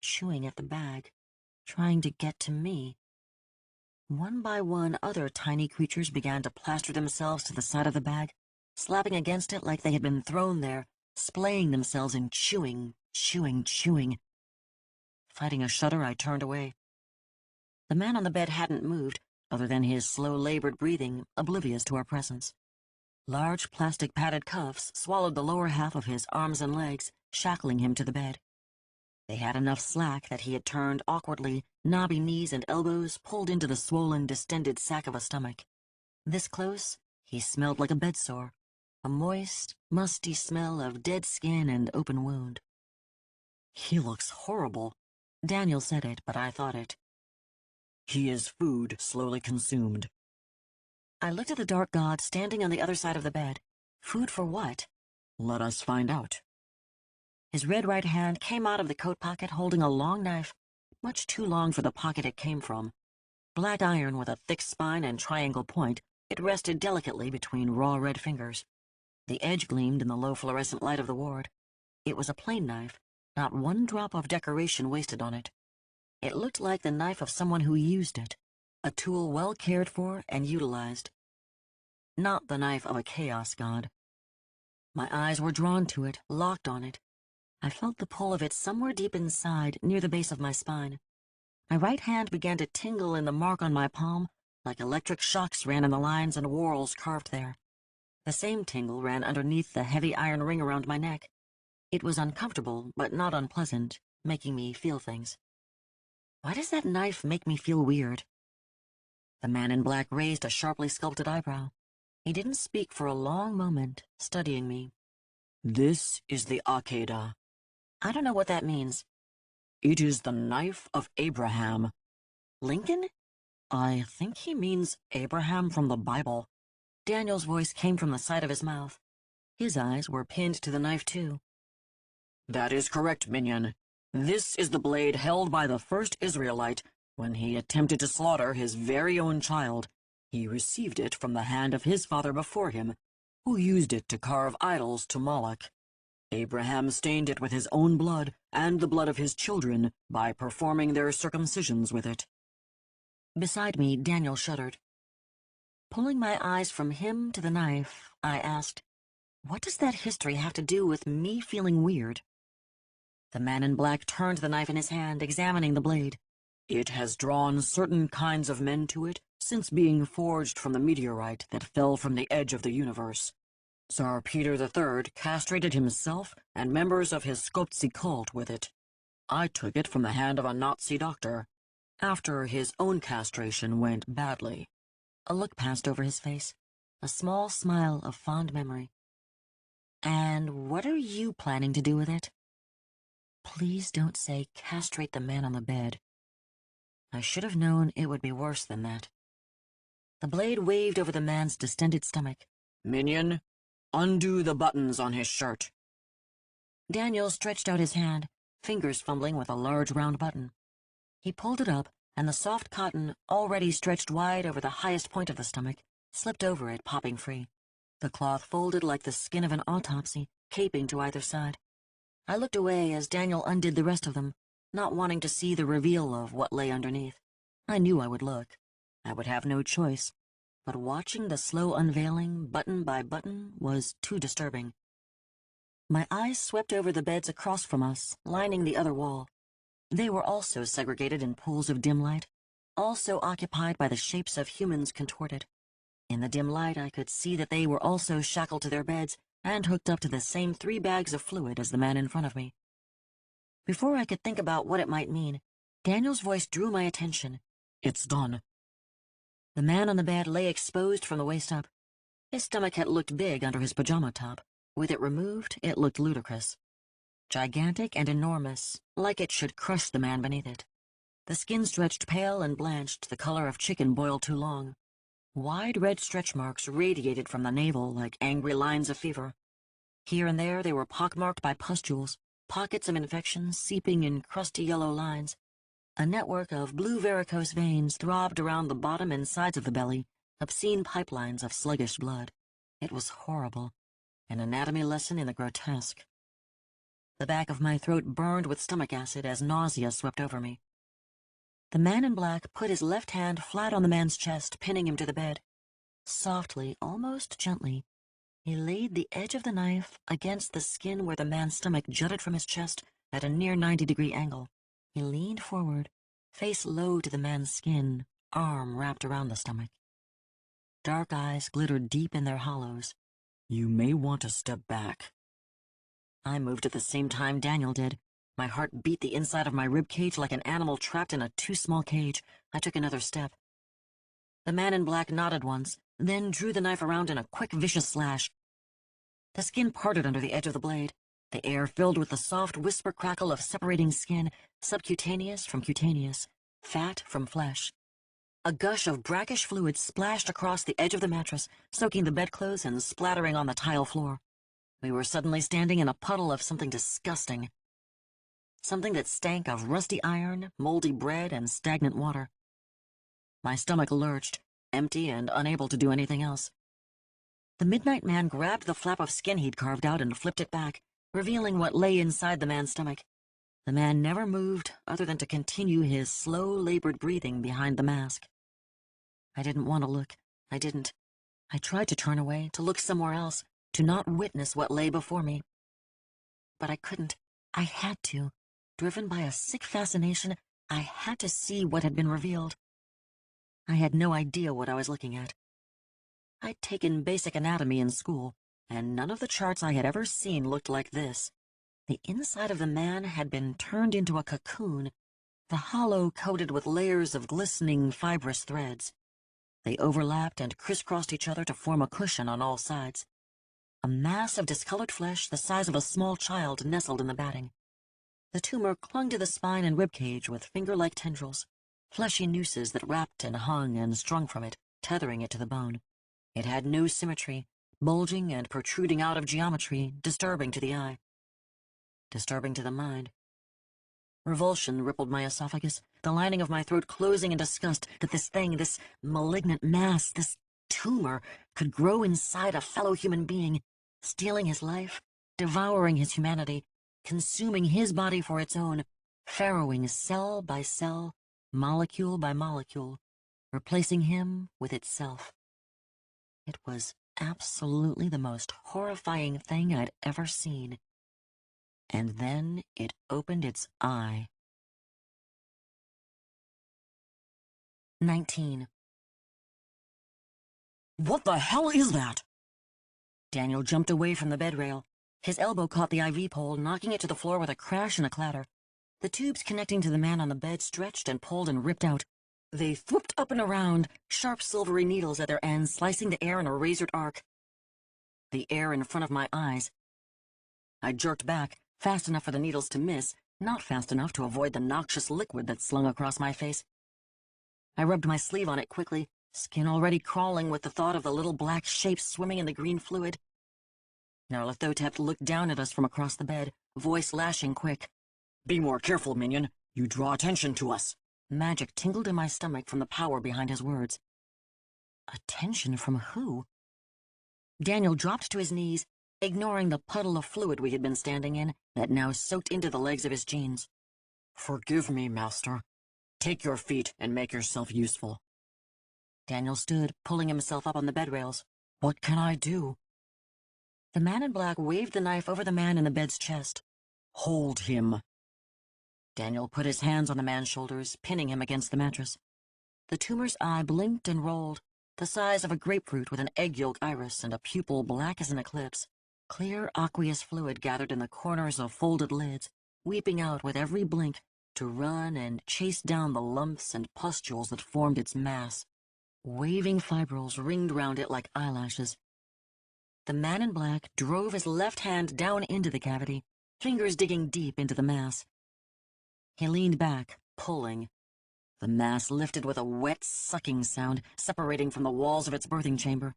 chewing at the bag, trying to get to me. One by one, other tiny creatures began to plaster themselves to the side of the bag, slapping against it like they had been thrown there, splaying themselves and chewing, chewing, chewing. Fighting a shudder, I turned away. The man on the bed hadn't moved, other than his slow, labored breathing, oblivious to our presence. Large plastic padded cuffs swallowed the lower half of his arms and legs, shackling him to the bed. They had enough slack that he had turned awkwardly, knobby knees and elbows pulled into the swollen, distended sack of a stomach. This close, he smelled like a bedsore, a moist, musty smell of dead skin and open wound. "He looks horrible." Daniel said it, but I thought it. "He is food slowly consumed." I looked at the dark god standing on the other side of the bed. Food for what? "Let us find out." His red right hand came out of the coat pocket holding a long knife, much too long for the pocket it came from. Black iron with a thick spine and triangle point, it rested delicately between raw red fingers. The edge gleamed in the low fluorescent light of the ward. It was a plain knife, not one drop of decoration wasted on it. It looked like the knife of someone who used it, a tool well cared for and utilized. Not the knife of a chaos god. My eyes were drawn to it, locked on it. I felt the pull of it somewhere deep inside, near the base of my spine. My right hand began to tingle in the mark on my palm, like electric shocks ran in the lines and whorls carved there. The same tingle ran underneath the heavy iron ring around my neck. It was uncomfortable, but not unpleasant, making me feel things. Why does that knife make me feel weird? The man in black raised a sharply sculpted eyebrow. He didn't speak for a long moment, studying me. "This is the Akeda." "I don't know what that means." "It is the knife of Abraham." "Lincoln?" "I think he means Abraham from the Bible." Daniel's voice came from the side of his mouth. His eyes were pinned to the knife, too. "That is correct, minion. This is the blade held by the first Israelite when he attempted to slaughter his very own child. He received it from the hand of his father before him, who used it to carve idols to Moloch. Abraham stained it with his own blood and the blood of his children by performing their circumcisions with it." Beside me, Daniel shuddered. Pulling my eyes from him to the knife, I asked, "What does that history have to do with me feeling weird?" The man in black turned the knife in his hand, examining the blade. "It has drawn certain kinds of men to it since being forged from the meteorite that fell from the edge of the universe. Tsar Peter III castrated himself and members of his Skoptsi cult with it. I took it from the hand of a Nazi doctor, after his own castration went badly." A look passed over his face, a small smile of fond memory. "And what are you planning to do with it?" Please don't say castrate the man on the bed. I should have known it would be worse than that. The blade waved over the man's distended stomach. "Minion, undo the buttons on his shirt." Daniel stretched out his hand, fingers fumbling with a large round button. He pulled it up, and the soft cotton, already stretched wide over the highest point of the stomach, slipped over it, popping free. The cloth folded like the skin of an autopsy, caping to either side. I looked away as Daniel undid the rest of them, not wanting to see the reveal of what lay underneath. I knew I would look. I would have no choice. But watching the slow unveiling, button by button, was too disturbing. My eyes swept over the beds across from us, lining the other wall. They were also segregated in pools of dim light, also occupied by the shapes of humans contorted. In the dim light, I could see that they were also shackled to their beds and hooked up to the same 3 bags of fluid as the man in front of me. Before I could think about what it might mean, Daniel's voice drew my attention. "It's done." The man on the bed lay exposed from the waist up. His stomach had looked big under his pajama top. With it removed, it looked ludicrous. Gigantic and enormous, like it should crush the man beneath it. The skin stretched pale and blanched, the color of chicken boiled too long. Wide red stretch marks radiated from the navel like angry lines of fever. Here and there they were pockmarked by pustules, pockets of infection seeping in crusty yellow lines. A network of blue varicose veins throbbed around the bottom and sides of the belly, obscene pipelines of sluggish blood. It was horrible, an anatomy lesson in the grotesque. The back of my throat burned with stomach acid as nausea swept over me. The man in black put his left hand flat on the man's chest, pinning him to the bed. Softly, almost gently, he laid the edge of the knife against the skin where the man's stomach jutted from his chest at a near 90-degree angle. He leaned forward, face low to the man's skin, arm wrapped around the stomach. Dark eyes glittered deep in their hollows. You may want to step back. I moved at the same time Daniel did. My heart beat the inside of my rib cage like an animal trapped in a too small cage. I took another step. The man in black nodded once, then drew the knife around in a quick, vicious slash. The skin parted under the edge of the blade. The air filled with the soft whisper crackle of separating skin, subcutaneous from cutaneous, fat from flesh. A gush of brackish fluid splashed across the edge of the mattress, soaking the bedclothes and splattering on the tile floor. We were suddenly standing in a puddle of something disgusting. Something that stank of rusty iron, moldy bread, and stagnant water. My stomach lurched, empty and unable to do anything else. The Midnight Man grabbed the flap of skin he'd carved out and flipped it back, revealing what lay inside the man's stomach. The man never moved other than to continue his slow, labored breathing behind the mask. I didn't want to look. I didn't. I tried to turn away, to look somewhere else, to not witness what lay before me. But I couldn't. I had to. Driven by a sick fascination, I had to see what had been revealed. I had no idea what I was looking at. I'd taken basic anatomy in school, and none of the charts I had ever seen looked like this. The inside of the man had been turned into a cocoon, the hollow coated with layers of glistening fibrous threads. They overlapped and crisscrossed each other to form a cushion on all sides. A mass of discolored flesh the size of a small child nestled in the batting. The tumor clung to the spine and ribcage with finger-like tendrils, fleshy nooses that wrapped and hung and strung from it, tethering it to the bone. It had no symmetry, bulging and protruding out of geometry, disturbing to the eye. Disturbing to the mind. Revulsion rippled my esophagus, the lining of my throat closing in disgust that this thing, this malignant mass, this tumor, could grow inside a fellow human being, stealing his life, devouring his humanity, consuming his body for its own, farrowing cell by cell, molecule by molecule, replacing him with itself. It was absolutely the most horrifying thing I'd ever seen. And then it opened its eye. 19. What the hell is that? Daniel jumped away from the bed rail. His elbow caught the IV pole, knocking it to the floor with a crash and a clatter. The tubes connecting to the man on the bed stretched and pulled and ripped out. They thwooped up and around, sharp silvery needles at their ends, slicing the air in a razored arc. The air in front of my eyes. I jerked back, fast enough for the needles to miss, not fast enough to avoid the noxious liquid that slung across my face. I rubbed my sleeve on it quickly, skin already crawling with the thought of the little black shapes swimming in the green fluid. Nyarlathotep looked down at us from across the bed, voice lashing quick. Be more careful, minion. You draw attention to us. Magic tingled in my stomach from the power behind his words. Attention from who? Daniel dropped to his knees, ignoring the puddle of fluid we had been standing in that now soaked into the legs of his jeans. Forgive me, master. Take your feet and make yourself useful. Daniel stood, pulling himself up on the bed rails. What can I do? The man in black waved the knife over the man in the bed's chest. Hold him. Daniel put his hands on the man's shoulders, pinning him against the mattress. The tumor's eye blinked and rolled, the size of a grapefruit with an egg yolk iris and a pupil black as an eclipse. Clear aqueous fluid gathered in the corners of folded lids, weeping out with every blink to run and chase down the lumps and pustules that formed its mass. Waving fibrils ringed round it like eyelashes. The man in black drove his left hand down into the cavity, fingers digging deep into the mass. He leaned back, pulling. The mass lifted with a wet, sucking sound, separating from the walls of its birthing chamber.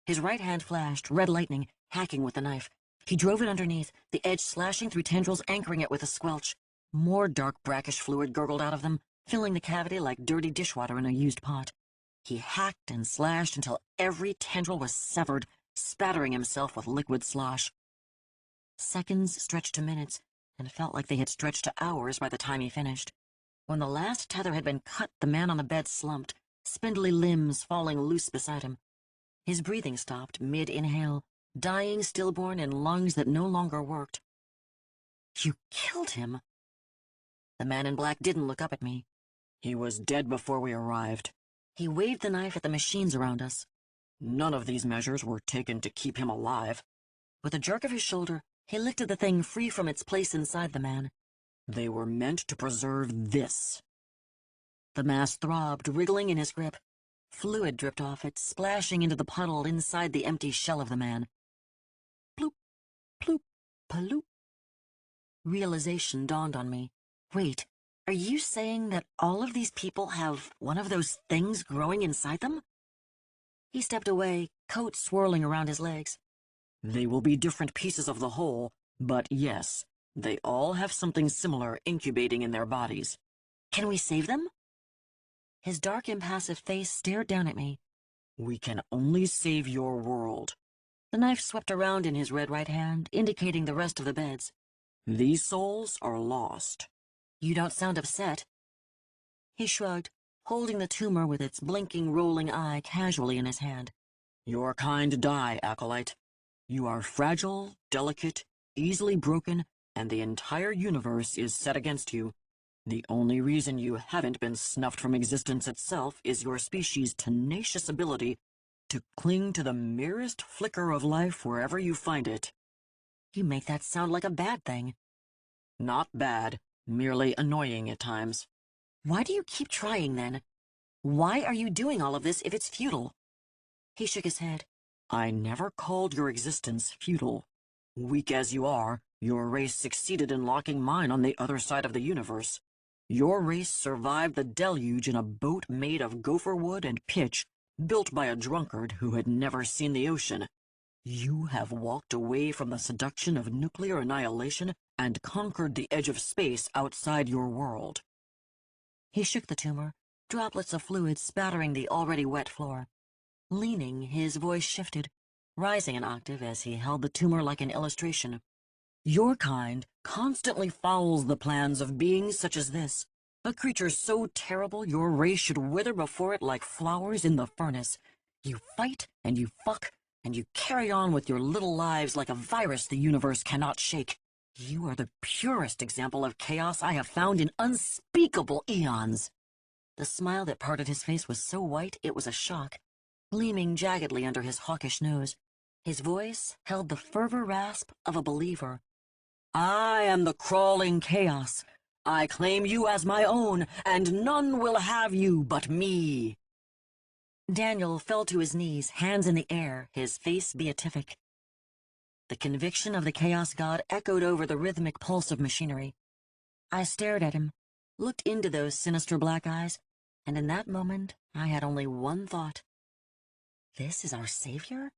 His right hand flashed, red lightning, hacking with the knife. He drove it underneath, the edge slashing through tendrils, anchoring it with a squelch. More dark, brackish fluid gurgled out of them, filling the cavity like dirty dishwater in a used pot. He hacked and slashed until every tendril was severed, spattering himself with liquid slosh. Seconds stretched to minutes, and felt like they had stretched to hours by the time he finished. When the last tether had been cut, the man on the bed slumped, spindly limbs falling loose beside him. His breathing stopped mid-inhale, dying stillborn in lungs that no longer worked. "You killed him?" The man in black didn't look up at me. He was dead before we arrived. He waved the knife at the machines around us. None of these measures were taken to keep him alive. With a jerk of his shoulder, he lifted the thing free from its place inside the man. They were meant to preserve this. The mass throbbed, wriggling in his grip. Fluid dripped off it, splashing into the puddle inside the empty shell of the man. Bloop, bloop, paloop. Realization dawned on me. Wait, are you saying that all of these people have one of those things growing inside them? He stepped away, coat swirling around his legs. They will be different pieces of the whole, but yes, they all have something similar incubating in their bodies. Can we save them? His dark, impassive face stared down at me. We can only save your world. The knife swept around in his red right hand, indicating the rest of the beds. These souls are lost. You don't sound upset. He shrugged, holding the tumor with its blinking, rolling eye casually in his hand. Your kind die, Acolyte. You are fragile, delicate, easily broken, and the entire universe is set against you. The only reason you haven't been snuffed from existence itself is your species' tenacious ability to cling to the merest flicker of life wherever you find it. You make that sound like a bad thing. Not bad, merely annoying at times. Why do you keep trying, then? Why are you doing all of this if it's futile? He shook his head. I never called your existence futile. Weak as you are, your race succeeded in locking mine on the other side of the universe. Your race survived the deluge in a boat made of gopher wood and pitch, built by a drunkard who had never seen the ocean. You have walked away from the seduction of nuclear annihilation and conquered the edge of space outside your world. He shook the tumor, droplets of fluid spattering the already wet floor. Leaning, his voice shifted, rising an octave as he held the tumor like an illustration. Your kind constantly fouls the plans of beings such as this, a creature so terrible your race should wither before it like flowers in the furnace. You fight, and you fuck, and you carry on with your little lives like a virus the universe cannot shake. You are the purest example of chaos I have found in unspeakable eons. The smile that parted his face was so white it was a shock, gleaming jaggedly under his hawkish nose. His voice held the fervor rasp of a believer. I am the crawling chaos. I claim you as my own, and none will have you but me. Daniel fell to his knees, hands in the air, his face beatific. The conviction of the chaos god echoed over the rhythmic pulse of machinery. I stared at him, looked into those sinister black eyes, and in that moment I had only one thought. This is our savior?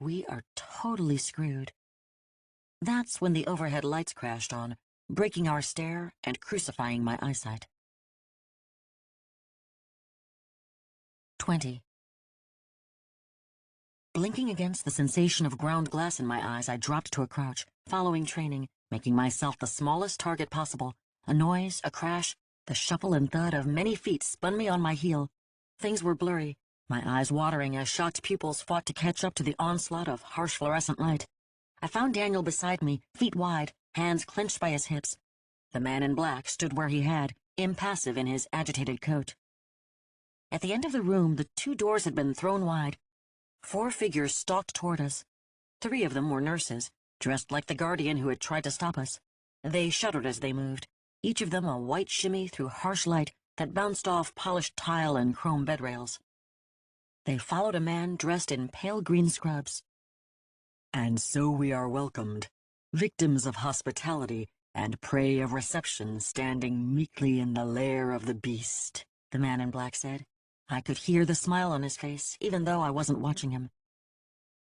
We are totally screwed. That's when the overhead lights crashed on, breaking our stare and crucifying my eyesight. 20. Blinking against the sensation of ground glass in my eyes, I dropped to a crouch, following training, making myself the smallest target possible. A noise, a crash, the shuffle and thud of many feet spun me on my heel. Things were blurry, my eyes watering as shocked pupils fought to catch up to the onslaught of harsh fluorescent light. I found Daniel beside me, feet wide, hands clenched by his hips. The man in black stood where he had, impassive in his agitated coat. At the end of the room, the 2 doors had been thrown wide. 4 figures stalked toward us. 3 of them were nurses, dressed like the guardian who had tried to stop us. They shuddered as they moved, each of them a white shimmy through harsh light that bounced off polished tile and chrome bed rails. They followed a man dressed in pale green scrubs. And so we are welcomed, victims of hospitality and prey of reception, standing meekly in the lair of the beast, the man in black said. I could hear the smile on his face, even though I wasn't watching him.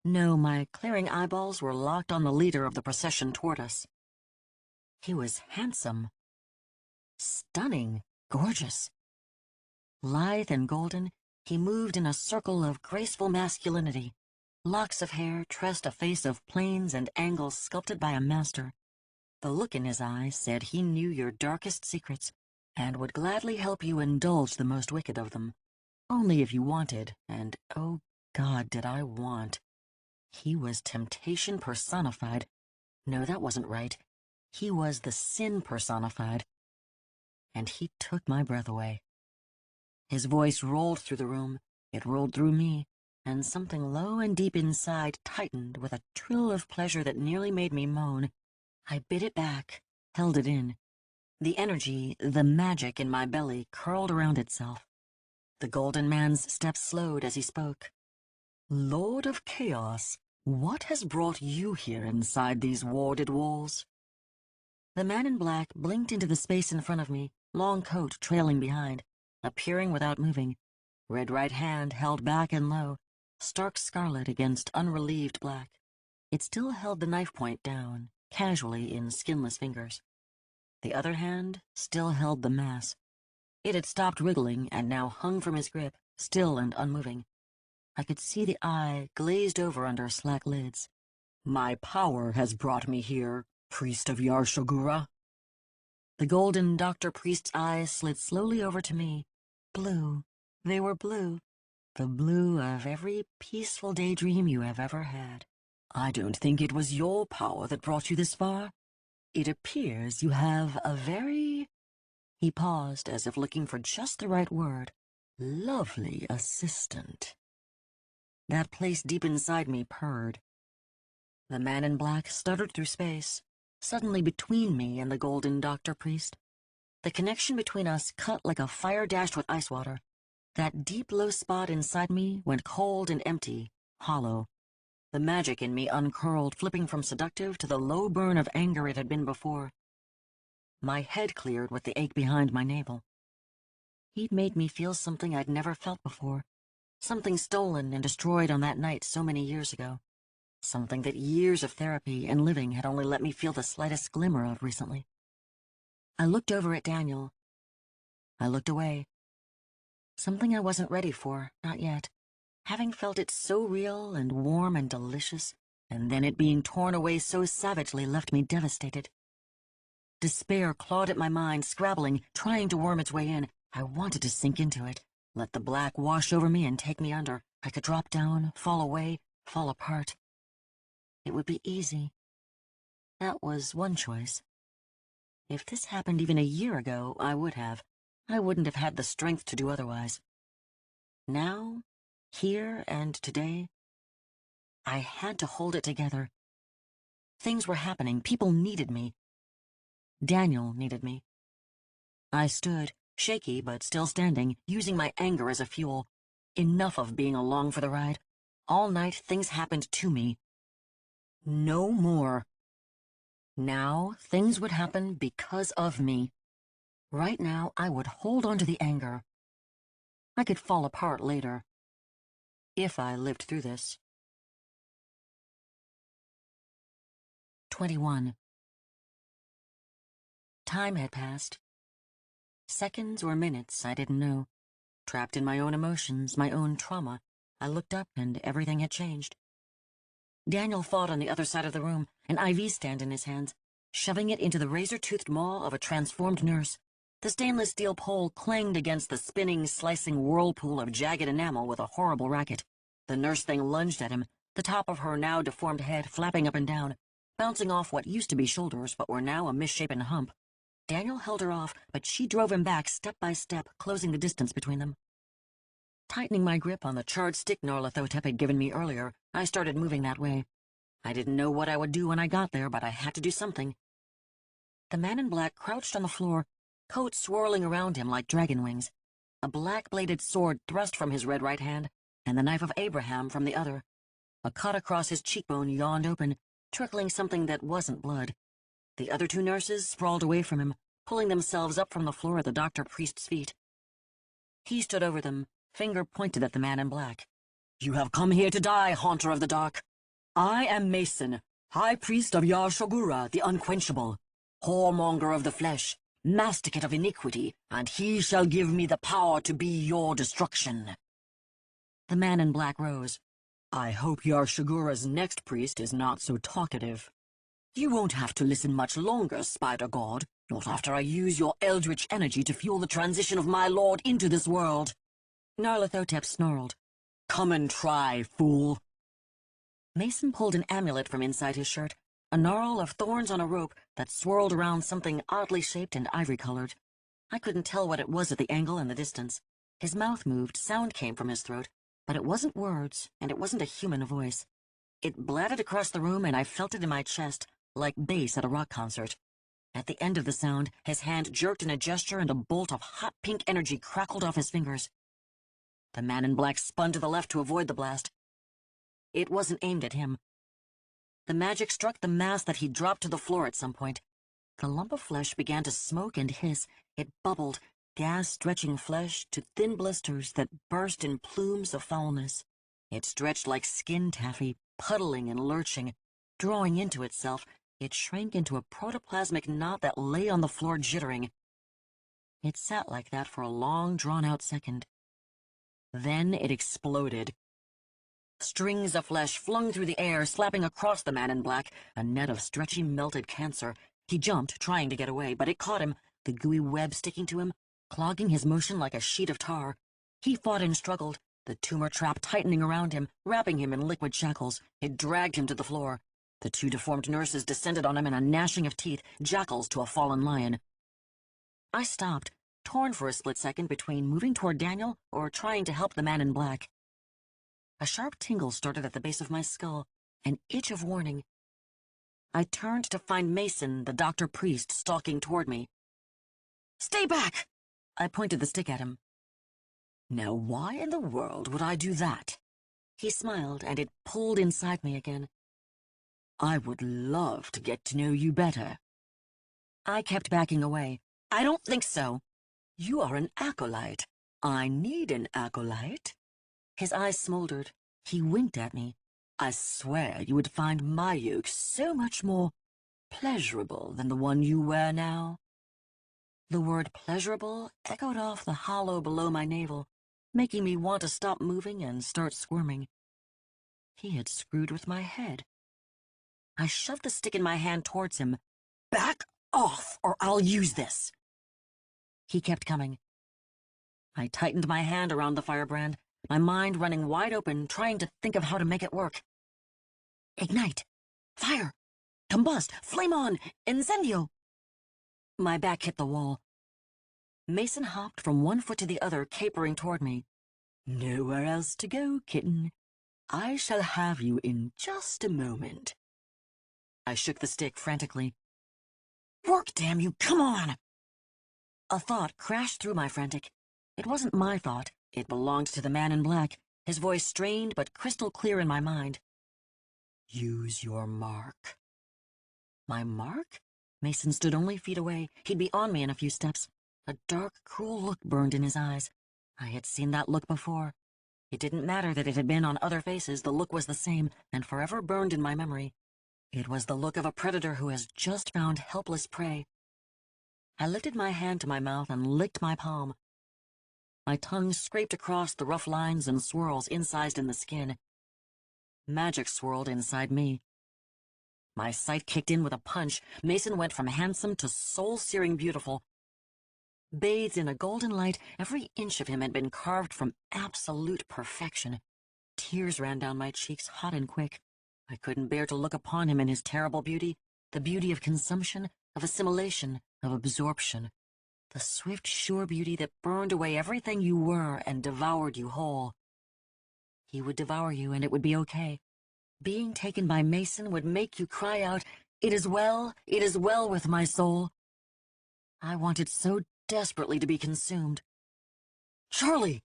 No, my clearing eyeballs were locked on the leader of the procession toward us. He was handsome, stunning, gorgeous. Lithe and golden, he moved in a circle of graceful masculinity. Locks of hair tressed a face of planes and angles sculpted by a master. The look in his eyes said he knew your darkest secrets and would gladly help you indulge the most wicked of them. Only if you wanted, and oh God, did I want. He was temptation personified. No, that wasn't right. He was the sin personified. And he took my breath away. His voice rolled through the room. It rolled through me, and something low and deep inside tightened with a trill of pleasure that nearly made me moan. I bit it back, held it in. The energy, the magic in my belly curled around itself. The golden man's steps slowed as he spoke. Lord of Chaos, what has brought you here inside these warded walls? The man in black blinked into the space in front of me, long coat trailing behind, appearing without moving, red right hand held back and low, stark scarlet against unrelieved black. It still held the knife point down, casually in skinless fingers. The other hand still held the mass. It had stopped wriggling and now hung from his grip, still and unmoving. I could see the eye glazed over under slack lids. My power has brought me here, priest of Yarshogura. The golden doctor-priest's eyes slid slowly over to me. Blue. They were blue. The blue of every peaceful daydream you have ever had. I don't think it was your power that brought you this far. It appears you have a very... He paused as if looking for just the right word. Lovely assistant. That place deep inside me purred. The man in black stuttered through space, suddenly between me and the golden doctor-priest. The connection between us cut like a fire dashed with ice water. That deep low spot inside me went cold and empty, hollow. The magic in me uncurled, flipping from seductive to the low burn of anger it had been before. My head cleared with the ache behind my navel. He'd made me feel something I'd never felt before. Something stolen and destroyed on that night so many years ago. Something that years of therapy and living had only let me feel the slightest glimmer of recently. I looked over at Daniel. I looked away. Something I wasn't ready for, not yet. Having felt it so real and warm and delicious, and then it being torn away so savagely left me devastated. Despair clawed at my mind, scrabbling, trying to worm its way in. I wanted to sink into it, let the black wash over me and take me under. I could drop down, fall away, fall apart. It would be easy. That was one choice. If this happened even a year ago, I wouldn't have had the strength to do otherwise. Now, here and today, I had to hold it together. Things were happening. People needed me. Daniel needed me. I stood, shaky but still standing, using my anger as a fuel. Enough of being along for the ride. All night, things happened to me. No more. Now, things would happen because of me. Right now, I would hold on to the anger. I could fall apart later. If I lived through this. 21. Time had passed. Seconds or minutes, I didn't know. Trapped in my own emotions, my own trauma, I looked up and everything had changed. Daniel fought on the other side of the room, an IV stand in his hands, shoving it into the razor-toothed maw of a transformed nurse. The stainless steel pole clanged against the spinning, slicing whirlpool of jagged enamel with a horrible racket. The nurse thing lunged at him, the top of her now deformed head flapping up and down, bouncing off what used to be shoulders but were now a misshapen hump. Daniel held her off, but she drove him back step by step, closing the distance between them. Tightening my grip on the charred stick Nyarlathotep had given me earlier, I started moving that way. I didn't know what I would do when I got there, but I had to do something. The man in black crouched on the floor, coat swirling around him like dragon wings, a black-bladed sword thrust from his red right hand, and the knife of Abraham from the other. A cut across his cheekbone yawned open, trickling something that wasn't blood. The other two nurses sprawled away from him, pulling themselves up from the floor at the doctor-priest's feet. He stood over them, finger pointed at the man in black. "You have come here to die, Haunter of the Dark. I am Mason, High Priest of Yar-Shogura, the Unquenchable, whoremonger of the flesh, masticate of iniquity, and he shall give me the power to be your destruction." The man in black rose. "I hope Yar-Shogura's next priest is not so talkative. You won't have to listen much longer, Spider God, not after I use your eldritch energy to fuel the transition of my lord into this world." Nyarlathotep snarled. "Come and try, fool." Mason pulled an amulet from inside his shirt, a gnarl of thorns on a rope that swirled around something oddly shaped and ivory-colored. I couldn't tell what it was at the angle and the distance. His mouth moved, sound came from his throat, but it wasn't words, and it wasn't a human voice. It blatted across the room, and I felt it in my chest, like bass at a rock concert. At the end of the sound, his hand jerked in a gesture, and a bolt of hot pink energy crackled off his fingers. The man in black spun to the left to avoid the blast. It wasn't aimed at him. The magic struck the mass that he dropped to the floor at some point. The lump of flesh began to smoke and hiss. It bubbled, gas stretching flesh to thin blisters that burst in plumes of foulness. It stretched like skin taffy, puddling and lurching. Drawing into itself, it shrank into a protoplasmic knot that lay on the floor jittering. It sat like that for a long, drawn-out second. Then it exploded. Strings of flesh flung through the air, slapping across the man in black, a net of stretchy, melted cancer. He jumped, trying to get away, but it caught him, the gooey web sticking to him, clogging his motion like a sheet of tar. He fought and struggled, the tumor trap tightening around him, wrapping him in liquid shackles. It dragged him to the floor. The two deformed nurses descended on him in a gnashing of teeth, jackals to a fallen lion. I stopped, torn for a split second between moving toward Daniel or trying to help the man in black. A sharp tingle started at the base of my skull, an itch of warning. I turned to find Mason, the doctor-priest, stalking toward me. "Stay back!" I pointed the stick at him. "Now why in the world would I do that?" He smiled, and it pulled inside me again. "I would love to get to know you better." I kept backing away. "I don't think so." "You are an acolyte. I need an acolyte." His eyes smoldered. He winked at me. "I swear you would find my yoke so much more pleasurable than the one you wear now." The word pleasurable echoed off the hollow below my navel, making me want to stop moving and start squirming. He had screwed with my head. I shoved the stick in my hand towards him. "Back off, or I'll use this." He kept coming. I tightened my hand around the firebrand, my mind running wide open, trying to think of how to make it work. "Ignite! Fire! Combust! Flame on! Incendio!" My back hit the wall. Mason hopped from one foot to the other, capering toward me. "Nowhere else to go, kitten. I shall have you in just a moment." I shook the stick frantically. "Work, damn you! Come on!" A thought crashed through my frantic. It wasn't my thought. It belonged to the man in black, his voice strained but crystal clear in my mind. "Use your mark." My mark? Mason stood only feet away. He'd be on me in a few steps. A dark, cruel look burned in his eyes. I had seen that look before. It didn't matter that it had been on other faces. The look was the same, and forever burned in my memory. It was the look of a predator who has just found helpless prey. I lifted my hand to my mouth and licked my palm. My tongue scraped across the rough lines and swirls incised in the skin. Magic swirled inside me. My sight kicked in with a punch. Mason went from handsome to soul-searing beautiful. Bathed in a golden light, every inch of him had been carved from absolute perfection. Tears ran down my cheeks, hot and quick. I couldn't bear to look upon him in his terrible beauty, the beauty of consumption, of assimilation, of absorption. The swift, sure beauty that burned away everything you were and devoured you whole. He would devour you, and it would be okay. Being taken by Mason would make you cry out, it is well with my soul." I wanted so desperately to be consumed. "Charlie!"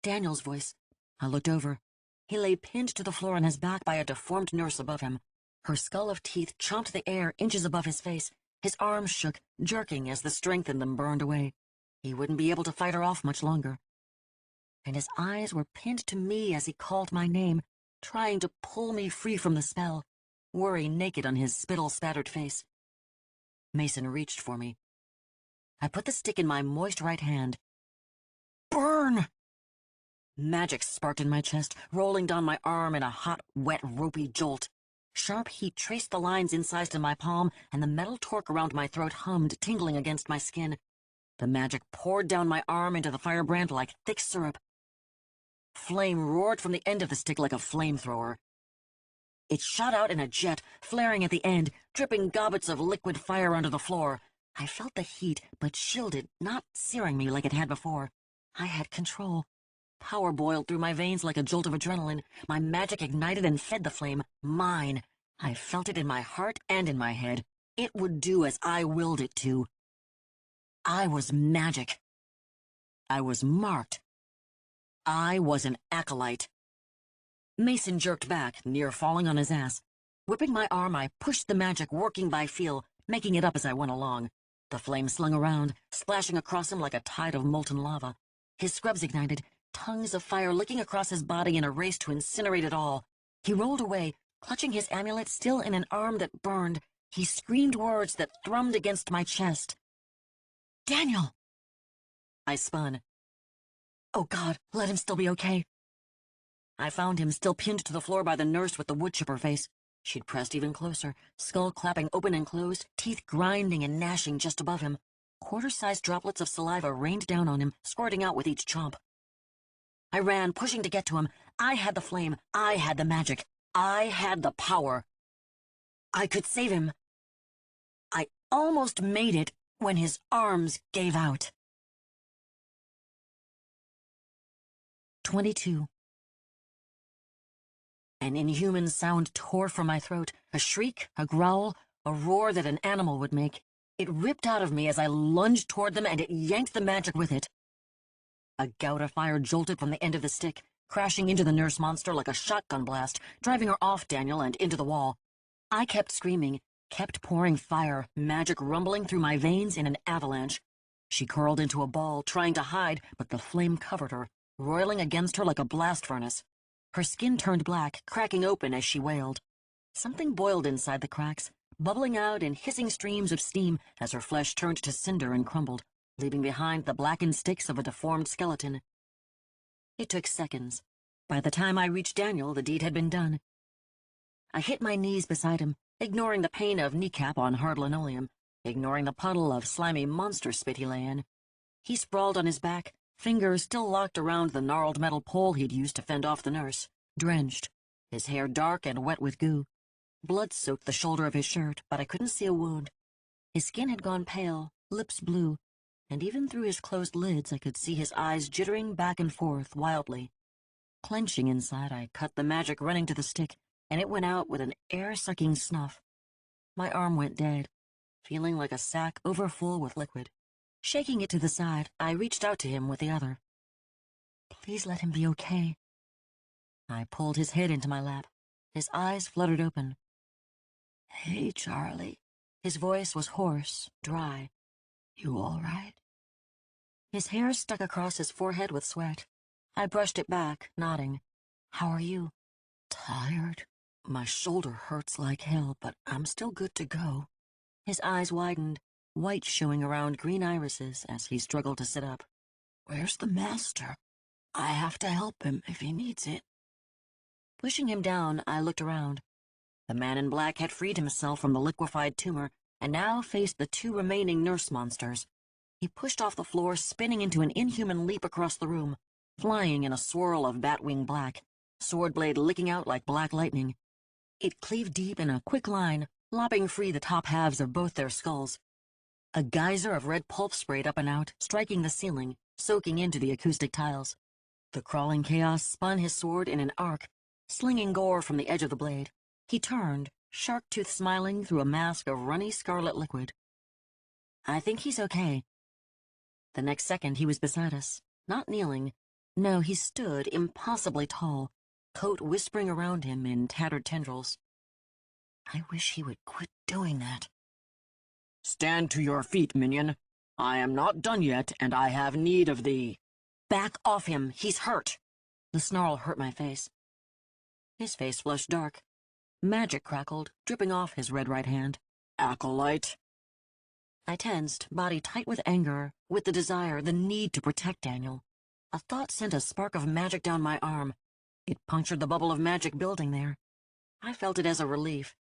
Daniel's voice. I looked over. He lay pinned to the floor on his back by a deformed nurse above him. Her skull of teeth chomped the air inches above his face. His arms shook, jerking as the strength in them burned away. He wouldn't be able to fight her off much longer. And his eyes were pinned to me as he called my name, trying to pull me free from the spell, worry naked on his spittle-spattered face. Mason reached for me. I put the stick in my moist right hand. Burn! Magic sparked in my chest, rolling down my arm in a hot, wet, ropey jolt. Sharp heat traced the lines incised in my palm, and the metal torque around my throat hummed, tingling against my skin. The magic poured down my arm into the firebrand like thick syrup. Flame roared from the end of the stick like a flamethrower. It shot out in a jet, flaring at the end, dripping gobbets of liquid fire onto the floor. I felt the heat, but shielded, not searing me like it had before. I had control. Power boiled through my veins like a jolt of adrenaline. My magic ignited and fed the flame. Mine. I felt it in my heart and in my head. It would do as I willed it to. I was magic. I was marked. I was an acolyte. Mason jerked back, near falling on his ass. Whipping my arm, I pushed the magic, working by feel, making it up as I went along. The flame slung around, splashing across him like a tide of molten lava. His scrubs ignited, tongues of fire licking across his body in a race to incinerate it all. He rolled away, clutching his amulet still in an arm that burned. He screamed words that thrummed against my chest. "Daniel!" I spun. Oh God, let him still be okay. I found him still pinned to the floor by the nurse with the wood chipper face. She'd pressed even closer, skull clapping open and closed, teeth grinding and gnashing just above him. Quarter-sized droplets of saliva rained down on him, squirting out with each chomp. I ran, pushing to get to him. I had the flame. I had the magic. I had the power. I could save him. I almost made it when his arms gave out. 22. An inhuman sound tore from my throat, a shriek, a growl, a roar that an animal would make. It ripped out of me as I lunged toward them, and it yanked the magic with it. A gout of fire jolted from the end of the stick, crashing into the nurse monster like a shotgun blast, driving her off Daniel and into the wall. I kept screaming, kept pouring fire, magic rumbling through my veins in an avalanche. She curled into a ball, trying to hide, but the flame covered her, roiling against her like a blast furnace. Her skin turned black, cracking open as she wailed. Something boiled inside the cracks, bubbling out in hissing streams of steam as her flesh turned to cinder and crumbled, leaving behind the blackened sticks of a deformed skeleton. It took seconds. By the time I reached Daniel, the deed had been done. I hit my knees beside him, ignoring the pain of kneecap on hard linoleum, ignoring the puddle of slimy monster spit he lay in. He sprawled on his back, fingers still locked around the gnarled metal pole he'd used to fend off the nurse, drenched, his hair dark and wet with goo. Blood soaked the shoulder of his shirt, but I couldn't see a wound. His skin had gone pale, lips blue, and even through his closed lids I could see his eyes jittering back and forth wildly. Clenching inside, I cut the magic running to the stick, and it went out with an air-sucking snuff. My arm went dead, feeling like a sack overfull with liquid. Shaking it to the side, I reached out to him with the other. Please let him be okay. I pulled his head into my lap. His eyes fluttered open. Hey, Charlie. His voice was hoarse, dry. You all right? His hair stuck across his forehead with sweat. I brushed it back, nodding. How are you? Tired. My shoulder hurts like hell, but I'm still good to go. His eyes widened, white showing around green irises as he struggled to sit up. Where's the master? I have to help him if he needs it. Pushing him down, I looked around. The man in black had freed himself from the liquefied tumor and now faced the two remaining nurse monsters. He pushed off the floor, spinning into an inhuman leap across the room, flying in a swirl of batwing black, sword blade licking out like black lightning. It cleaved deep in a quick line, lopping free the top halves of both their skulls. A geyser of red pulp sprayed up and out, striking the ceiling, soaking into the acoustic tiles. The crawling chaos spun his sword in an arc, slinging gore from the edge of the blade. He turned, shark tooth smiling through a mask of runny scarlet liquid. I think he's okay. The next second he was beside us, not kneeling. No, he stood impossibly tall, coat whispering around him in tattered tendrils. I wish he would quit doing that. Stand to your feet, minion. I am not done yet, and I have need of thee. Back off him, he's hurt. The snarl hurt my face. His face flushed dark. Magic crackled, dripping off his red right hand. Acolyte. I tensed, body tight with anger, with the desire, the need to protect Daniel. A thought sent a spark of magic down my arm. It punctured the bubble of magic building there. I felt it as a relief.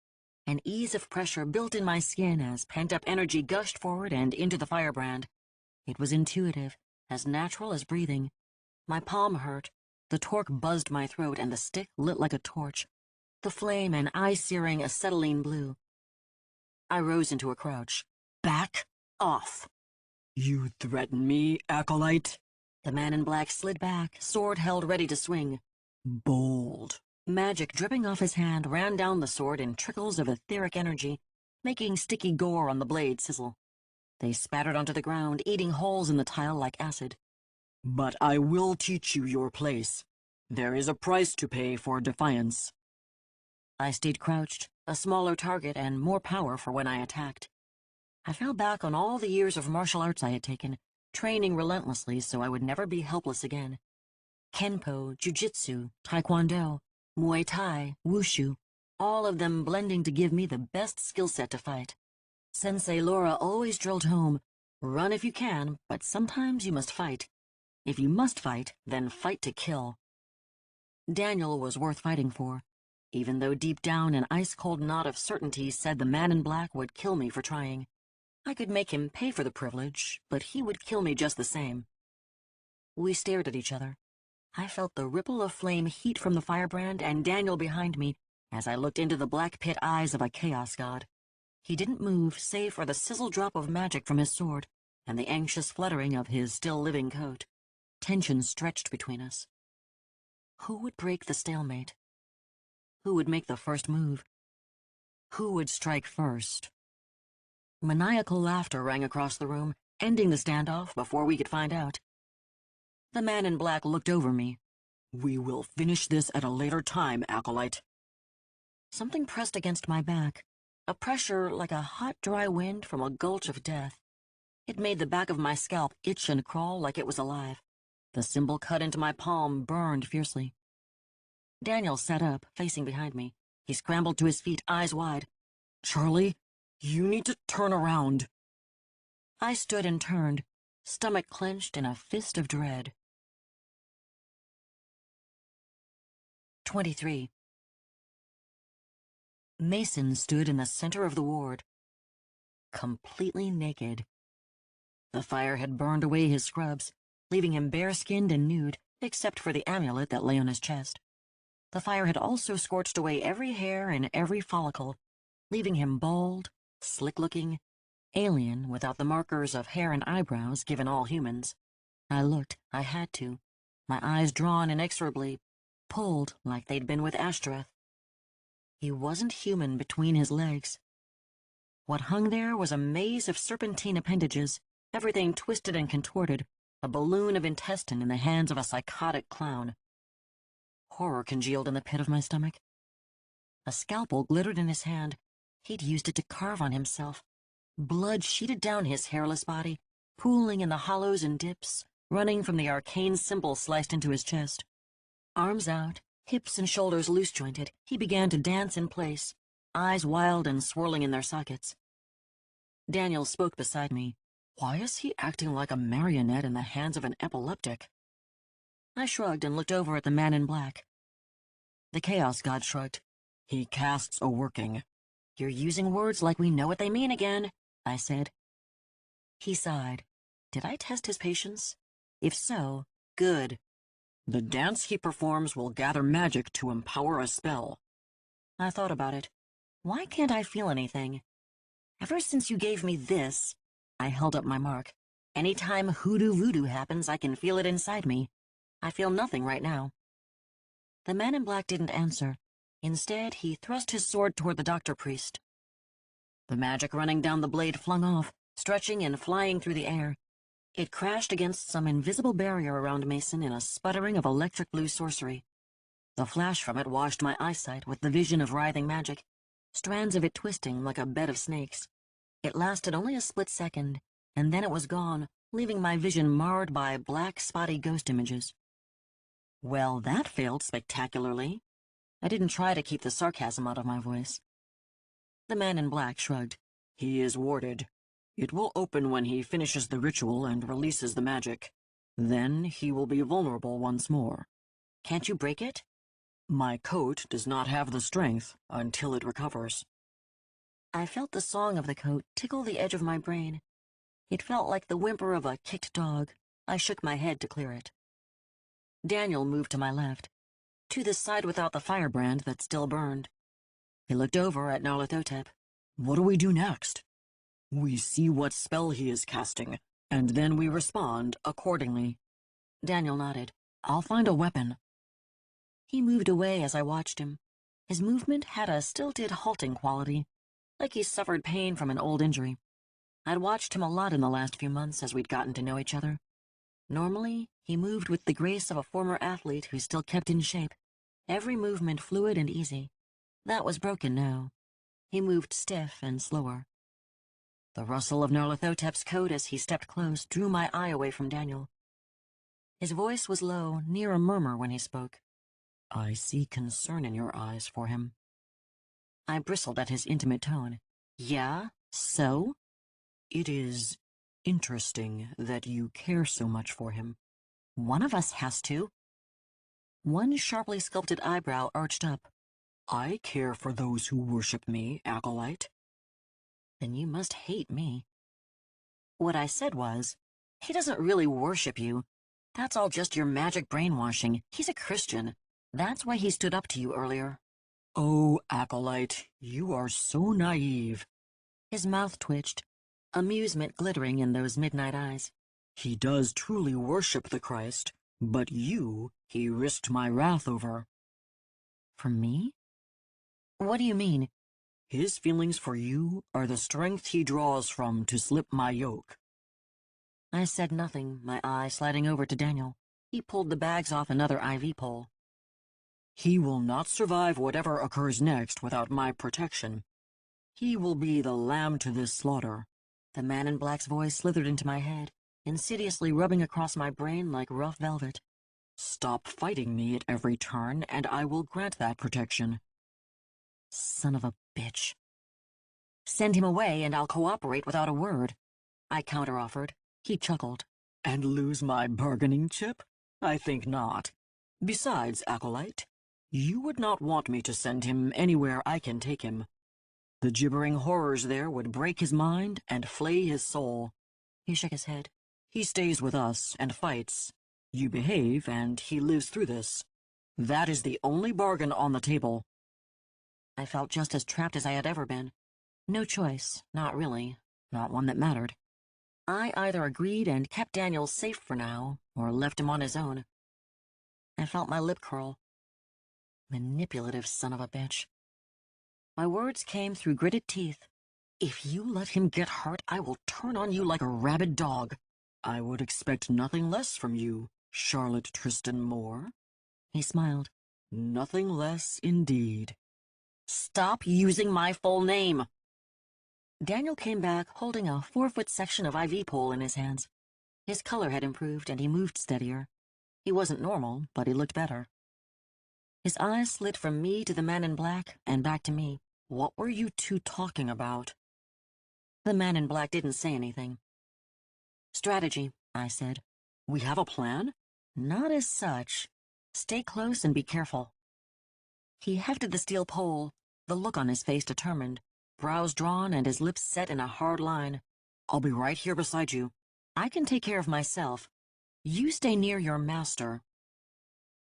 An ease of pressure built in my skin as pent-up energy gushed forward and into the firebrand. It was intuitive, as natural as breathing. My palm hurt. The torque buzzed my throat, and the stick lit like a torch. The flame an eye-searing acetylene blue. I rose into a crouch. Back off. You threaten me, Acolyte? The man in black slid back, sword held ready to swing. Bold. Magic dripping off his hand ran down the sword in trickles of etheric energy, making sticky gore on the blade sizzle. They spattered onto the ground, eating holes in the tile like acid. But I will teach you your place. There is a price to pay for defiance. I stayed crouched, a smaller target and more power for when I attacked. I fell back on all the years of martial arts I had taken, training relentlessly so I would never be helpless again. Kenpo, Jiu-Jitsu, Taekwondo, Muay Thai, Wushu, all of them blending to give me the best skill set to fight. Sensei Laura always drilled home, run if you can, but sometimes you must fight. If you must fight, then fight to kill. Daniel was worth fighting for, even though deep down an ice-cold knot of certainty said the man in black would kill me for trying. I could make him pay for the privilege, but he would kill me just the same. We stared at each other. I felt the ripple of flame heat from the firebrand and Daniel behind me as I looked into the black pit eyes of a chaos god. He didn't move save for the sizzle drop of magic from his sword and the anxious fluttering of his still-living coat. Tension stretched between us. Who would break the stalemate? Who would make the first move? Who would strike first? Maniacal laughter rang across the room, ending the standoff before we could find out. The man in black looked over me. We will finish this at a later time, Acolyte. Something pressed against my back, a pressure like a hot, dry wind from a gulch of death. It made the back of my scalp itch and crawl like it was alive. The symbol cut into my palm burned fiercely. Daniel sat up, facing behind me. He scrambled to his feet, eyes wide. Charlie, you need to turn around. I stood and turned, stomach clenched in a fist of dread. 23. Mason stood in the center of the ward, completely naked. The fire had burned away his scrubs, leaving him bare-skinned and nude, except for the amulet that lay on his chest. The fire had also scorched away every hair and every follicle, leaving him bald, slick-looking, alien without the markers of hair and eyebrows given all humans. I looked, I had to, my eyes drawn inexorably, pulled like they'd been with Ashtoreth. He wasn't human between his legs. What hung there was a maze of serpentine appendages, everything twisted and contorted, a balloon of intestine in the hands of a psychotic clown. Horror congealed in the pit of my stomach. A scalpel glittered in his hand. He'd used it to carve on himself. Blood sheeted down his hairless body, pooling in the hollows and dips, running from the arcane symbol sliced into his chest. Arms out, hips and shoulders loose-jointed, he began to dance in place, eyes wild and swirling in their sockets. Daniel spoke beside me. Why is he acting like a marionette in the hands of an epileptic? I shrugged and looked over at the man in black. The Chaos God shrugged. He casts a working. You're using words like we know what they mean again, I said. He sighed. Did I test his patience? If so, good. The dance he performs will gather magic to empower a spell. I thought about it. Why can't I feel anything? Ever since you gave me this, I held up my mark. Anytime hoodoo voodoo happens, I can feel it inside me. I feel nothing right now. The man in black didn't answer. Instead, he thrust his sword toward the doctor priest. The magic running down the blade flung off, stretching and flying through the air. It crashed against some invisible barrier around Mason in a sputtering of electric blue sorcery. The flash from it washed my eyesight with the vision of writhing magic, strands of it twisting like a bed of snakes. It lasted only a split second, and then it was gone, leaving my vision marred by black, spotty ghost images. Well, that failed spectacularly. I didn't try to keep the sarcasm out of my voice. The man in black shrugged. He is warded. It will open when he finishes the ritual and releases the magic. Then he will be vulnerable once more. Can't you break it? My coat does not have the strength until it recovers. I felt the song of the coat tickle the edge of my brain. It felt like the whimper of a kicked dog. I shook my head to clear it. Daniel moved to my left, to the side without the firebrand that still burned. He looked over at Nyarlathotep. What do we do next? We see what spell he is casting, and then we respond accordingly. Daniel nodded. I'll find a weapon. He moved away as I watched him. His movement had a stilted, halting quality, like he suffered pain from an old injury. I'd watched him a lot in the last few months as we'd gotten to know each other. Normally, he moved with the grace of a former athlete who still kept in shape, every movement fluid and easy. That was broken now. He moved stiff and slower. The rustle of Nyarlathotep's coat as he stepped close drew my eye away from Daniel. His voice was low, near a murmur when he spoke. I see concern in your eyes for him. I bristled at his intimate tone. Yeah? So? It is interesting that you care so much for him. One of us has to. One sharply sculpted eyebrow arched up. I care for those who worship me, acolyte. Then you must hate me. What I said was, he doesn't really worship you. That's all just your magic brainwashing. He's a Christian. That's why he stood up to you earlier. Oh, acolyte, you are so naive. His mouth twitched, amusement glittering in those midnight eyes. He does truly worship the Christ, but you, he risked my wrath over. For me? What do you mean? His feelings for you are the strength he draws from to slip my yoke. I said nothing, my eye sliding over to Daniel. He pulled the bags off another IV pole. He will not survive whatever occurs next without my protection. He will be the lamb to this slaughter. The man in black's voice slithered into my head, insidiously rubbing across my brain like rough velvet. Stop fighting me at every turn, and I will grant that protection. Son of a bitch. Send him away and I'll cooperate without a word. I counteroffered. He chuckled. And lose my bargaining chip? I think not. Besides, acolyte, you would not want me to send him anywhere I can take him. The gibbering horrors there would break his mind and flay his soul. He shook his head. He stays with us and fights. You behave, and he lives through this. That is the only bargain on the table. I felt just as trapped as I had ever been. No choice, not really, not one that mattered. I either agreed and kept Daniel safe for now, or left him on his own. I felt my lip curl. Manipulative son of a bitch. My words came through gritted teeth. If you let him get hurt, I will turn on you like a rabid dog. I would expect nothing less from you, Charlotte Tristan Moore. He smiled. Nothing less, indeed. Stop using my full name. Daniel came back holding a 4-foot section of IV pole in his hands. His color had improved and he moved steadier. He wasn't normal, but he looked better. His eyes slid from me to the man in black and back to me. What were you two talking about? The man in black didn't say anything. Strategy, I said. We have a plan? Not as such. Stay close and be careful. He hefted the steel pole, the look on his face determined, brows drawn and his lips set in a hard line. I'll be right here beside you. I can take care of myself. You stay near your master.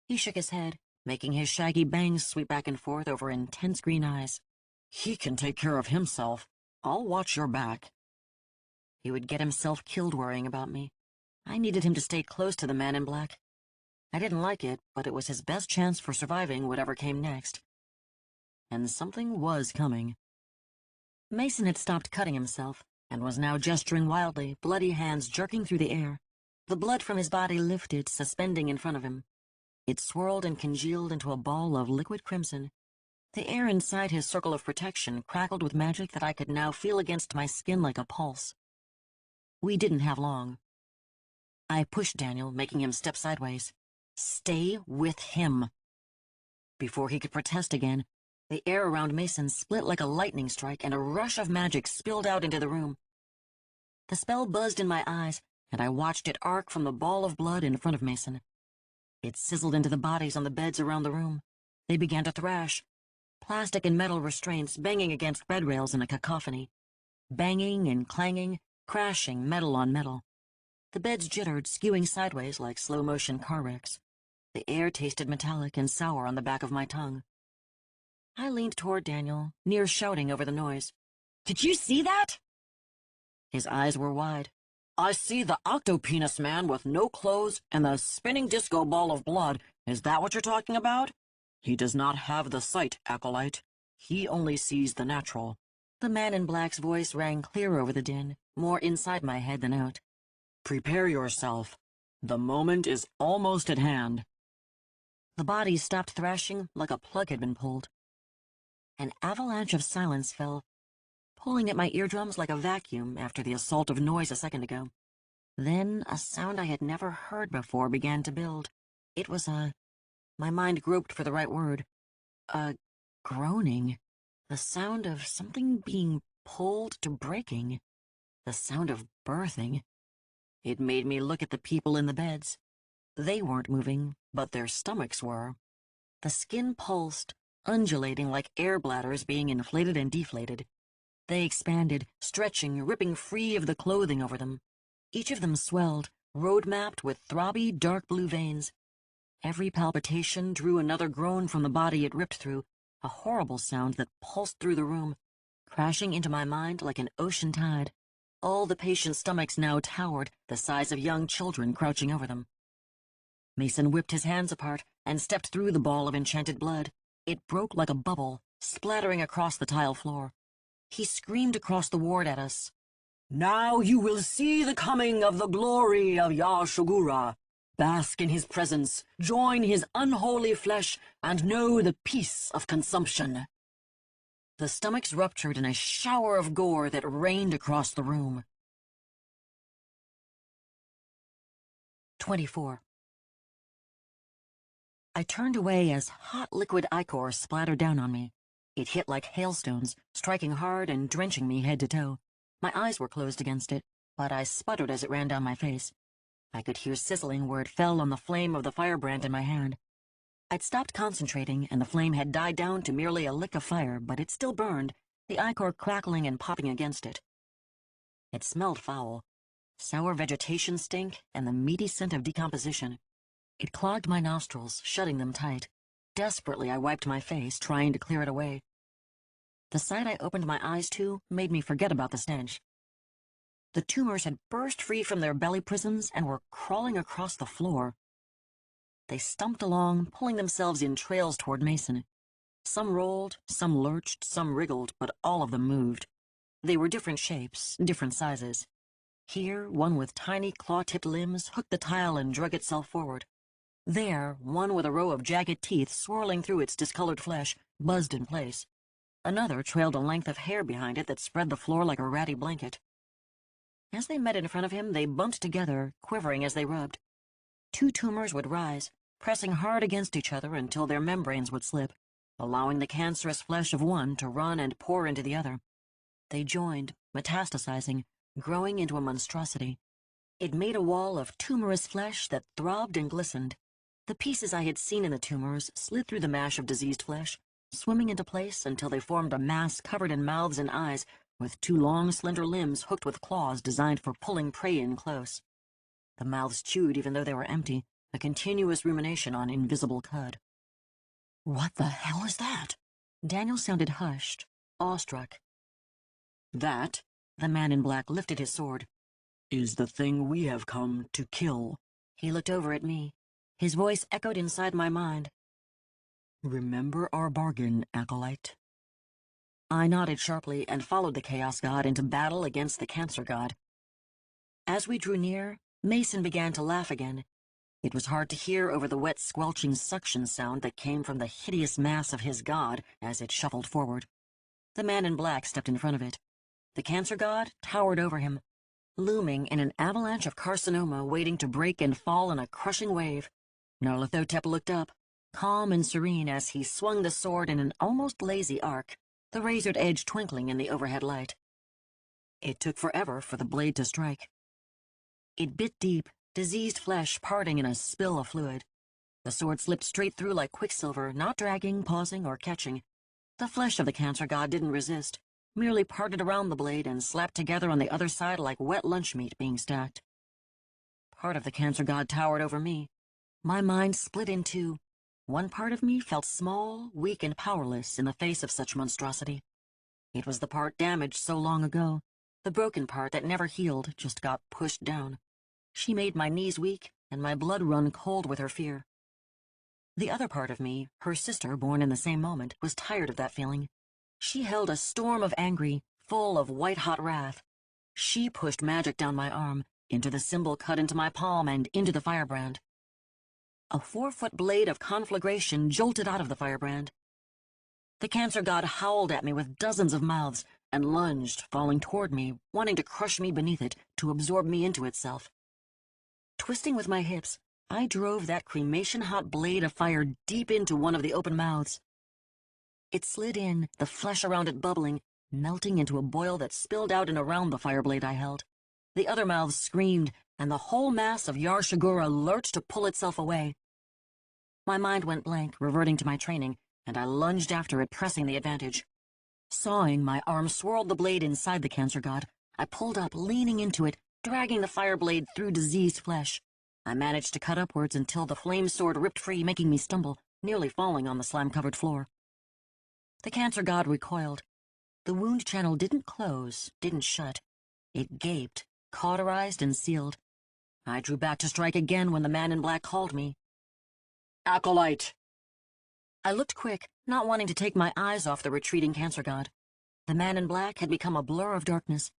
He shook his head, making his shaggy bangs sweep back and forth over intense green eyes. He can take care of himself. I'll watch your back. He would get himself killed worrying about me. I needed him to stay close to the man in black. I didn't like it, but it was his best chance for surviving whatever came next. And something was coming. Mason had stopped cutting himself, and was now gesturing wildly, bloody hands jerking through the air. The blood from his body lifted, suspending in front of him. It swirled and congealed into a ball of liquid crimson. The air inside his circle of protection crackled with magic that I could now feel against my skin like a pulse. We didn't have long. I pushed Daniel, making him step sideways. Stay with him. Before he could protest again, the air around Mason split like a lightning strike, and a rush of magic spilled out into the room. The spell buzzed in my eyes, and I watched it arc from the ball of blood in front of Mason. It sizzled into the bodies on the beds around the room. They began to thrash, plastic and metal restraints banging against bed rails in a cacophony. Banging and clanging, crashing metal on metal. The beds jittered, skewing sideways like slow-motion car wrecks. The air tasted metallic and sour on the back of my tongue. I leaned toward Daniel, near shouting over the noise. "Did you see that?" His eyes were wide. "I see the octopenis man with no clothes and the spinning disco ball of blood. Is that what you're talking about? He does not have the sight, acolyte. He only sees the natural." The man in black's voice rang clear over the din, more inside my head than out. "Prepare yourself. The moment is almost at hand." The bodies stopped thrashing like a plug had been pulled. An avalanche of silence fell, pulling at my eardrums like a vacuum after the assault of noise a second ago. Then a sound I had never heard before began to build. It was my mind groped for the right word. A groaning. The sound of something being pulled to breaking. The sound of birthing. It made me look at the people in the beds. They weren't moving, but their stomachs were. The skin pulsed, undulating like air bladders being inflated and deflated. They expanded, stretching, ripping free of the clothing over them. Each of them swelled, road-mapped with throbby, dark blue veins. Every palpitation drew another groan from the body it ripped through, a horrible sound that pulsed through the room, crashing into my mind like an ocean tide. All the patients' stomachs now towered, the size of young children crouching over them. Mason whipped his hands apart and stepped through the ball of enchanted blood. It broke like a bubble, splattering across the tile floor. He screamed across the ward at us. "Now you will see the coming of the glory of Yashogura. Bask in his presence, join his unholy flesh, and know the peace of consumption." The stomachs ruptured in a shower of gore that rained across the room. 24. I turned away as hot liquid ichor splattered down on me. It hit like hailstones, striking hard and drenching me head to toe. My eyes were closed against it, but I sputtered as it ran down my face. I could hear sizzling where it fell on the flame of the firebrand in my hand. I'd stopped concentrating, and the flame had died down to merely a lick of fire, but it still burned, the ichor crackling and popping against it. It smelled foul. Sour vegetation stink and the meaty scent of decomposition. It clogged my nostrils, shutting them tight. Desperately, I wiped my face, trying to clear it away. The sight I opened my eyes to made me forget about the stench. The tumors had burst free from their belly prisons and were crawling across the floor. They stumped along, pulling themselves in trails toward Mason. Some rolled, some lurched, some wriggled, but all of them moved. They were different shapes, different sizes. Here, one with tiny claw-tipped limbs hooked the tile and drug itself forward. There, one with a row of jagged teeth swirling through its discolored flesh, buzzed in place. Another trailed a length of hair behind it that spread the floor like a ratty blanket. As they met in front of him, they bumped together, quivering as they rubbed. Two tumors would rise, pressing hard against each other until their membranes would slip, allowing the cancerous flesh of one to run and pour into the other. They joined, metastasizing, growing into a monstrosity. It made a wall of tumorous flesh that throbbed and glistened. The pieces I had seen in the tumors slid through the mash of diseased flesh, swimming into place until they formed a mass covered in mouths and eyes, with two long, slender limbs hooked with claws designed for pulling prey in close. The mouths chewed even though they were empty, a continuous rumination on invisible cud. "What the hell is that?" Daniel sounded hushed, awestruck. "That," the man in black lifted his sword, "is the thing we have come to kill." He looked over at me. His voice echoed inside my mind. "Remember our bargain, acolyte." I nodded sharply and followed the Chaos God into battle against the Cancer God. As we drew near, Mason began to laugh again. It was hard to hear over the wet, squelching suction sound that came from the hideous mass of his god as it shuffled forward. The man in black stepped in front of it. The cancer god towered over him, looming in an avalanche of carcinoma waiting to break and fall in a crushing wave. Nyarlathotep looked up, calm and serene as he swung the sword in an almost lazy arc, the razored edge twinkling in the overhead light. It took forever for the blade to strike. It bit deep, diseased flesh parting in a spill of fluid. The sword slipped straight through like quicksilver, not dragging, pausing, or catching. The flesh of the cancer god didn't resist, merely parted around the blade and slapped together on the other side like wet lunch meat being stacked. Part of the cancer god towered over me. My mind split in two. One part of me felt small, weak, and powerless in the face of such monstrosity. It was the part damaged so long ago, the broken part that never healed, just got pushed down. She made my knees weak and my blood run cold with her fear. The other part of me, her sister born in the same moment, was tired of that feeling. She held a storm of angry, full of white-hot wrath. She pushed magic down my arm, into the symbol cut into my palm and into the firebrand. A 4-foot blade of conflagration jolted out of the firebrand. The cancer god howled at me with dozens of mouths and lunged, falling toward me, wanting to crush me beneath it, to absorb me into itself. Twisting with my hips, I drove that cremation-hot blade of fire deep into one of the open mouths. It slid in, the flesh around it bubbling, melting into a boil that spilled out and around the fireblade I held. The other mouths screamed, and the whole mass of Yar Shagura lurched to pull itself away. My mind went blank, reverting to my training, and I lunged after it, pressing the advantage. Sawing, my arm swirled the blade inside the cancer god. I pulled up, leaning into it, dragging the fireblade through diseased flesh. I managed to cut upwards until the flame sword ripped free, making me stumble, nearly falling on the slime-covered floor. The cancer god recoiled. The wound channel didn't close, didn't shut. It gaped, cauterized and sealed. I drew back to strike again when the man in black called me. Acolyte! I looked quick, not wanting to take my eyes off the retreating cancer god. The man in black had become a blur of darkness.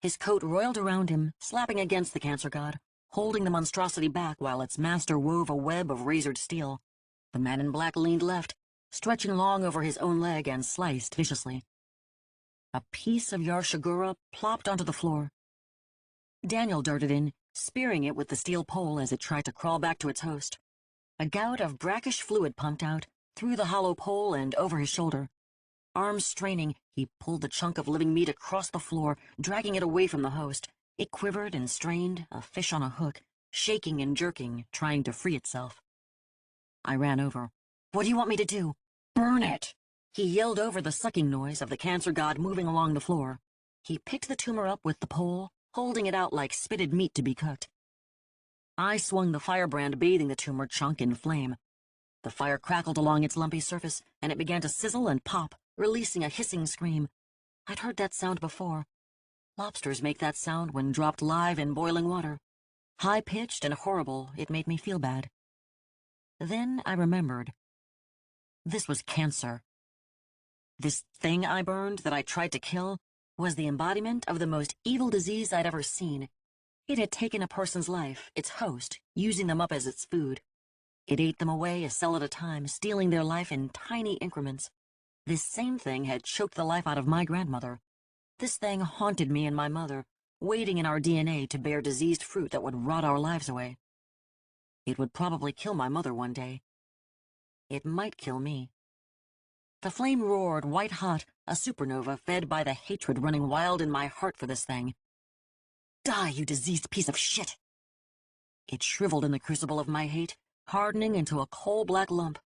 His coat roiled around him, slapping against the cancer god, holding the monstrosity back while its master wove a web of razored steel. The man in black leaned left, stretching long over his own leg, and sliced viciously. A piece of Yar Shagura plopped onto the floor. Daniel darted in, spearing it with the steel pole as it tried to crawl back to its host. A gout of brackish fluid pumped out, through the hollow pole and over his shoulder. Arms straining, he pulled the chunk of living meat across the floor, dragging it away from the host. It quivered and strained, a fish on a hook, shaking and jerking, trying to free itself. I ran over. "What do you want me to do?" Burn it! He yelled over the sucking noise of the cancer god moving along the floor. He picked the tumor up with the pole, holding it out like spitted meat to be cooked. I swung the firebrand, bathing the tumor chunk in flame. The fire crackled along its lumpy surface, and it began to sizzle and pop, releasing a hissing scream. I'd heard that sound before. Lobsters make that sound when dropped live in boiling water. High-pitched and horrible, it made me feel bad. Then I remembered. This was cancer. This thing I burned, that I tried to kill, was the embodiment of the most evil disease I'd ever seen. It had taken a person's life, its host, using them up as its food. It ate them away a cell at a time, stealing their life in tiny increments. This same thing had choked the life out of my grandmother. This thing haunted me and my mother, waiting in our DNA to bear diseased fruit that would rot our lives away. It would probably kill my mother one day. It might kill me. The flame roared white-hot, a supernova fed by the hatred running wild in my heart for this thing. Die, you diseased piece of shit! It shriveled in the crucible of my hate, hardening into a coal-black lump.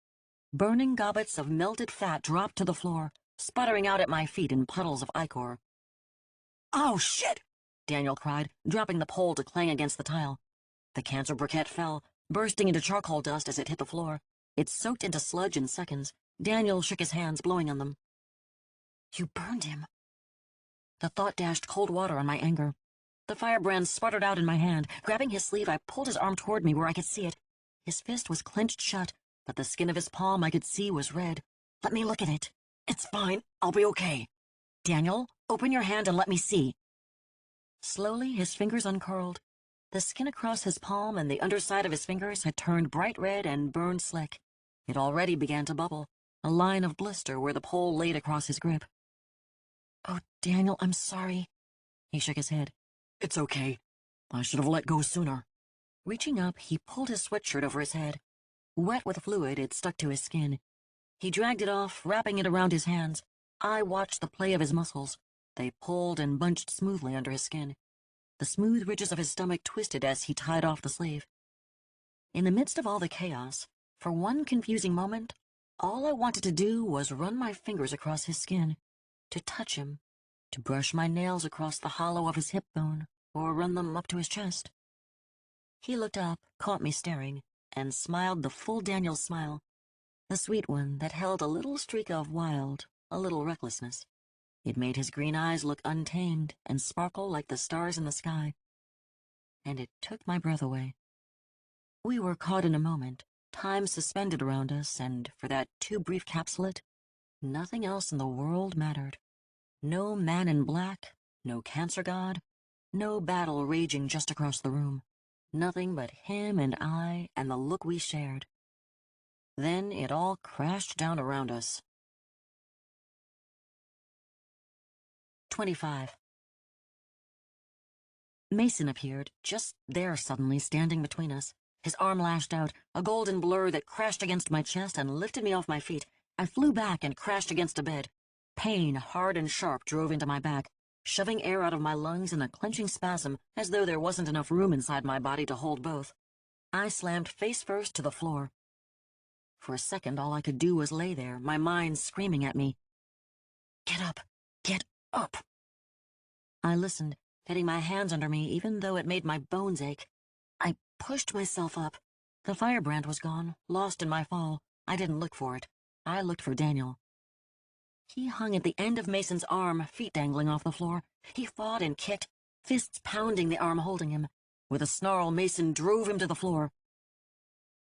Burning gobbets of melted fat dropped to the floor, sputtering out at my feet in puddles of ichor. "Oh, shit!" Daniel cried, dropping the pole to clang against the tile. The cancer briquette fell, bursting into charcoal dust as it hit the floor. It soaked into sludge in seconds. Daniel shook his hands, blowing on them. "You burned him." The thought dashed cold water on my anger. The firebrand sputtered out in my hand. Grabbing his sleeve, I pulled his arm toward me where I could see it. His fist was clenched shut, but the skin of his palm I could see was red. "Let me look at it." "It's fine. I'll be okay." "Daniel, open your hand and let me see." Slowly, his fingers uncurled. The skin across his palm and the underside of his fingers had turned bright red and burned slick. It already began to bubble, a line of blister where the pole laid across his grip. "Oh, Daniel, I'm sorry." He shook his head. "It's okay. I should have let go sooner." Reaching up, he pulled his sweatshirt over his head. Wet with fluid, it stuck to his skin. He dragged it off, wrapping it around his hands. I watched the play of his muscles. They pulled and bunched smoothly under his skin. The smooth ridges of his stomach twisted as he tied off the sleeve. In the midst of all the chaos, for one confusing moment, all I wanted to do was run my fingers across his skin, to touch him, to brush my nails across the hollow of his hip bone, or run them up to his chest. He looked up, caught me staring, and smiled the full Daniel smile, the sweet one that held a little streak of wild, a little recklessness. It made his green eyes look untamed and sparkle like the stars in the sky. And it took my breath away. We were caught in a moment, time suspended around us, and for that too brief capsulate, nothing else in the world mattered. No man in black, no cancer god, no battle raging just across the room. Nothing but him and I and the look we shared. Then it all crashed down around us. 25. Mason appeared, just there suddenly, standing between us. His arm lashed out, a golden blur that crashed against my chest and lifted me off my feet. I flew back and crashed against a bed. Pain, hard and sharp, drove into my back, shoving air out of my lungs in a clenching spasm, as though there wasn't enough room inside my body to hold both. I slammed face first to the floor. For a second, all I could do was lay there, my mind screaming at me. "Get up! Get up!" I listened, getting my hands under me even though it made my bones ache. I pushed myself up. The firebrand was gone, lost in my fall. I didn't look for it. I looked for Daniel. He hung at the end of Mason's arm, feet dangling off the floor. He fought and kicked, fists pounding the arm holding him. With a snarl, Mason drove him to the floor.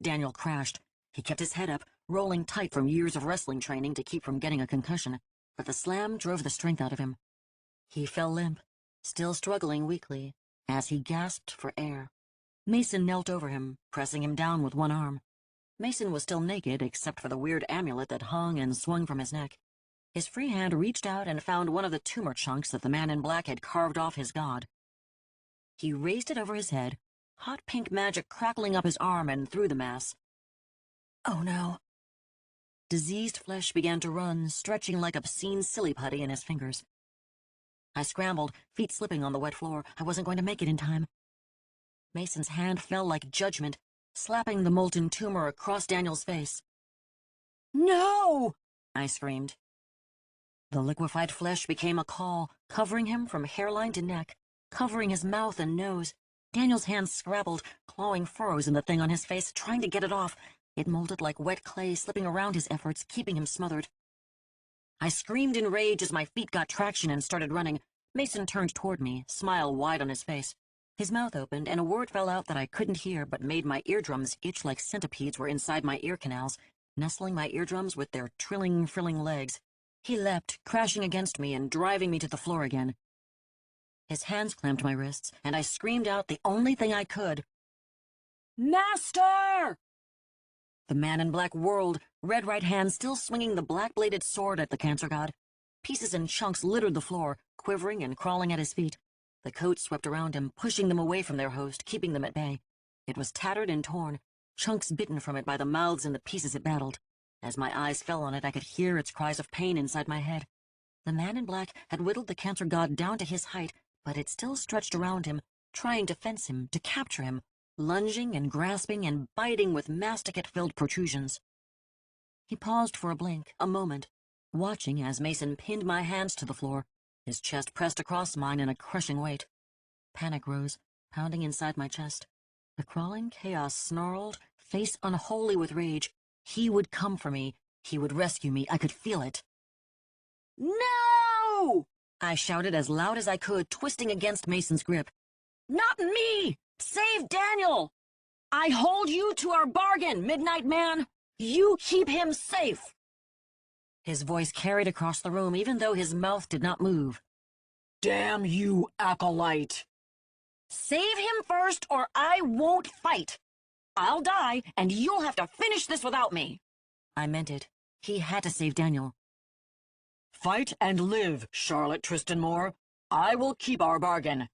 Daniel crashed. He kept his head up, rolling tight from years of wrestling training to keep from getting a concussion, but the slam drove the strength out of him. He fell limp, still struggling weakly, as he gasped for air. Mason knelt over him, pressing him down with one arm. Mason was still naked except for the weird amulet that hung and swung from his neck. His free hand reached out and found one of the tumor chunks that the man in black had carved off his god. He raised it over his head, hot pink magic crackling up his arm and through the mass. Oh no. Diseased flesh began to run, stretching like obscene silly putty in his fingers. I scrambled, feet slipping on the wet floor. I wasn't going to make it in time. Mason's hand fell like judgment, slapping the molten tumor across Daniel's face. "No!" I screamed. The liquefied flesh became a call, covering him from hairline to neck, covering his mouth and nose. Daniel's hands scrabbled, clawing furrows in the thing on his face, trying to get it off. It molded like wet clay, slipping around his efforts, keeping him smothered. I screamed in rage as my feet got traction and started running. Mason turned toward me, smile wide on his face. His mouth opened, and a word fell out that I couldn't hear but made my eardrums itch like centipedes were inside my ear canals, nestling my eardrums with their trilling, frilling legs. He leapt, crashing against me and driving me to the floor again. His hands clamped my wrists, and I screamed out the only thing I could. "Master!" The man in black whirled, red right hand still swinging the black-bladed sword at the cancer god. Pieces and chunks littered the floor, quivering and crawling at his feet. The coat swept around him, pushing them away from their host, keeping them at bay. It was tattered and torn, chunks bitten from it by the mouths and the pieces it battled. As my eyes fell on it, I could hear its cries of pain inside my head. The man in black had whittled the cancer god down to his height, but it still stretched around him, trying to fence him, to capture him, lunging and grasping and biting with masticate-filled protrusions. He paused for a blink, a moment, watching as Mason pinned my hands to the floor, his chest pressed across mine in a crushing weight. Panic rose, pounding inside my chest. The crawling chaos snarled, face unholy with rage. He would come for me. He would rescue me. I could feel it. "No!" I shouted as loud as I could, twisting against Mason's grip. "Not me! Save Daniel! I hold you to our bargain, Midnight Man! You keep him safe!" His voice carried across the room, even though his mouth did not move. "Damn you, acolyte!" Save him first, or I won't fight. I'll die, and you'll have to finish this without me. I meant it. He had to save Daniel. Fight and live, Charlotte Tristan Moore. I will keep our bargain.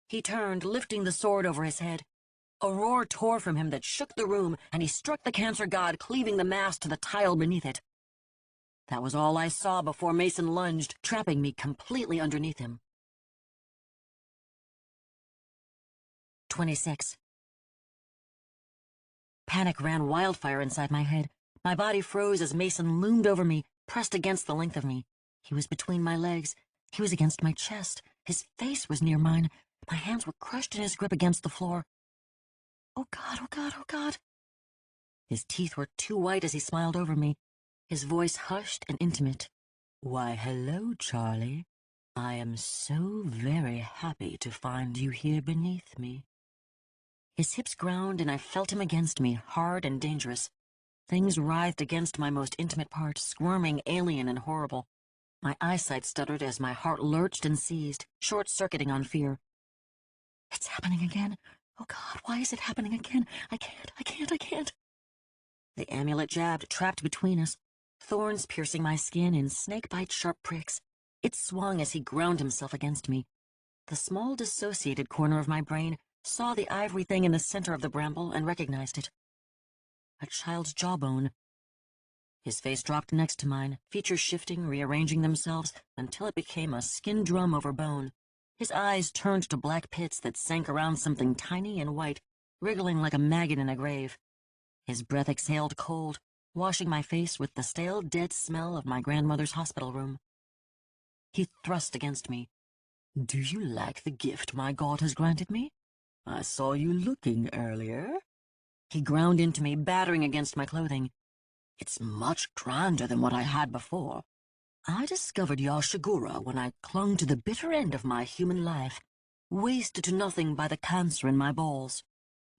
He turned, lifting the sword over his head. A roar tore from him that shook the room, and he struck the cancer god, cleaving the mass to the tile beneath it. That was all I saw before Mason lunged, trapping me completely underneath him. 26. Panic ran wildfire inside my head. My body froze as Mason loomed over me, pressed against the length of me. He was between my legs. He was against my chest. His face was near mine. My hands were crushed in his grip against the floor. Oh God, oh God, oh God. His teeth were too white as he smiled over me, his voice hushed and intimate. Why, hello, Charlie. I am so very happy to find you here beneath me. His hips ground, and I felt him against me, hard and dangerous. Things writhed against my most intimate part, squirming, alien, and horrible. My eyesight stuttered as my heart lurched and seized, short-circuiting on fear. It's happening again. Oh God, why is it happening again? I can't. The amulet jabbed, trapped between us, thorns piercing my skin in snake-bite sharp pricks. It swung as he ground himself against me. The small dissociated corner of my brain saw the ivory thing in the center of the bramble and recognized it. A child's jawbone. His face dropped next to mine, features shifting, rearranging themselves, until it became a skin drum over bone. His eyes turned to black pits that sank around something tiny and white, wriggling like a maggot in a grave. His breath exhaled cold, washing my face with the stale, dead smell of my grandmother's hospital room. He thrust against me. Do you like the gift my God has granted me? I saw you looking earlier. He ground into me, battering against my clothing. It's much grander than what I had before. I discovered Yashigura when I clung to the bitter end of my human life, wasted to nothing by the cancer in my balls.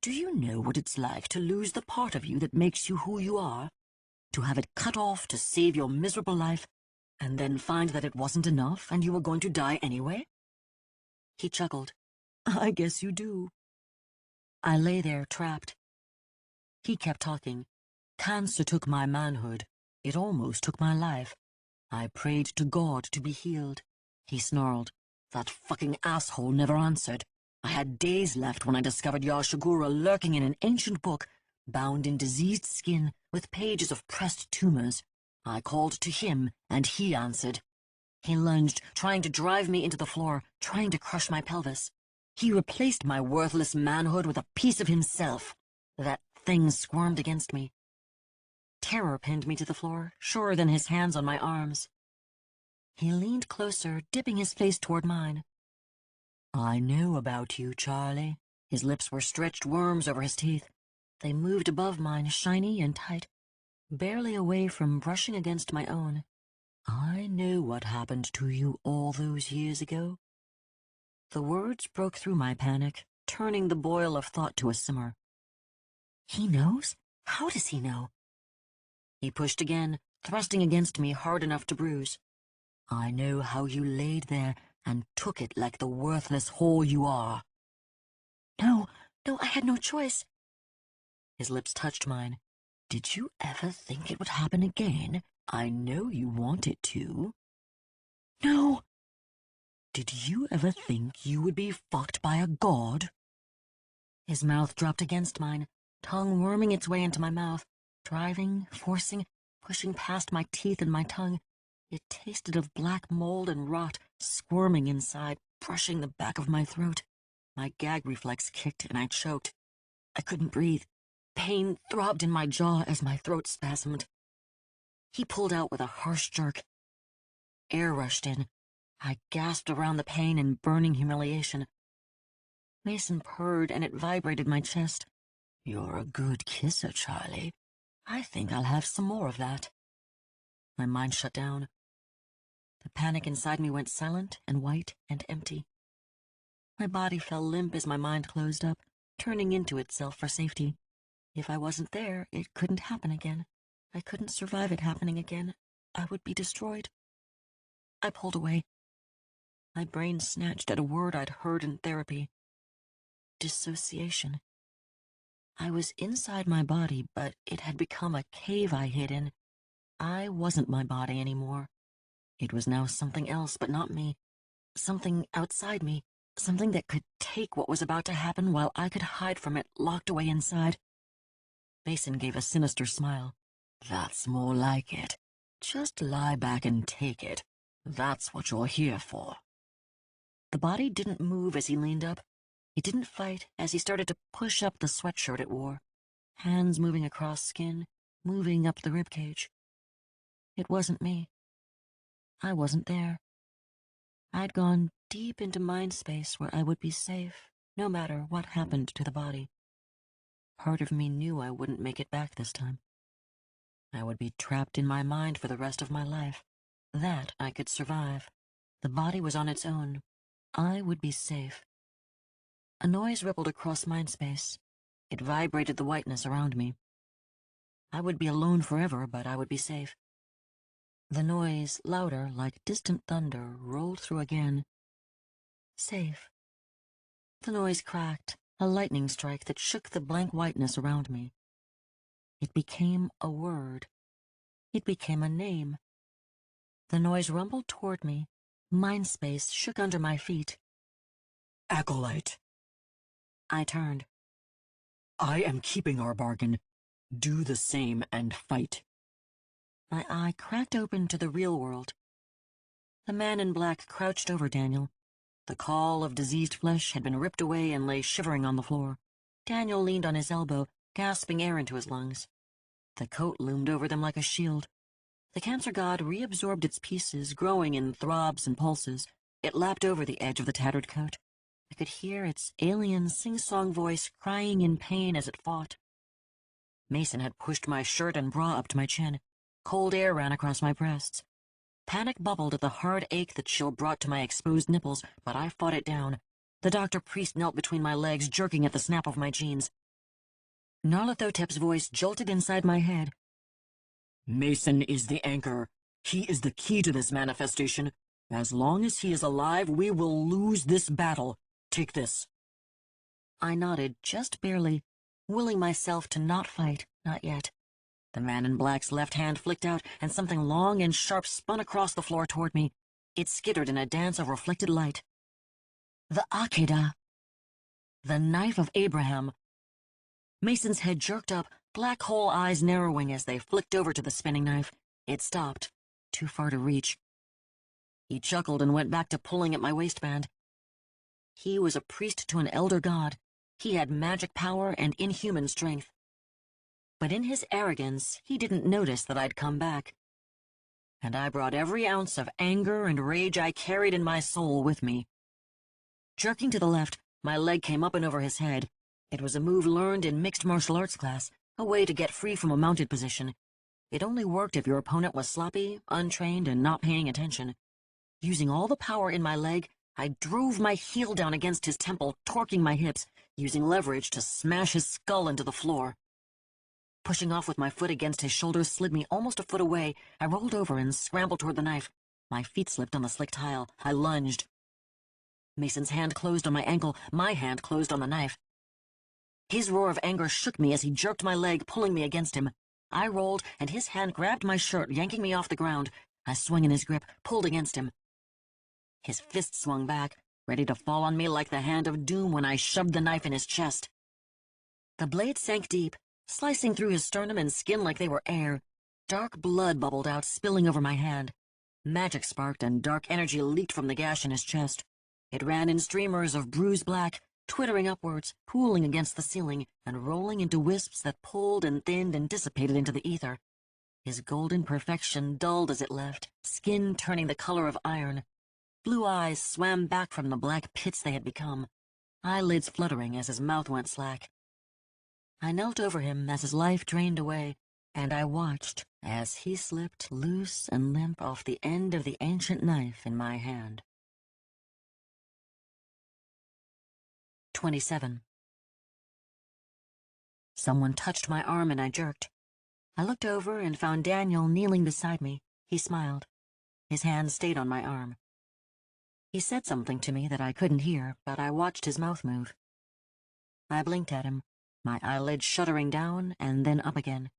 Do you know what it's like to lose the part of you that makes you who you are? To have it cut off to save your miserable life, and then find that it wasn't enough and you were going to die anyway? He chuckled. I guess you do. I lay there, trapped. He kept talking. Cancer took my manhood. It almost took my life. I prayed to God to be healed. He snarled. That fucking asshole never answered. I had days left when I discovered Yashigura lurking in an ancient book, bound in diseased skin with pages of pressed tumors. I called to him, and he answered. He lunged, trying to drive me into the floor, trying to crush my pelvis. He replaced my worthless manhood with a piece of himself. That thing squirmed against me. Terror pinned me to the floor, surer than his hands on my arms. He leaned closer, dipping his face toward mine. I know about you, Charlie. His lips were stretched worms over his teeth. They moved above mine, shiny and tight, barely away from brushing against my own. I know what happened to you all those years ago. The words broke through my panic, turning the boil of thought to a simmer. He knows? How does he know? He pushed again, thrusting against me hard enough to bruise. I know how you laid there and took it like the worthless whore you are. No, I had no choice. His lips touched mine. Did you ever think it would happen again? I know you want it to. No. Did you ever think you would be fucked by a god? His mouth dropped against mine, tongue worming its way into my mouth, driving, forcing, pushing past my teeth and my tongue. It tasted of black mold and rot, squirming inside, brushing the back of my throat. My gag reflex kicked and I choked. I couldn't breathe. Pain throbbed in my jaw as my throat spasmed. He pulled out with a harsh jerk. Air rushed in. I gasped around the pain and burning humiliation. Mason purred and it vibrated my chest. You're a good kisser, Charlie. I think I'll have some more of that. My mind shut down. The panic inside me went silent and white and empty. My body fell limp as my mind closed up, turning into itself for safety. If I wasn't there, it couldn't happen again. I couldn't survive it happening again. I would be destroyed. I pulled away. My brain snatched at a word I'd heard in therapy. dissociation. I was inside my body, but it had become a cave I hid in. I wasn't my body anymore. It was now something else, but not me. Something outside me. Something that could take what was about to happen while I could hide from it, locked away inside. Mason gave a sinister smile. That's more like it. Just lie back and take it. That's what you're here for. The body didn't move as he leaned up. It didn't fight as he started to push up the sweatshirt it wore, hands moving across skin, moving up the ribcage. It wasn't me. I wasn't there. I'd gone deep into mind space where I would be safe, no matter what happened to the body. Part of me knew I wouldn't make it back this time. I would be trapped in my mind for the rest of my life. That I could survive. The body was on its own. I would be safe. A noise rippled across mind space. It vibrated the whiteness around me. I would be alone forever, but I would be safe. The noise, louder, like distant thunder, rolled through again. Safe. The noise cracked, a lightning strike that shook the blank whiteness around me. It became a word. It became a name. The noise rumbled toward me. Mind space shook under my feet. Acolyte. I turned. I am keeping our bargain. Do the same and fight. My eye cracked open to the real world. The man in black crouched over Daniel. The caul of diseased flesh had been ripped away and lay shivering on the floor. Daniel leaned on his elbow, gasping air into his lungs. The coat loomed over them like a shield. The cancer god reabsorbed its pieces, growing in throbs and pulses. It lapped over the edge of the tattered coat. I could hear its alien sing-song voice crying in pain as it fought. Mason had pushed my shirt and bra up to my chin. Cold air ran across my breasts. Panic bubbled at the hard ache the chill brought to my exposed nipples, but I fought it down. The doctor-priest knelt between my legs, jerking at the snap of my jeans. Nyarlathotep's voice jolted inside my head. Mason is the anchor. He is the key to this manifestation. As long as he is alive, we will lose this battle. Take this. I nodded, just barely, willing myself to not fight, not yet. The man in black's left hand flicked out, and something long and sharp spun across the floor toward me. It skittered in a dance of reflected light. The Akedah. The knife of Abraham. Mason's head jerked up, black hole eyes narrowing as they flicked over to the spinning knife. It stopped, too far to reach. He chuckled and went back to pulling at my waistband. He was a priest to an elder god. He had magic power and inhuman strength. But in his arrogance, he didn't notice that I'd come back. And I brought every ounce of anger and rage I carried in my soul with me. Jerking to the left, my leg came up and over his head. It was a move learned in mixed martial arts class, a way to get free from a mounted position. It only worked if your opponent was sloppy, untrained, and not paying attention. Using all the power in my leg, I drove my heel down against his temple, torquing my hips, using leverage to smash his skull into the floor. Pushing off with my foot against his shoulder slid me almost a foot away. I rolled over and scrambled toward the knife. My feet slipped on the slick tile. I lunged. Mason's hand closed on my ankle. My hand closed on the knife. His roar of anger shook me as he jerked my leg, pulling me against him. I rolled, and his hand grabbed my shirt, yanking me off the ground. I swung in his grip, pulled against him. His fist swung back, ready to fall on me like the hand of doom when I shoved the knife in his chest. The blade sank deep, slicing through his sternum and skin like they were air. Dark blood bubbled out, spilling over my hand. Magic sparked, and dark energy leaked from the gash in his chest. It ran in streamers of bruised black, twittering upwards, pooling against the ceiling, and rolling into wisps that pulled and thinned and dissipated into the ether. His golden perfection dulled as it left, skin turning the color of iron. Blue eyes swam back from the black pits they had become, eyelids fluttering as his mouth went slack. I knelt over him as his life drained away, and I watched as he slipped loose and limp off the end of the ancient knife in my hand. 27. Someone touched my arm and I jerked. I looked over and found Daniel kneeling beside me. He smiled. His hand stayed on my arm. He said something to me that I couldn't hear, but I watched his mouth move. I blinked at him, my eyelids shuddering down and then up again.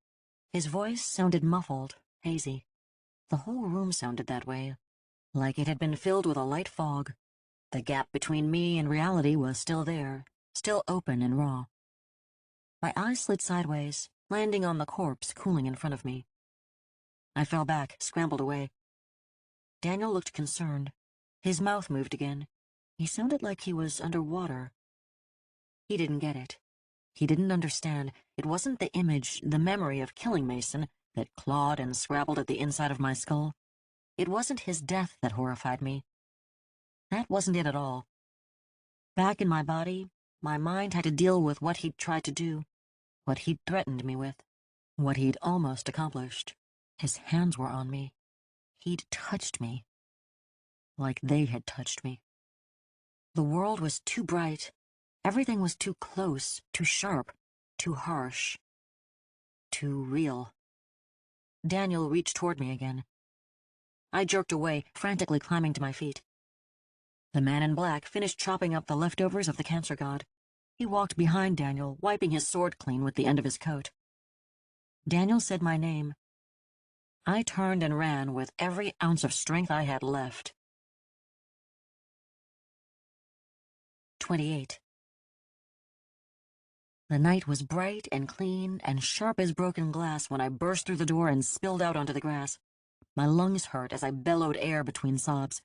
His voice sounded muffled, hazy. The whole room sounded that way, like it had been filled with a light fog. The gap between me and reality was still there, still open and raw. My eyes slid sideways, landing on the corpse cooling in front of me. I fell back, scrambled away. Daniel looked concerned. His mouth moved again. He sounded like he was underwater. He didn't get it. He didn't understand. It wasn't the image, the memory of killing Mason that clawed and scrabbled at the inside of my skull. It wasn't his death that horrified me. That wasn't it at all. Back in my body, my mind had to deal with what he'd tried to do, what he'd threatened me with, what he'd almost accomplished. His hands were on me. He'd touched me. Like they had touched me. The world was too bright. Everything was too close, too sharp, too harsh, too real. Daniel reached toward me again. I jerked away, frantically climbing to my feet. The man in black finished chopping up the leftovers of the cancer god. He walked behind Daniel, wiping his sword clean with the end of his coat. Daniel said my name. I turned and ran with every ounce of strength I had left. 28. The night was bright and clean and sharp as broken glass when I burst through the door and spilled out onto the grass. My lungs hurt as I bellowed air between sobs.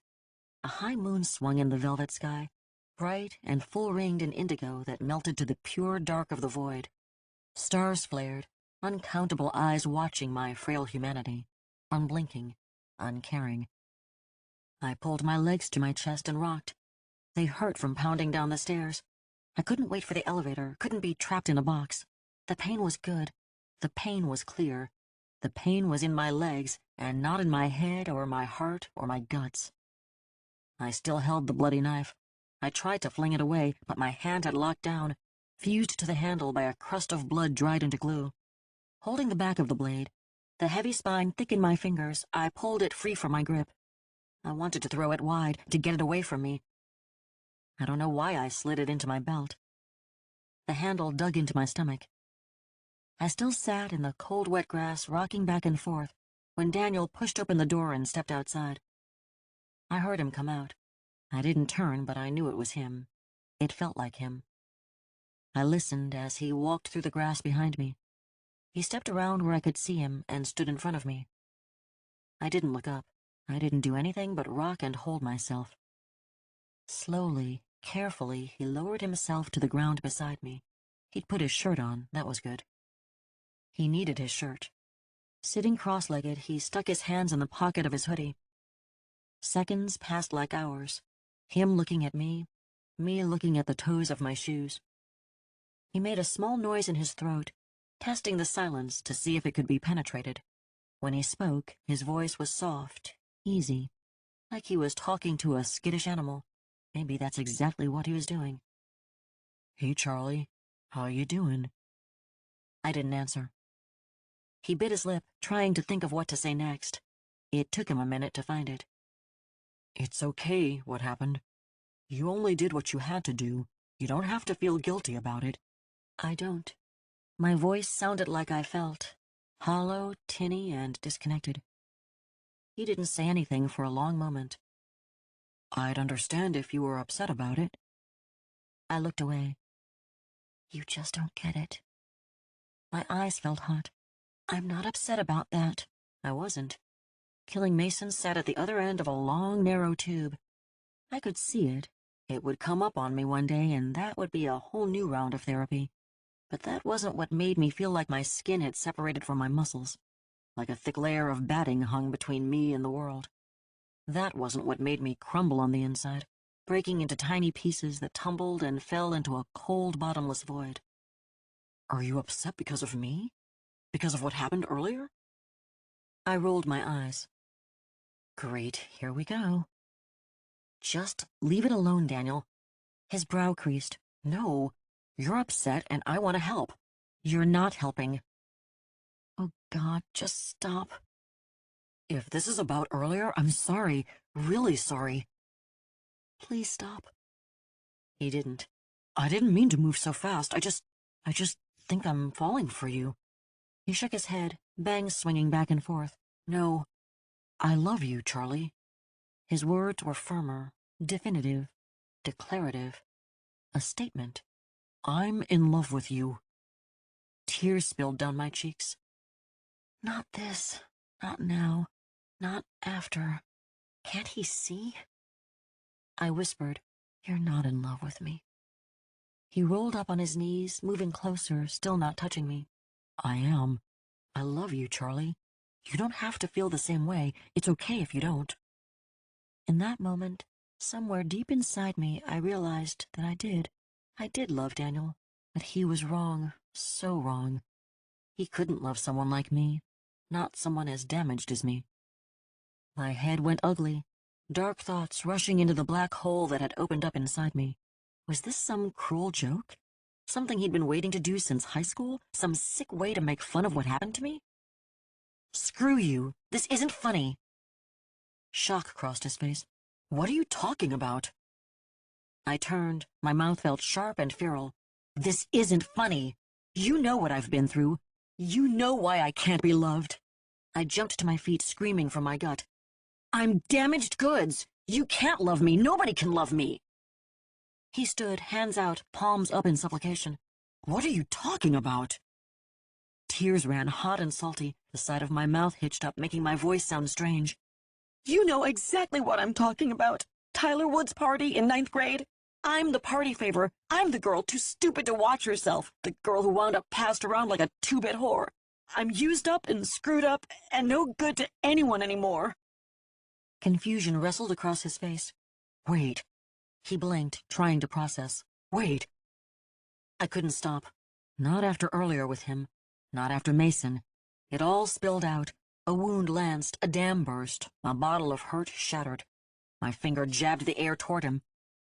A high moon swung in the velvet sky, bright and full-ringed in indigo that melted to the pure dark of the void. Stars flared, uncountable eyes watching my frail humanity, unblinking, uncaring. I pulled my legs to my chest and rocked. They hurt from pounding down the stairs. I couldn't wait for the elevator, couldn't be trapped in a box. The pain was good. The pain was clear. The pain was in my legs, and not in my head or my heart or my guts. I still held the bloody knife. I tried to fling it away, but my hand had locked down, fused to the handle by a crust of blood dried into glue. Holding the back of the blade, the heavy spine thick in my fingers, I pulled it free from my grip. I wanted to throw it wide, to get it away from me. I don't know why I slid it into my belt. The handle dug into my stomach. I still sat in the cold, wet grass, rocking back and forth, when Daniel pushed open the door and stepped outside. I heard him come out. I didn't turn, but I knew it was him. It felt like him. I listened as he walked through the grass behind me. He stepped around where I could see him and stood in front of me. I didn't look up. I didn't do anything but rock and hold myself. Slowly, carefully, he lowered himself to the ground beside me. He'd put his shirt on, that was good. He needed his shirt. Sitting cross-legged, he stuck his hands in the pocket of his hoodie. Seconds passed like hours, him looking at me looking at the toes of my shoes. He made a small noise in his throat, testing the silence to see if it could be penetrated. When he spoke, his voice was soft, easy, like he was talking to a skittish animal. Maybe that's exactly what he was doing. "Hey, Charlie, how you doing?" I didn't answer. He bit his lip, trying to think of what to say next. It took him a minute to find it. "It's okay, what happened. You only did what you had to do. You don't have to feel guilty about it." I don't. My voice sounded like I felt, hollow, tinny, and disconnected. He didn't say anything for a long moment. "I'd understand if you were upset about it." I looked away. You just don't get it. My eyes felt hot. I'm not upset about that. I wasn't. Killing Mason sat at the other end of a long, narrow tube. I could see it. It would come up on me one day, and that would be a whole new round of therapy. But that wasn't what made me feel like my skin had separated from my muscles, like a thick layer of batting hung between me and the world. That wasn't what made me crumble on the inside, breaking into tiny pieces that tumbled and fell into a cold, bottomless void. "Are you upset because of me? Because of what happened earlier?" I rolled my eyes. Great, here we go. "Just leave it alone, Daniel." His brow creased. "No, you're upset and I want to help. You're not helping." Oh God, just stop. "If this is about earlier, I'm sorry, really sorry." "Please stop." He didn't. I didn't mean to move so fast. I just think I'm falling for you. He shook his head, bangs swinging back and forth. No, I love you, Charlie. His words were firmer, definitive, declarative. A statement. I'm in love with you. Tears spilled down my cheeks. Not this. Not now. Not after. Can't he see? I whispered, You're not in love with me. He rolled up on his knees, moving closer, still not touching me. I am. I love you, Charlie. You don't have to feel the same way. It's okay if you don't. In that moment, somewhere deep inside me, I realized that I did. I did love Daniel, but he was wrong, so wrong. He couldn't love someone like me, not someone as damaged as me. My head went ugly, dark thoughts rushing into the black hole that had opened up inside me. Was this some cruel joke? Something he'd been waiting to do since high school? Some sick way to make fun of what happened to me? Screw you. This isn't funny. Shock crossed his face. What are you talking about? I turned. My mouth felt sharp and feral. This isn't funny. You know what I've been through. You know why I can't be loved. I jumped to my feet, screaming from my gut. I'm damaged goods. You can't love me. Nobody can love me. He stood, hands out, palms up in supplication. What are you talking about? Tears ran hot and salty. The side of my mouth hitched up, making my voice sound strange. You know exactly what I'm talking about. Tyler Wood's party in 9th grade. I'm the party favor. I'm the girl too stupid to watch herself. The girl who wound up passed around like a two-bit whore. I'm used up and screwed up and no good to anyone anymore. Confusion wrestled across his face. Wait. He blinked, trying to process. Wait. I couldn't stop. Not after earlier with him. Not after Mason. It all spilled out. A wound lanced, a dam burst, a bottle of hurt shattered. My finger jabbed the air toward him.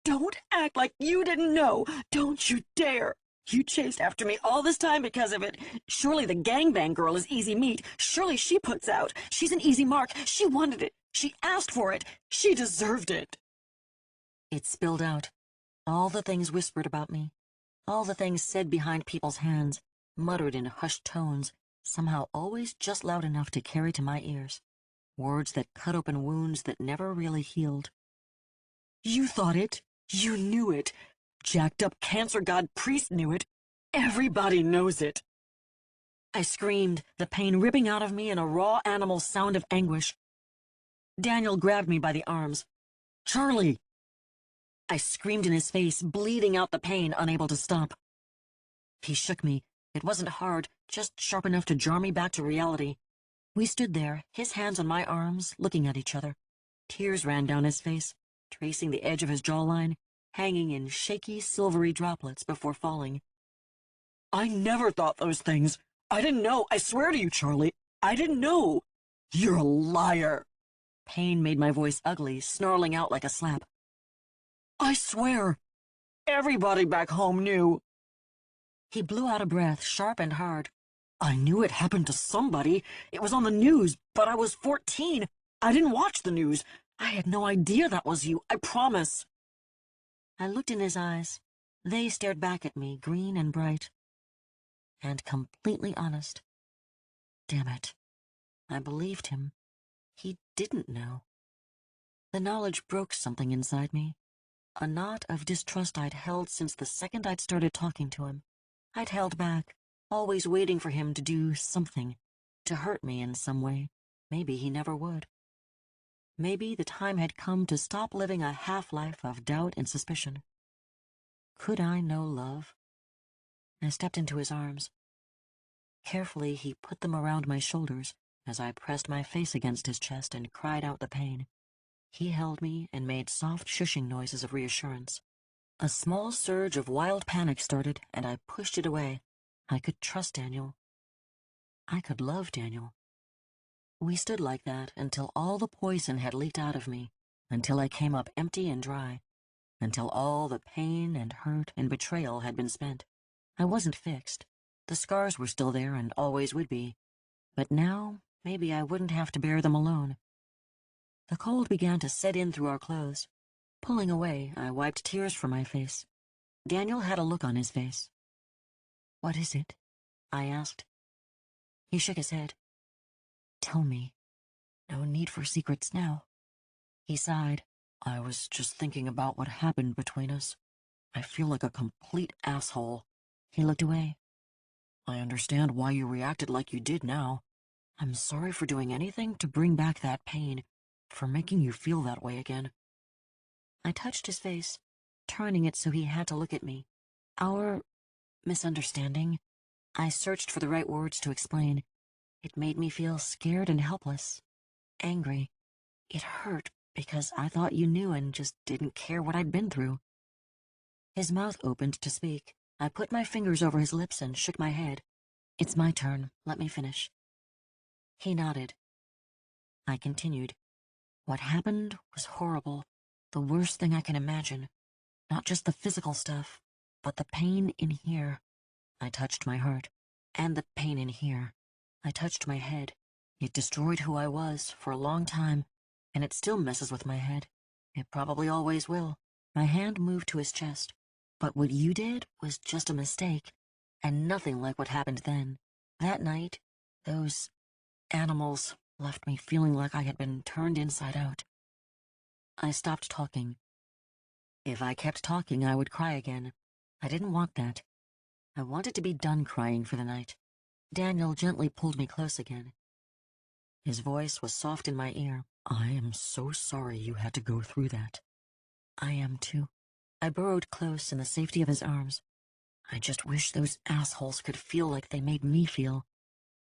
Don't act like you didn't know. Don't you dare. You chased after me all this time because of it. Surely the gangbang girl is easy meat. Surely she puts out. She's an easy mark. She wanted it. She asked for it. She deserved it. It spilled out. All the things whispered about me. All the things said behind people's hands, muttered in hushed tones, somehow always just loud enough to carry to my ears. Words that cut open wounds that never really healed. You thought it. You knew it. Jacked up cancer god priest knew it. Everybody knows it. I screamed, the pain ripping out of me in a raw animal sound of anguish. Daniel grabbed me by the arms. Charlie! I screamed in his face, bleeding out the pain, unable to stop. He shook me. It wasn't hard, just sharp enough to jar me back to reality. We stood there, his hands on my arms, looking at each other. Tears ran down his face, tracing the edge of his jawline, hanging in shaky, silvery droplets before falling. I never thought those things. I didn't know. I swear to you, Charlie. I didn't know. You're a liar. Pain made my voice ugly, snarling out like a slap. I swear. Everybody back home knew. He blew out a breath, sharp and hard. I knew it happened to somebody. It was on the news, but I was 14. I didn't watch the news. I had no idea that was you, I promise. I looked in his eyes. They stared back at me, green and bright. And completely honest. Damn it. I believed him. He didn't know. The knowledge broke something inside me. A knot of distrust I'd held since the second I'd started talking to him. I'd held back, always waiting for him to do something, to hurt me in some way. Maybe he never would. Maybe the time had come to stop living a half-life of doubt and suspicion. Could I know love? I stepped into his arms. Carefully, he put them around my shoulders as I pressed my face against his chest and cried out the pain. He held me and made soft shushing noises of reassurance. A small surge of wild panic started, and I pushed it away. I could trust Daniel. I could love Daniel. We stood like that until all the poison had leaked out of me, until I came up empty and dry, until all the pain and hurt and betrayal had been spent. I wasn't fixed. The scars were still there and always would be. But now, maybe I wouldn't have to bear them alone. The cold began to set in through our clothes. Pulling away, I wiped tears from my face. Daniel had a look on his face. "What is it?" I asked. He shook his head. "Tell me. No need for secrets now." He sighed. "I was just thinking about what happened between us. I feel like a complete asshole." He looked away. "I understand why you reacted like you did now. I'm sorry for doing anything to bring back that pain, for making you feel that way again." I touched his face, turning it so he had to look at me. "Our misunderstanding," I searched for the right words to explain. "It made me feel scared and helpless. Angry. It hurt because I thought you knew and just didn't care what I'd been through." His mouth opened to speak. I put my fingers over his lips and shook my head. "It's my turn. Let me finish." He nodded. I continued. "What happened was horrible. The worst thing I can imagine. Not just the physical stuff, but the pain in here." I touched my heart. "And the pain in here." I touched my head. "It destroyed who I was for a long time, and it still messes with my head. It probably always will." My hand moved to his chest. "But what you did was just a mistake, and nothing like what happened then. That night, those animals left me feeling like I had been turned inside out." I stopped talking. If I kept talking, I would cry again. I didn't want that. I wanted to be done crying for the night. Daniel gently pulled me close again. His voice was soft in my ear. "I am so sorry you had to go through that." "I am too." I burrowed close in the safety of his arms. "I just wish those assholes could feel like they made me feel.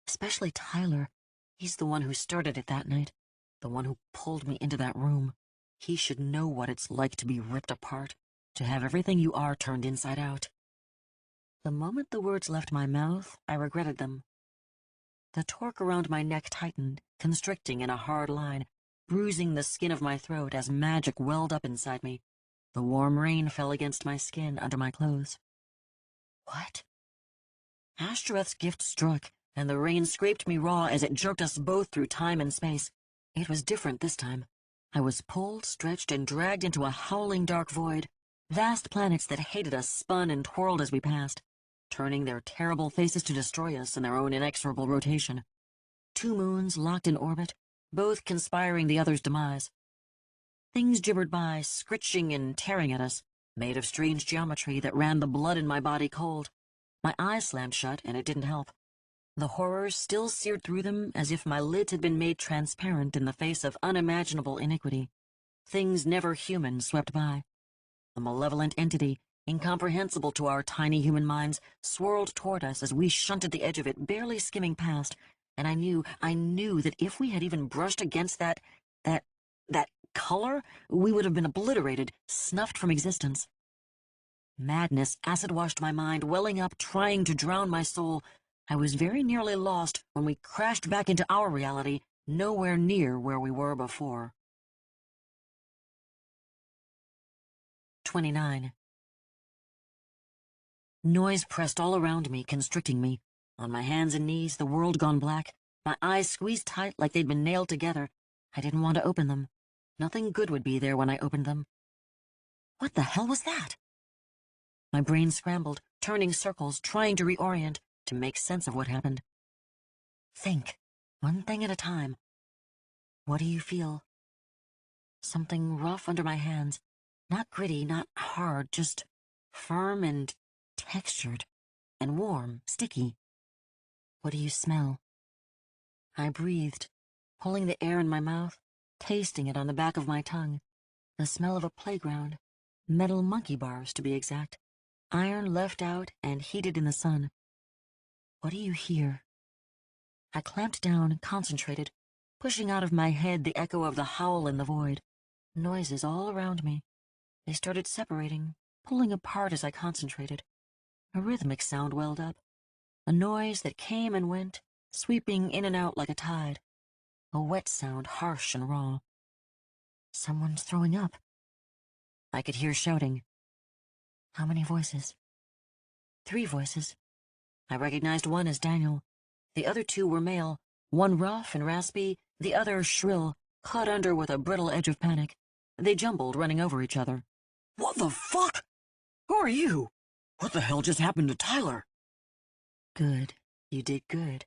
Especially Tyler. He's the one who started it that night. The one who pulled me into that room. He should know what it's like to be ripped apart, to have everything you are turned inside out." The moment the words left my mouth, I regretted them. The torque around my neck tightened, constricting in a hard line, bruising the skin of my throat as magic welled up inside me. The warm rain fell against my skin under my clothes. What? Ashtoreth's gift struck, and the rain scraped me raw as it jerked us both through time and space. It was different this time. I was pulled, stretched, and dragged into a howling dark void. Vast planets that hated us spun and twirled as we passed, turning their terrible faces to destroy us in their own inexorable rotation. 2 moons locked in orbit, both conspiring the other's demise. Things gibbered by, scritching and tearing at us, made of strange geometry that ran the blood in my body cold. My eyes slammed shut, and it didn't help. The horrors still seared through them as if my lids had been made transparent in the face of unimaginable iniquity. Things never human swept by. A malevolent entity, incomprehensible to our tiny human minds, swirled toward us as we shunted the edge of it, barely skimming past, and I knew that if we had even brushed against that color, we would have been obliterated, snuffed from existence. Madness acid-washed my mind, welling up, trying to drown my soul. I was very nearly lost when we crashed back into our reality, nowhere near where we were before. 29. Noise pressed all around me, constricting me. On my hands and knees, the world gone black, my eyes squeezed tight like they'd been nailed together. I didn't want to open them. Nothing good would be there when I opened them. What the hell was that? My brain scrambled, turning circles, trying to reorient, to make sense of what happened. Think, one thing at a time. What do you feel? Something rough under my hands. Not gritty, not hard, just firm and textured, and warm, sticky. What do you smell? I breathed, pulling the air in my mouth, tasting it on the back of my tongue. The smell of a playground. Metal monkey bars, to be exact. Iron left out and heated in the sun. What do you hear? I clamped down, concentrated, pushing out of my head the echo of the howl in the void. Noises all around me. They started separating, pulling apart as I concentrated. A rhythmic sound welled up. A noise that came and went, sweeping in and out like a tide. A wet sound, harsh and raw. Someone's throwing up. I could hear shouting. How many voices? 3 voices. I recognized one as Daniel. The other 2 were male, one rough and raspy, the other shrill, caught under with a brittle edge of panic. They jumbled, running over each other. What the fuck? Who are you? What the hell just happened to Tyler? Good. You did good.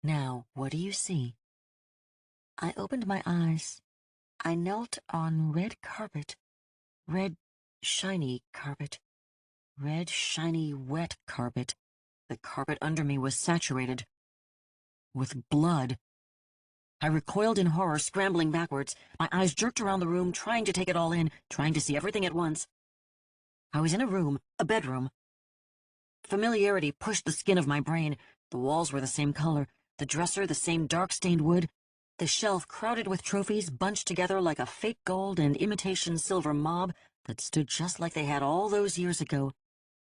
Now, what do you see? I opened my eyes. I knelt on red carpet. Red, shiny carpet. Red, shiny, wet carpet. The carpet under me was saturated with blood. I recoiled in horror, scrambling backwards. My eyes jerked around the room, trying to take it all in, trying to see everything at once. I was in a room, a bedroom. Familiarity pushed the skin of my brain. The walls were the same color, the dresser the same dark-stained wood, the shelf crowded with trophies bunched together like a fake gold and imitation silver mob that stood just like they had all those years ago.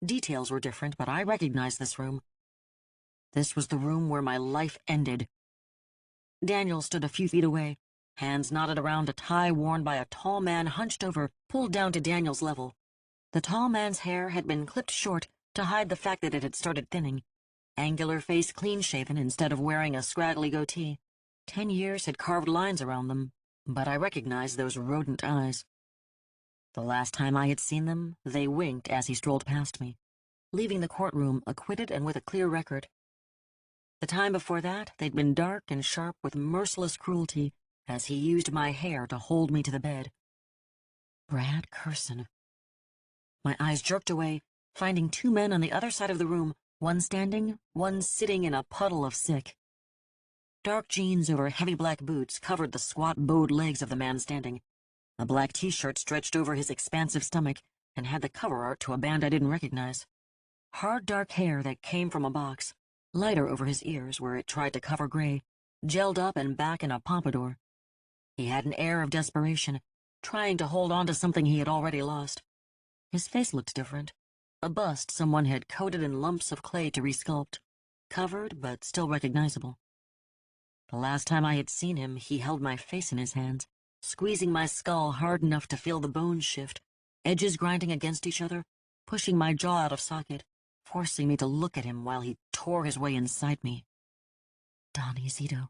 Details were different, but I recognized this room. This was the room where my life ended. Daniel stood a few feet away, hands knotted around a tie worn by a tall man hunched over, pulled down to Daniel's level. The tall man's hair had been clipped short to hide the fact that it had started thinning. Angular face clean-shaven instead of wearing a scraggly goatee. 10 years had carved lines around them, but I recognized those rodent eyes. The last time I had seen them, they winked as he strolled past me, leaving the courtroom acquitted and with a clear record. The time before that, they'd been dark and sharp with merciless cruelty as he used my hair to hold me to the bed. Brad Curson. My eyes jerked away, finding 2 men on the other side of the room, one standing, one sitting in a puddle of sick. Dark jeans over heavy black boots covered the squat bowed legs of the man standing. A black t-shirt stretched over his expansive stomach and had the cover art to a band I didn't recognize. Hard dark hair that came from a box, lighter over his ears where it tried to cover gray, gelled up and back in a pompadour. He had an air of desperation, trying to hold on to something he had already lost. His face looked different, a bust someone had coated in lumps of clay to resculpt, covered but still recognizable. The last time I had seen him, he held my face in his hands, squeezing my skull hard enough to feel the bones shift, edges grinding against each other, pushing my jaw out of socket, forcing me to look at him while he tore his way inside me. Donnie Zito.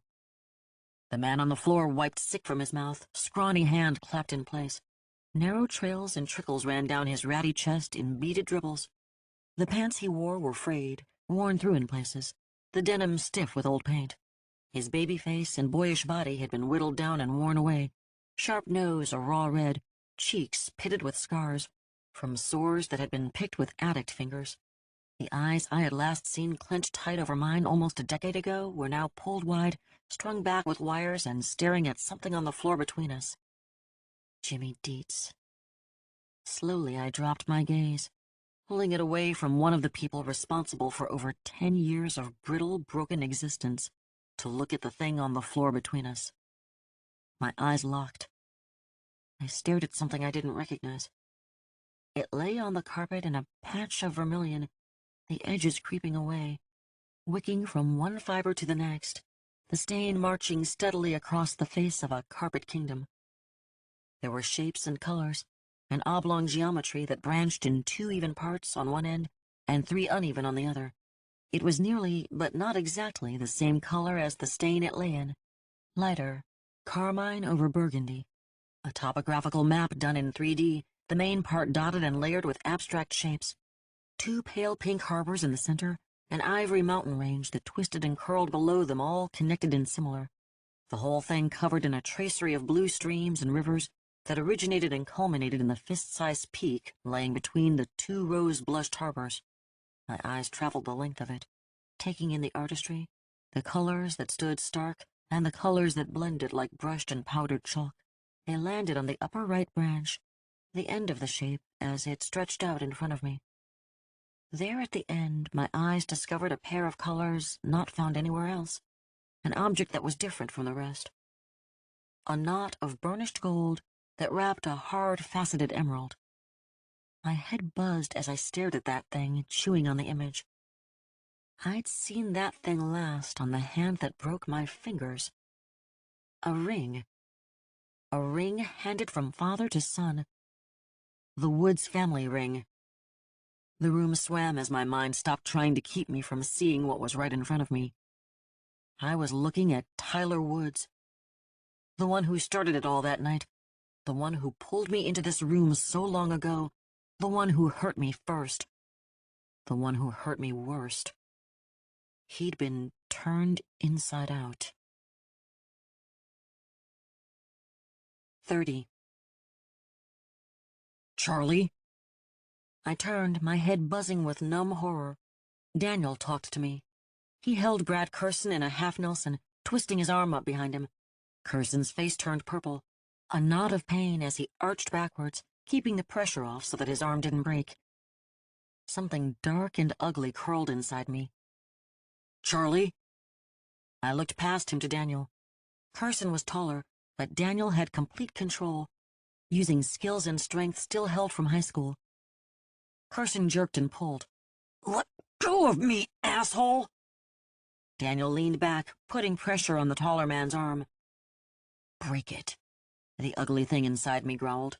The man on the floor wiped sick from his mouth, scrawny hand clapped in place. Narrow trails and trickles ran down his ratty chest in beaded dribbles. The pants he wore were frayed, worn through in places, the denim stiff with old paint. His baby face and boyish body had been whittled down and worn away. Sharp nose a raw red, cheeks pitted with scars, from sores that had been picked with addict fingers. The eyes I had last seen clenched tight over mine almost a decade ago were now pulled wide, strung back with wires and staring at something on the floor between us. Jimmy Dietz. Slowly I dropped my gaze, pulling it away from one of the people responsible for over 10 years of brittle, broken existence, to look at the thing on the floor between us. My eyes locked. I stared at something I didn't recognize. It lay on the carpet in a patch of vermilion, the edges creeping away, wicking from one fiber to the next, the stain marching steadily across the face of a carpet kingdom. There were shapes and colors, an oblong geometry that branched in 2 even parts on one end and 3 uneven on the other. It was nearly, but not exactly, the same color as the stain it lay in. Lighter, carmine over burgundy. A topographical map done in 3D, the main part dotted and layered with abstract shapes. 2 pale pink harbors in the center, an ivory mountain range that twisted and curled below them, all connected and similar. The whole thing covered in a tracery of blue streams and rivers that originated and culminated in the fist-sized peak laying between the 2 rose-blushed harbors. My eyes traveled the length of it, taking in the artistry, the colors that stood stark, and the colors that blended like brushed and powdered chalk. They landed on the upper right branch, the end of the shape as it stretched out in front of me. There at the end, my eyes discovered a pair of colors not found anywhere else, an object that was different from the rest. A knot of burnished gold that wrapped a hard, faceted emerald. My head buzzed as I stared at that thing, chewing on the image. I'd seen that thing last on the hand that broke my fingers. A ring. A ring handed from father to son. The Woods family ring. The room swam as my mind stopped trying to keep me from seeing what was right in front of me. I was looking at Tyler Woods. The one who started it all that night. The one who pulled me into this room so long ago, The one who hurt me first. The one who hurt me worst. He'd been turned inside out. 30. Charlie? I turned, my head buzzing with numb horror. Daniel talked to me. He held Brad Curson in a half Nelson, twisting his arm up behind him. Curson's face turned purple, a knot of pain as he arched backwards, keeping the pressure off so that his arm didn't break. Something dark and ugly curled inside me. Charlie? I looked past him to Daniel. Curson was taller, but Daniel had complete control, using skills and strength still held from high school. Curson jerked and pulled. Let go of me, asshole! Daniel leaned back, putting pressure on the taller man's arm. Break it, the ugly thing inside me growled.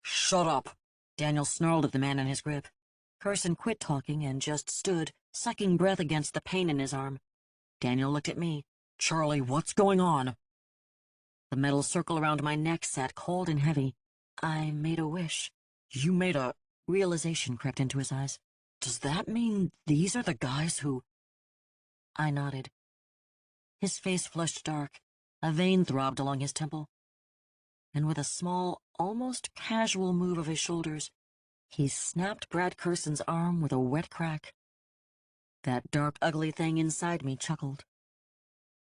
Shut up! Daniel snarled at the man in his grip. Curson quit talking and just stood, sucking breath against the pain in his arm. Daniel looked at me. Charlie, what's going on? The metal circle around my neck sat cold and heavy. I made a wish. You made a... Realization crept into his eyes. Does that mean these are the guys who... I nodded. His face flushed dark. A vein throbbed along his temple. And with a small, almost casual move of his shoulders, he snapped Brad Curson's arm with a wet crack. That dark, ugly thing inside me chuckled.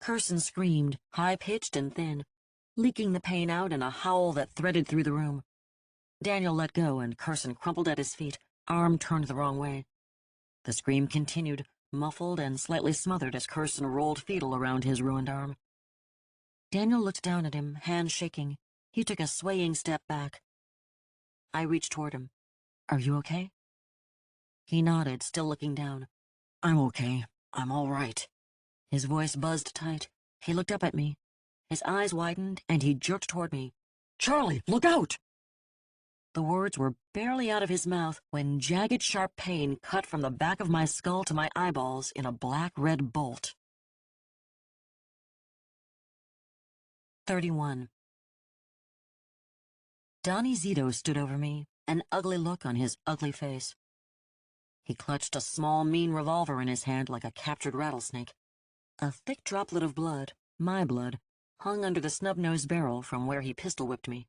Curson screamed, high-pitched and thin, leaking the pain out in a howl that threaded through the room. Daniel let go, and Curson crumpled at his feet, arm turned the wrong way. The scream continued, muffled and slightly smothered as Curson rolled fetal around his ruined arm. Daniel looked down at him, hands shaking. He took a swaying step back. I reached toward him. Are you okay? He nodded, still looking down. I'm okay. I'm all right. His voice buzzed tight. He looked up at me. His eyes widened, and he jerked toward me. Charlie, look out! The words were barely out of his mouth when jagged, sharp pain cut from the back of my skull to my eyeballs in a black-red bolt. 31. Donnie Zito stood over me, an ugly look on his ugly face. He clutched a small, mean revolver in his hand like a captured rattlesnake. A thick droplet of blood, my blood, hung under the snub-nosed barrel from where he pistol-whipped me.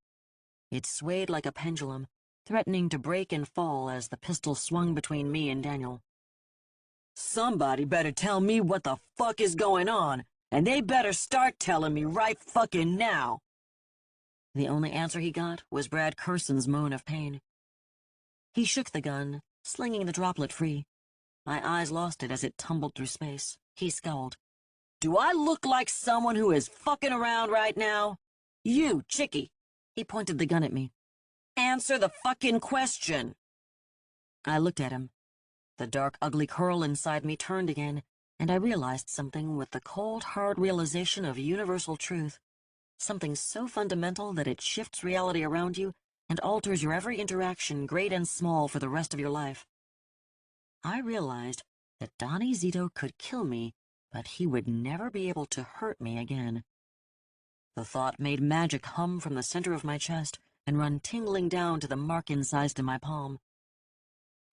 It swayed like a pendulum, threatening to break and fall as the pistol swung between me and Daniel. Somebody better tell me what the fuck is going on, and they better start telling me right fucking now. The only answer he got was Brad Curson's moan of pain. He shook the gun, slinging the droplet free. My eyes lost it as it tumbled through space. He scowled. Do I look like someone who is fucking around right now? You, chickie. He pointed the gun at me. Answer the fucking question. I looked at him. The dark, ugly curl inside me turned again, and I realized something with the cold, hard realization of universal truth. Something so fundamental that it shifts reality around you and alters your every interaction, great and small, for the rest of your life. I realized that Donnie Zito could kill me, but he would never be able to hurt me again. The thought made magic hum from the center of my chest and run tingling down to the mark incised in my palm.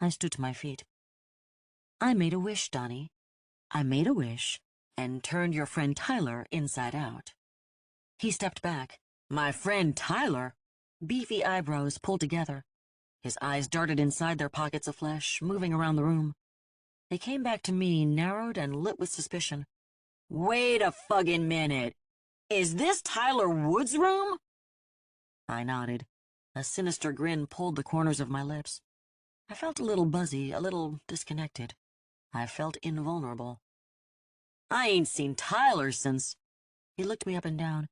I stood to my feet. I made a wish, Donnie. I made a wish and turned your friend Tyler inside out. He stepped back. My friend Tyler? Beefy eyebrows pulled together. His eyes darted inside their pockets of flesh, moving around the room. They came back to me, narrowed and lit with suspicion. Wait a fucking minute. Is this Tyler Wood's room? I nodded. A sinister grin pulled the corners of my lips. I felt a little buzzy, a little disconnected. I felt invulnerable. I ain't seen Tyler since... He looked me up and down.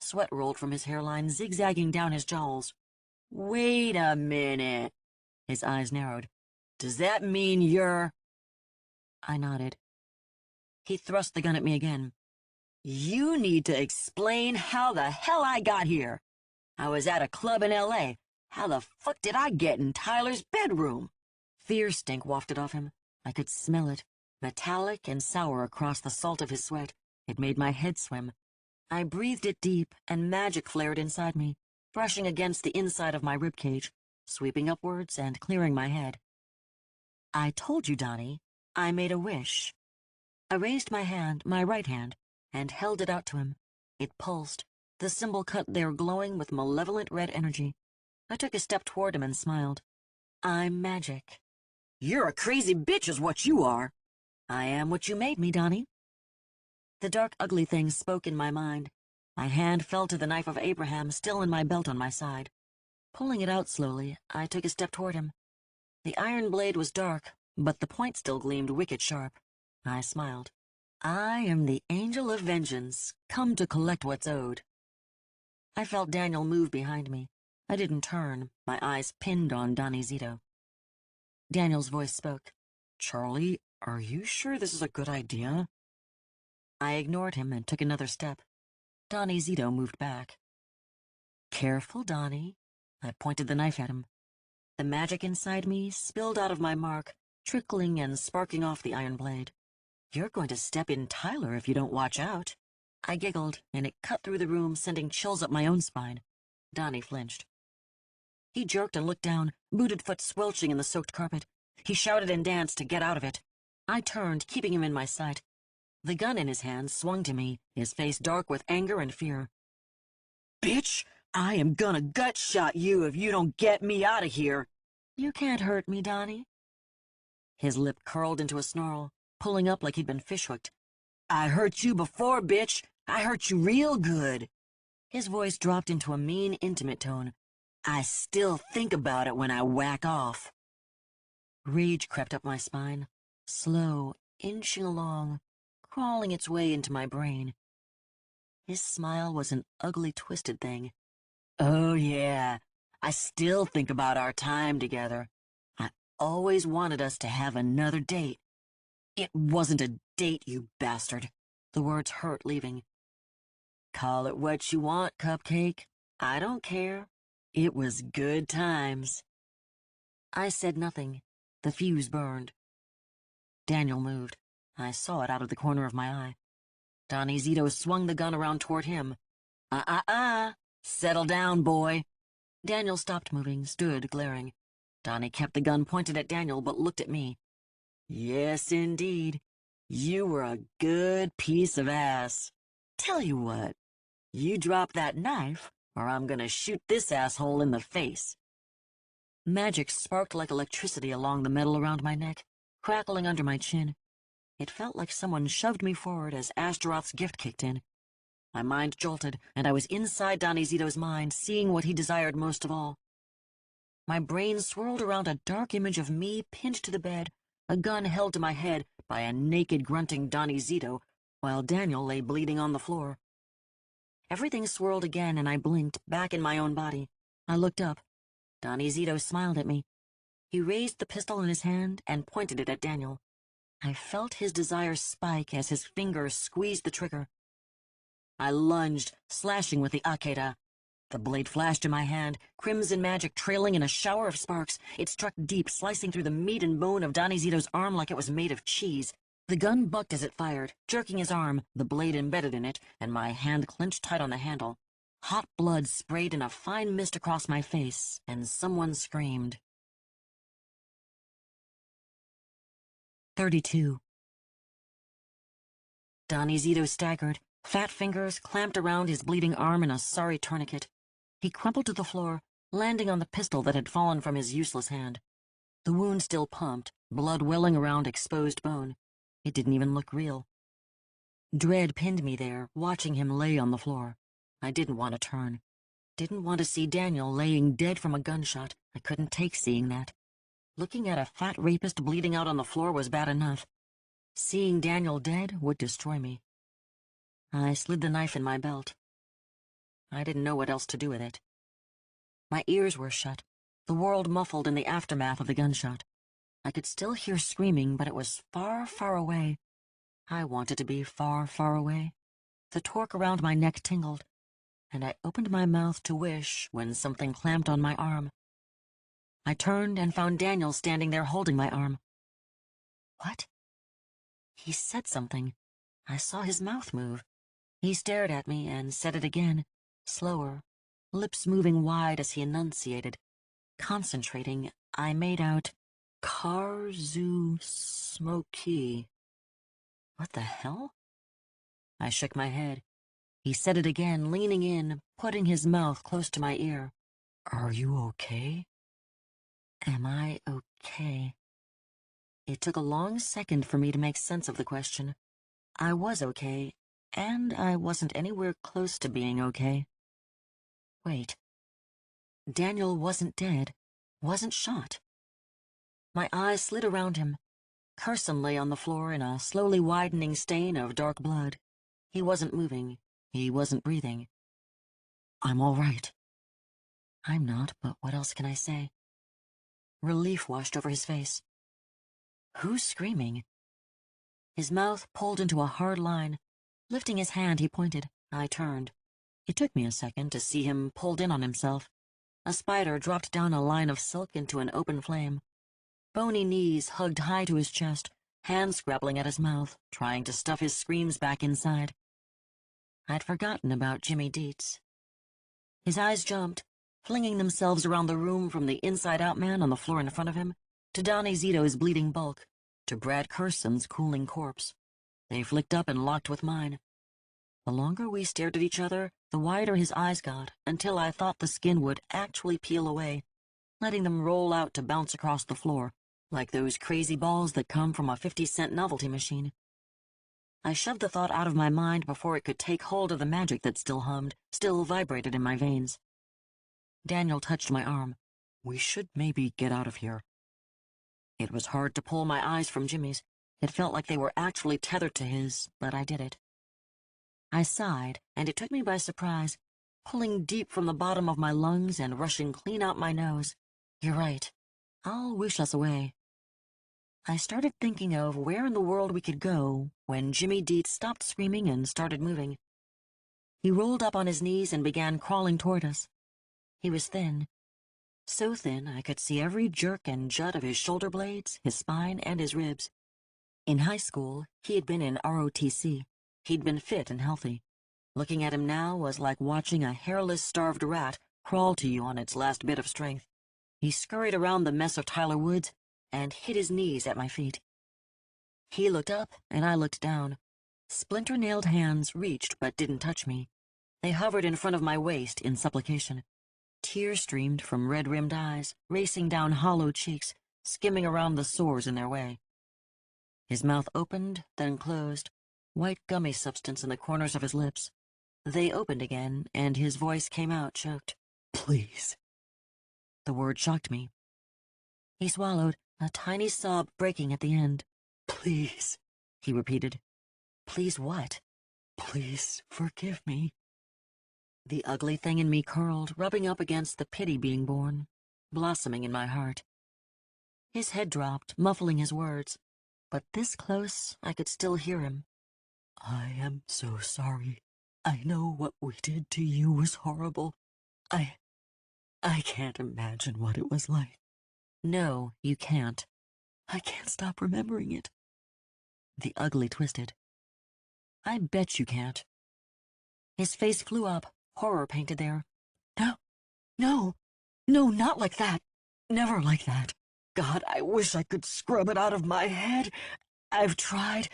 Sweat rolled from his hairline, zigzagging down his jowls. Wait a minute. His eyes narrowed. Does that mean you're... I nodded. He thrust the gun at me again. You need to explain how the hell I got here. I was at a club in L.A. How the fuck did I get in Tyler's bedroom? Fear stink wafted off him. I could smell it, metallic and sour across the salt of his sweat. It made my head swim. I breathed it deep, and magic flared inside me, brushing against the inside of my ribcage. sweeping upwards and clearing my head. I told you, Donnie, I made a wish. I raised my hand, my right hand, and held it out to him. It pulsed, the symbol cut there glowing with malevolent red energy. I took a step toward him and smiled. I'm magic. You're a crazy bitch is what you are. I am what you made me, Donnie. The dark, ugly thing spoke in my mind. My hand fell to the knife of Abraham still in my belt on my side. Pulling it out slowly, I took a step toward him. The iron blade was dark, but the point still gleamed wicked sharp. I smiled. I am the angel of vengeance, come to collect what's owed. I felt Daniel move behind me. I didn't turn, my eyes pinned on Donnie Zito. Daniel's voice spoke. Charlie, are you sure this is a good idea? I ignored him and took another step. Donnie Zito moved back. Careful, Donnie. I pointed the knife at him. The magic inside me spilled out of my mark, trickling and sparking off the iron blade. You're going to step in Tyler if you don't watch out. I giggled, and it cut through the room, sending chills up my own spine. Donnie flinched. He jerked and looked down, booted foot squelching in the soaked carpet. He shouted and danced to get out of it. I turned, keeping him in my sight. The gun in his hand swung to me, his face dark with anger and fear. Bitch, I am gonna gut shot you if you don't get me out of here. You can't hurt me, Donnie. His lip curled into a snarl, pulling up like he'd been fishhooked. I hurt you before, bitch. I hurt you real good. His voice dropped into a mean, intimate tone. I still think about it when I whack off. Rage crept up my spine, slow, inching along, crawling its way into my brain. His smile was an ugly, twisted thing. Oh, yeah. I still think about our time together. I always wanted us to have another date. It wasn't a date, you bastard. The words hurt leaving. Call it what you want, Cupcake. I don't care. It was good times. I said nothing. The fuse burned. Daniel moved. I saw it out of the corner of my eye. Donnie Zito swung the gun around toward him. Settle down, boy. Daniel stopped moving, stood glaring. Donnie kept the gun pointed at Daniel, but looked at me. Yes, indeed. You were a good piece of ass. Tell you what, you drop that knife, or I'm gonna shoot this asshole in the face. Magic sparked like electricity along the metal around my neck, crackling under my chin. It felt like someone shoved me forward as Astaroth's gift kicked in. My mind jolted, and I was inside Donnie Zito's mind, seeing what he desired most of all. My brain swirled around a dark image of me pinned to the bed, a gun held to my head by a naked, grunting Donnie Zito, while Daniel lay bleeding on the floor. Everything swirled again, and I blinked, back in my own body. I looked up. Donnie Zito smiled at me. He raised the pistol in his hand and pointed it at Daniel. I felt his desire spike as his fingers squeezed the trigger. I lunged, slashing with the Akeda. The blade flashed in my hand, crimson magic trailing in a shower of sparks. It struck deep, slicing through the meat and bone of Donnie Zito's arm like it was made of cheese. The gun bucked as it fired, jerking his arm, the blade embedded in it, and my hand clenched tight on the handle. Hot blood sprayed in a fine mist across my face, and someone screamed. 32. Donnie Zito staggered, fat fingers clamped around his bleeding arm in a sorry tourniquet. He crumpled to the floor, landing on the pistol that had fallen from his useless hand. The wound still pumped, blood welling around exposed bone. It didn't even look real. Dread pinned me there, watching him lay on the floor. I didn't want to turn. Didn't want to see Daniel laying dead from a gunshot. I couldn't take seeing that. Looking at a fat rapist bleeding out on the floor was bad enough. Seeing Daniel dead would destroy me. I slid the knife in my belt. I didn't know what else to do with it. My ears were shut, the world muffled in the aftermath of the gunshot. I could still hear screaming, but it was far, far away. I wanted to be far, far away. The torque around my neck tingled, and I opened my mouth to wish when something clamped on my arm. I turned and found Daniel standing there holding my arm. What? He said something. I saw his mouth move. He stared at me and said it again, slower, lips moving wide as he enunciated. Concentrating, I made out Karzu Smoky. What the hell? I shook my head. He said it again, leaning in, putting his mouth close to my ear. Are you okay? Am I okay? It took a long second for me to make sense of the question. I was okay, and I wasn't anywhere close to being okay. Wait. Daniel wasn't dead, wasn't shot. My eyes slid around him. Carson lay on the floor in a slowly widening stain of dark blood. He wasn't moving. He wasn't breathing. I'm all right. I'm not, but what else can I say? Relief washed over his face. Who's screaming? His mouth pulled into a hard line. Lifting his hand, he pointed. I turned. It took me a second to see him pulled in on himself. A spider dropped down a line of silk into an open flame. Bony knees hugged high to his chest, hands grappling at his mouth, trying to stuff his screams back inside. I'd forgotten about Jimmy Dietz. His eyes jumped, flinging themselves around the room from the inside-out man on the floor in front of him, to Donnie Zito's bleeding bulk, to Brad Kerson's cooling corpse. They flicked up and locked with mine. The longer we stared at each other, the wider his eyes got, until I thought the skin would actually peel away, letting them roll out to bounce across the floor, like those crazy balls that come from a 50-cent novelty machine. I shoved the thought out of my mind before it could take hold of the magic that still hummed, still vibrated in my veins. Daniel touched my arm. We should maybe get out of here. It was hard to pull my eyes from Jimmy's. It felt like they were actually tethered to his, but I did it. I sighed, and it took me by surprise, pulling deep from the bottom of my lungs and rushing clean out my nose. You're right. I'll wish us away. I started thinking of where in the world we could go when Jimmy Dietz stopped screaming and started moving. He rolled up on his knees and began crawling toward us. He was thin. So thin I could see every jerk and jut of his shoulder blades, his spine, and his ribs. In high school, he had been in ROTC. He'd been fit and healthy. Looking at him now was like watching a hairless, starved rat crawl to you on its last bit of strength. He scurried around the mess of Tyler Woods and hit his knees at my feet. He looked up, and I looked down. Splinter-nailed hands reached but didn't touch me. They hovered in front of my waist in supplication. Tears streamed from red-rimmed eyes, racing down hollow cheeks, skimming around the sores in their way. His mouth opened, then closed, white gummy substance in the corners of his lips. They opened again, and his voice came out choked. Please. The word shocked me. He swallowed, a tiny sob breaking at the end. Please, he repeated. Please what? Please forgive me. The ugly thing in me curled, rubbing up against the pity being born, blossoming in my heart. His head dropped, muffling his words, but this close I could still hear him. I am so sorry. I know what we did to you was horrible. I can't imagine what it was like. No, you can't. I can't stop remembering it. The ugly twisted. I bet you can't. His face flew up, horror painted there. No, not like that. Never like that. God, I wish I could scrub it out of my head. I've tried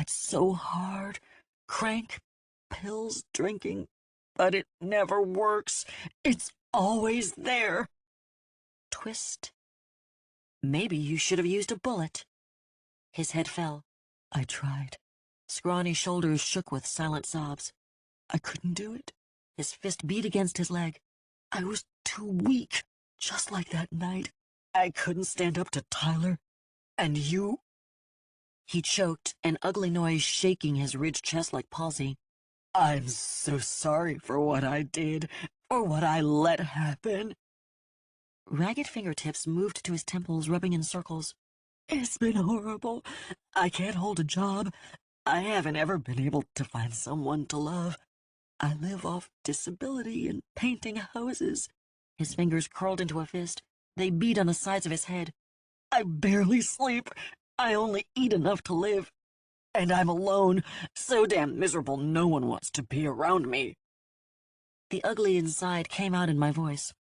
so hard. Crank, pills, drinking, but it never works. It's always there. Twist. Maybe you should have used a bullet. His head fell. I tried. Scrawny shoulders shook with silent sobs. I couldn't do it. His fist beat against his leg. I was too weak, just like that night. I couldn't stand up to Tyler. And you... He choked, an ugly noise shaking his ridged chest like palsy. I'm so sorry for what I did, for what I let happen. Ragged fingertips moved to his temples, rubbing in circles. It's been horrible. I can't hold a job. I haven't ever been able to find someone to love. I live off disability and painting houses. His fingers curled into a fist. They beat on the sides of his head. I barely sleep. I only eat enough to live. And I'm alone, so damn miserable no one wants to be around me. The ugly inside came out in my voice.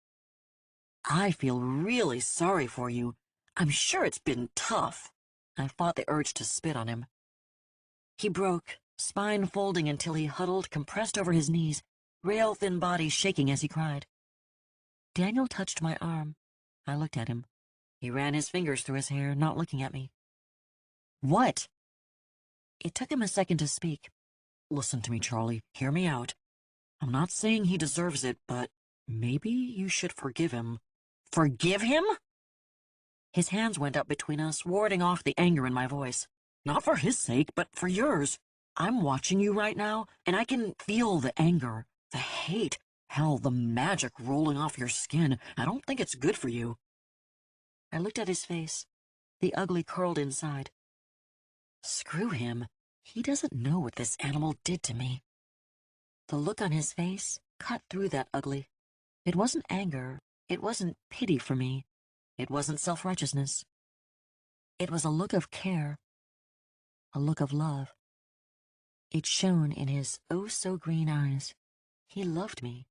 I feel really sorry for you. I'm sure it's been tough. I fought the urge to spit on him. He broke, spine folding until he huddled, compressed over his knees, rail-thin body shaking as he cried. Daniel touched my arm. I looked at him. He ran his fingers through his hair, not looking at me. What? It took him a second to speak. Listen to me, Charlie. Hear me out. I'm not saying he deserves it, but maybe you should forgive him. Forgive him? His hands went up between us, warding off the anger in my voice. Not for his sake, but for yours. I'm watching you right now, and I can feel the anger, the hate, hell, the magic rolling off your skin. I don't think it's good for you. I looked at his face. The ugly curled inside. Screw him. He doesn't know what this animal did to me. The look on his face cut through that ugly. It wasn't anger. It wasn't pity for me. It wasn't self-righteousness. It was a look of care. A look of love. It shone in his oh-so-green eyes. He loved me.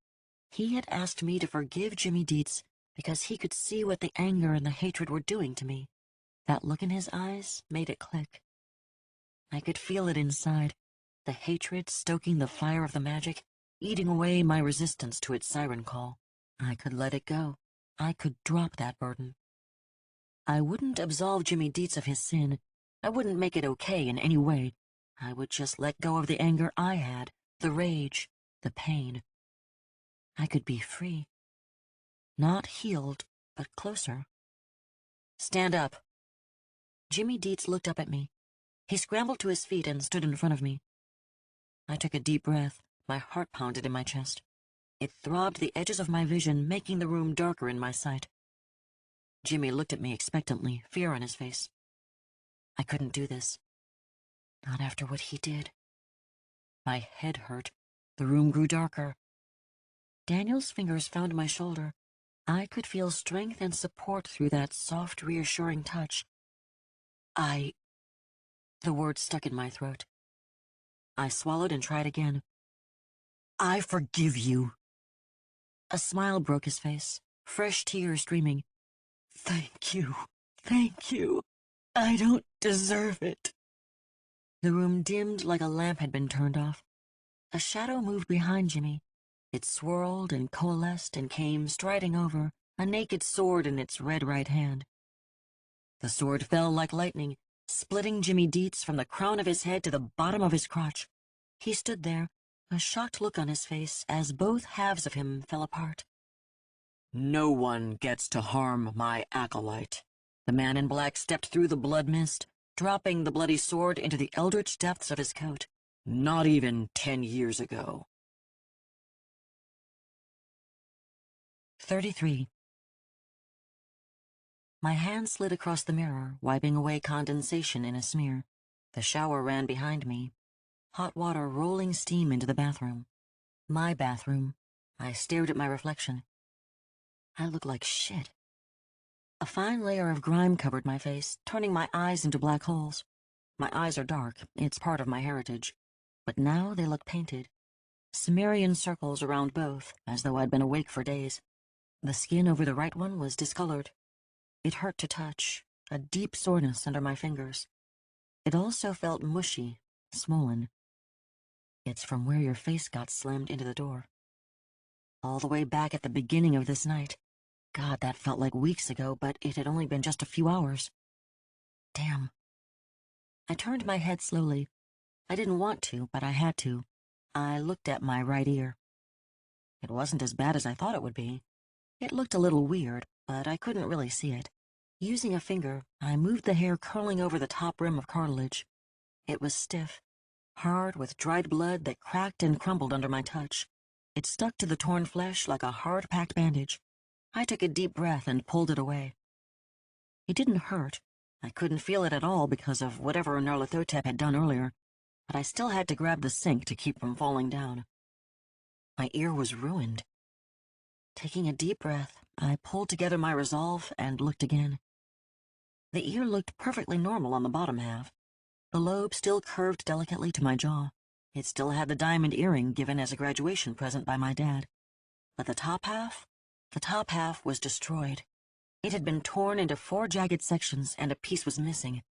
He had asked me to forgive Jimmy Dietz because he could see what the anger and the hatred were doing to me. That look in his eyes made it click. I could feel it inside, the hatred stoking the fire of the magic, eating away my resistance to its siren call. I could let it go. I could drop that burden. I wouldn't absolve Jimmy Dietz of his sin. I wouldn't make it okay in any way. I would just let go of the anger I had, the rage, the pain. I could be free. Not healed, but closer. Stand up. Jimmy Dietz looked up at me. He scrambled to his feet and stood in front of me. I took a deep breath. My heart pounded in my chest. It throbbed the edges of my vision, making the room darker in my sight. Jimmy looked at me expectantly, fear on his face. I couldn't do this. Not after what he did. My head hurt. The room grew darker. Daniel's fingers found my shoulder. I could feel strength and support through that soft, reassuring touch. The word stuck in my throat. I swallowed and tried again. I forgive you. A smile broke his face, fresh tears streaming. Thank you. Thank you. I don't deserve it. The room dimmed like a lamp had been turned off. A shadow moved behind Jimmy. It swirled and coalesced and came striding over, a naked sword in its red right hand. The sword fell like lightning, splitting Jimmy Dietz from the crown of his head to the bottom of his crotch. He stood there, a shocked look on his face as both halves of him fell apart. No one gets to harm my acolyte. The man in black stepped through the blood mist, dropping the bloody sword into the eldritch depths of his coat. Not even 10 years ago. 33. My hand slid across the mirror, wiping away condensation in a smear. The shower ran behind me. Hot water rolling steam into the bathroom. My bathroom. I stared at my reflection. I look like shit. A fine layer of grime covered my face, turning my eyes into black holes. My eyes are dark. It's part of my heritage. But now they look painted. Cimmerian circles around both, as though I'd been awake for days. The skin over the right one was discolored. It hurt to touch, a deep soreness under my fingers. It also felt mushy, swollen. It's from where your face got slammed into the door. All the way back at the beginning of this night. God, that felt like weeks ago, but it had only been just a few hours. Damn. I turned my head slowly. I didn't want to, but I had to. I looked at my right ear. It wasn't as bad as I thought it would be. It looked a little weird, but I couldn't really see it. Using a finger, I moved the hair curling over the top rim of cartilage. It was stiff, hard with dried blood that cracked and crumbled under my touch. It stuck to the torn flesh like a hard-packed bandage. I took a deep breath and pulled it away. It didn't hurt. I couldn't feel it at all because of whatever Nyarlathotep had done earlier, but I still had to grab the sink to keep from falling down. My ear was ruined. Taking a deep breath, I pulled together my resolve and looked again. The ear looked perfectly normal on the bottom half. The lobe still curved delicately to my jaw. It still had the diamond earring given as a graduation present by my dad. But the top half? The top half was destroyed. It had been torn into 4 jagged sections, and a piece was missing.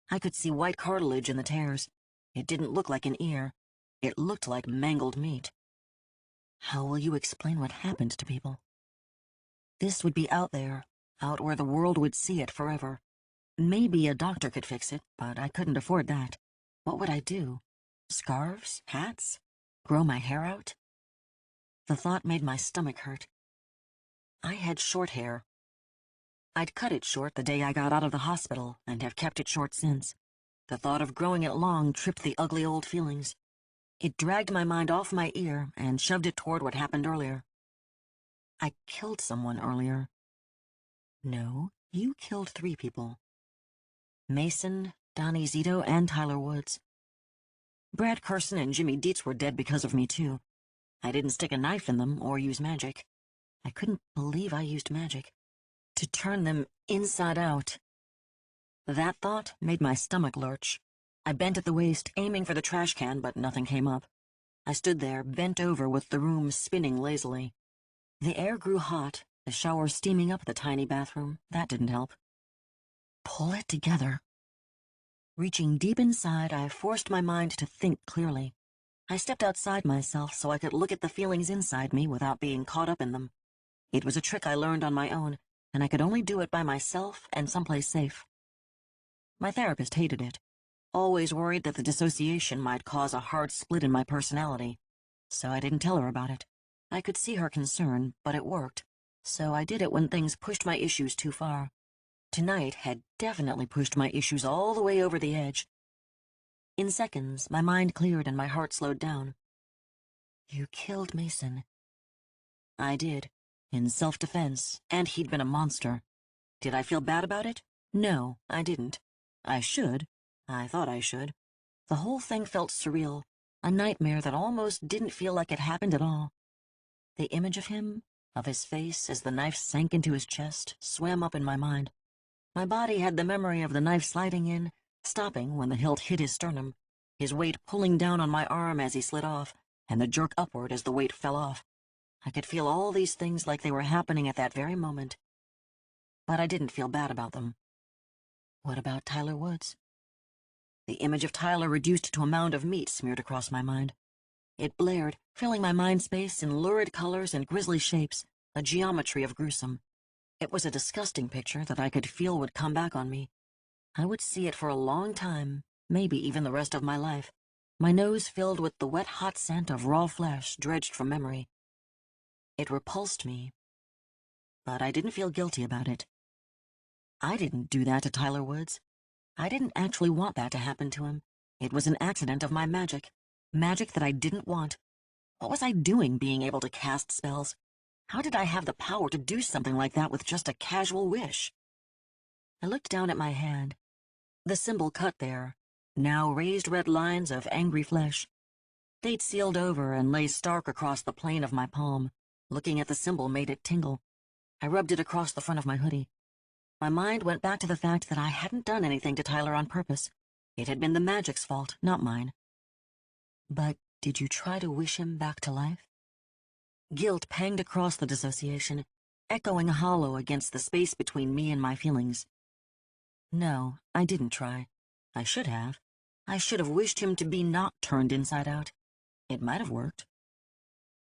I could see white cartilage in the tears. It didn't look like an ear. It looked like mangled meat. How will you explain what happened to people? This would be out there, out where the world would see it forever. Maybe a doctor could fix it, but I couldn't afford that. What would I do? Scarves? Hats? Grow my hair out? The thought made my stomach hurt. I had short hair. I'd cut it short the day I got out of the hospital and have kept it short since. The thought of growing it long tripped the ugly old feelings. It dragged my mind off my ear and shoved it toward what happened earlier. I killed someone earlier. No, you killed 3 people. Mason, Donnie Zito, and Tyler Woods. Brad Carson and Jimmy Dietz were dead because of me, too. I didn't stick a knife in them or use magic. I couldn't believe I used magic. To turn them inside out. That thought made my stomach lurch. I bent at the waist, aiming for the trash can, but nothing came up. I stood there, bent over with the room spinning lazily. The air grew hot, the shower steaming up the tiny bathroom. That didn't help. Pull it together. Reaching deep inside, I forced my mind to think clearly. I stepped outside myself so I could look at the feelings inside me without being caught up in them. It was a trick I learned on my own, and I could only do it by myself and someplace safe. My therapist hated it, always worried that the dissociation might cause a hard split in my personality, so I didn't tell her about it. I could see her concern, but it worked, so I did it when things pushed my issues too far. Tonight had definitely pushed my issues all the way over the edge. In seconds, my mind cleared and my heart slowed down. You killed Mason. I did, in self-defense, and he'd been a monster. Did I feel bad about it? No, I didn't. I should. I thought I should. The whole thing felt surreal, a nightmare that almost didn't feel like it happened at all. The image of him, of his face as the knife sank into his chest, swam up in my mind. My body had the memory of the knife sliding in, stopping when the hilt hit his sternum, his weight pulling down on my arm as he slid off, and the jerk upward as the weight fell off. I could feel all these things like they were happening at that very moment. But I didn't feel bad about them. What about Tyler Woods? The image of Tyler reduced to a mound of meat smeared across my mind. It blared, filling my mind space in lurid colors and grisly shapes, a geometry of gruesome. It was a disgusting picture that I could feel would come back on me. I would see it for a long time, maybe even the rest of my life, my nose filled with the wet, hot scent of raw flesh dredged from memory. It repulsed me, but I didn't feel guilty about it. I didn't do that to Tyler Woods. I didn't actually want that to happen to him. It was an accident of my magic. Magic that I didn't want. What was I doing being able to cast spells? How did I have the power to do something like that with just a casual wish? I looked down at my hand. The symbol cut there, now raised red lines of angry flesh. They'd sealed over and lay stark across the plane of my palm. Looking at the symbol made it tingle. I rubbed it across the front of my hoodie. My mind went back to the fact that I hadn't done anything to Tyler on purpose. It had been the magic's fault, not mine. But did you try to wish him back to life? Guilt panged across the dissociation, echoing hollow against the space between me and my feelings. No, I didn't try. I should have. I should have wished him to be not turned inside out. It might have worked.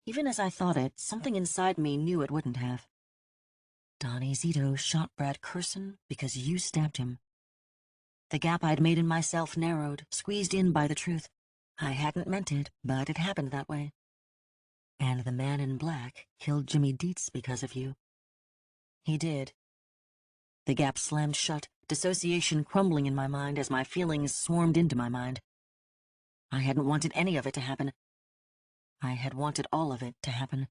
Even as I thought it, something inside me knew it wouldn't have. Donnie Zito shot Brad Carson because you stabbed him. The gap I'd made in myself narrowed, squeezed in by the truth. I hadn't meant it, but it happened that way. And the man in black killed Jimmy Dietz because of you. He did. The gap slammed shut, dissociation crumbling in my mind as my feelings swarmed into my mind. I hadn't wanted any of it to happen. I had wanted all of it to happen.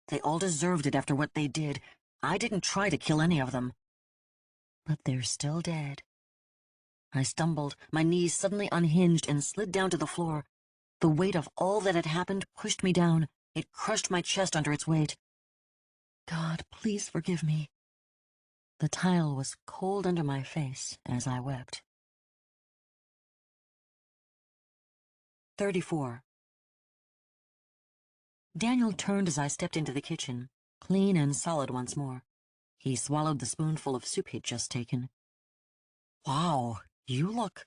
They all deserved it after what they did. I didn't try to kill any of them. But they're still dead. I stumbled, my knees suddenly unhinged and slid down to the floor. The weight of all that had happened pushed me down. It crushed my chest under its weight. God, please forgive me. The tile was cold under my face as I wept. 34. Daniel turned as I stepped into the kitchen. clean and solid once more. He swallowed the spoonful of soup he'd just taken. Wow, you look...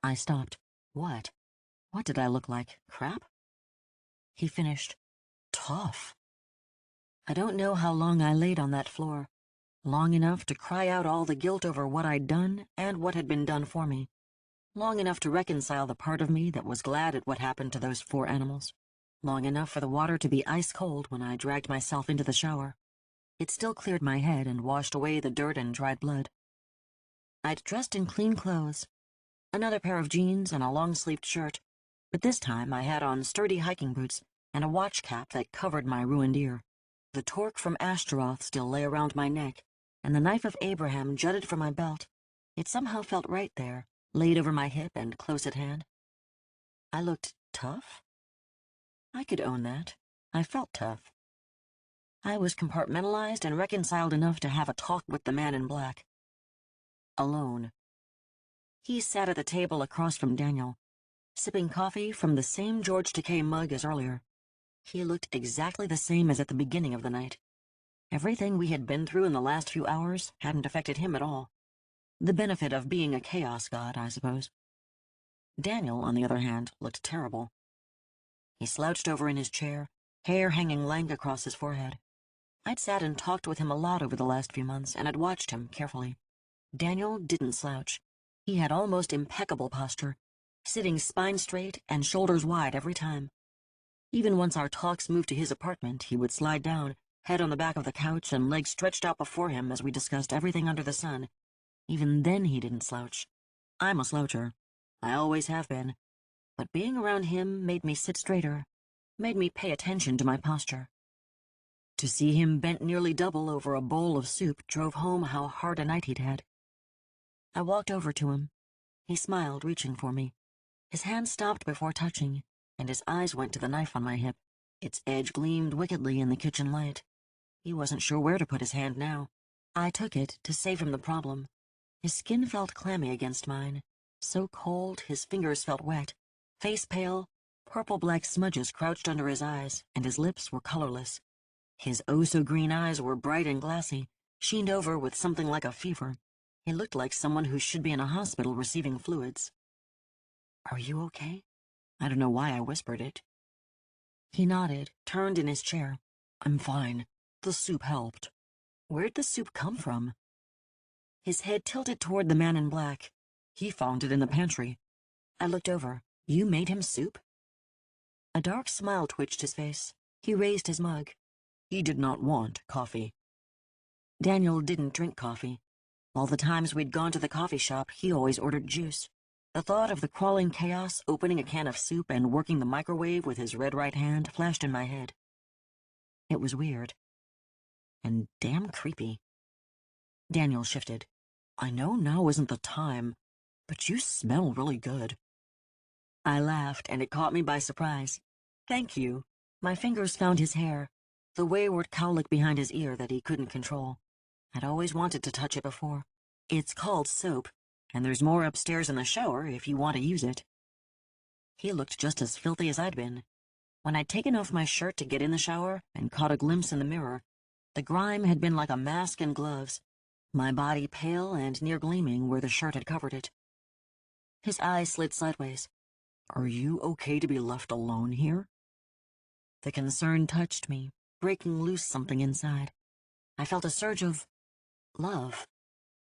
I stopped. What? What did I look like? Crap? He finished. tough. I don't know how long I laid on that floor. Long enough to cry out all the guilt over what I'd done and what had been done for me. Long enough to reconcile the part of me that was glad at what happened to those 4 animals. Long enough for the water to be ice cold when I dragged myself into the shower. It still cleared my head and washed away the dirt and dried blood. I'd dressed in clean clothes, another pair of jeans and a long-sleeved shirt, but this time I had on sturdy hiking boots and a watch cap that covered my ruined ear. The torque from Ashtaroth still lay around my neck, and the knife of Abraham jutted from my belt. It somehow felt right there, laid over my hip and close at hand. I looked tough? I could own that. I felt tough. I was compartmentalized and reconciled enough to have a talk with the man in black. Alone. He sat at the table across from Daniel, sipping coffee from the same George Takei mug as earlier. He looked exactly the same as at the beginning of the night. Everything we had been through in the last few hours hadn't affected him at all. The benefit of being a chaos god, I suppose. Daniel, on the other hand, looked terrible. He slouched over in his chair, hair hanging lank across his forehead. I'd sat and talked with him a lot over the last few months, and I'd watched him carefully. Daniel didn't slouch. He had almost impeccable posture, sitting spine straight and shoulders wide every time. Even once our talks moved to his apartment, he would slide down, head on the back of the couch and legs stretched out before him as we discussed everything under the sun. Even then he didn't slouch. I'm a sloucher. I always have been. But being around him made me sit straighter, made me pay attention to my posture. To see him bent nearly double over a bowl of soup drove home how hard a night he'd had. I walked over to him. He smiled, reaching for me. His hand stopped before touching, and his eyes went to the knife on my hip. Its edge gleamed wickedly in the kitchen light. He wasn't sure where to put his hand now. I took it to save him the problem. His skin felt clammy against mine, so cold his fingers felt wet. Face pale, purple-black smudges crouched under his eyes, and his lips were colorless. His oh-so-green eyes were bright and glassy, sheened over with something like a fever. He looked like someone who should be in a hospital receiving fluids. "Are you okay?" I don't know why I whispered it. He nodded, turned in his chair. I'm fine. The soup helped. Where'd the soup come from? His head tilted toward the man in black. He found it in the pantry. I looked over. You made him soup? A dark smile twitched his face. He raised his mug. He did not want coffee. Daniel didn't drink coffee. All the times we'd gone to the coffee shop, he always ordered juice. The thought of the crawling chaos opening a can of soup and working the microwave with his red right hand flashed in my head. It was weird. And damn creepy. Daniel shifted. I know now isn't the time, but you smell really good. I laughed, and it caught me by surprise. Thank you. My fingers found his hair, the wayward cowlick behind his ear that he couldn't control. I'd always wanted to touch it before. It's called soap, and there's more upstairs in the shower if you want to use it. He looked just as filthy as I'd been. When I'd taken off my shirt to get in the shower and caught a glimpse in the mirror, the grime had been like a mask and gloves, my body pale and near gleaming where the shirt had covered it. His eyes slid sideways. Are you okay to be left alone here? The concern touched me, breaking loose something inside. I felt a surge of love.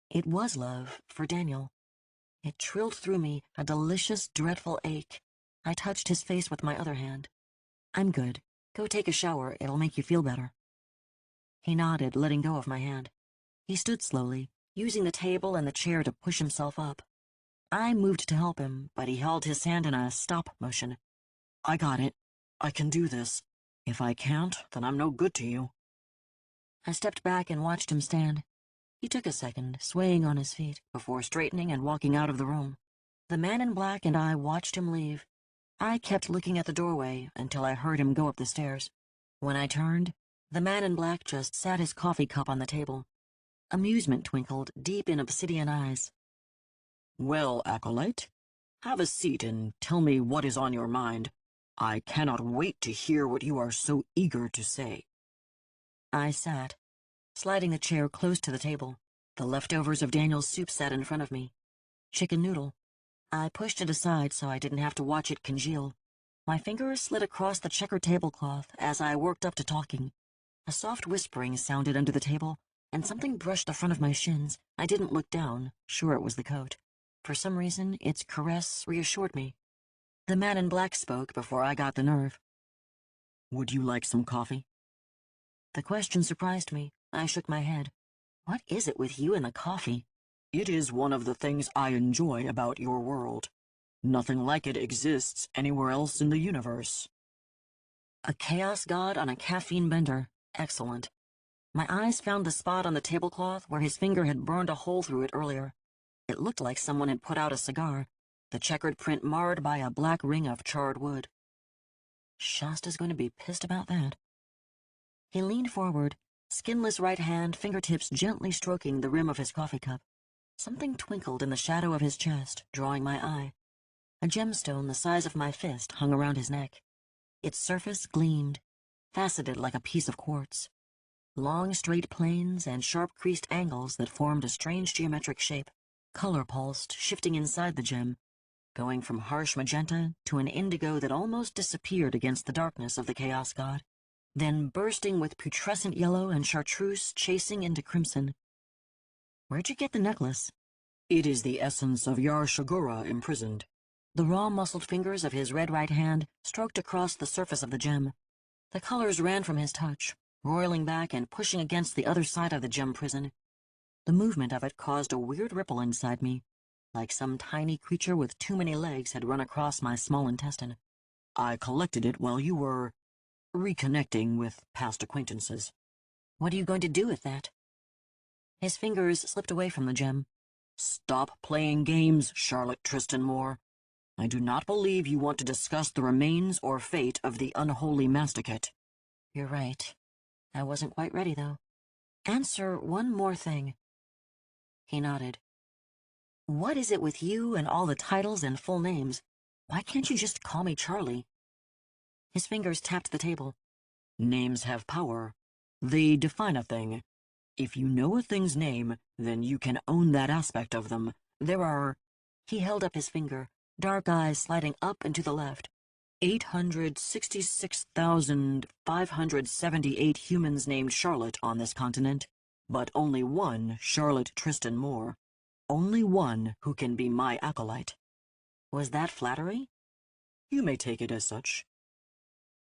It was love for Daniel. It trilled through me, a delicious, dreadful ache. I touched his face with my other hand. I'm good. Go take a shower. It'll make you feel better. He nodded, letting go of my hand. He stood slowly, using the table and the chair to push himself up. I moved to help him, but he held his hand in a stop motion. I got it. I can do this. If I can't, then I'm no good to you. I stepped back and watched him stand. He took a second, swaying on his feet, before straightening and walking out of the room. The man in black and I watched him leave. I kept looking at the doorway until I heard him go up the stairs. When I turned, the man in black just sat his coffee cup on the table. Amusement twinkled deep in obsidian eyes. Well, Acolyte, have a seat and tell me what is on your mind. I cannot wait to hear what you are so eager to say. I sat, sliding the chair close to the table. The leftovers of Daniel's soup sat in front of me. Chicken noodle. I pushed it aside so I didn't have to watch it congeal. My fingers slid across the checkered tablecloth as I worked up to talking. A soft whispering sounded under the table, and something brushed the front of my shins. I didn't look down, sure it was the coat. For some reason, its caress reassured me. The man in black spoke before I got the nerve. Would you like some coffee? The question surprised me. I shook my head. What is it with you and the coffee? It is one of the things I enjoy about your world. Nothing like it exists anywhere else in the universe. A chaos god on a caffeine bender. Excellent. My eyes found the spot on the tablecloth where his finger had burned a hole through it earlier. It looked like someone had put out a cigar, the checkered print marred by a black ring of charred wood. Shasta's going to be pissed about that. He leaned forward, skinless right hand, fingertips gently stroking the rim of his coffee cup. Something twinkled in the shadow of his chest, drawing my eye. A gemstone the size of my fist hung around his neck. Its surface gleamed, faceted like a piece of quartz. Long straight planes and sharp creased angles that formed a strange geometric shape, color pulsed, shifting inside the gem, going from harsh magenta to an indigo that almost disappeared against the darkness of the Chaos God, then bursting with putrescent yellow and chartreuse chasing into crimson. Where'd you get the necklace? It is the essence of Yar Shagura imprisoned. The raw muscled fingers of his red right hand stroked across the surface of the gem. The colors ran from his touch, roiling back and pushing against the other side of the gem prison. The movement of it caused a weird ripple inside me, like some tiny creature with too many legs had run across my small intestine. I collected it while you were reconnecting with past acquaintances. What are you going to do with that? His fingers slipped away from the gem. Stop playing games, Charlotte Tristan Moore. I do not believe you want to discuss the remains or fate of the unholy masticate. You're right. I wasn't quite ready, though. Answer one more thing. He nodded. What is it with you and all the titles and full names? Why can't you just call me Charlie? His fingers tapped the table. Names have power. They define a thing. If you know a thing's name, then you can own that aspect of them. There are... He held up his finger, dark eyes sliding up and to the left. 866,578 humans named Charlotte on this continent, but only one Charlotte Tristan Moore. Only one who can be my acolyte. Was that flattery? You may take it as such.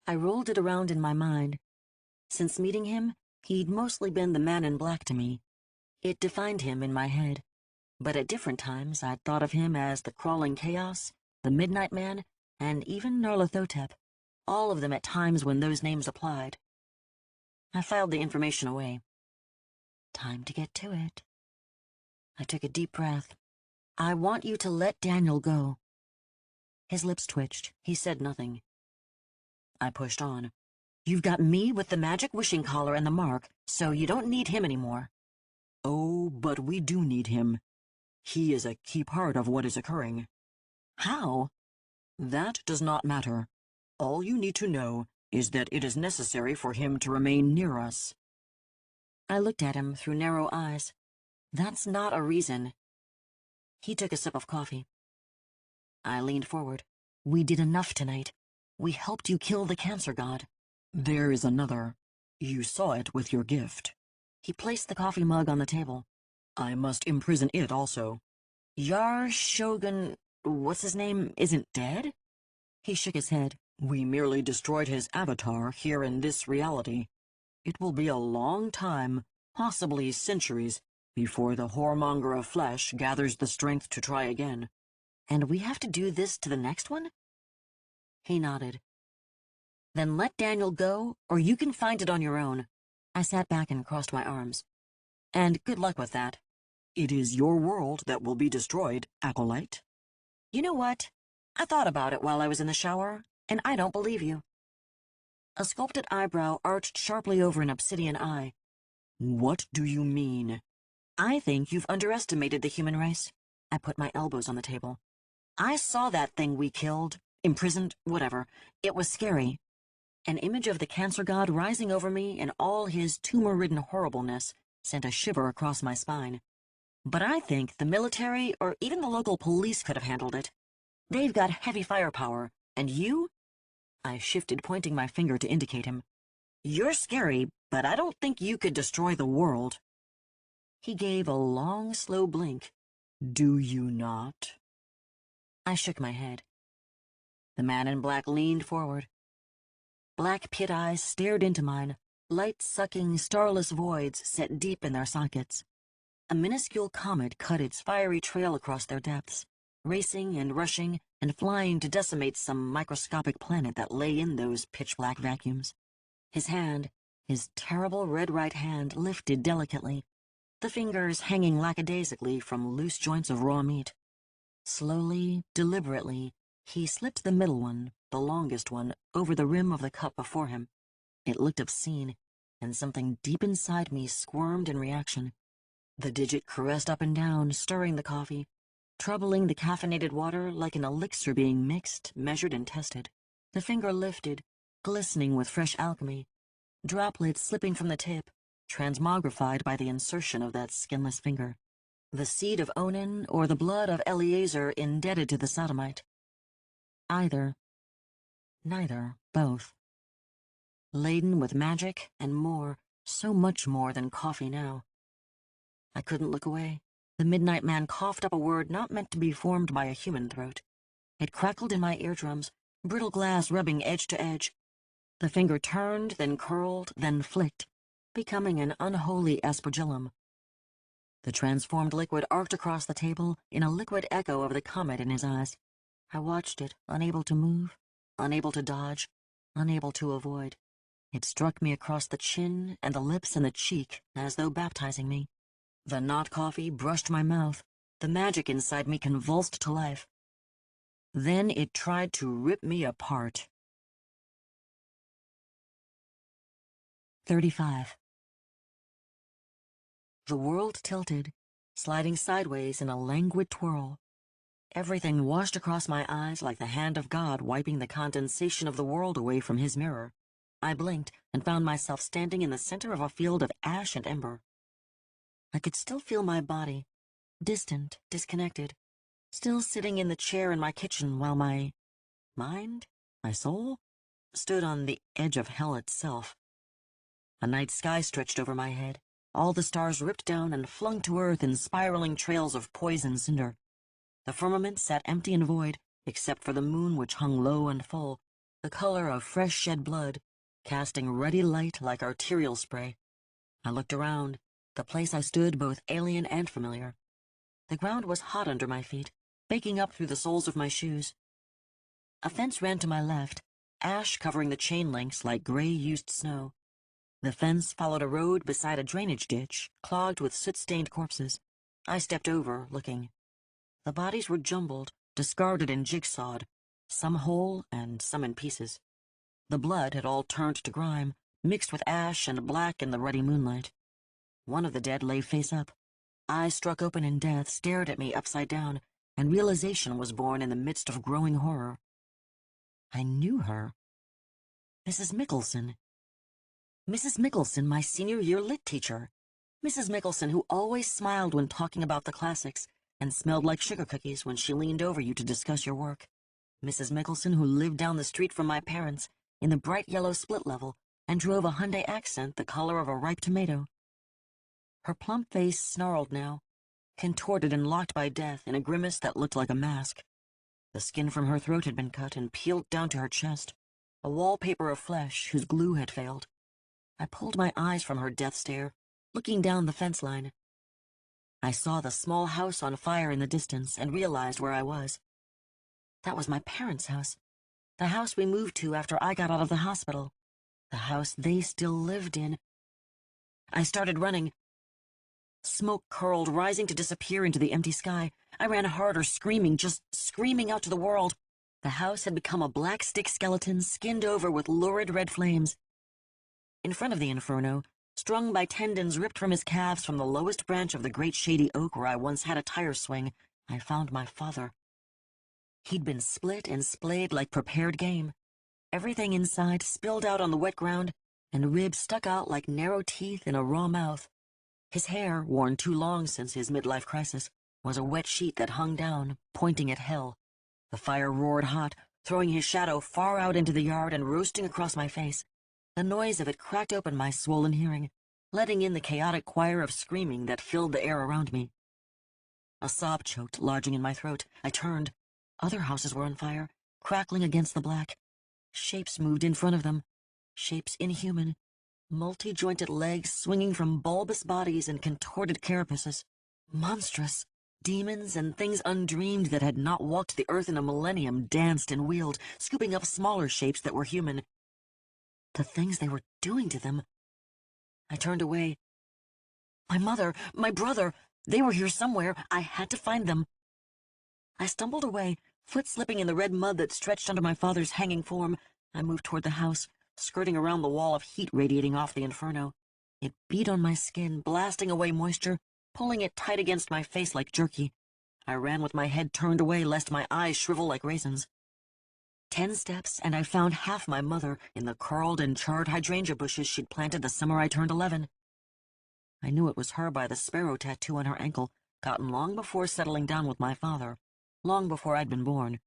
I rolled it around in my mind. Since meeting him, he'd mostly been the man in black to me. It defined him in my head. But at different times, I'd thought of him as the Crawling Chaos, the Midnight Man, and even Nyarlathotep, all of them at times when those names applied. I filed the information away. Time to get to it. I took a deep breath. I want you to let Daniel go. His lips twitched. He said nothing. I pushed on. You've got me with the magic wishing collar and the mark, so you don't need him anymore. Oh, but we do need him. He is a key part of what is occurring. How? That does not matter. All you need to know is that it is necessary for him to remain near us. I looked at him through narrow eyes. That's not a reason. He took a sip of coffee. I leaned forward. We did enough tonight. We helped you kill the cancer god. There is another. You saw it with your gift. He placed the coffee mug on the table. I must imprison it also. Yar Shogun, what's his name, isn't dead? He shook his head. We merely destroyed his avatar here in this reality. It will be a long time, possibly centuries, before the whoremonger of flesh gathers the strength to try again. And we have to do this to the next one? He nodded. Then let Daniel go, or you can find it on your own. I sat back and crossed my arms. And good luck with that. It is your world that will be destroyed, acolyte. You know what? I thought about it while I was in the shower, and I don't believe you. A sculpted eyebrow arched sharply over an obsidian eye. What do you mean? I think you've underestimated the human race. I put my elbows on the table. I saw that thing we killed, imprisoned, whatever. It was scary. An image of the cancer god rising over me in all his tumor-ridden horribleness sent a shiver across my spine. But I think the military or even the local police could have handled it. They've got heavy firepower, and you? I shifted, pointing my finger to indicate him. You're scary, but I don't think you could destroy the world. He gave a long, slow blink. Do you not? I shook my head. The man in black leaned forward. Black pit eyes stared into mine, light-sucking, starless voids set deep in their sockets. A minuscule comet cut its fiery trail across their depths, racing and rushing and flying to decimate some microscopic planet that lay in those pitch-black vacuums. His hand, his terrible red right hand, lifted delicately, the fingers hanging lackadaisically from loose joints of raw meat. Slowly, deliberately, he slipped the middle one, the longest one, over the rim of the cup before him. It looked obscene, and something deep inside me squirmed in reaction. The digit caressed up and down, stirring the coffee, troubling the caffeinated water like an elixir being mixed, measured, and tested. The finger lifted, glistening with fresh alchemy, droplets slipping from the tip, transmogrified by the insertion of that skinless finger. The seed of Onan or the blood of Eliezer indebted to the sodomite. Either. Neither. Both. Laden with magic and more, so much more than coffee now. I couldn't look away. The midnight man coughed up a word not meant to be formed by a human throat. It crackled in my eardrums, brittle glass rubbing edge to edge. The finger turned, then curled, then flicked, becoming an unholy aspergillum. The transformed liquid arced across the table in a liquid echo of the comet in his eyes. I watched it, unable to move, unable to dodge, unable to avoid. It struck me across the chin and the lips and the cheek as though baptizing me. The not coffee brushed my mouth. The magic inside me convulsed to life. Then it tried to rip me apart. 35. The world tilted, sliding sideways in a languid twirl. Everything washed across my eyes like the hand of God wiping the condensation of the world away from his mirror. I blinked and found myself standing in the center of a field of ash and ember. I could still feel my body, distant, disconnected, still sitting in the chair in my kitchen while my mind, my soul, stood on the edge of hell itself. A night sky stretched over my head, all the stars ripped down and flung to earth in spiraling trails of poison cinder. The firmament sat empty and void, except for the moon which hung low and full, the color of fresh shed blood, casting ruddy light like arterial spray. I looked around, the place I stood both alien and familiar. The ground was hot under my feet, baking up through the soles of my shoes. A fence ran to my left, ash covering the chain links like gray used snow. The fence followed a road beside a drainage ditch, clogged with soot-stained corpses. I stepped over, looking. The bodies were jumbled, discarded and jigsawed, some whole and some in pieces. The blood had all turned to grime, mixed with ash and black in the ruddy moonlight. One of the dead lay face up. Eyes struck open in death stared at me upside down, and realization was born in the midst of growing horror. I knew her. Mrs. Mickelson. Mrs. Mickelson, my senior year lit teacher. Mrs. Mickelson, who always smiled when talking about the classics and smelled like sugar cookies when she leaned over you to discuss your work. Mrs. Mickelson, who lived down the street from my parents in the bright yellow split level and drove a Hyundai Accent the color of a ripe tomato. Her plump face snarled now, contorted and locked by death in a grimace that looked like a mask. The skin from her throat had been cut and peeled down to her chest, a wallpaper of flesh whose glue had failed. I pulled my eyes from her death stare, looking down the fence line. I saw the small house on fire in the distance and realized where I was. That was my parents' house, the house we moved to after I got out of the hospital, the house they still lived in. I started running. Smoke curled, rising to disappear into the empty sky. I ran harder, screaming, just screaming out to the world. The house had become a black stick skeleton skinned over with lurid red flames. In front of the inferno, strung by tendons ripped from his calves from the lowest branch of the great shady oak where I once had a tire swing, I found my father. He'd been split and splayed like prepared game. Everything inside spilled out on the wet ground, and ribs stuck out like narrow teeth in a raw mouth. His hair, worn too long since his midlife crisis, was a wet sheet that hung down, pointing at hell. The fire roared hot, throwing his shadow far out into the yard and roasting across my face. The noise of it cracked open my swollen hearing, letting in the chaotic choir of screaming that filled the air around me. A sob choked, lodging in my throat. I turned. Other houses were on fire, crackling against the black. Shapes moved in front of them. Shapes inhuman. Multi-jointed legs swinging from bulbous bodies and contorted carapaces. Monstrous. Demons and things undreamed that had not walked the earth in a millennium danced and wheeled, scooping up smaller shapes that were human. The things they were doing to them. I turned away. My mother, my brother, they were here somewhere. I had to find them. I stumbled away, foot slipping in the red mud that stretched under my father's hanging form. I moved toward the house, skirting around the wall of heat radiating off the inferno. It beat on my skin, blasting away moisture, pulling it tight against my face like jerky. I ran with my head turned away lest my eyes shrivel like raisins. 10 steps, and I found half my mother in the curled and charred hydrangea bushes she'd planted the summer I turned 11. I knew it was her by the sparrow tattoo on her ankle, gotten long before settling down with my father, long before I'd been born.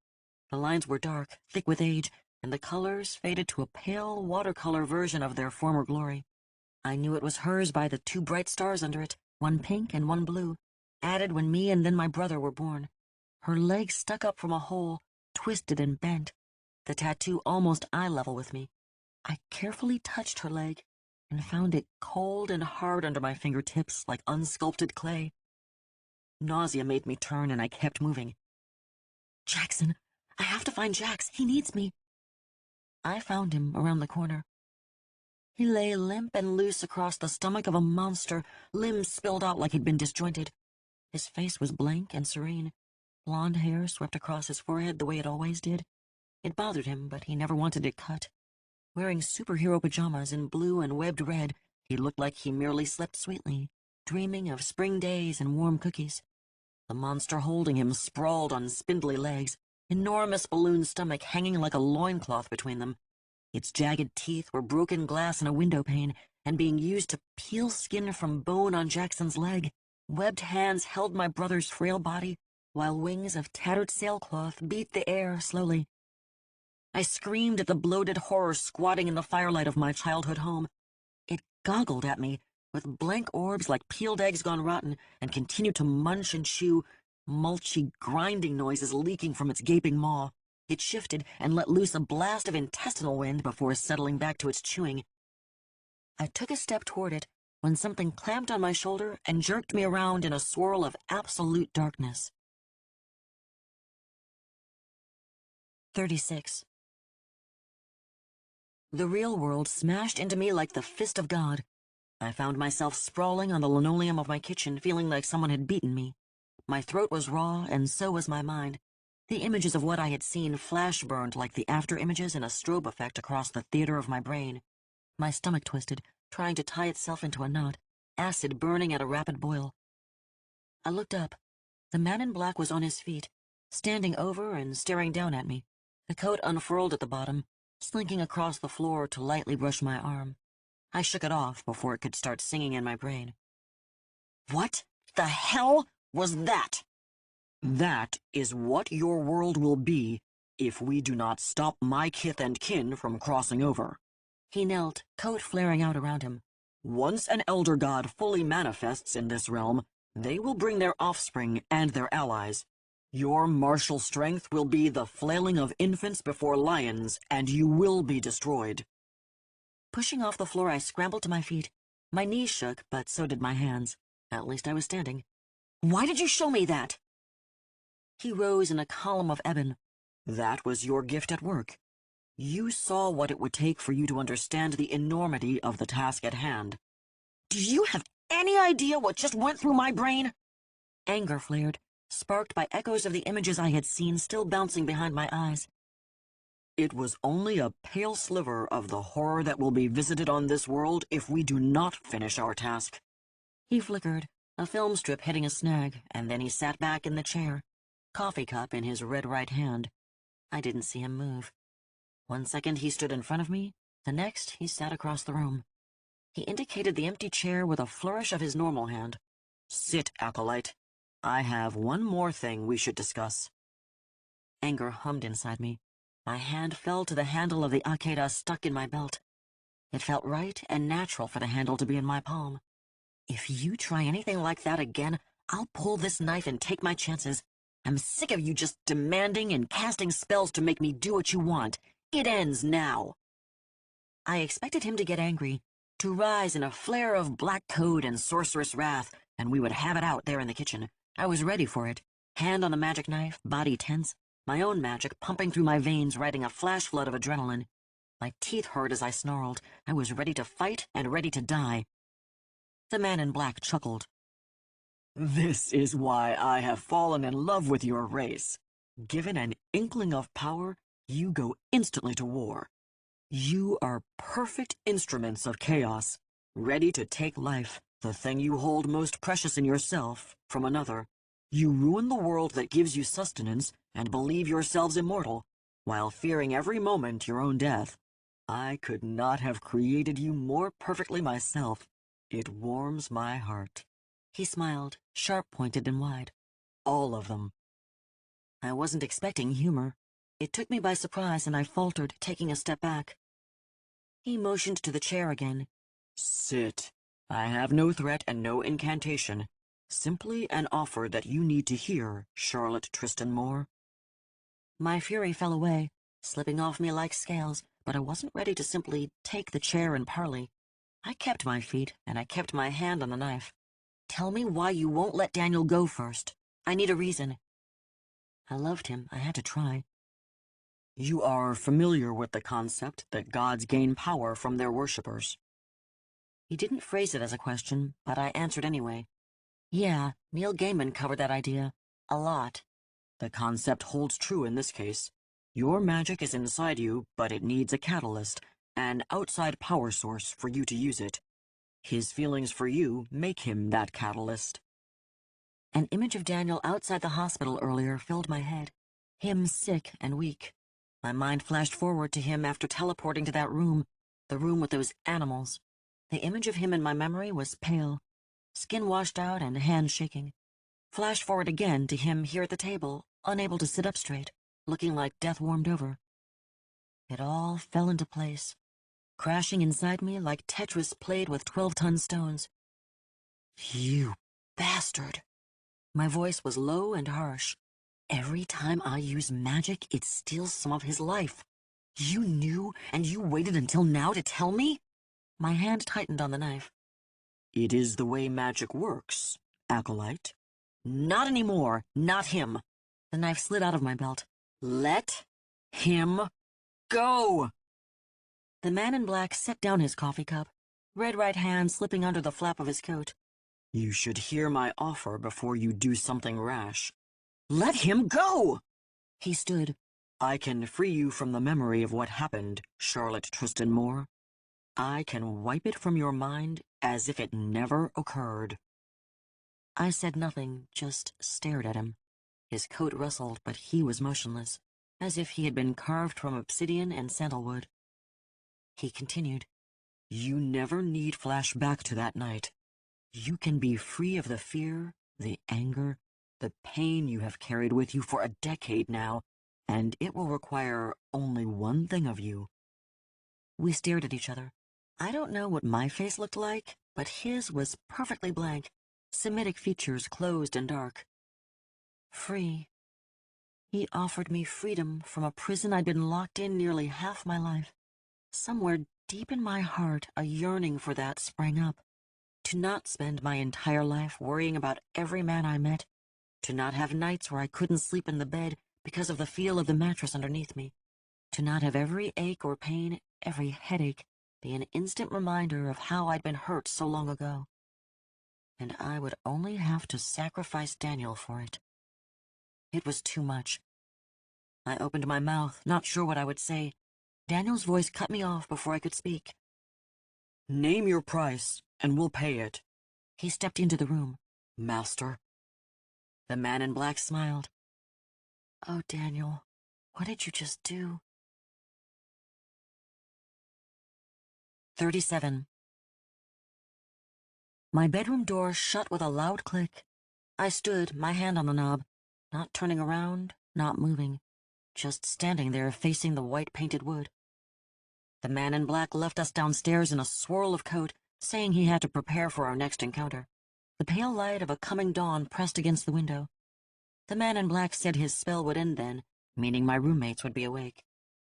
The lines were dark, thick with age, and the colors faded to a pale watercolor version of their former glory. I knew it was hers by the 2 bright stars under it, one pink and one blue, added when me and then my brother were born. Her legs stuck up from a hole, twisted and bent, the tattoo almost eye level with me. I carefully touched her leg and found it cold and hard under my fingertips like unsculpted clay. Nausea made me turn and I kept moving. Jackson, I have to find Jax. He needs me. I found him around the corner. He lay limp and loose across the stomach of a monster, limbs spilled out like he'd been disjointed. His face was blank and serene. Blonde hair swept across his forehead the way it always did. It bothered him, but he never wanted it cut. Wearing superhero pajamas in blue and webbed red, he looked like he merely slept sweetly, dreaming of spring days and warm cookies. The monster holding him sprawled on spindly legs, enormous balloon stomach hanging like a loincloth between them. Its jagged teeth were broken glass in a window pane and being used to peel skin from bone on Jackson's leg. Webbed hands held my brother's frail body, while wings of tattered sailcloth beat the air slowly. I screamed at the bloated horror squatting in the firelight of my childhood home. It goggled at me, with blank orbs like peeled eggs gone rotten, and continued to munch and chew, mulchy, grinding noises leaking from its gaping maw. It shifted and let loose a blast of intestinal wind before settling back to its chewing. I took a step toward it when something clamped on my shoulder and jerked me around in a swirl of absolute darkness. 36. The real world smashed into me like the fist of God. I found myself sprawling on the linoleum of my kitchen, feeling like someone had beaten me. My throat was raw, and so was my mind. The images of what I had seen flash-burned like the after-images in a strobe effect across the theater of my brain. My stomach twisted, trying to tie itself into a knot, acid burning at a rapid boil. I looked up. The man in black was on his feet, standing over and staring down at me, the coat unfurled at the bottom, slinking across the floor to lightly brush my arm. I shook it off before it could start singing in my brain. What the hell was that? That is what your world will be if we do not stop my kith and kin from crossing over. He knelt, coat flaring out around him. Once an elder god fully manifests in this realm, they will bring their offspring and their allies. Your martial strength will be the flailing of infants before lions, and you will be destroyed. Pushing off the floor, I scrambled to my feet. My knees shook, but so did my hands. At least I was standing. Why did you show me that? He rose in a column of ebon. That was your gift at work. You saw what it would take for you to understand the enormity of the task at hand. Do you have any idea what just went through my brain? Anger flared, sparked by echoes of the images I had seen still bouncing behind my eyes. It was only a pale sliver of the horror that will be visited on this world if we do not finish our task. He flickered, a film strip hitting a snag, and then he sat back in the chair, coffee cup in his red right hand. I didn't see him move. One second he stood in front of me, the next he sat across the room. He indicated the empty chair with a flourish of his normal hand. "Sit, acolyte. I have one more thing we should discuss." Anger hummed inside me. My hand fell to the handle of the akeda stuck in my belt. It felt right and natural for the handle to be in my palm. "If you try anything like that again, I'll pull this knife and take my chances. I'm sick of you just demanding and casting spells to make me do what you want. It ends now." I expected him to get angry, to rise in a flare of black code and sorceress wrath, and we would have it out there in the kitchen. I was ready for it. Hand on the magic knife, body tense, my own magic pumping through my veins, riding a flash flood of adrenaline. My teeth hurt as I snarled. I was ready to fight and ready to die. The man in black chuckled. This is why I have fallen in love with your race. Given an inkling of power, you go instantly to war. You are perfect instruments of chaos, ready to take life, the thing you hold most precious in yourself, from another. You ruin the world that gives you sustenance and believe yourselves immortal, while fearing every moment your own death. I could not have created you more perfectly myself. It warms my heart. He smiled, sharp-pointed and wide. All of them. I wasn't expecting humor. It took me by surprise, and I faltered, taking a step back. He motioned to the chair again. Sit. I have no threat and no incantation. Simply an offer that you need to hear, Charlotte Tristan Moore. My fury fell away, slipping off me like scales, but I wasn't ready to simply take the chair and parley. I kept my feet, and I kept my hand on the knife. "Tell me why you won't let Daniel go first. I need a reason." I loved him. I had to try. You are familiar with the concept that gods gain power from their worshippers. He didn't phrase it as a question, but I answered anyway. Yeah, Neil Gaiman covered that idea. A lot. The concept holds true in this case. Your magic is inside you, but it needs a catalyst, an outside power source for you to use it. His feelings for you make him that catalyst. An image of Daniel outside the hospital earlier filled my head. Him sick and weak. My mind flashed forward to him after teleporting to that room, the room with those animals. The image of him in my memory was pale, skin washed out and hands shaking. Flash forward again to him here at the table, unable to sit up straight, looking like death warmed over. It all fell into place, crashing inside me like Tetris played with 12-ton stones. "You bastard!" My voice was low and harsh. "Every time I use magic, it steals some of his life. You knew, and you waited until now to tell me?" My hand tightened on the knife. It is the way magic works, acolyte. "Not anymore. Not him." The knife slid out of my belt. Let him go! The man in black set down his coffee cup, red right hand slipping under the flap of his coat. You should hear my offer before you do something rash. "Let him go!" He stood. I can free you from the memory of what happened, Charlotte Tristan Moore. I can wipe it from your mind as if it never occurred. I said nothing, just stared at him. His coat rustled, but he was motionless, as if he had been carved from obsidian and sandalwood. He continued. You never need flash back to that night. You can be free of the fear, the anger, the pain you have carried with you for a decade now, and it will require only one thing of you. We stared at each other. I don't know what my face looked like, but his was perfectly blank, Semitic features closed and dark. Free. He offered me freedom from a prison I'd been locked in nearly half my life. Somewhere deep in my heart, a yearning for that sprang up. To not spend my entire life worrying about every man I met. To not have nights where I couldn't sleep in the bed because of the feel of the mattress underneath me. To not have every ache or pain, every headache, be an instant reminder of how I'd been hurt so long ago. And I would only have to sacrifice Daniel for it. It was too much. I opened my mouth, not sure what I would say. Daniel's voice cut me off before I could speak. Name your price, and we'll pay it. He stepped into the room. Master. The man in black smiled. "Oh, Daniel, what did you just do?" 37. My bedroom door shut with a loud click. I stood, my hand on the knob, not turning around, not moving, just standing there facing the white-painted wood. The man in black left us downstairs in a swirl of coat, saying he had to prepare for our next encounter. The pale light of a coming dawn pressed against the window. The man in black said his spell would end then, meaning my roommates would be awake.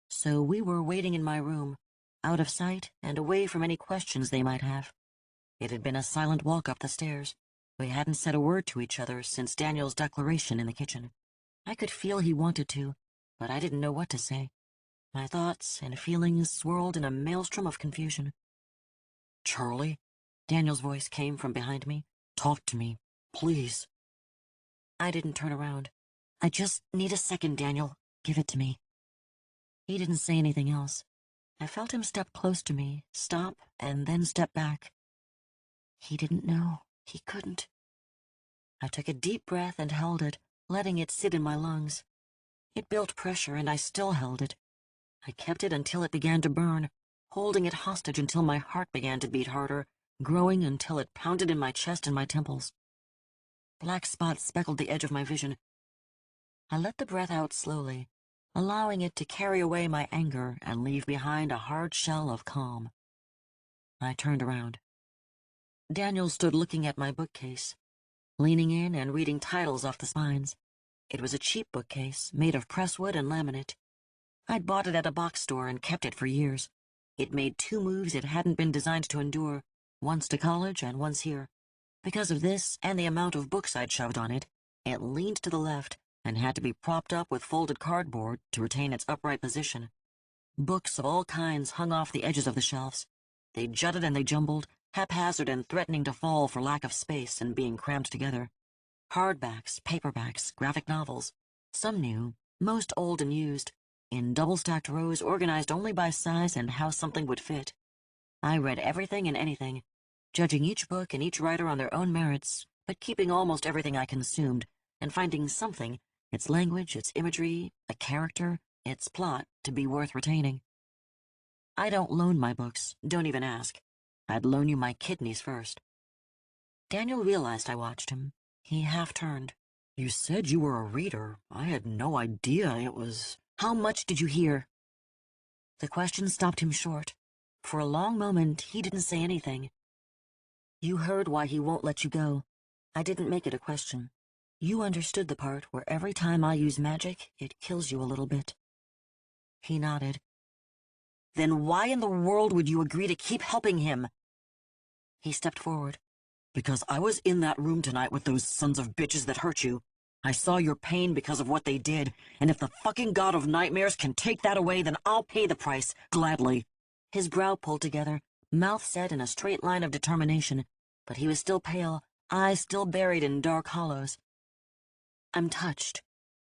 So we were waiting in my room, out of sight and away from any questions they might have. It had been a silent walk up the stairs. We hadn't said a word to each other since Daniel's declaration in the kitchen. I could feel he wanted to, but I didn't know what to say. My thoughts and feelings swirled in a maelstrom of confusion. "Charlie?" Daniel's voice came from behind me. "Talk to me, please." I didn't turn around. "I just need a second, Daniel. Give it to me." He didn't say anything else. I felt him step close to me, stop, and then step back. He didn't know. He couldn't. I took a deep breath and held it, letting it sit in my lungs. It built pressure, and I still held it. I kept it until it began to burn, holding it hostage until my heart began to beat harder, growing until it pounded in my chest and my temples. Black spots speckled the edge of my vision. I let the breath out slowly, allowing it to carry away my anger and leave behind a hard shell of calm. I turned around. Daniel stood looking at my bookcase, leaning in and reading titles off the spines. It was a cheap bookcase, made of presswood and laminate. I'd bought it at a box store and kept it for years. It made 2 moves it hadn't been designed to endure, once to college and once here. Because of this and the amount of books I'd shoved on it, it leaned to the left and had to be propped up with folded cardboard to retain its upright position. Books of all kinds hung off the edges of the shelves. They jutted and they jumbled, haphazard and threatening to fall for lack of space and being crammed together. Hardbacks, paperbacks, graphic novels, some new, most old and used, in double-stacked rows organized only by size and how something would fit. I read everything and anything, judging each book and each writer on their own merits, but keeping almost everything I consumed, and finding something, its language, its imagery, a character, its plot, to be worth retaining. I don't loan my books, don't even ask. I'd loan you my kidneys first. Daniel realized I watched him. He half-turned. "You said you were a reader. I had no idea it was—" "How much did you hear?" The question stopped him short. For a long moment, he didn't say anything. "You heard why he won't let you go." I didn't make it a question. "You understood the part where every time I use magic, it kills you a little bit." He nodded. "Then why in the world would you agree to keep helping him?" He stepped forward. "Because I was in that room tonight with those sons of bitches that hurt you. I saw your pain because of what they did, and if the fucking god of nightmares can take that away, then I'll pay the price, gladly." His brow pulled together, mouth set in a straight line of determination, but he was still pale, eyes still buried in dark hollows. "I'm touched."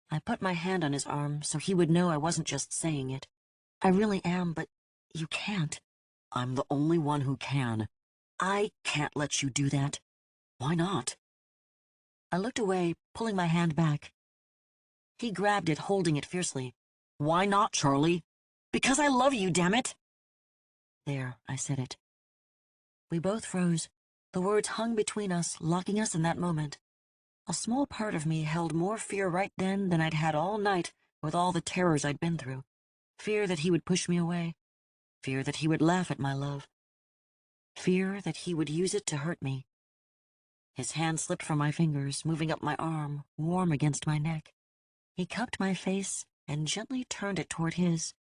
I put my hand on his arm so he would know I wasn't just saying it. "I really am, but you can't." "I'm the only one who can." "I can't let you do that." "Why not?" I looked away, pulling my hand back. He grabbed it, holding it fiercely. "Why not, Charlie?" "Because I love you, damn it!" There, I said it. We both froze. The words hung between us, locking us in that moment. A small part of me held more fear right then than I'd had all night with all the terrors I'd been through. Fear that he would push me away. Fear that he would laugh at my love. Fear that he would use it to hurt me. His hand slipped from my fingers, moving up my arm, warm against my neck. He cupped my face and gently turned it toward his.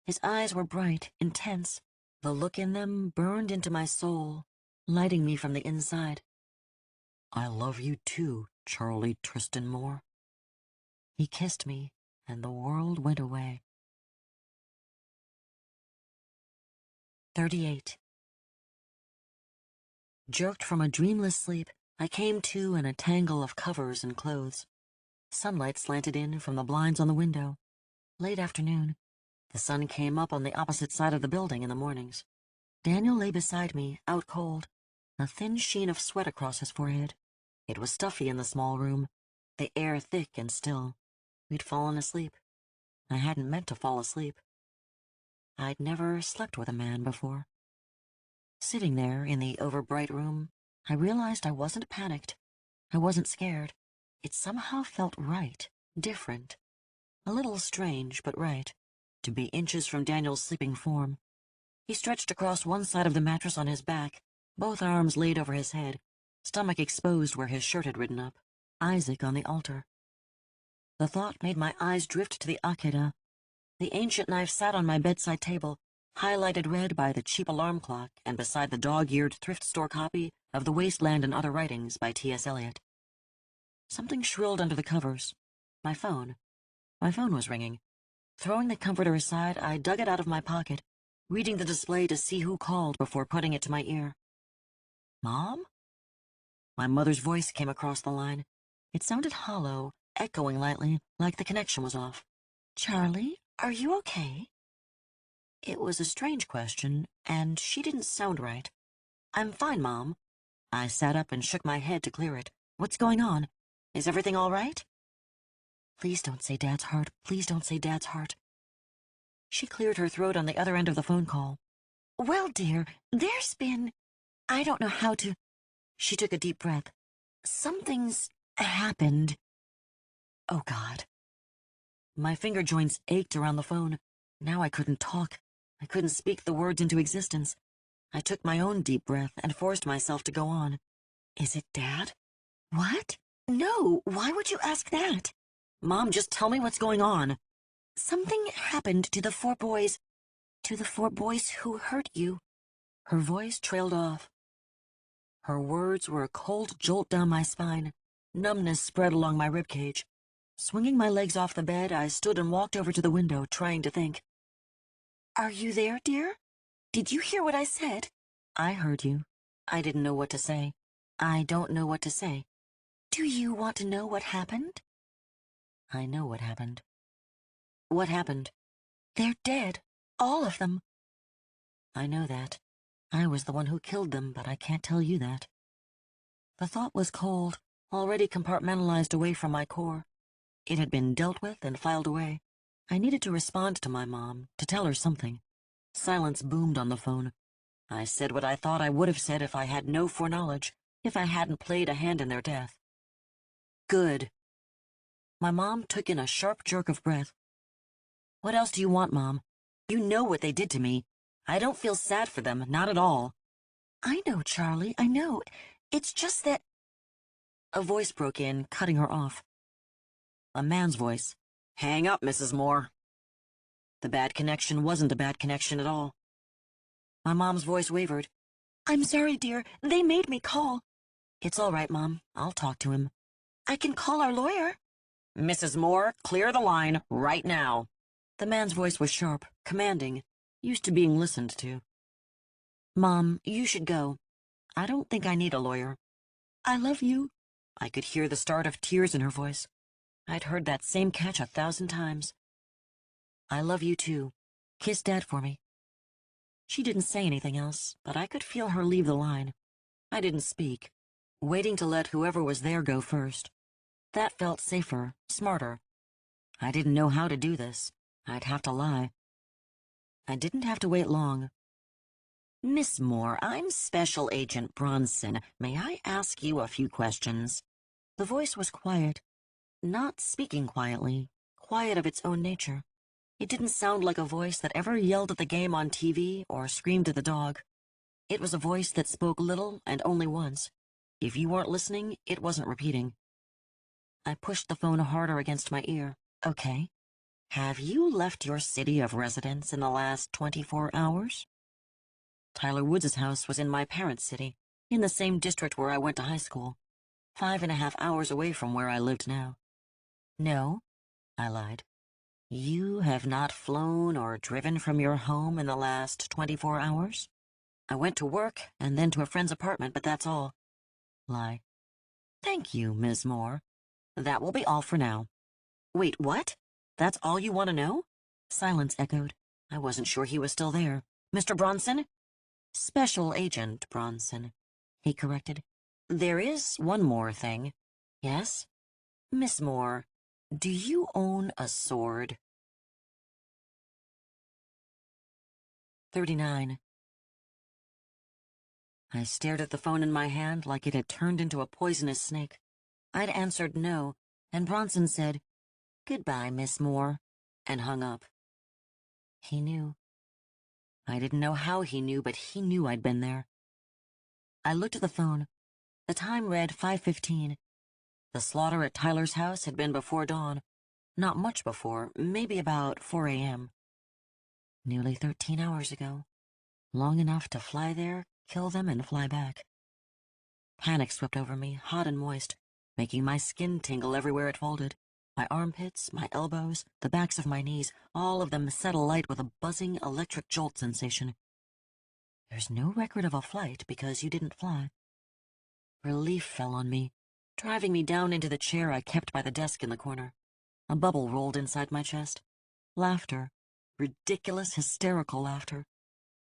His eyes were bright, intense. The look in them burned into my soul, lighting me from the inside. "I love you too, Charlie Tristan Moore." He kissed me, and the world went away. 38. Jerked from a dreamless sleep, I came to in a tangle of covers and clothes. Sunlight slanted in from the blinds on the window. Late afternoon. The sun came up on the opposite side of the building in the mornings. Daniel lay beside me, out cold, a thin sheen of sweat across his forehead. It was stuffy in the small room, the air thick and still. We'd fallen asleep. I hadn't meant to fall asleep. I'd never slept with a man before. Sitting there in the overbright room, I realized I wasn't panicked. I wasn't scared. It somehow felt right, different. A little strange, but right, to be inches from Daniel's sleeping form. He stretched across one side of the mattress on his back, both arms laid over his head, stomach exposed where his shirt had ridden up, Isaac on the altar. The thought made my eyes drift to the Akedah. The ancient knife sat on my bedside table, highlighted red by the cheap alarm clock and beside the dog-eared thrift store copy of The Wasteland and Other Writings by T.S. Eliot. Something shrilled under the covers. My phone. My phone was ringing. Throwing the comforter aside, I dug it out of my pocket, reading the display to see who called before putting it to my ear. Mom? My mother's voice came across the line. It sounded hollow, echoing lightly, like the connection was off. Charlie, are you okay? It was a strange question, and she didn't sound right. I'm fine, Mom. I sat up and shook my head to clear it. What's going on? Is everything all right? Please don't say Dad's hurt. Please don't say Dad's hurt. She cleared her throat on the other end of the phone call. Well, dear, there's been... I don't know how to... She took a deep breath. Something's happened. Oh, God. My finger joints ached around the phone. Now I couldn't talk. I couldn't speak the words into existence. I took my own deep breath and forced myself to go on. Is it Dad? What? No, why would you ask that? Mom, just tell me what's going on. Something happened to the 4 boys. To the 4 boys who hurt you. Her voice trailed off. Her words were a cold jolt down my spine. Numbness spread along my ribcage. Swinging my legs off the bed, I stood and walked over to the window, trying to think. Are you there, dear? Did you hear what I said? I heard you. I didn't know what to say. I don't know what to say. Do you want to know what happened? I know what happened. What happened? They're dead. All of them. I know that. I was the one who killed them, but I can't tell you that. The thought was cold, already compartmentalized away from my core. It had been dealt with and filed away. I needed to respond to my mom, to tell her something. Silence boomed on the phone. I said what I thought I would have said if I had no foreknowledge, if I hadn't played a hand in their death. Good. My mom took in a sharp jerk of breath. What else do you want, Mom? You know what they did to me. I don't feel sad for them, not at all. I know, Charlie, I know. It's just that... A voice broke in, cutting her off. A man's voice. Hang up, Mrs. Moore. The bad connection wasn't a bad connection at all. My mom's voice wavered. I'm sorry, dear. They made me call. It's all right, Mom. I'll talk to him. I can call our lawyer. Mrs. Moore, clear the line right now. The man's voice was sharp, commanding, used to being listened to. Mom, you should go. I don't think I need a lawyer. I love you. I could hear the start of tears in her voice. I'd heard that same catch 1,000 times. I love you too. Kiss Dad for me. She didn't say anything else, but I could feel her leave the line. I didn't speak, waiting to let whoever was there go first. That felt safer, smarter. I didn't know how to do this. I'd have to lie. I didn't have to wait long. Miss Moore, I'm Special Agent Bronson. May I ask you a few questions? The voice was quiet. Not speaking quietly, quiet of its own nature. It didn't sound like a voice that ever yelled at the game on TV or screamed at the dog. It was a voice that spoke little and only once. If you weren't listening, it wasn't repeating. I pushed the phone harder against my ear. Okay. Have you left your city of residence in the last 24 hours? Tyler Woods' house was in my parents' city, in the same district where I went to high school, 5.5 hours away from where I lived now. No, I lied. You have not flown or driven from your home in the last 24 hours? I went to work and then to a friend's apartment, but that's all. Lie. Thank you, Ms. Moore. That will be all for now. Wait, what? That's all you want to know? Silence echoed. I wasn't sure he was still there. Mr. Bronson? Special Agent Bronson, he corrected. There is one more thing. Yes? Miss Moore, do you own a sword? 39. I stared at the phone in my hand like it had turned into a poisonous snake. I'd answered no, and Bronson said, "Goodbye, Miss Moore," and hung up. He knew. I didn't know how he knew, but he knew I'd been there. I looked at the phone. The time read 5:15. The slaughter at Tyler's house had been before dawn. Not much before, maybe about 4 a.m. Nearly 13 hours ago. Long enough to fly there, kill them, and fly back. Panic swept over me, hot and moist, making my skin tingle everywhere it folded. My armpits, my elbows, the backs of my knees, all of them set alight with a buzzing electric jolt sensation. There's no record of a flight because you didn't fly. Relief fell on me, driving me down into the chair I kept by the desk in the corner. A bubble rolled inside my chest. Laughter. Ridiculous, hysterical laughter.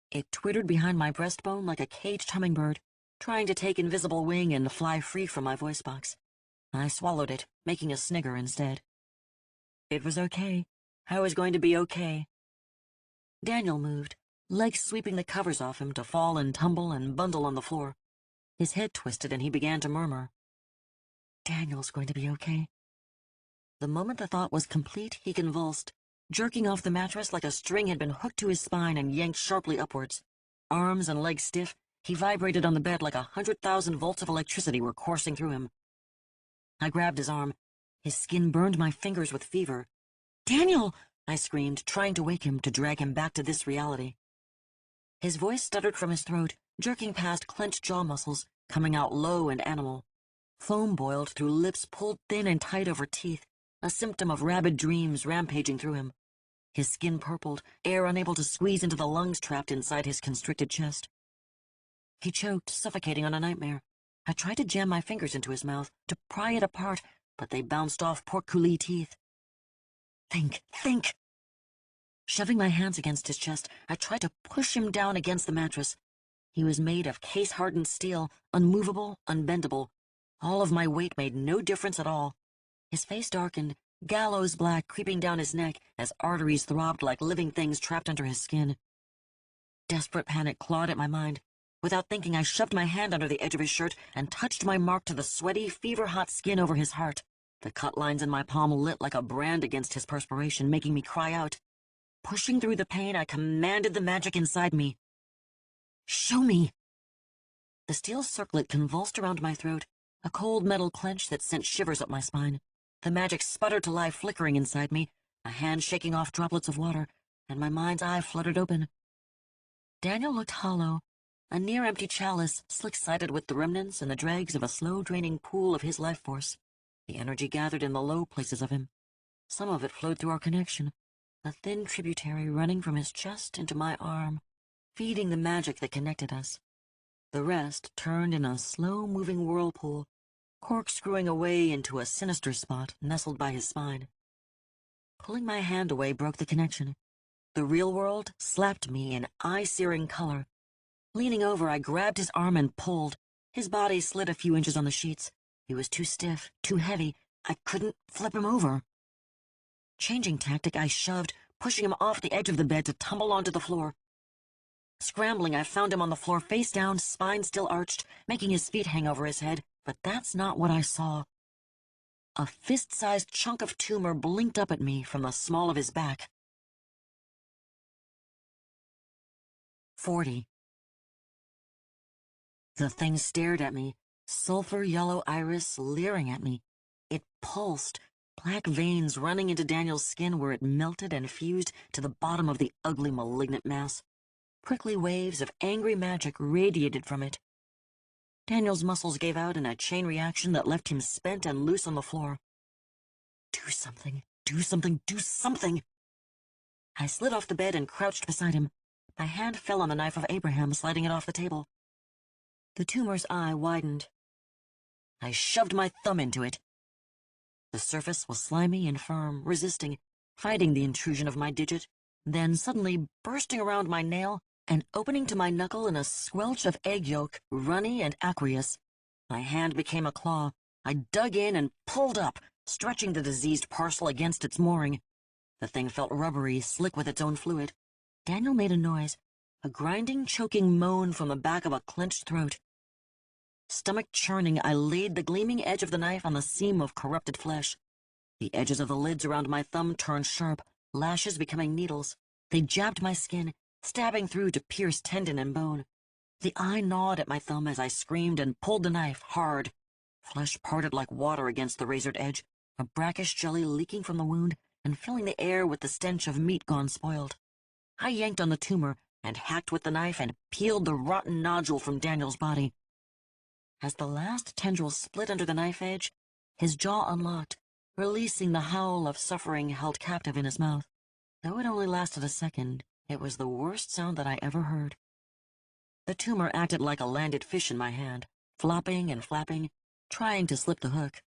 It twittered behind my breastbone like a caged hummingbird, trying to take invisible wing and fly free from my voice box. I swallowed it, making a snigger instead. It was okay. I was going to be okay. Daniel moved, legs sweeping the covers off him to fall and tumble and bundle on the floor. His head twisted and he began to murmur. Daniel's going to be okay. The moment the thought was complete, he convulsed, jerking off the mattress like a string had been hooked to his spine and yanked sharply upwards. Arms and legs stiff, he vibrated on the bed like 100,000 volts of electricity were coursing through him. I grabbed his arm. His skin burned my fingers with fever. "Daniel!" I screamed, trying to wake him, to drag him back to this reality. His voice stuttered from his throat, jerking past clenched jaw muscles, coming out low and animal. Foam boiled through lips pulled thin and tight over teeth, a symptom of rabid dreams rampaging through him. His skin purpled, air unable to squeeze into the lungs trapped inside his constricted chest. He choked, suffocating on a nightmare. I tried to jam my fingers into his mouth, to pry it apart, but they bounced off pork coulis teeth. Think! Shoving my hands against his chest, I tried to push him down against the mattress. He was made of case-hardened steel, unmovable, unbendable. All of my weight made no difference at all. His face darkened, gallows black creeping down his neck as arteries throbbed like living things trapped under his skin. Desperate panic clawed at my mind. Without thinking, I shoved my hand under the edge of his shirt and touched my mark to the sweaty, fever-hot skin over his heart. The cut lines in my palm lit like a brand against his perspiration, making me cry out. Pushing through the pain, I commanded the magic inside me. "Show me!" The steel circlet convulsed around my throat, a cold metal clench that sent shivers up my spine. The magic sputtered to life, flickering inside me, a hand shaking off droplets of water, and my mind's eye fluttered open. Daniel looked hollow, a near-empty chalice, slick-sided with the remnants and the dregs of a slow-draining pool of his life force. The energy gathered in the low places of him. Some of it flowed through our connection, a thin tributary running from his chest into my arm, feeding the magic that connected us. The rest turned in a slow-moving whirlpool, corkscrewing away into a sinister spot nestled by his spine. Pulling my hand away broke the connection. The real world slapped me in eye-searing color. Leaning over, I grabbed his arm and pulled. His body slid a few inches on the sheets. He was too stiff, too heavy. I couldn't flip him over. Changing tactic, I shoved, pushing him off the edge of the bed to tumble onto the floor. Scrambling, I found him on the floor, face down, spine still arched, making his feet hang over his head, but that's not what I saw. A fist-sized chunk of tumor blinked up at me from the small of his back. 40. The thing stared at me, sulfur-yellow iris leering at me. It pulsed, black veins running into Daniel's skin where it melted and fused to the bottom of the ugly, malignant mass. Prickly waves of angry magic radiated from it. Daniel's muscles gave out in a chain reaction that left him spent and loose on the floor. Do something, do something, do something! I slid off the bed and crouched beside him. My hand fell on the knife of Abraham, sliding it off the table. The tumor's eye widened. I shoved my thumb into it. The surface was slimy and firm, resisting, fighting the intrusion of my digit, then suddenly bursting around my nail and opening to my knuckle in a squelch of egg yolk, runny and aqueous. My hand became a claw. I dug in and pulled up, stretching the diseased parcel against its mooring. The thing felt rubbery, slick with its own fluid. Daniel made a noise. A grinding, choking moan from the back of a clenched throat. Stomach churning, I laid the gleaming edge of the knife on the seam of corrupted flesh. The edges of the lids around my thumb turned sharp, lashes becoming needles. They jabbed my skin, stabbing through to pierce tendon and bone. The eye gnawed at my thumb as I screamed and pulled the knife hard. Flesh parted like water against the razored edge, a brackish jelly leaking from the wound and filling the air with the stench of meat gone spoiled. I yanked on the tumor and hacked with the knife and peeled the rotten nodule from Daniel's body. As the last tendril split under the knife edge, his jaw unlocked, releasing the howl of suffering held captive in his mouth. Though it only lasted a second, it was the worst sound that I ever heard. The tumor acted like a landed fish in my hand, flopping and flapping, trying to slip the hook.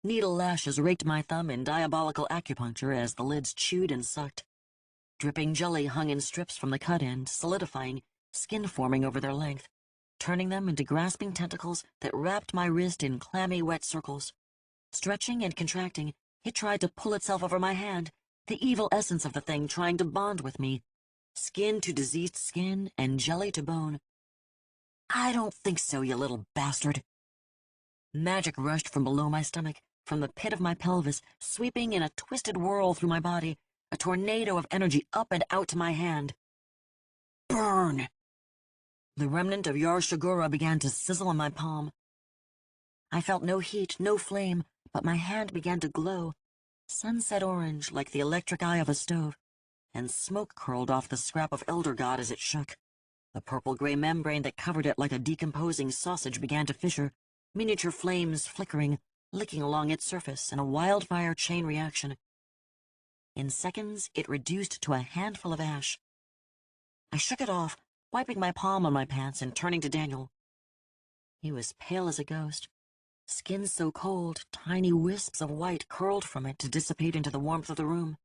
Needle lashes raked my thumb in diabolical acupuncture as the lids chewed and sucked. Dripping jelly hung in strips from the cut end, solidifying, skin forming over their length, turning them into grasping tentacles that wrapped my wrist in clammy, wet circles. Stretching and contracting, it tried to pull itself over my hand, the evil essence of the thing trying to bond with me. Skin to diseased skin and jelly to bone. I don't think so, you little bastard. Magic rushed from below my stomach, from the pit of my pelvis, sweeping in a twisted whirl through my body, a tornado of energy up and out to my hand. Burn! The remnant of Yar Shagura began to sizzle in my palm. I felt no heat, no flame, but my hand began to glow, sunset orange like the electric eye of a stove, and smoke curled off the scrap of elder god as it shook. The purple-gray membrane that covered it like a decomposing sausage began to fissure, miniature flames flickering, licking along its surface in a wildfire chain reaction. In seconds, it reduced to a handful of ash. I shook it off, wiping my palm on my pants and turning to Daniel. He was pale as a ghost. Skin so cold, tiny wisps of white curled from it to dissipate into the warmth of the room.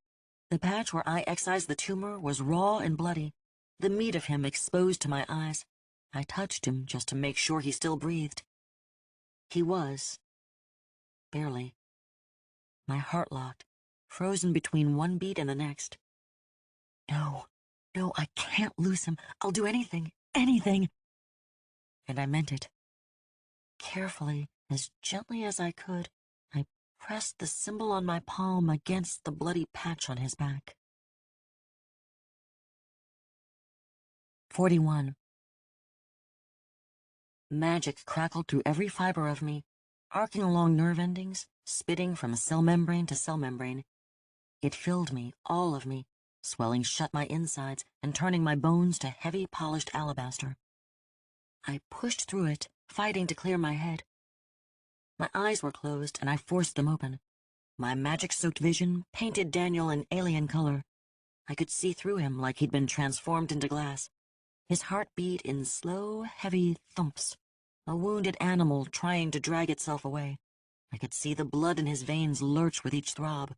The patch where I excised the tumor was raw and bloody, the meat of him exposed to my eyes. I touched him just to make sure he still breathed. He was. Barely. My heart locked, frozen between one beat and the next. No, I can't lose him. I'll do anything, anything. And I meant it. Carefully, as gently as I could, I pressed the symbol on my palm against the bloody patch on his back. 41. Magic crackled through every fiber of me, arcing along nerve endings, spitting from cell membrane to cell membrane. It filled me, all of me, swelling shut my insides and turning my bones to heavy, polished alabaster. I pushed through it, fighting to clear my head. My eyes were closed, and I forced them open. My magic-soaked vision painted Daniel in alien color. I could see through him like he'd been transformed into glass. His heart beat in slow, heavy thumps, a wounded animal trying to drag itself away. I could see the blood in his veins lurch with each throb.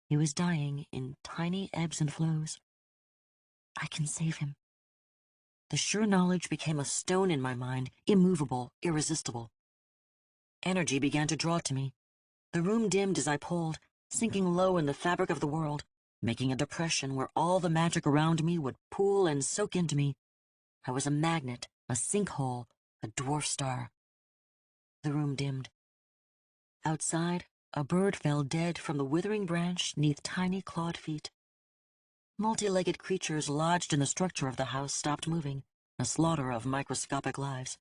He was dying in tiny ebbs and flows. I can save him. The sure knowledge became a stone in my mind, immovable, irresistible. Energy began to draw to me. The room dimmed as I pulled, sinking low in the fabric of the world, making a depression where all the magic around me would pool and soak into me. I was a magnet, a sinkhole, a dwarf star. The room dimmed. Outside, a bird fell dead from the withering branch 'neath tiny clawed feet. Multi-legged creatures lodged in the structure of the house stopped moving, a slaughter of microscopic lives.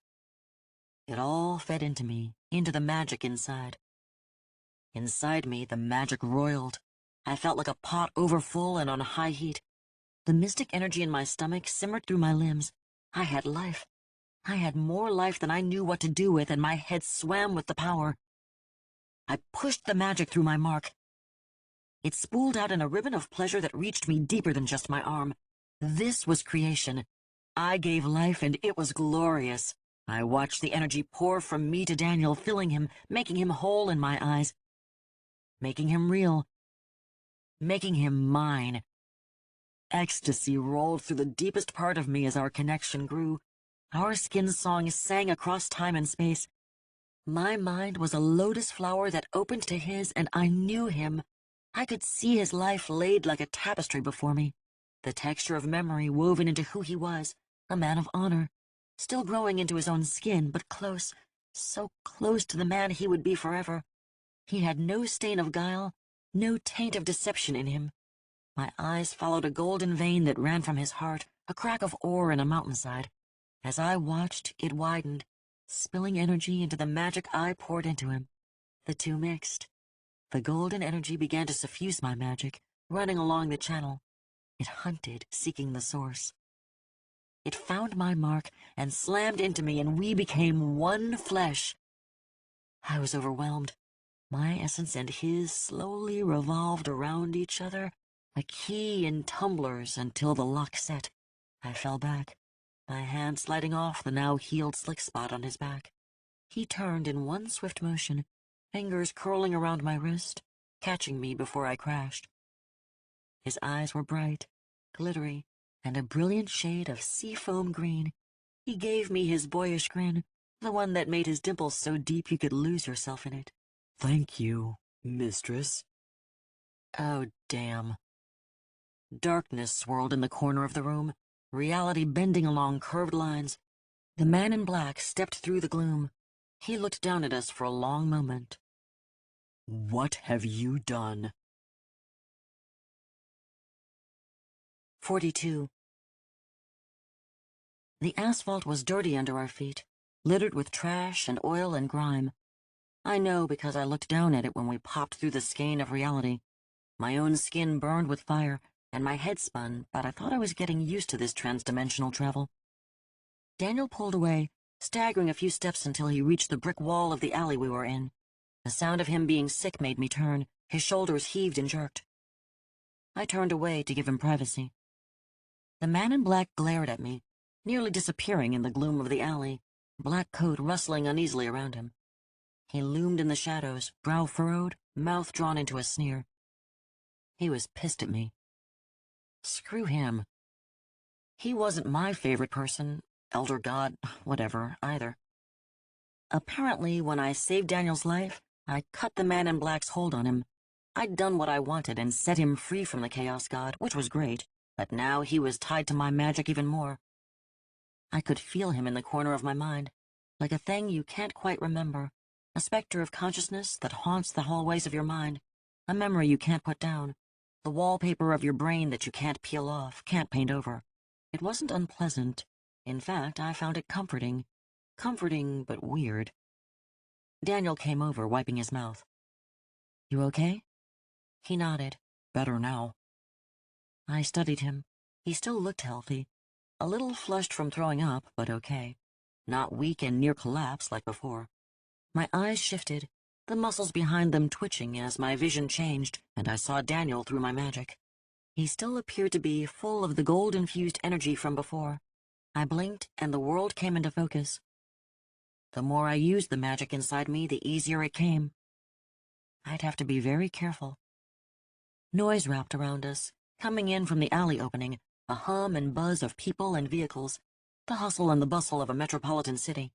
It all fed into me, into the magic inside. Inside me, the magic roiled. I felt like a pot overfull and on high heat. The mystic energy in my stomach simmered through my limbs. I had life. I had more life than I knew what to do with, and my head swam with the power. I pushed the magic through my mark. It spooled out in a ribbon of pleasure that reached me deeper than just my arm. This was creation. I gave life, and it was glorious. I watched the energy pour from me to Daniel, filling him, making him whole in my eyes, making him real, making him mine. Ecstasy rolled through the deepest part of me as our connection grew. Our skin song sang across time and space. My mind was a lotus flower that opened to his, and I knew him. I could see his life laid like a tapestry before me. the texture of memory woven into who he was, a man of honor, still growing into his own skin, but close, so close to the man he would be forever. He had no stain of guile, no taint of deception in him. My eyes followed a golden vein that ran from his heart, a crack of ore in a mountainside. As I watched, it widened, spilling energy into the magic I poured into him. The two mixed. The golden energy began to suffuse my magic, running along the channel. It hunted, seeking the source. It found my mark and slammed into me, and we became one flesh. I was overwhelmed. My essence and his slowly revolved around each other, a key in tumblers, until the lock set. I fell back, my hand sliding off the now healed slick spot on his back. He turned in one swift motion, fingers curling around my wrist, catching me before I crashed. His eyes were bright, glittery, and a brilliant shade of seafoam green. He gave me his boyish grin, the one that made his dimples so deep you could lose yourself in it. Thank you, mistress. Oh, damn. Darkness swirled in the corner of the room, reality bending along curved lines. The man in black stepped through the gloom. He looked down at us for a long moment. What have you done? 42. The asphalt was dirty under our feet, littered with trash and oil and grime. I know because I looked down at it when we popped through the skein of reality. My own skin burned with fire, and my head spun, but I thought I was getting used to this transdimensional travel. Daniel pulled away, staggering a few steps until he reached the brick wall of the alley we were in. The sound of him being sick made me turn. His shoulders heaved and jerked. I turned away to give him privacy. The man in black glared at me, nearly disappearing in the gloom of the alley, black coat rustling uneasily around him. He loomed in the shadows, brow furrowed, mouth drawn into a sneer. He was pissed at me. Screw him. He wasn't my favorite person, elder god, whatever, either. Apparently, when I saved Daniel's life, I cut the man in black's hold on him. I'd done what I wanted and set him free from the Chaos God, which was great, but now he was tied to my magic even more. I could feel him in the corner of my mind, like a thing you can't quite remember, a specter of consciousness that haunts the hallways of your mind, a memory you can't put down, the wallpaper of your brain that you can't peel off, can't paint over. It wasn't unpleasant. In fact, I found it comforting. Comforting, but weird. Daniel came over, wiping his mouth. You okay? He nodded. Better now. I studied him. He still looked healthy. A little flushed from throwing up, but okay. Not weak and near collapse like before. My eyes shifted, the muscles behind them twitching as my vision changed, and I saw Daniel through my magic. He still appeared to be full of the gold-infused energy from before. I blinked, and the world came into focus. The more I used the magic inside me, the easier it came. I'd have to be very careful. Noise wrapped around us, coming in from the alley opening, a hum and buzz of people and vehicles, the hustle and the bustle of a metropolitan city.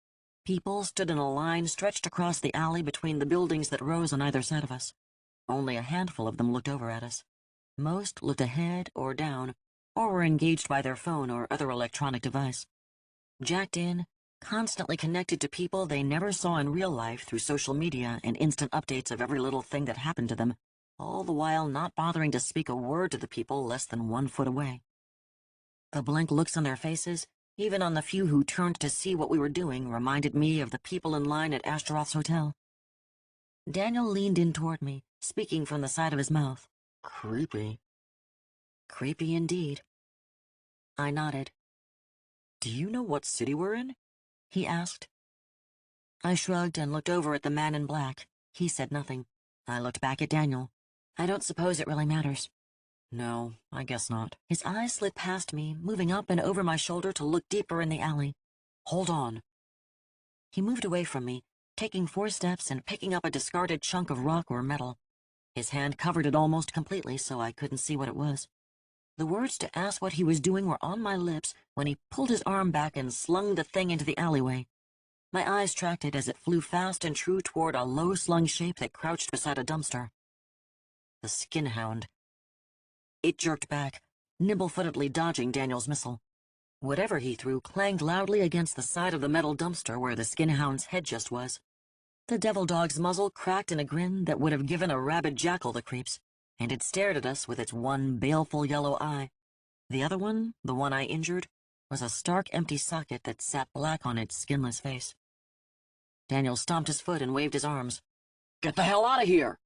People stood in a line stretched across the alley between the buildings that rose on either side of us. Only a handful of them looked over at us. Most looked ahead or down, or were engaged by their phone or other electronic device. Jacked in, constantly connected to people they never saw in real life through social media and instant updates of every little thing that happened to them, all the while not bothering to speak a word to the people less than 1 foot away. The blank looks on their faces, even on the few who turned to see what we were doing, reminded me of the people in line at Ashtaroth's hotel. Daniel leaned in toward me, speaking from the side of his mouth. Creepy. Creepy indeed. I nodded. Do you know what city we're in? He asked. I shrugged and looked over at the man in black. He said nothing. I looked back at Daniel. I don't suppose it really matters. No, I guess not. His eyes slid past me, moving up and over my shoulder to look deeper in the alley. Hold on. He moved away from me, taking 4 steps and picking up a discarded chunk of rock or metal. His hand covered it almost completely, so I couldn't see what it was. The words to ask what he was doing were on my lips when he pulled his arm back and slung the thing into the alleyway. My eyes tracked it as it flew fast and true toward a low-slung shape that crouched beside a dumpster. The skinhound. It jerked back, nimble-footedly dodging Daniel's missile. Whatever he threw clanged loudly against the side of the metal dumpster where the skinhound's head just was. The devil dog's muzzle cracked in a grin that would have given a rabid jackal the creeps, and it stared at us with its one baleful yellow eye. The other one, the one I injured, was a stark empty socket that sat black on its skinless face. Daniel stomped his foot and waved his arms. Get the hell out of here!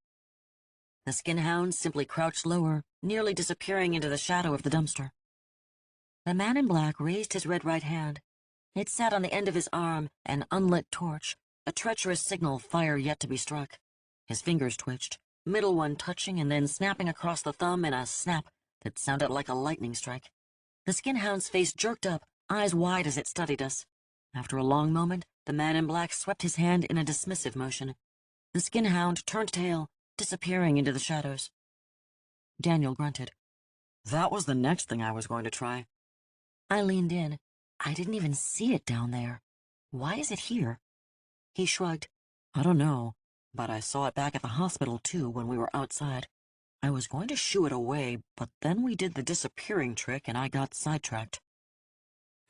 The skinhound simply crouched lower, nearly disappearing into the shadow of the dumpster. The man in black raised his red right hand. It sat on the end of his arm, an unlit torch, a treacherous signal fire yet to be struck. His fingers twitched, middle one touching and then snapping across the thumb in a snap that sounded like a lightning strike. The skinhound's face jerked up, eyes wide as it studied us. After a long moment, the man in black swept his hand in a dismissive motion. The skinhound turned tail, disappearing into the shadows. Daniel grunted. That was the next thing I was going to try. I leaned in. I didn't even see it down there. Why is it here? He shrugged. I don't know, but I saw it back at the hospital, too, when we were outside. I was going to shoo it away, but then we did the disappearing trick and I got sidetracked.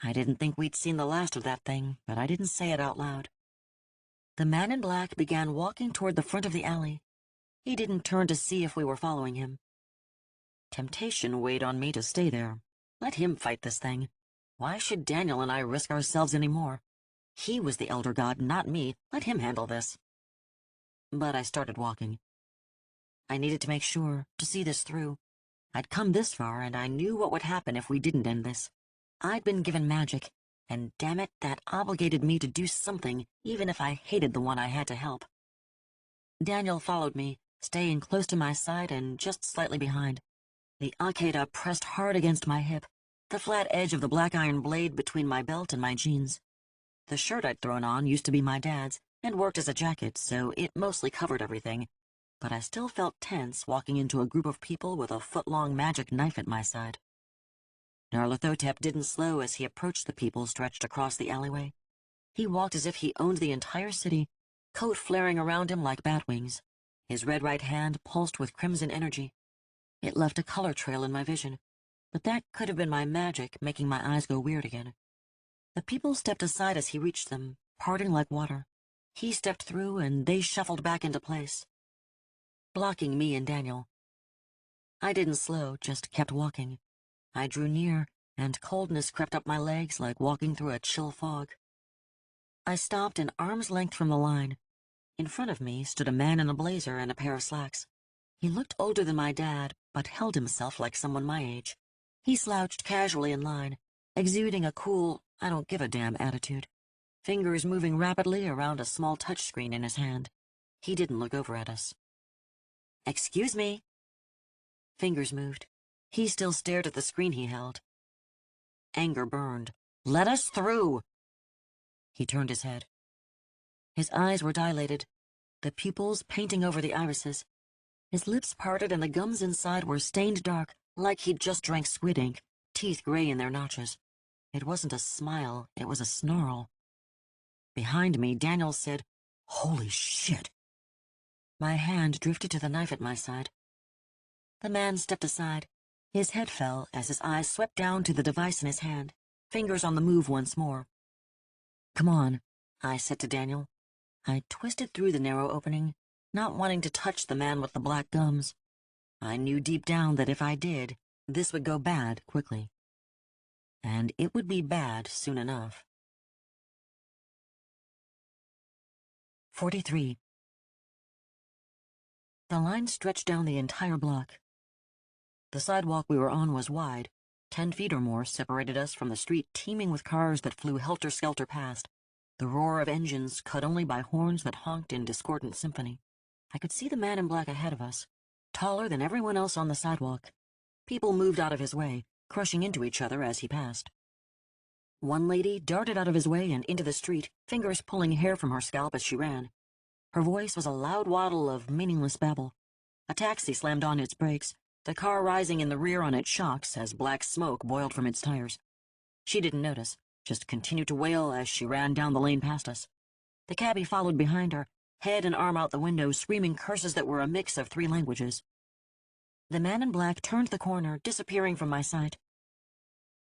I didn't think we'd seen the last of that thing, but I didn't say it out loud. The man in black began walking toward the front of the alley. He didn't turn to see if we were following him. Temptation weighed on me to stay there. Let him fight this thing. Why should Daniel and I risk ourselves any more? He was the elder god, not me. Let him handle this. But I started walking. I needed to make sure, to see this through. I'd come this far, and I knew what would happen if we didn't end this. I'd been given magic, and damn it, that obligated me to do something, even if I hated the one I had to help. Daniel followed me, staying close to my side and just slightly behind. The Akeda pressed hard against my hip, the flat edge of the black iron blade between my belt and my jeans. The shirt I'd thrown on used to be my dad's, and worked as a jacket, so it mostly covered everything. But I still felt tense walking into a group of people with a foot-long magic knife at my side. Nyarlathotep didn't slow as he approached the people stretched across the alleyway. He walked as if he owned the entire city, coat flaring around him like bat wings. His red right hand pulsed with crimson energy. It left a color trail in my vision, but that could have been my magic making my eyes go weird again. The people stepped aside as he reached them, parting like water. He stepped through, and they shuffled back into place, blocking me and Daniel. I didn't slow, just kept walking. I drew near, and coldness crept up my legs like walking through a chill fog. I stopped an arm's length from the line. In front of me stood a man in a blazer and a pair of slacks. He looked older than my dad, but held himself like someone my age. He slouched casually in line, exuding a cool, I-don't-give-a-damn attitude, fingers moving rapidly around a small touchscreen in his hand. He didn't look over at us. "Excuse me." Fingers moved. He still stared at the screen he held. Anger burned. "Let us through!" He turned his head. His eyes were dilated, the pupils painting over the irises. His lips parted and the gums inside were stained dark, like he'd just drank squid ink, teeth gray in their notches. It wasn't a smile, it was a snarl. Behind me, Daniel said, "Holy shit!" My hand drifted to the knife at my side. The man stepped aside. His head fell as his eyes swept down to the device in his hand, fingers on the move once more. "Come on," I said to Daniel. I twisted through the narrow opening, not wanting to touch the man with the black gums. I knew deep down that if I did, this would go bad quickly. And it would be bad soon enough. 43. The line stretched down the entire block. The sidewalk we were on was wide. 10 feet or more separated us from the street teeming with cars that flew helter-skelter past, the roar of engines cut only by horns that honked in discordant symphony. I could see the man in black ahead of us, taller than everyone else on the sidewalk. People moved out of his way, crushing into each other as he passed. One lady darted out of his way and into the street, fingers pulling hair from her scalp as she ran. Her voice was a loud waddle of meaningless babble. A taxi slammed on its brakes, the car rising in the rear on its shocks as black smoke boiled from its tires. She didn't notice, just continued to wail as she ran down the lane past us. The cabbie followed behind her, head and arm out the window, screaming curses that were a mix of 3 languages. The man in black turned the corner, disappearing from my sight.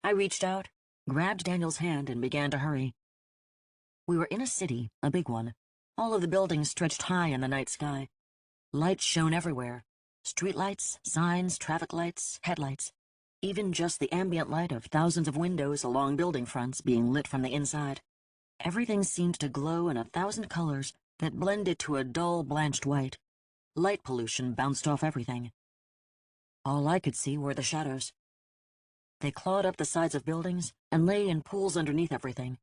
I reached out, grabbed Daniel's hand, and began to hurry. We were in a city, a big one. All of the buildings stretched high in the night sky. Lights shone everywhere. Streetlights, signs, traffic lights, headlights. Even just the ambient light of thousands of windows along building fronts being lit from the inside. Everything seemed to glow in 1,000 colors that blended to a dull, blanched white. Light pollution bounced off everything. All I could see were the shadows. They clawed up the sides of buildings and lay in pools underneath everything.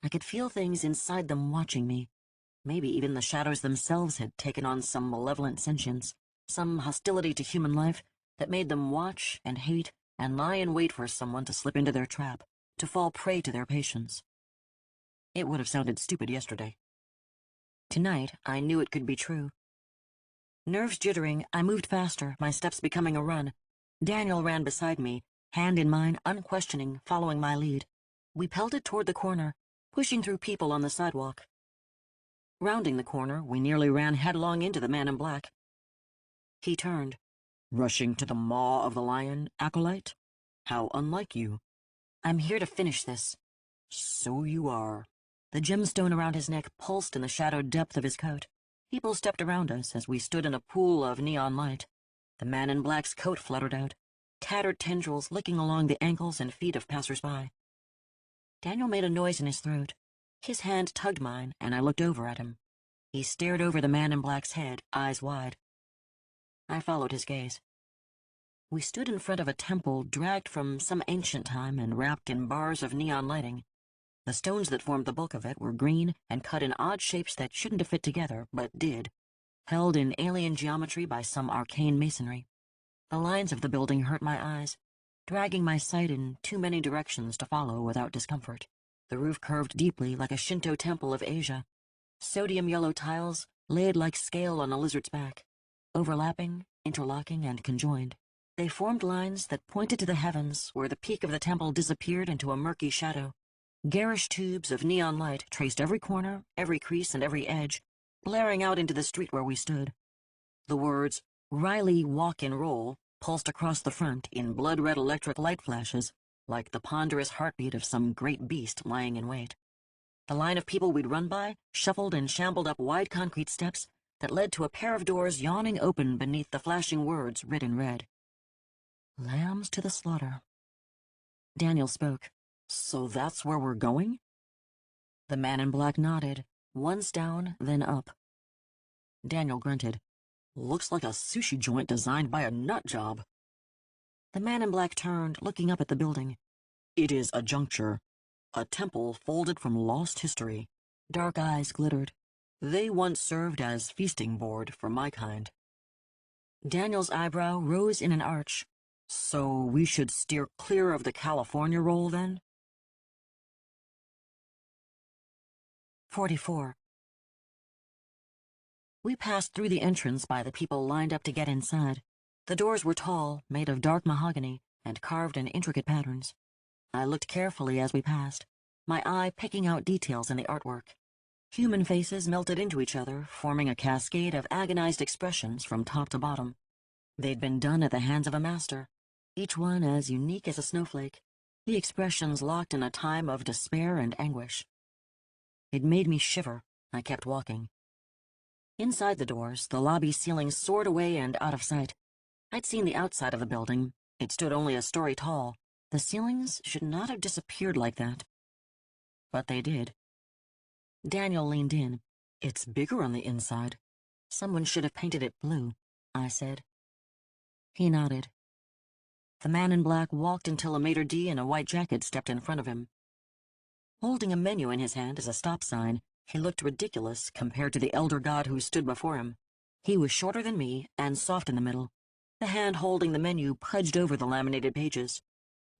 I could feel things inside them watching me. Maybe even the shadows themselves had taken on some malevolent sentience, some hostility to human life that made them watch and hate and lie in wait for someone to slip into their trap, to fall prey to their patience. It would have sounded stupid yesterday. Tonight, I knew it could be true. Nerves jittering, I moved faster, my steps becoming a run. Daniel ran beside me, hand in mine, unquestioning, following my lead. We pelted toward the corner, pushing through people on the sidewalk. Rounding the corner, we nearly ran headlong into the man in black. He turned. Rushing to the maw of the lion, acolyte? How unlike you. I'm here to finish this. So you are. The gemstone around his neck pulsed in the shadowed depth of his coat. People stepped around us as we stood in a pool of neon light. The man in black's coat fluttered out, tattered tendrils licking along the ankles and feet of passers-by. Daniel made a noise in his throat. His hand tugged mine, and I looked over at him. He stared over the man in black's head, eyes wide. I followed his gaze. We stood in front of a temple dragged from some ancient time and wrapped in bars of neon lighting. The stones that formed the bulk of it were green and cut in odd shapes that shouldn't have fit together, but did, held in alien geometry by some arcane masonry. The lines of the building hurt my eyes, dragging my sight in too many directions to follow without discomfort. The roof curved deeply like a Shinto temple of Asia. Sodium yellow tiles laid like scale on a lizard's back, overlapping, interlocking, and conjoined. They formed lines that pointed to the heavens, where the peak of the temple disappeared into a murky shadow. Garish tubes of neon light traced every corner, every crease, and every edge, blaring out into the street where we stood. The words, "Riley Walk and Roll," pulsed across the front in blood-red electric light flashes, like the ponderous heartbeat of some great beast lying in wait. The line of people we'd run by shuffled and shambled up wide concrete steps that led to a pair of doors yawning open beneath the flashing words writ in red. Lambs to the slaughter. Daniel spoke. So that's where we're going? The man in black nodded, once down, then up. Daniel grunted. Looks like a sushi joint designed by a nut job. The man in black turned, looking up at the building. It is a juncture. A temple folded from lost history. Dark eyes glittered. They once served as feasting board for my kind. Daniel's eyebrow rose in an arch. So we should steer clear of the California roll, then? 44. We passed through the entrance by the people lined up to get inside. The doors were tall, made of dark mahogany, and carved in intricate patterns. I looked carefully as we passed, my eye picking out details in the artwork. Human faces melted into each other, forming a cascade of agonized expressions from top to bottom. They'd been done at the hands of a master, each one as unique as a snowflake, the expressions locked in a time of despair and anguish. It made me shiver. I kept walking. Inside the doors, the lobby ceiling soared away and out of sight. I'd seen the outside of the building. It stood only a story tall. The ceilings should not have disappeared like that. But they did. Daniel leaned in. It's bigger on the inside. Someone should have painted it blue, I said. He nodded. The man in black walked until a maitre d' in a white jacket stepped in front of him. Holding a menu in his hand as a stop sign, he looked ridiculous compared to the elder god who stood before him. He was shorter than me and soft in the middle. The hand holding the menu pudged over the laminated pages.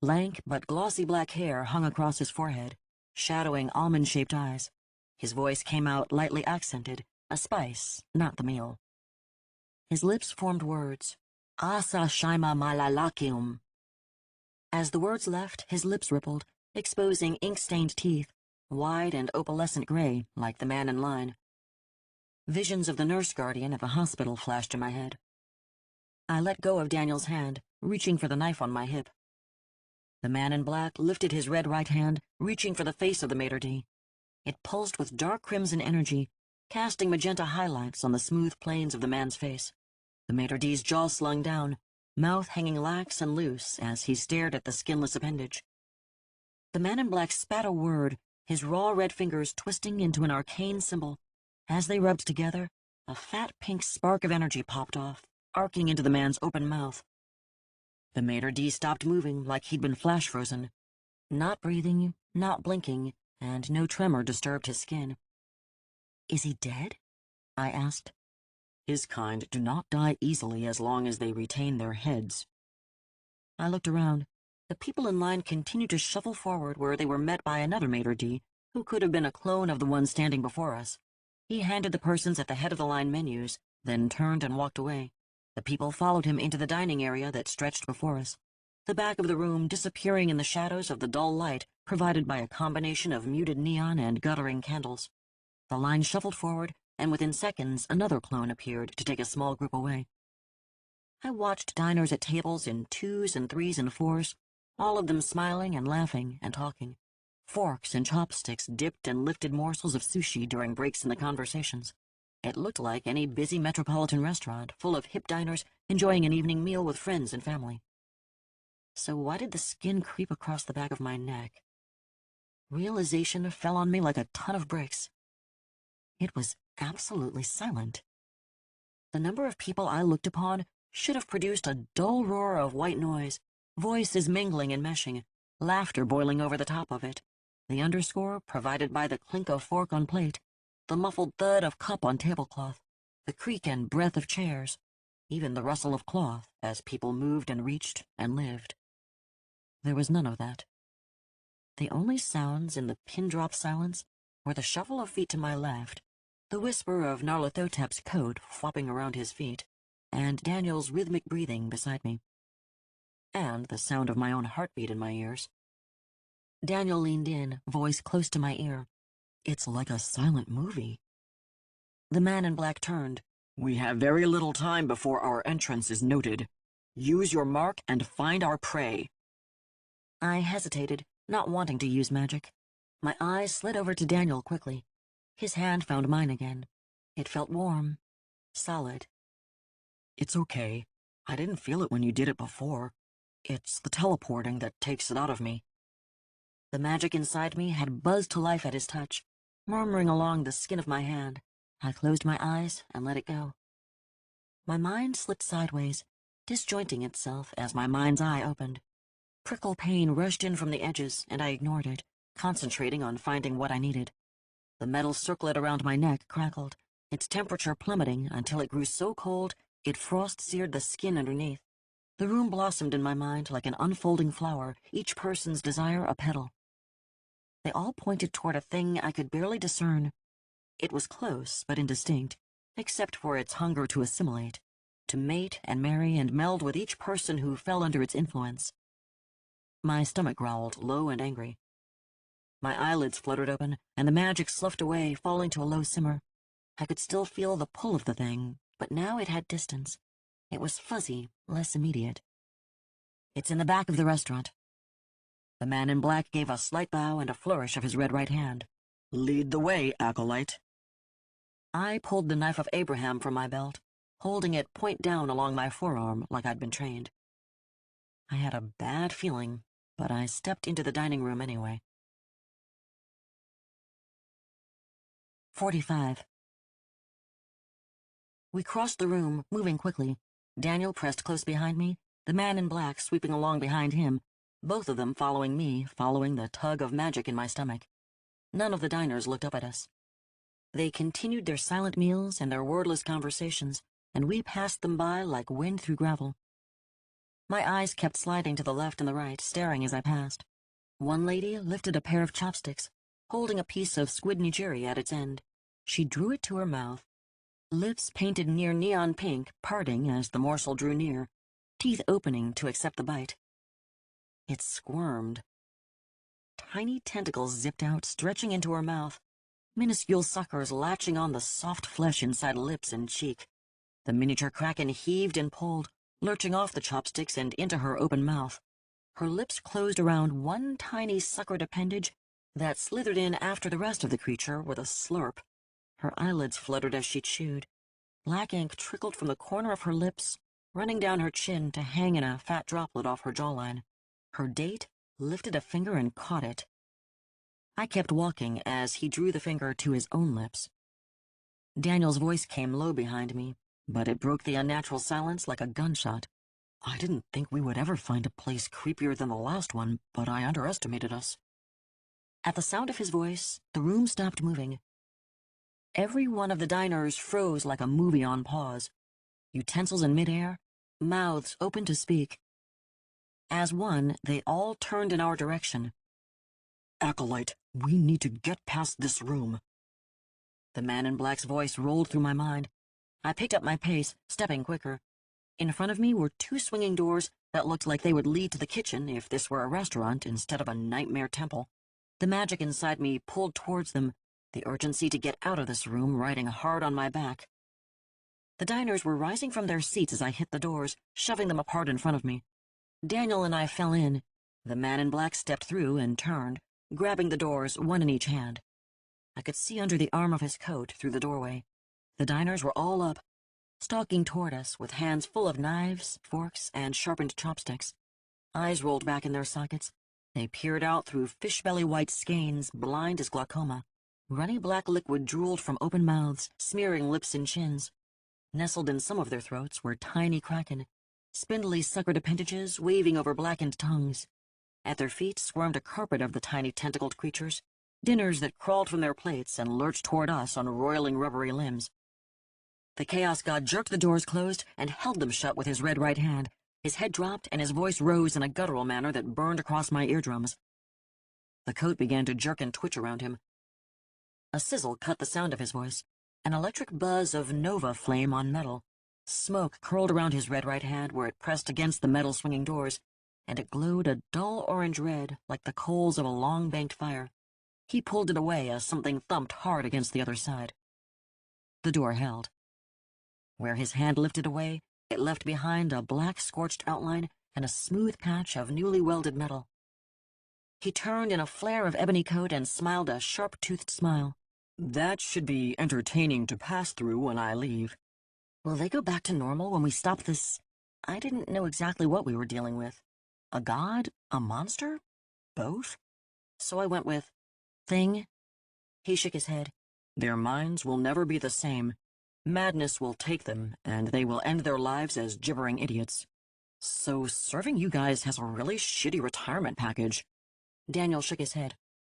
Lank but glossy black hair hung across his forehead, shadowing almond-shaped eyes. His voice came out lightly accented, a spice, not the meal. His lips formed words. Asa shaima malalakium. As the words left, his lips rippled, exposing ink-stained teeth, wide and opalescent gray, like the man in line. Visions of the nurse guardian at the hospital flashed in my head. I let go of Daniel's hand, reaching for the knife on my hip. The man in black lifted his red right hand, reaching for the face of the maitre d'. It pulsed with dark crimson energy, casting magenta highlights on the smooth planes of the man's face. The maitre d's jaw slung down, mouth hanging lax and loose as he stared at the skinless appendage. The man in black spat a word, his raw red fingers twisting into an arcane symbol. As they rubbed together, a fat pink spark of energy popped off, arcing into the man's open mouth. The maitre d' stopped moving like he'd been flash frozen. Not breathing, not blinking, and no tremor disturbed his skin. "Is he dead?" I asked. "His kind do not die easily as long as they retain their heads." I looked around. The people in line continued to shuffle forward where they were met by another maitre d', who could have been a clone of the one standing before us. He handed the persons at the head of the line menus, then turned and walked away. The people followed him into the dining area that stretched before us, the back of the room disappearing in the shadows of the dull light provided by a combination of muted neon and guttering candles. The line shuffled forward, and within seconds another clone appeared to take a small group away. I watched diners at tables in 2s and 3s and 4s, all of them smiling and laughing and talking. Forks and chopsticks dipped and lifted morsels of sushi during breaks in the conversations. It looked like any busy metropolitan restaurant full of hip diners enjoying an evening meal with friends and family. So why did the skin creep across the back of my neck? Realization fell on me like a ton of bricks. It was absolutely silent. The number of people I looked upon should have produced a dull roar of white noise, voices mingling and meshing, laughter boiling over the top of it, the underscore provided by the clink of fork on plate, the muffled thud of cup on tablecloth, the creak and breath of chairs, even the rustle of cloth as people moved and reached and lived. There was none of that. The only sounds in the pin-drop silence were the shuffle of feet to my left, the whisper of Narlathotep's coat flopping around his feet, and Daniel's rhythmic breathing beside me. And the sound of my own heartbeat in my ears. Daniel leaned in, voice close to my ear. "It's like a silent movie." The man in black turned. "We have very little time before our entrance is noted. Use your mark and find our prey." I hesitated, not wanting to use magic. My eyes slid over to Daniel quickly. His hand found mine again. It felt warm, solid. "It's okay. I didn't feel it when you did it before. It's the teleporting that takes it out of me." The magic inside me had buzzed to life at his touch, murmuring along the skin of my hand. I closed my eyes and let it go. My mind slipped sideways, disjointing itself as my mind's eye opened. Prickle pain rushed in from the edges, and I ignored it, concentrating on finding what I needed. The metal circlet around my neck crackled, its temperature plummeting until it grew so cold it frost-seared the skin underneath. The room blossomed in my mind like an unfolding flower, each person's desire a petal. They all pointed toward a thing I could barely discern. It was close but indistinct, except for its hunger to assimilate, to mate and marry and meld with each person who fell under its influence. My stomach growled, low and angry. My eyelids fluttered open, and the magic sloughed away, falling to a low simmer. I could still feel the pull of the thing, but now it had distance. It was fuzzy, less immediate. "It's in the back of the restaurant." The man in black gave a slight bow and a flourish of his red right hand. "Lead the way, acolyte." I pulled the knife of Abraham from my belt, holding it point down along my forearm like I'd been trained. I had a bad feeling, but I stepped into the dining room anyway. 45. We crossed the room, moving quickly. Daniel pressed close behind me, the man in black sweeping along behind him, both of them following me, following the tug of magic in my stomach. None of the diners looked up at us. They continued their silent meals and their wordless conversations, and we passed them by like wind through gravel. My eyes kept sliding to the left and the right, staring as I passed. One lady lifted a pair of chopsticks, holding a piece of squid nigiri at its end. She drew it to her mouth, lips painted near neon pink, parting as the morsel drew near, teeth opening to accept the bite. It squirmed. Tiny tentacles zipped out, stretching into her mouth, minuscule suckers latching on the soft flesh inside lips and cheek. The miniature kraken heaved and pulled, lurching off the chopsticks and into her open mouth. Her lips closed around one tiny suckered appendage that slithered in after the rest of the creature with a slurp. Her eyelids fluttered as she chewed. Black ink trickled from the corner of her lips, running down her chin to hang in a fat droplet off her jawline. Her date lifted a finger and caught it. I kept walking as he drew the finger to his own lips. Daniel's voice came low behind me, but it broke the unnatural silence like a gunshot. I didn't think we would ever find a place creepier than the last one, but I underestimated us. At the sound of his voice, the room stopped moving. Every one of the diners froze like a movie on pause, utensils in midair, mouths open to speak. As one, they all turned in our direction. Acolyte, we need to get past this room. The man in black's voice rolled through my mind. I picked up my pace, stepping quicker. In front of me were two swinging doors that looked like they would lead to the kitchen if this were a restaurant instead of a nightmare temple. The magic inside me pulled towards them, the urgency to get out of this room riding hard on my back. The diners were rising from their seats as I hit the doors, shoving them apart in front of me. Daniel and I fell in. The man in black stepped through and turned, grabbing the doors, one in each hand. I could see under the arm of his coat through the doorway. The diners were all up, stalking toward us with hands full of knives, forks, and sharpened chopsticks. Eyes rolled back in their sockets. They peered out through fish-belly white skeins, blind as glaucoma. Runny black liquid drooled from open mouths, smearing lips and chins. Nestled in some of their throats were tiny kraken, spindly suckered appendages waving over blackened tongues. At their feet squirmed a carpet of the tiny tentacled creatures, dinners that crawled from their plates and lurched toward us on roiling rubbery limbs. The Chaos God jerked the doors closed and held them shut with his red right hand. His head dropped and his voice rose in a guttural manner that burned across my eardrums. The coat began to jerk and twitch around him. A sizzle cut the sound of his voice, an electric buzz of nova flame on metal. Smoke curled around his red right hand where it pressed against the metal swinging doors, and it glowed a dull orange red like the coals of a long-banked fire. He pulled it away as something thumped hard against the other side. The door held. Where his hand lifted away, it left behind a black scorched outline and a smooth patch of newly welded metal. He turned in a flare of ebony coat and smiled a sharp-toothed smile. That should be entertaining to pass through when I leave. Will they go back to normal when we stop this? I didn't know exactly what we were dealing with. A god? A monster? Both? So I went with, thing. He shook his head. Their minds will never be the same. Madness will take them, and they will end their lives as gibbering idiots. So serving you guys has a really shitty retirement package. Daniel shook his head.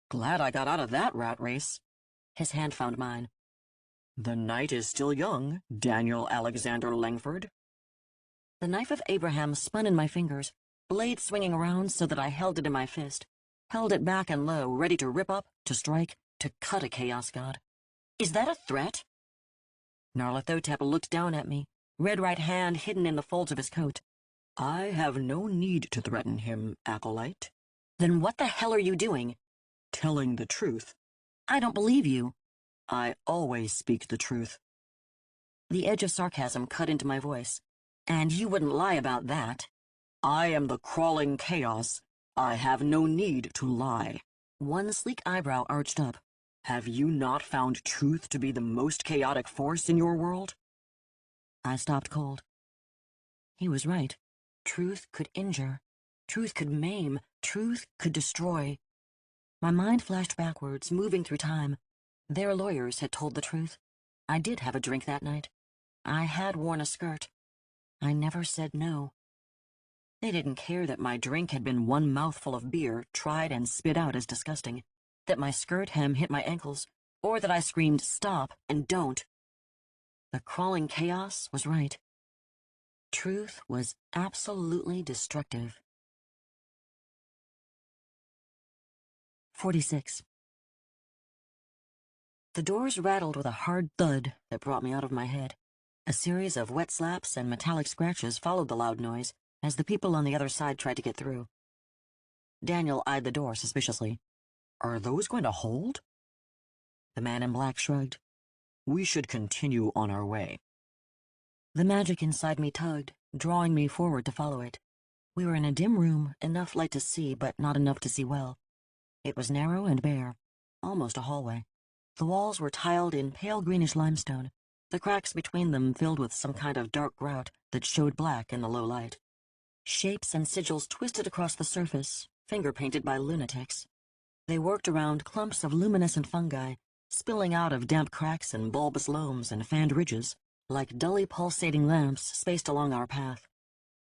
Glad I got out of that rat race. His hand found mine. The night is still young, Daniel Alexander Langford. The knife of Abraham spun in my fingers, blade swinging around so that I held it in my fist, held it back and low, ready to rip up, to strike, to cut a chaos god. Is that a threat? Narlathotep looked down at me, red right hand hidden in the folds of his coat. I have no need to threaten him, Acolyte. Then what the hell are you doing? Telling the truth. I don't believe you. I always speak the truth. The edge of sarcasm cut into my voice. And you wouldn't lie about that. I am the crawling chaos. I have no need to lie. One sleek eyebrow arched up. Have you not found truth to be the most chaotic force in your world? I stopped cold. He was right. Truth could injure. Truth could maim. Truth could destroy. My mind flashed backwards, moving through time. Their lawyers had told the truth. I did have a drink that night. I had worn a skirt. I never said no. They didn't care that my drink had been one mouthful of beer, tried and spit out as disgusting, that my skirt hem hit my ankles, or that I screamed, "Stop," and "Don't." The crawling chaos was right. Truth was absolutely destructive. 46. The doors rattled with a hard thud that brought me out of my head. A series of wet slaps and metallic scratches followed the loud noise as the people on the other side tried to get through. Daniel eyed the door suspiciously. Are those going to hold? The man in black shrugged. We should continue on our way. The magic inside me tugged, drawing me forward to follow it. We were in a dim room, enough light to see, but not enough to see well. It was narrow and bare, almost a hallway. The walls were tiled in pale greenish limestone, the cracks between them filled with some kind of dark grout that showed black in the low light. Shapes and sigils twisted across the surface, finger-painted by lunatics. They worked around clumps of luminescent fungi, spilling out of damp cracks and bulbous loams and fanned ridges, like dully pulsating lamps spaced along our path.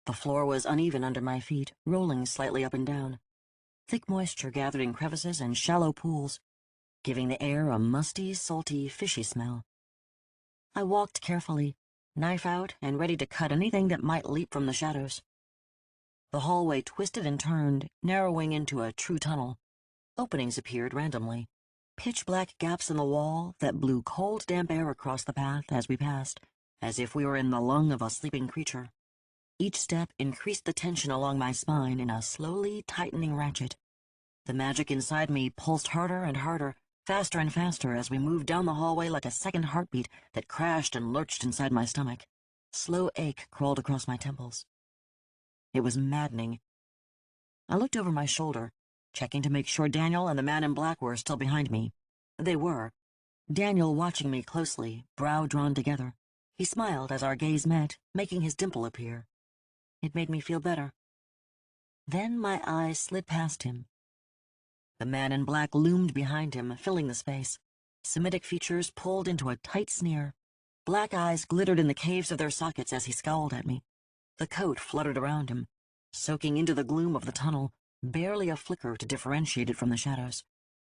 The floor was uneven under my feet, rolling slightly up and down. Thick moisture gathered in crevices and shallow pools, giving the air a musty, salty, fishy smell. I walked carefully, knife out and ready to cut anything that might leap from the shadows. The hallway twisted and turned, narrowing into a true tunnel. Openings appeared randomly, pitch-black gaps in the wall that blew cold, damp air across the path as we passed, as if we were in the lung of a sleeping creature. Each step increased the tension along my spine in a slowly tightening ratchet. The magic inside me pulsed harder and harder, faster and faster as we moved down the hallway like a second heartbeat that crashed and lurched inside my stomach. Slow ache crawled across my temples. It was maddening. I looked over my shoulder, checking to make sure Daniel and the man in black were still behind me. They were. Daniel watching me closely, brow drawn together. He smiled as our gaze met, making his dimple appear. It made me feel better. Then my eyes slid past him. The man in black loomed behind him, filling the space. Semitic features pulled into a tight sneer. Black eyes glittered in the caves of their sockets as he scowled at me. The coat fluttered around him, soaking into the gloom of the tunnel, barely a flicker to differentiate it from the shadows.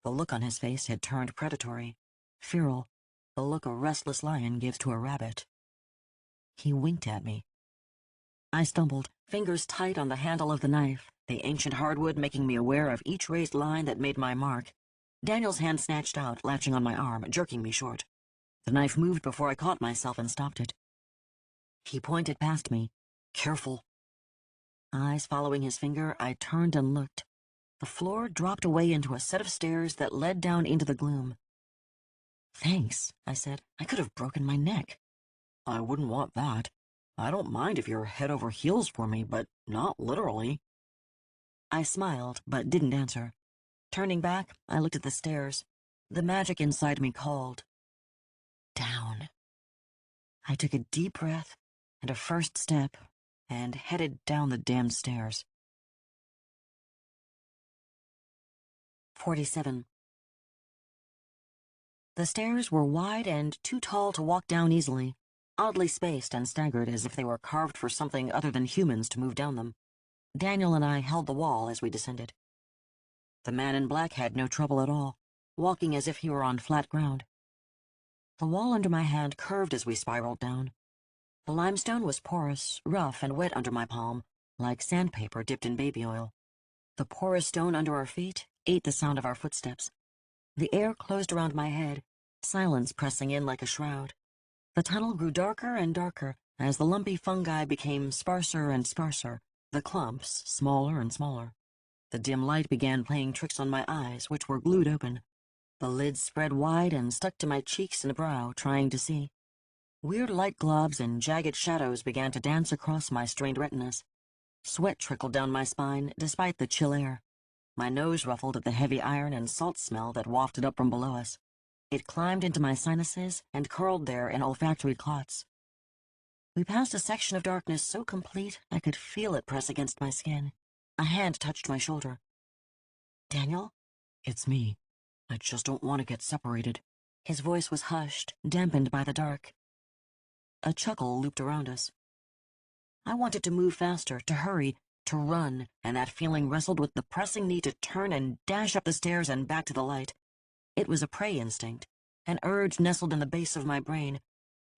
The look on his face had turned predatory, feral, the look a restless lion gives to a rabbit. He winked at me. I stumbled, fingers tight on the handle of the knife, the ancient hardwood making me aware of each raised line that made my mark. Daniel's hand snatched out, latching on my arm, jerking me short. The knife moved before I caught myself and stopped it. He pointed past me. Careful. Eyes following his finger, I turned and looked. The floor dropped away into a set of stairs that led down into the gloom. Thanks, I said. I could have broken my neck. I wouldn't want that. I don't mind if you're head over heels for me, but not literally. I smiled, but didn't answer. Turning back, I looked at the stairs. The magic inside me called. Down. I took a deep breath and a first step and headed down the damned stairs. 47. The stairs were wide and too tall to walk down easily, oddly spaced and staggered as if they were carved for something other than humans to move down them. Daniel and I held the wall as we descended. The man in black had no trouble at all, walking as if he were on flat ground. The wall under my hand curved as we spiraled down. The limestone was porous, rough, and wet under my palm, like sandpaper dipped in baby oil. The porous stone under our feet ate the sound of our footsteps. The air closed around my head, silence pressing in like a shroud. The tunnel grew darker and darker as the lumpy fungi became sparser and sparser, the clumps smaller and smaller. The dim light began playing tricks on my eyes, which were glued open. The lids spread wide and stuck to my cheeks and brow, trying to see. Weird light globs and jagged shadows began to dance across my strained retinas. Sweat trickled down my spine, despite the chill air. My nose ruffled at the heavy iron and salt smell that wafted up from below us. It climbed into my sinuses and curled there in olfactory clots. We passed a section of darkness so complete I could feel it press against my skin. A hand touched my shoulder. Daniel? It's me. I just don't want to get separated. His voice was hushed, dampened by the dark. A chuckle looped around us. I wanted to move faster, to hurry, to run, and that feeling wrestled with the pressing need to turn and dash up the stairs and back to the light. It was a prey instinct, an urge nestled in the base of my brain,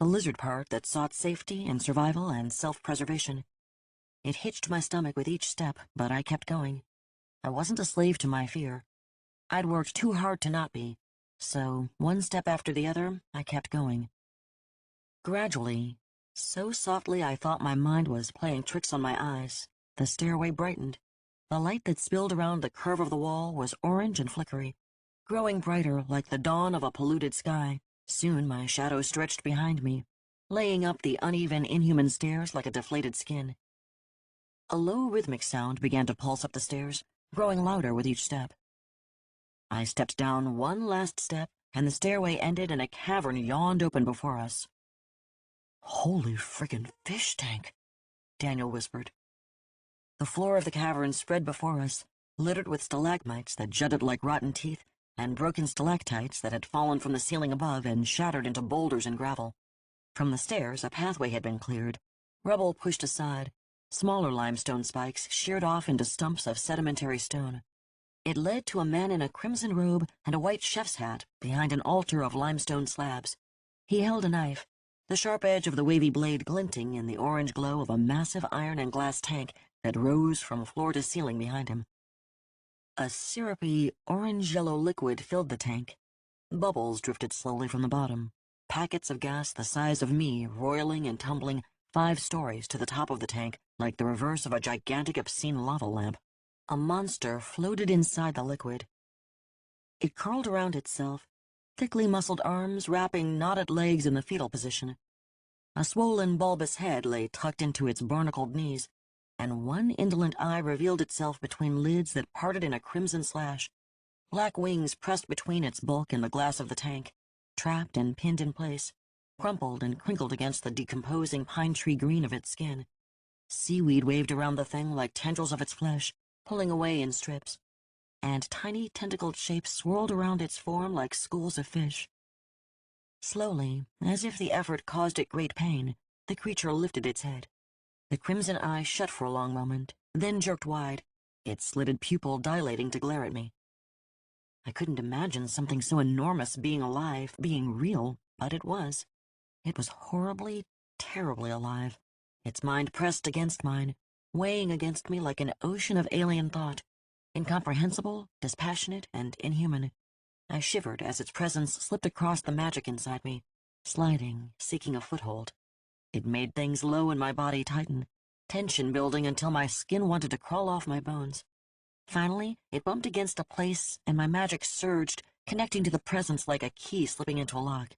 the lizard part that sought safety and survival and self-preservation. It hitched my stomach with each step, but I kept going. I wasn't a slave to my fear. I'd worked too hard to not be, so one step after the other, I kept going. Gradually, so softly I thought my mind was playing tricks on my eyes, the stairway brightened. The light that spilled around the curve of the wall was orange and flickery, growing brighter like the dawn of a polluted sky. Soon my shadow stretched behind me, laying up the uneven, inhuman stairs like a deflated skin. A low rhythmic sound began to pulse up the stairs, growing louder with each step. I stepped down one last step, and the stairway ended and a cavern yawned open before us. "Holy frickin' fish tank," Daniel whispered. The floor of the cavern spread before us, littered with stalagmites that jutted like rotten teeth, and broken stalactites that had fallen from the ceiling above and shattered into boulders and gravel. From the stairs, a pathway had been cleared, rubble pushed aside, smaller limestone spikes sheared off into stumps of sedimentary stone. It led to a man in a crimson robe and a white chef's hat behind an altar of limestone slabs. He held a knife, the sharp edge of the wavy blade glinting in the orange glow of a massive iron and glass tank that rose from floor to ceiling behind him. A syrupy, orange-yellow liquid filled the tank. Bubbles drifted slowly from the bottom, packets of gas the size of me roiling and tumbling 5 stories to the top of the tank like the reverse of a gigantic obscene lava lamp. A monster floated inside the liquid. It curled around itself, thickly muscled arms wrapping knotted legs in the fetal position. A swollen, bulbous head lay tucked into its barnacled knees, and one indolent eye revealed itself between lids that parted in a crimson slash. Black wings pressed between its bulk and the glass of the tank, trapped and pinned in place, crumpled and crinkled against the decomposing pine tree green of its skin. Seaweed waved around the thing like tendrils of its flesh, pulling away in strips, and tiny tentacled shapes swirled around its form like schools of fish. Slowly, as if the effort caused it great pain, the creature lifted its head. The crimson eye shut for a long moment, then jerked wide, its slitted pupil dilating to glare at me. I couldn't imagine something so enormous being alive, being real, but it was. It was horribly, terribly alive. Its mind pressed against mine, weighing against me like an ocean of alien thought, incomprehensible, dispassionate, and inhuman. I shivered as its presence slipped across the magic inside me, sliding, seeking a foothold. It made things low in my body tighten, tension building until my skin wanted to crawl off my bones. Finally, it bumped against a place, and my magic surged, connecting to the presence like a key slipping into a lock.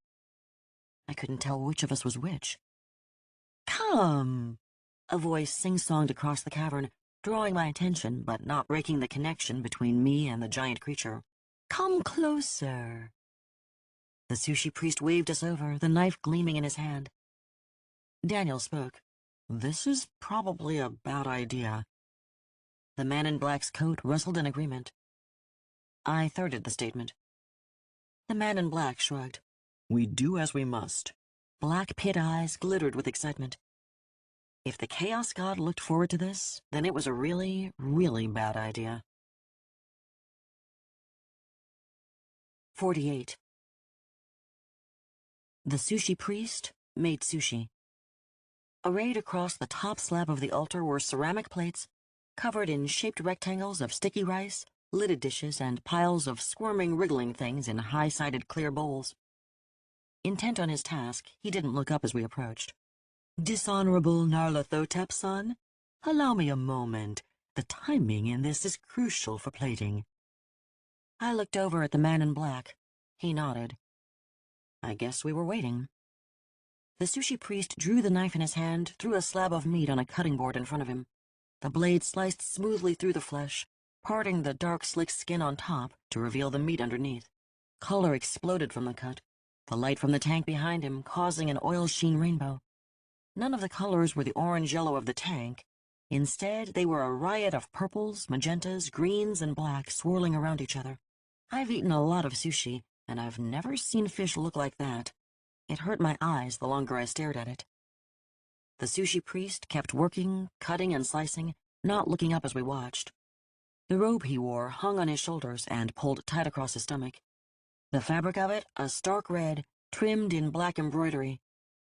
I couldn't tell which of us was which. "Come!" A voice sing-songed across the cavern, drawing my attention, but not breaking the connection between me and the giant creature. "Come closer." The sushi priest waved us over, the knife gleaming in his hand. Daniel spoke. "This is probably a bad idea." The man in black's coat rustled in agreement. I thirded the statement. The man in black shrugged. "We do as we must." Black pit eyes glittered with excitement. If the Chaos God looked forward to this, then it was a really, really bad idea. 48. The sushi priest made sushi. Arrayed across the top slab of the altar were ceramic plates, covered in shaped rectangles of sticky rice, lidded dishes, and piles of squirming, wriggling things in high-sided clear bowls. Intent on his task, he didn't look up as we approached. "Dishonorable Nyarlathotep, son? Allow me a moment. The timing in this is crucial for plating." I looked over at the man in black. He nodded. I guess we were waiting. The sushi priest drew the knife in his hand, threw a slab of meat on a cutting board in front of him. The blade sliced smoothly through the flesh, parting the dark, slick skin on top to reveal the meat underneath. Color exploded from the cut, the light from the tank behind him causing an oil-sheen rainbow. None of the colors were the orange-yellow of the tank. Instead, they were a riot of purples, magentas, greens, and blacks swirling around each other. I've eaten a lot of sushi, and I've never seen fish look like that. It hurt my eyes the longer I stared at it. The sushi priest kept working, cutting and slicing, not looking up as we watched. The robe he wore hung on his shoulders and pulled tight across his stomach. The fabric of it, a stark red, trimmed in black embroidery.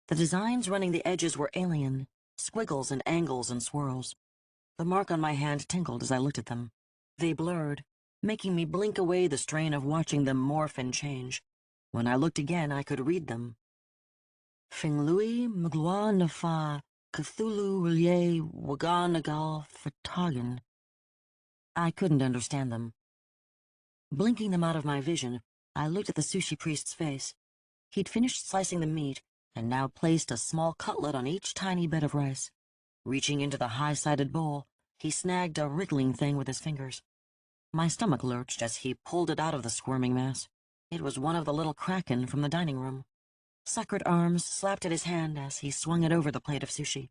The designs running the edges were alien, squiggles and angles and swirls. The mark on my hand tingled as I looked at them. They blurred, making me blink away the strain of watching them morph and change. When I looked again, I could read them. Finglui Mgloa Nafa Cthulhu Rilye Waganagal Fatagan. I couldn't understand them. Blinking them out of my vision, I looked at the sushi priest's face. He'd finished slicing the meat, and now placed a small cutlet on each tiny bit of rice. Reaching into the high-sided bowl, he snagged a wriggling thing with his fingers. My stomach lurched as he pulled it out of the squirming mass. It was one of the little kraken from the dining room. Suckered arms slapped at his hand as he swung it over the plate of sushi.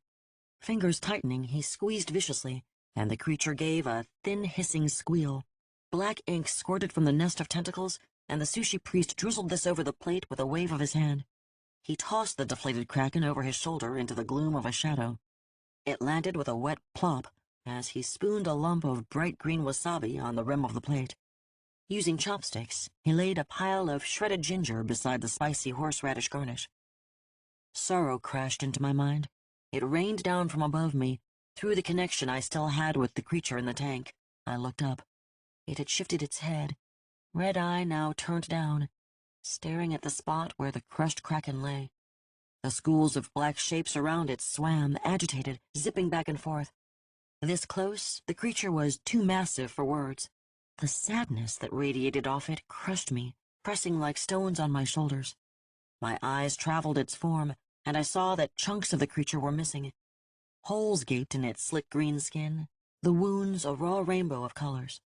Fingers tightening, he squeezed viciously, and the creature gave a thin, hissing squeal. Black ink squirted from the nest of tentacles, and the sushi priest drizzled this over the plate with a wave of his hand. He tossed the deflated kraken over his shoulder into the gloom of a shadow. It landed with a wet plop as he spooned a lump of bright green wasabi on the rim of the plate. Using chopsticks, he laid a pile of shredded ginger beside the spicy horseradish garnish. Sorrow crashed into my mind. It rained down from above me, through the connection I still had with the creature in the tank. I looked up. It had shifted its head, red eye now turned down, staring at the spot where the crushed kraken lay. The schools of black shapes around it swam, agitated, zipping back and forth. This close, the creature was too massive for words. The sadness that radiated off it crushed me, pressing like stones on my shoulders. My eyes traveled its form, and I saw that chunks of the creature were missing. Holes gaped in its slick green skin, the wounds a raw rainbow of colors.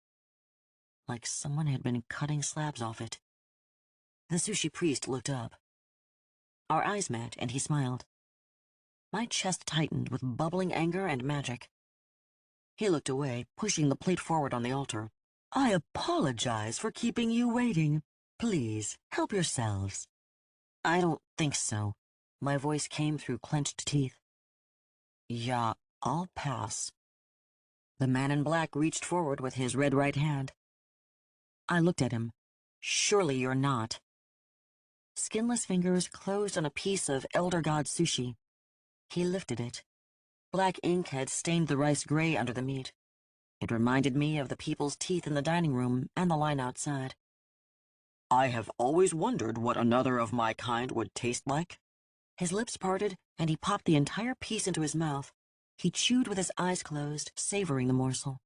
Like someone had been cutting slabs off it. The sushi priest looked up. Our eyes met, and he smiled. My chest tightened with bubbling anger and magic. He looked away, pushing the plate forward on the altar. "I apologize for keeping you waiting. Please, help yourselves." "I don't think so." My voice came through clenched teeth. "Yeah, I'll pass." The man in black reached forward with his red right hand. I looked at him. "Surely you're not." Skinless fingers closed on a piece of Elder God sushi. He lifted it. Black ink had stained the rice gray under the meat. It reminded me of the people's teeth in the dining room and the line outside. "I have always wondered what another of my kind would taste like." His lips parted, and he popped the entire piece into his mouth. He chewed with his eyes closed, savoring the morsel.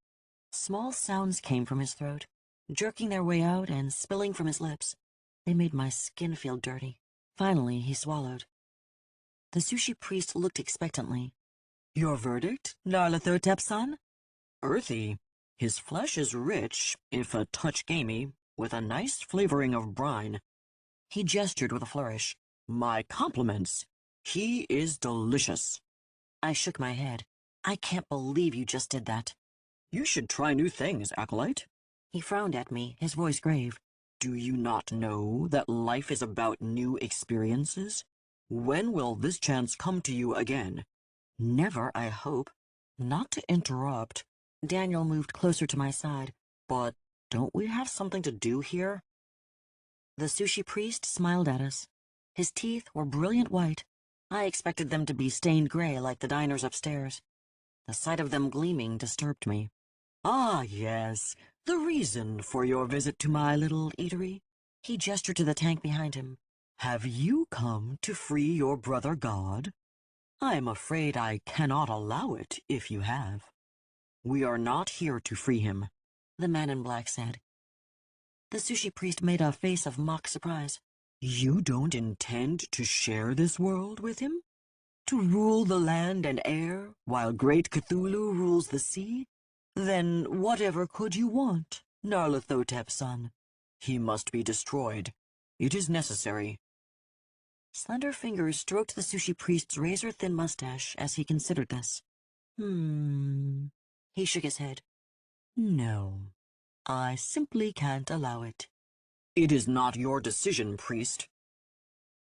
Small sounds came from his throat, jerking their way out and spilling from his lips. They made my skin feel dirty. Finally, he swallowed. The sushi priest looked expectantly. "Your verdict, Narlathotep-san?" "Earthy. His flesh is rich, if a touch gamey, with a nice flavoring of brine." He gestured with a flourish. "My compliments. He is delicious." I shook my head. "I can't believe you just did that." "You should try new things, Acolyte." He frowned at me, his voice grave. "Do you not know that life is about new experiences? When will this chance come to you again?" "Never, I hope." "Not to interrupt." Daniel moved closer to my side. "But don't we have something to do here?" The sushi priest smiled at us. His teeth were brilliant white. I expected them to be stained gray like the diners upstairs. The sight of them gleaming disturbed me. "Ah, yes, the reason for your visit to my little eatery." He gestured to the tank behind him. "Have you come to free your brother god? I am afraid I cannot allow it if you have." "We are not here to free him," the man in black said. The sushi priest made a face of mock surprise. "You don't intend to share this world with him? To rule the land and air, while great Cthulhu rules the sea? Then whatever could you want, Narlathotep-san? He must be destroyed. It is necessary." Slender fingers stroked the sushi priest's razor-thin mustache as he considered this. He shook his head. "No, I simply can't allow it." "It is not your decision, priest."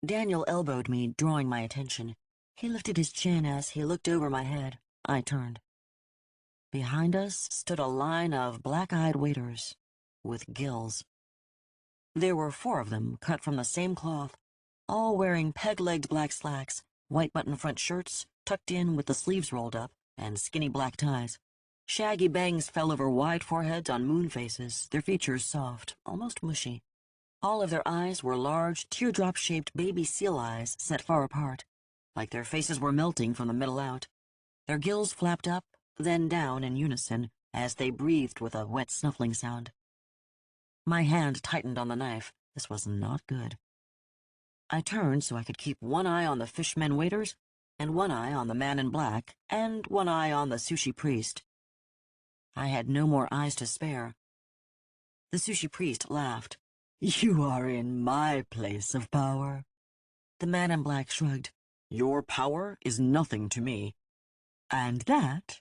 Daniel elbowed me, drawing my attention. He lifted his chin as he looked over my head. I turned. Behind us stood a line of black-eyed waiters, with gills. There were 4 of them, cut from the same cloth, all wearing peg-legged black slacks, white button-front shirts, tucked in with the sleeves rolled up, and skinny black ties. Shaggy bangs fell over wide foreheads on moon faces, their features soft, almost mushy. All of their eyes were large, teardrop-shaped baby seal eyes set far apart, like their faces were melting from the middle out. Their gills flapped up, then down in unison, as they breathed with a wet snuffling sound. My hand tightened on the knife. This was not good. I turned so I could keep one eye on the fishmen waiters, and one eye on the man in black, and one eye on the sushi priest. I had no more eyes to spare. The sushi priest laughed. "You are in my place of power." The man in black shrugged. "Your power is nothing to me." "And that,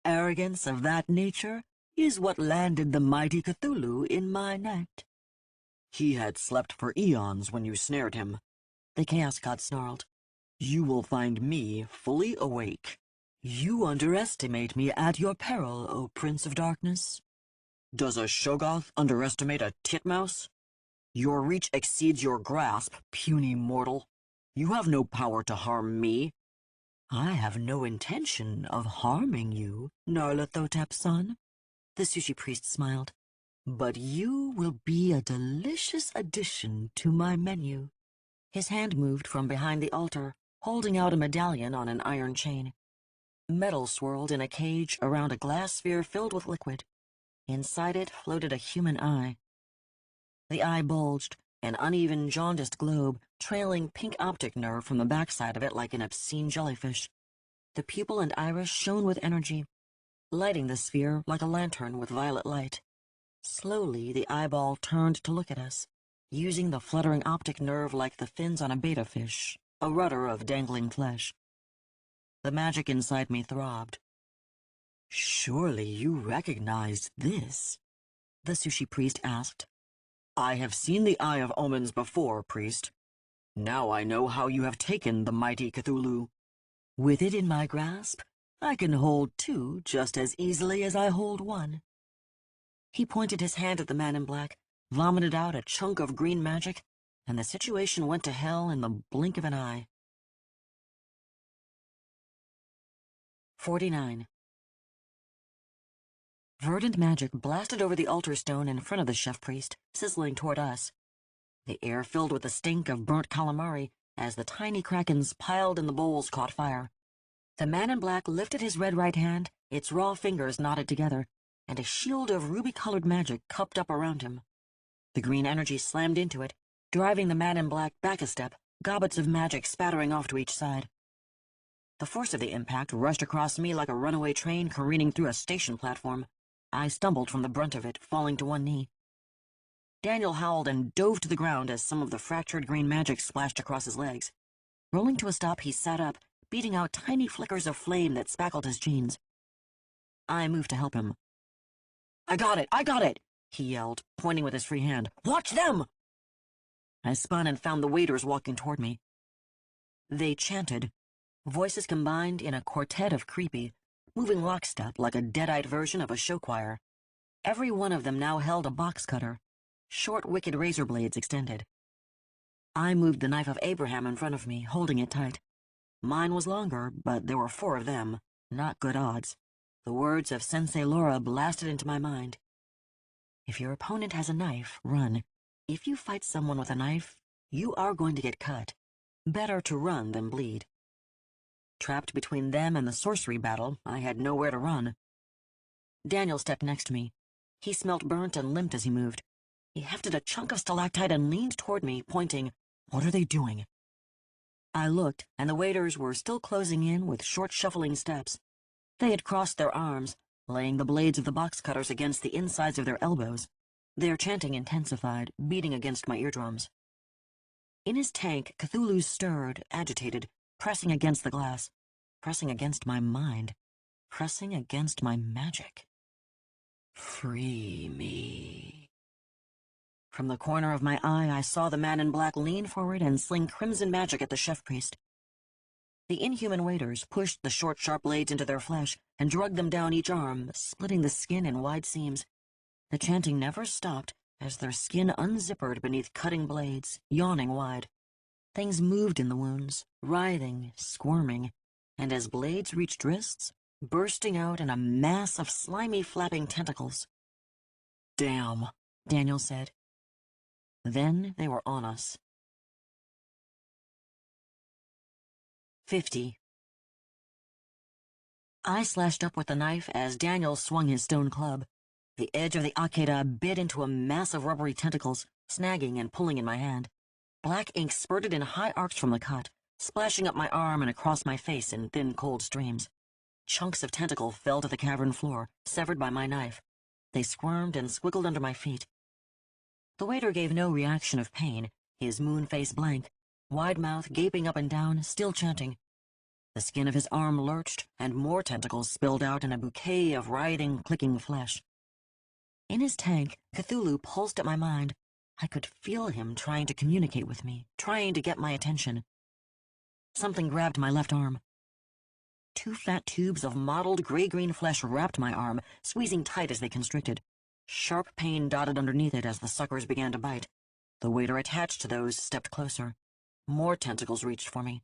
arrogance of that nature, is what landed the mighty Cthulhu in my net." "He had slept for eons when you snared him," the Chaos God snarled. "You will find me fully awake." "You underestimate me at your peril, O Prince of Darkness." "Does a Shoggoth underestimate a titmouse? Your reach exceeds your grasp, puny mortal. You have no power to harm me." "I have no intention of harming you, Nyarlathotep's son," the sushi priest smiled. "But you will be a delicious addition to my menu." His hand moved from behind the altar, holding out a medallion on an iron chain. Metal swirled in a cage around a glass sphere filled with liquid. Inside it floated a human eye. The eye bulged, an uneven, jaundiced globe, trailing pink optic nerve from the backside of it like an obscene jellyfish. The pupil and iris shone with energy, lighting the sphere like a lantern with violet light. Slowly, the eyeball turned to look at us, using the fluttering optic nerve like the fins on a betta fish, a rudder of dangling flesh. The magic inside me throbbed. "Surely you recognized this?" the sushi priest asked. "I have seen the Eye of Omens before, priest. Now I know how you have taken the mighty Cthulhu. With it in my grasp, I can hold two just as easily as I hold one." He pointed his hand at the man in black, vomited out a chunk of green magic, and the situation went to hell in the blink of an eye. 49. Verdant magic blasted over the altar stone in front of the chef priest, sizzling toward us. The air filled with the stink of burnt calamari as the tiny krakens piled in the bowls caught fire. The man in black lifted his red right hand, its raw fingers knotted together, and a shield of ruby-colored magic cupped up around him. The green energy slammed into it, driving the man in black back a step, gobbets of magic spattering off to each side. The force of the impact rushed across me like a runaway train careening through a station platform. I stumbled from the brunt of it, falling to one knee. Daniel howled and dove to the ground as some of the fractured green magic splashed across his legs. Rolling to a stop, he sat up, beating out tiny flickers of flame that spackled his jeans. I moved to help him. I got it, he yelled, pointing with his free hand. "Watch them!" I spun and found the waiters walking toward me. They chanted, voices combined in a quartet of creepy, moving lockstep like a dead-eyed version of a show choir. Every one of them now held a box cutter, short wicked razor blades extended. I moved the knife of Abraham in front of me, holding it tight. Mine was longer, but there were 4 of them, not good odds. The words of Sensei Laura blasted into my mind. If your opponent has a knife, run. If you fight someone with a knife, you are going to get cut. Better to run than bleed. Trapped between them and the sorcery battle, I had nowhere to run. Daniel stepped next to me. He smelt burnt and limped as he moved. He hefted a chunk of stalactite and leaned toward me, pointing. "What are they doing?" I looked, and the waiters were still closing in with short shuffling steps. They had crossed their arms, laying the blades of the box cutters against the insides of their elbows. Their chanting intensified, beating against my eardrums. In his tank, Cthulhu stirred, agitated, pressing against the glass, pressing against my mind, pressing against my magic. Free me. From the corner of my eye, I saw the man in black lean forward and sling crimson magic at the chef priest. The inhuman waiters pushed the short, sharp blades into their flesh and dragged them down each arm, splitting the skin in wide seams. The chanting never stopped as their skin unzippered beneath cutting blades, yawning wide. Things moved in the wounds, writhing, squirming, and as blades reached wrists, bursting out in a mass of slimy, flapping tentacles. "Damn," Daniel said. Then they were on us. 50. I slashed up with the knife as Daniel swung his stone club. The edge of the akeda bit into a mass of rubbery tentacles, snagging and pulling in my hand. Black ink spurted in high arcs from the cut, splashing up my arm and across my face in thin, cold streams. Chunks of tentacle fell to the cavern floor, severed by my knife. They squirmed and squiggled under my feet. The waiter gave no reaction of pain, his moon face blank, wide mouth gaping up and down, still chanting. The skin of his arm lurched, and more tentacles spilled out in a bouquet of writhing, clicking flesh. In his tank, Cthulhu pulsed at my mind. I could feel him trying to communicate with me, trying to get my attention. Something grabbed my left arm. 2 fat tubes of mottled gray-green flesh wrapped my arm, squeezing tight as they constricted. Sharp pain dotted underneath it as the suckers began to bite. The waiter attached to those stepped closer. More tentacles reached for me.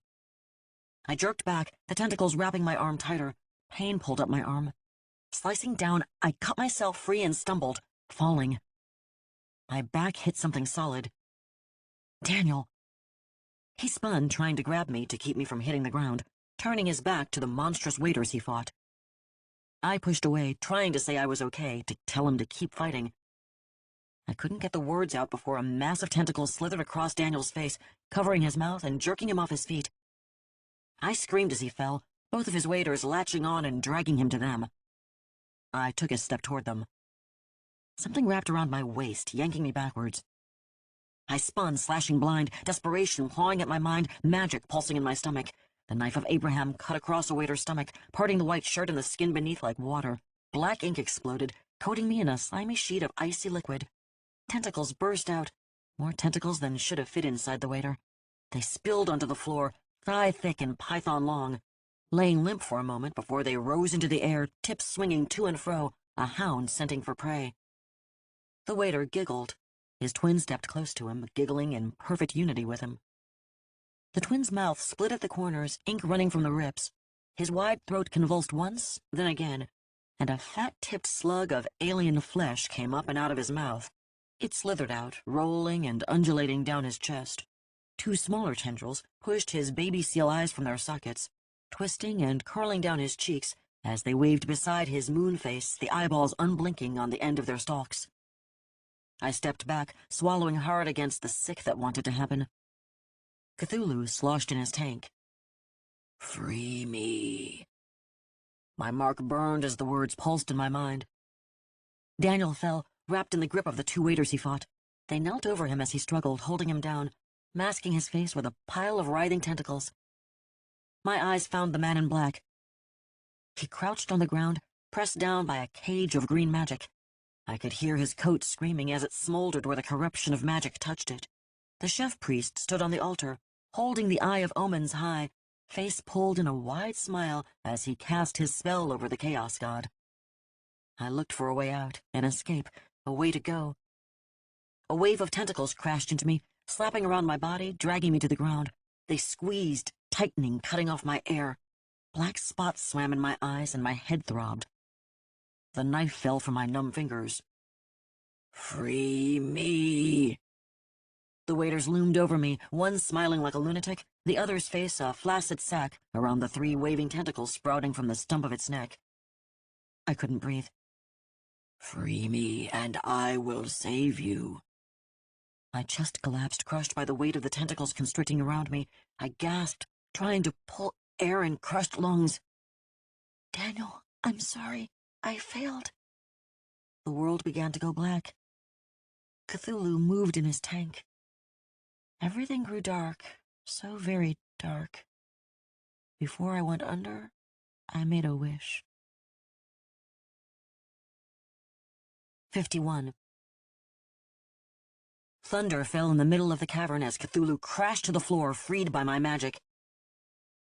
I jerked back, the tentacles wrapping my arm tighter. Pain pulled up my arm. Slicing down, I cut myself free and stumbled, falling. My back hit something solid. Daniel. He spun, trying to grab me to keep me from hitting the ground, turning his back to the monstrous waiters he fought. I pushed away, trying to say I was okay, to tell him to keep fighting. I couldn't get the words out before a mass of tentacles slithered across Daniel's face, covering his mouth and jerking him off his feet. I screamed as he fell, both of his waiters latching on and dragging him to them. I took a step toward them. Something wrapped around my waist, yanking me backwards. I spun, slashing blind, desperation clawing at my mind, magic pulsing in my stomach. The knife of Abraham cut across a waiter's stomach, parting the white shirt and the skin beneath like water. Black ink exploded, coating me in a slimy sheet of icy liquid. Tentacles burst out, more tentacles than should have fit inside the waiter. They spilled onto the floor, thigh-thick and python-long, laying limp for a moment before they rose into the air, tips swinging to and fro, a hound scenting for prey. The waiter giggled. His twin stepped close to him, giggling in perfect unity with him. The twin's mouth split at the corners, ink running from the rips. His wide throat convulsed once, then again, and a fat-tipped slug of alien flesh came up and out of his mouth. It slithered out, rolling and undulating down his chest. 2 smaller tendrils pushed his baby seal eyes from their sockets, twisting and curling down his cheeks as they waved beside his moon face, the eyeballs unblinking on the end of their stalks. I stepped back, swallowing hard against the sick that wanted to happen. Cthulhu sloshed in his tank. "Free me." My mark burned as the words pulsed in my mind. Daniel fell, wrapped in the grip of the 2 waiters he fought. They knelt over him as he struggled, holding him down, masking his face with a pile of writhing tentacles. My eyes found the man in black. He crouched on the ground, pressed down by a cage of green magic. I could hear his coat screaming as it smoldered where the corruption of magic touched it. The chef-priest stood on the altar, holding the Eye of Omens high, face pulled in a wide smile as he cast his spell over the chaos god. I looked for a way out, an escape, a way to go. A wave of tentacles crashed into me, slapping around my body, dragging me to the ground. They squeezed, tightening, cutting off my air. Black spots swam in my eyes and my head throbbed. The knife fell from my numb fingers. "Free me." The waiters loomed over me, one smiling like a lunatic, the other's face a flaccid sack around the 3 waving tentacles sprouting from the stump of its neck. I couldn't breathe. "Free me, and I will save you." My chest collapsed, crushed by the weight of the tentacles constricting around me. I gasped, trying to pull air in crushed lungs. Daniel, I'm sorry. I failed. The world began to go black. Cthulhu moved in his tank. Everything grew dark, so very dark. Before I went under, I made a wish. 51. Thunder fell in the middle of the cavern as Cthulhu crashed to the floor, freed by my magic.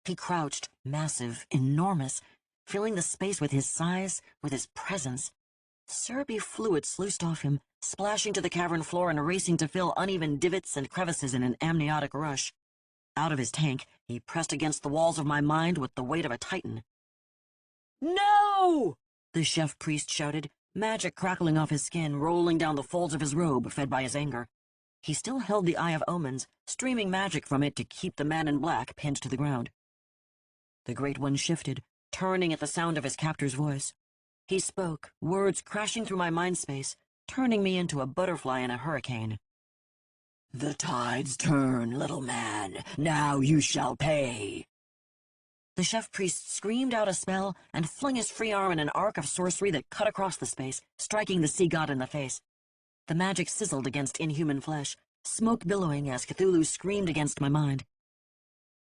He crouched, massive, enormous, filling the space with his size, with his presence. Syrupy fluid sluiced off him, splashing to the cavern floor and racing to fill uneven divots and crevices in an amniotic rush. Out of his tank, he pressed against the walls of my mind with the weight of a titan. "No!" the chef-priest shouted, magic crackling off his skin, rolling down the folds of his robe, fed by his anger. He still held the Eye of Omens, streaming magic from it to keep the man in black pinned to the ground. The Great One shifted, turning at the sound of his captor's voice. He spoke, words crashing through my mind space, turning me into a butterfly in a hurricane. The tides turn, little man. Now you shall pay. The chef-priest screamed out a spell and flung his free arm in an arc of sorcery that cut across the space, striking the sea god in the face. The magic sizzled against inhuman flesh, smoke billowing as Cthulhu screamed against my mind.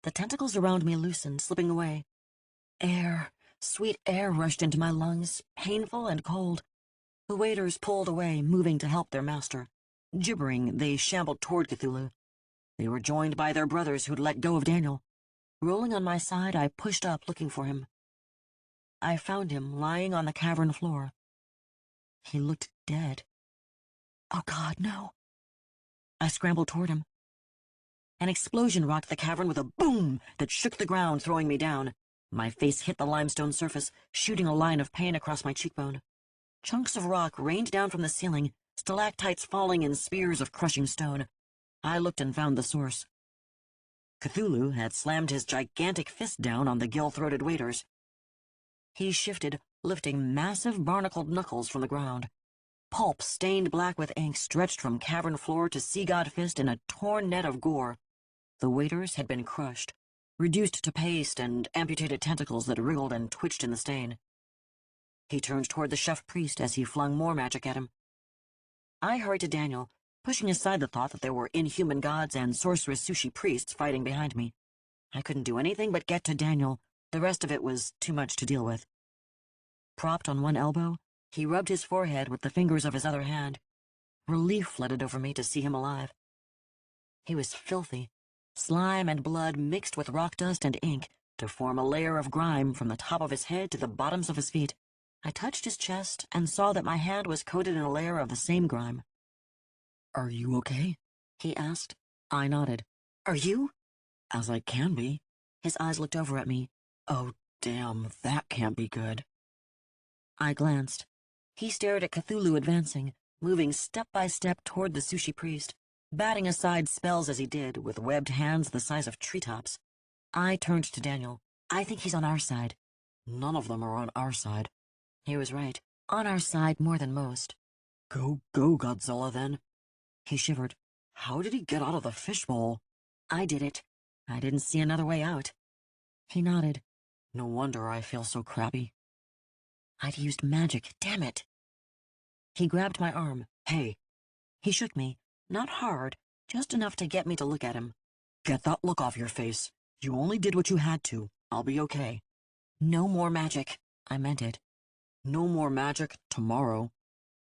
The tentacles around me loosened, slipping away. Air, sweet air rushed into my lungs, painful and cold. The waiters pulled away, moving to help their master. Gibbering, they shambled toward Cthulhu. They were joined by their brothers who'd let go of Daniel. Rolling on my side, I pushed up, looking for him. I found him lying on the cavern floor. He looked dead. Oh God, no. I scrambled toward him. An explosion rocked the cavern with a boom that shook the ground, throwing me down. My face hit the limestone surface, shooting a line of pain across my cheekbone. Chunks of rock rained down from the ceiling, stalactites falling in spears of crushing stone. I looked and found the source. Cthulhu had slammed his gigantic fist down on the gill-throated waiters. He shifted, lifting massive barnacled knuckles from the ground. Pulp stained black with ink stretched from cavern floor to sea god fist in a torn net of gore. The waiters had been crushed, reduced to paste and amputated tentacles that wriggled and twitched in the stain. He turned toward the chef-priest as he flung more magic at him. I hurried to Daniel, pushing aside the thought that there were inhuman gods and sorceress sushi priests fighting behind me. I couldn't do anything but get to Daniel. The rest of it was too much to deal with. Propped on one elbow, he rubbed his forehead with the fingers of his other hand. Relief flooded over me to see him alive. He was filthy. Slime and blood mixed with rock dust and ink to form a layer of grime from the top of his head to the bottoms of his feet. I touched his chest and saw that my hand was coated in a layer of the same grime. Are you okay? He asked. I nodded. Are you? As I can be. His eyes looked over at me. Oh, damn, that can't be good. I glanced. He stared at Cthulhu advancing, moving step by step toward the sushi priest, batting aside spells as he did, with webbed hands the size of treetops. I turned to Daniel. I think he's on our side. None of them are on our side. He was right. On our side more than most. Go, Godzilla, then. He shivered. How did he get out of the fishbowl? I did it. I didn't see another way out. He nodded. No wonder I feel so crappy. I'd used magic, damn it. He grabbed my arm. Hey. He shook me, not hard, just enough to get me to look at him. Get that look off your face. You only did what you had to. I'll be okay. No more magic. I meant it. No more magic tomorrow.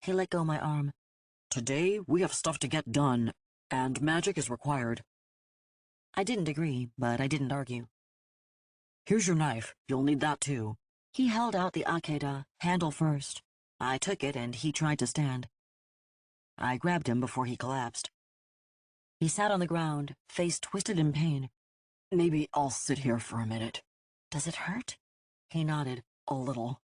He let go my arm. Today, we have stuff to get done, and magic is required. I didn't agree, but I didn't argue. Here's your knife. You'll need that too. He held out the akeda, handle first. I took it, and he tried to stand. I grabbed him before he collapsed. He sat on the ground, face twisted in pain. Maybe I'll sit here for a minute. Does it hurt? He nodded. A little.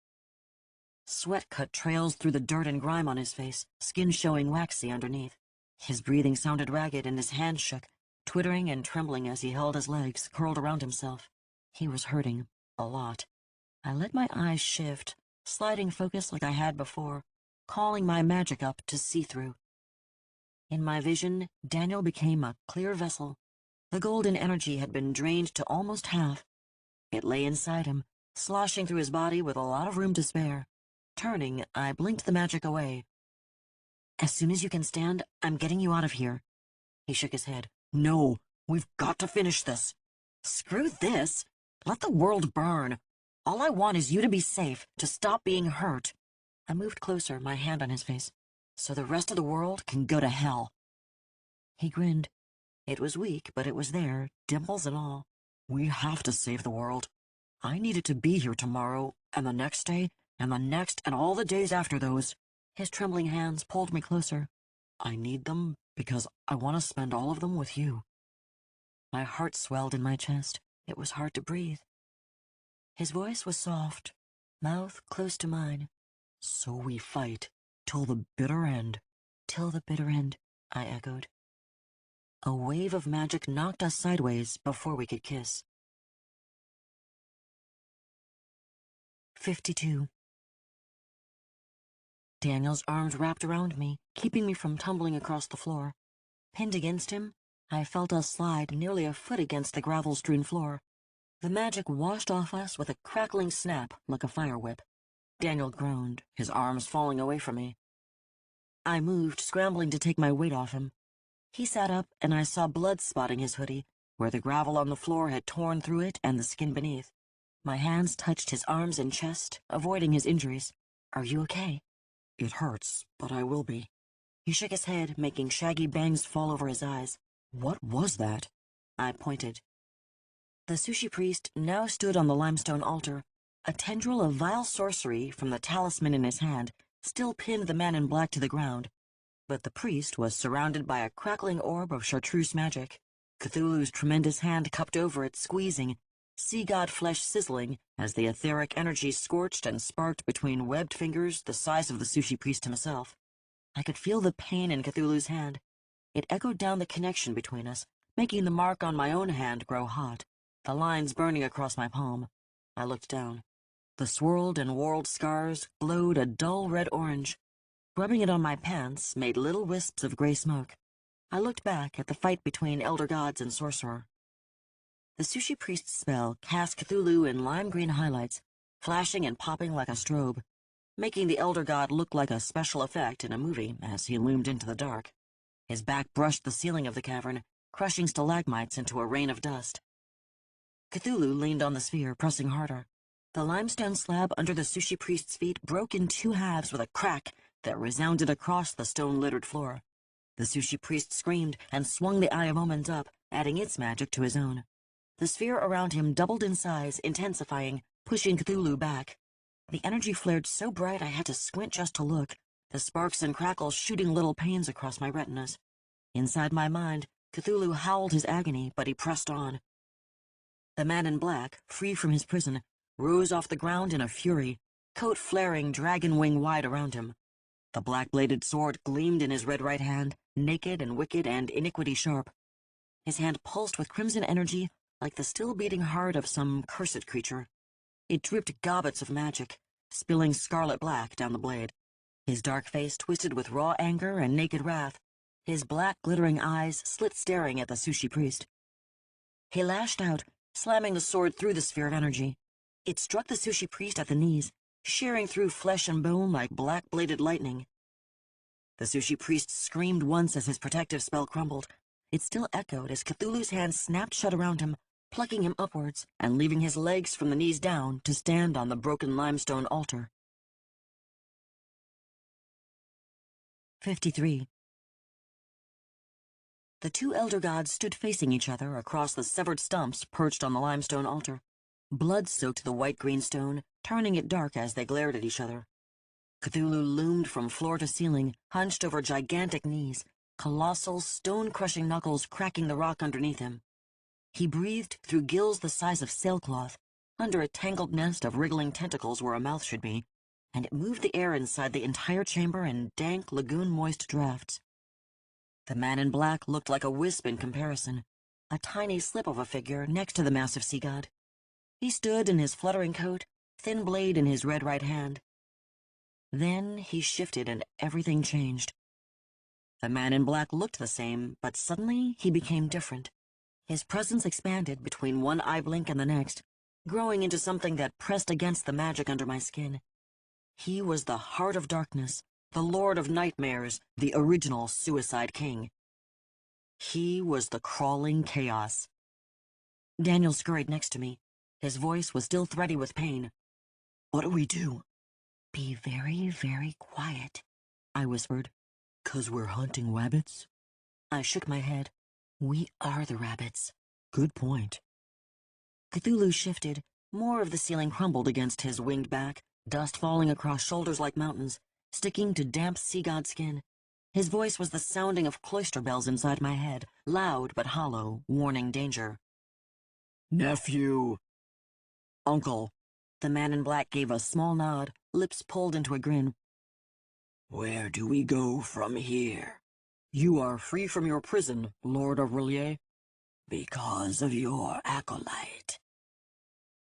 Sweat cut trails through the dirt and grime on his face, skin showing waxy underneath. His breathing sounded ragged and his hands shook, twittering and trembling as he held his legs curled around himself. He was hurting. A lot. I let my eyes shift, sliding focus like I had before, calling my magic up to see through. In my vision, Daniel became a clear vessel. The golden energy had been drained to almost half. It lay inside him, sloshing through his body with a lot of room to spare. Turning, I blinked the magic away. As soon as you can stand, I'm getting you out of here. He shook his head. No, we've got to finish this. Screw this. Let the world burn. All I want is you to be safe, to stop being hurt. I moved closer, my hand on his face. So the rest of the world can go to hell. He grinned. It was weak, but it was there, dimples and all. We have to save the world. I needed to be here tomorrow, and the next day, and the next, and all the days after those. His trembling hands pulled me closer. I need them because I want to spend all of them with you. My heart swelled in my chest. It was hard to breathe. His voice was soft, mouth close to mine. So we fight, till the bitter end. Till the bitter end, I echoed. A wave of magic knocked us sideways before we could kiss. 52. Daniel's arms wrapped around me, keeping me from tumbling across the floor. Pinned against him, I felt us slide nearly a foot against the gravel-strewn floor. The magic washed off us with a crackling snap like a fire whip. Daniel groaned, his arms falling away from me. I moved, scrambling to take my weight off him. He sat up, and I saw blood spotting his hoodie, where the gravel on the floor had torn through it and the skin beneath. My hands touched his arms and chest, avoiding his injuries. "Are you okay?" It hurts, but I will be. He shook his head, making shaggy bangs fall over his eyes. What was that? I pointed. The sushi priest now stood on the limestone altar. A tendril of vile sorcery from the talisman in his hand still pinned the man in black to the ground, but the priest was surrounded by a crackling orb of chartreuse magic. Cthulhu's tremendous hand cupped over it, squeezing, sea god flesh sizzling as the etheric energy scorched and sparked between webbed fingers the size of the sushi priest himself. I could feel the pain in Cthulhu's hand. It echoed down the connection between us, making the mark on my own hand grow hot, the lines burning across my palm. I looked down. The swirled and whorled scars glowed a dull red-orange. Rubbing it on my pants made little wisps of gray smoke. I looked back at the fight between elder gods and sorcerer. The sushi priest's spell cast Cthulhu in lime green highlights, flashing and popping like a strobe, making the elder god look like a special effect in a movie as he loomed into the dark. His back brushed the ceiling of the cavern, crushing stalagmites into a rain of dust. Cthulhu leaned on the sphere, pressing harder. The limestone slab under the sushi priest's feet broke in two halves with a crack that resounded across the stone-littered floor. The sushi priest screamed and swung the Eye of Omens up, adding its magic to his own. The sphere around him doubled in size, intensifying, pushing Cthulhu back. The energy flared so bright I had to squint just to look, the sparks and crackles shooting little pains across my retinas. Inside my mind, Cthulhu howled his agony, but he pressed on. The man in black, free from his prison, rose off the ground in a fury, coat flaring dragon wing wide around him. The black-bladed sword gleamed in his red right hand, naked and wicked and iniquity sharp. His hand pulsed with crimson energy like the still-beating heart of some cursed creature. It dripped gobbets of magic, spilling scarlet black down the blade. His dark face twisted with raw anger and naked wrath, his black glittering eyes slit staring at the sushi priest. He lashed out, slamming the sword through the sphere of energy. It struck the sushi priest at the knees, shearing through flesh and bone like black-bladed lightning. The sushi priest screamed once as his protective spell crumbled. It still echoed as Cthulhu's hand snapped shut around him, plucking him upwards and leaving his legs from the knees down to stand on the broken limestone altar. 53. The two elder gods stood facing each other across the severed stumps perched on the limestone altar. Blood soaked the white-green stone, turning it dark as they glared at each other. Cthulhu loomed from floor to ceiling, hunched over gigantic knees, colossal, stone-crushing knuckles cracking the rock underneath him. He breathed through gills the size of sailcloth, under a tangled nest of wriggling tentacles where a mouth should be, and it moved the air inside the entire chamber in dank, lagoon-moist drafts. The man in black looked like a wisp in comparison, a tiny slip of a figure next to the massive sea god. He stood in his fluttering coat, thin blade in his red right hand. Then he shifted and everything changed. The man in black looked the same, but suddenly he became different. His presence expanded between one eye blink and the next, growing into something that pressed against the magic under my skin. He was the Heart of Darkness, the Lord of Nightmares, the original Suicide King. He was the crawling chaos. Daniel scurried next to me. His voice was still thready with pain. What do we do? Be very, very quiet, I whispered. 'Cause we're hunting rabbits? I shook my head. We are the rabbits. Good point. Cthulhu shifted. More of the ceiling crumbled against his winged back, dust falling across shoulders like mountains, sticking to damp sea god skin. His voice was the sounding of cloister bells inside my head, loud but hollow, warning danger. Nephew. Uncle. The man in black gave a small nod, lips pulled into a grin. Where do we go from here? You are free from your prison, Lord Aurelier. Because of your acolyte.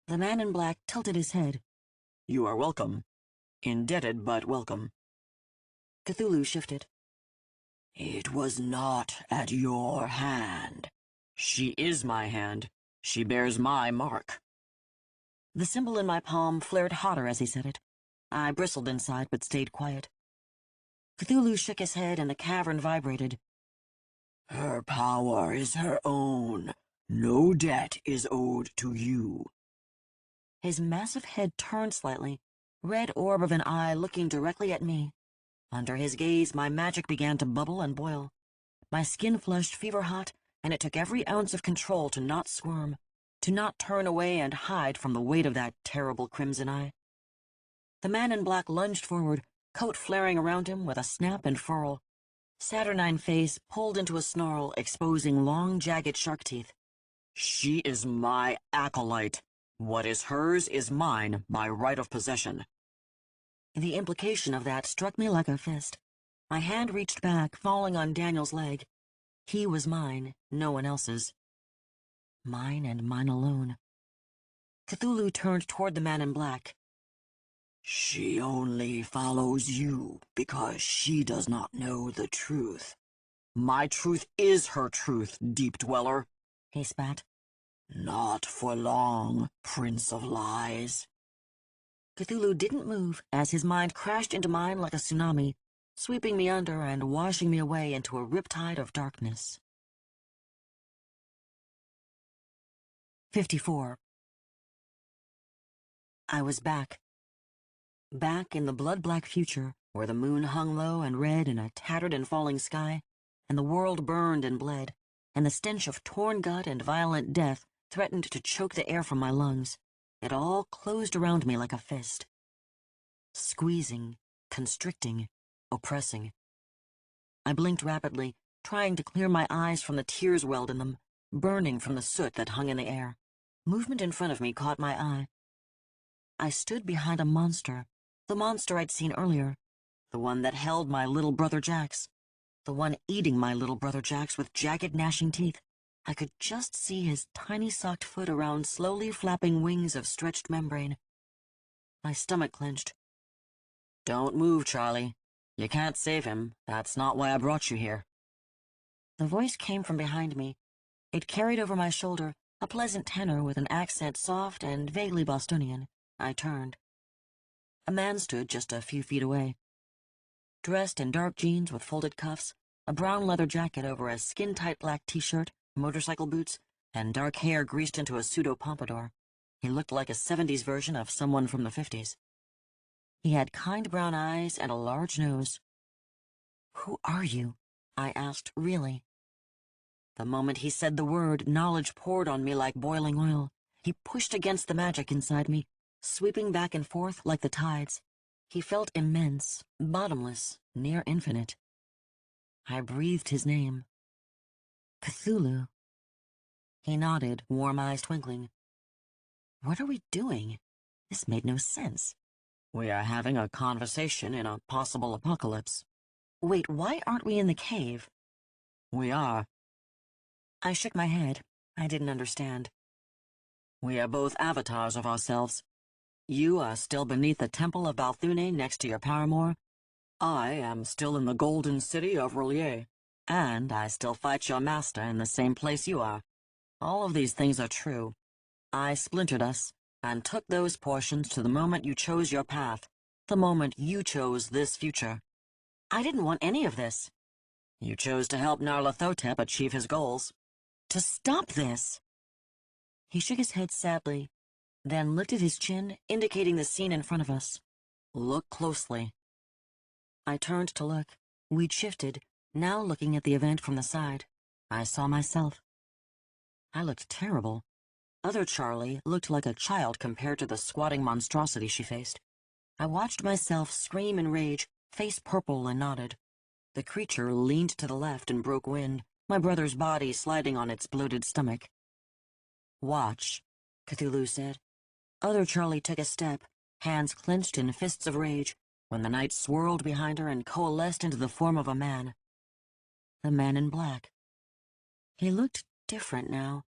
The man in black tilted his head. You are welcome. Indebted, but welcome. Cthulhu shifted. It was not at your hand. She is my hand. She bears my mark. The symbol in my palm flared hotter as he said it. I bristled inside, but stayed quiet. Cthulhu shook his head and the cavern vibrated. Her power is her own. No debt is owed to you. His massive head turned slightly, red orb of an eye looking directly at me. Under his gaze, my magic began to bubble and boil. My skin flushed fever-hot, and it took every ounce of control to not squirm, to not turn away and hide from the weight of that terrible crimson eye. The man in black lunged forward, coat flaring around him with a snap and furl. Saturnine face pulled into a snarl, exposing long, jagged shark teeth. She is my acolyte. What is hers is mine by right of possession. The implication of that struck me like a fist. My hand reached back, falling on Daniel's leg. He was mine, no one else's. Mine and mine alone. Cthulhu turned toward the man in black. She only follows you because she does not know the truth. My truth is her truth, deep dweller, He spat. Not for long, Prince of Lies. Cthulhu didn't move as his mind crashed into mine like a tsunami, sweeping me under and washing me away into a riptide of darkness. 54. I was back. Back in the blood-black future, where the moon hung low and red in a tattered and falling sky, and the world burned and bled, and the stench of torn gut and violent death threatened to choke the air from my lungs. It all closed around me like a fist. Squeezing, constricting, oppressing. I blinked rapidly, trying to clear my eyes from the tears welled in them, burning from the soot that hung in the air. Movement in front of me caught my eye. I stood behind a monster, the monster I'd seen earlier, the one that held my little brother Jax, the one eating my little brother Jax with jagged gnashing teeth. I could just see his tiny socked foot around slowly flapping wings of stretched membrane. My stomach clenched. Don't move, Charlie. You can't save him. That's not why I brought you here. The voice came from behind me. It carried over my shoulder, a pleasant tenor with an accent soft and vaguely Bostonian. I turned. A man stood just a few feet away. Dressed in dark jeans with folded cuffs, a brown leather jacket over a skin-tight black t-shirt, motorcycle boots, and dark hair greased into a pseudo-pompadour. He looked like a 70s version of someone from the 50s. He had kind brown eyes and a large nose. "Who are you?" I asked, really. The moment he said the word, knowledge poured on me like boiling oil. He pushed against the magic inside me, sweeping back and forth like the tides. He felt immense, bottomless, near infinite. I breathed his name. Cthulhu. He nodded, warm eyes twinkling. What are we doing? This made no sense. We are having a conversation in a possible apocalypse. Wait, why aren't we in the cave? We are. I shook my head. I didn't understand. We are both avatars of ourselves. You are still beneath the temple of Balthune next to your paramour. I am still in the golden city of Relier. And I still fight your master in the same place you are. All of these things are true. I splintered us, and took those portions to the moment you chose your path, the moment you chose this future. I didn't want any of this. You chose to help Nyarlathotep achieve his goals. To stop this. He shook his head sadly, then lifted his chin, indicating the scene in front of us. Look closely. I turned to look. We'd shifted, now looking at the event from the side. I saw myself. I looked terrible. Other Charlie looked like a child compared to the squatting monstrosity she faced. I watched myself scream in rage, face purple, and nodded. The creature leaned to the left and broke wind, my brother's body sliding on its bloated stomach. Watch, Cthulhu said. Other Charlie took a step, hands clenched in fists of rage, when the night swirled behind her and coalesced into the form of a man. The man in black. He looked different now.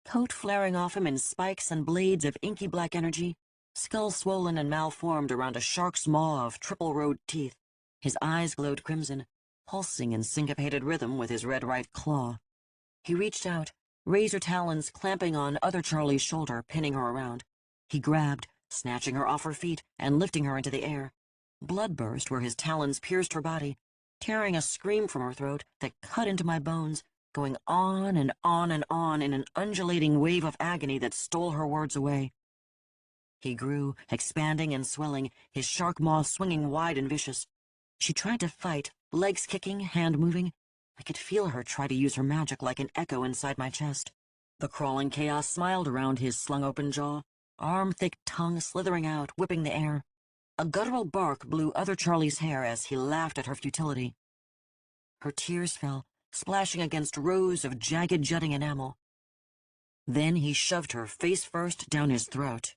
Coat flaring off him in spikes and blades of inky black energy, skull swollen and malformed around a shark's maw of triple-rowed teeth. His eyes glowed crimson, pulsing in syncopated rhythm with his red right claw. He reached out, razor talons clamping on other Charlie's shoulder, pinning her around. He grabbed, snatching her off her feet and lifting her into the air. Blood burst where his talons pierced her body, tearing a scream from her throat that cut into my bones, going on and on and on in an undulating wave of agony that stole her words away. He grew, expanding and swelling, his shark maw swinging wide and vicious. She tried to fight, legs kicking, hand moving. I could feel her try to use her magic like an echo inside my chest. The crawling chaos smiled around his slung-open jaw, arm-thick tongue slithering out, whipping the air. A guttural bark blew other Charlie's hair as he laughed at her futility. Her tears fell, splashing against rows of jagged jutting enamel. Then he shoved her face first down his throat.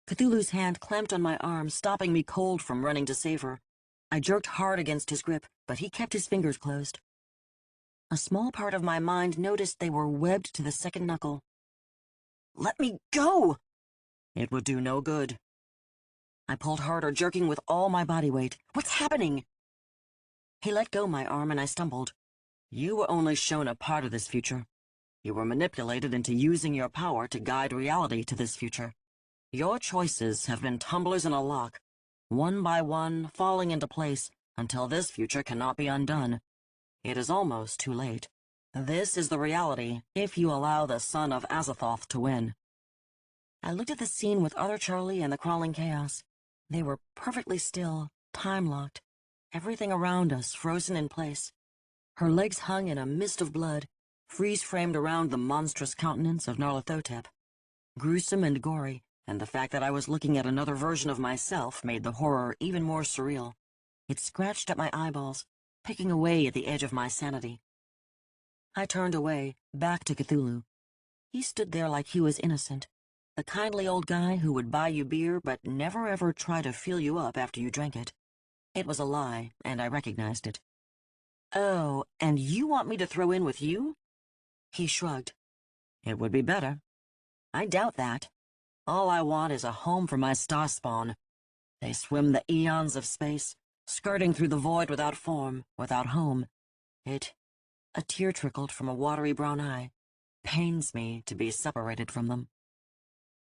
Cthulhu's hand clamped on my arm, stopping me cold from running to save her. I jerked hard against his grip, but he kept his fingers closed. A small part of my mind noticed they were webbed to the second knuckle. "Let me go!" It would do no good. I pulled harder, jerking with all my body weight. "What's happening?" He let go my arm and I stumbled. "You were only shown a part of this future. You were manipulated into using your power to guide reality to this future. Your choices have been tumblers in a lock, one by one falling into place until this future cannot be undone. It is almost too late. This is the reality if you allow the son of Azathoth to win." I looked at the scene with other Charlie and the crawling chaos. They were perfectly still, time-locked, everything around us frozen in place. Her legs hung in a mist of blood, freeze-framed around the monstrous countenance of Nyarlathotep. Gruesome and gory, and the fact that I was looking at another version of myself made the horror even more surreal. It scratched at my eyeballs, picking away at the edge of my sanity. I turned away, back to Cthulhu. He stood there like he was innocent, the kindly old guy who would buy you beer but never ever try to fill you up after you drank it. It was a lie, and I recognized it. "Oh, and you want me to throw in with you?" He shrugged. "It would be better." "I doubt that. All I want is a home for my star spawn. They swim the eons of space, skirting through the void without form, without home. A tear trickled from a watery brown eye. Pains me to be separated from them.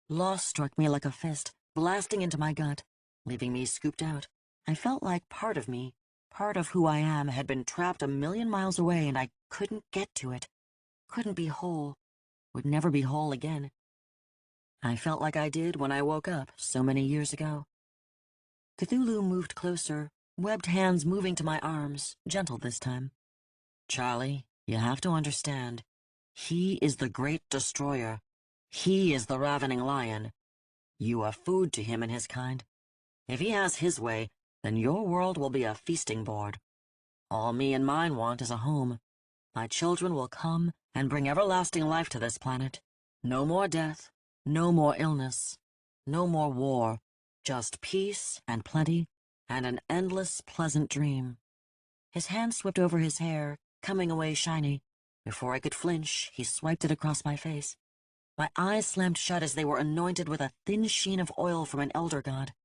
Loss struck me like a fist, blasting into my gut, leaving me scooped out. I felt like part of me, part of who I am, had been trapped a million miles away and I couldn't get to it. Couldn't be whole. Would never be whole again. I felt like I did when I woke up so many years ago. Cthulhu moved closer, webbed hands moving to my arms, gentle this time. "Charlie, you have to understand. He is the great destroyer. He is the ravening lion. You are food to him and his kind. If he has his way, then your world will be a feasting board. All me and mine want is a home. My children will come and bring everlasting life to this planet. No more death, no more illness, no more war, just peace and plenty and an endless pleasant dream." His hand swept over his hair, coming away shiny. Before I could flinch, he swiped it across my face. My eyes slammed shut as they were anointed with a thin sheen of oil from an elder god.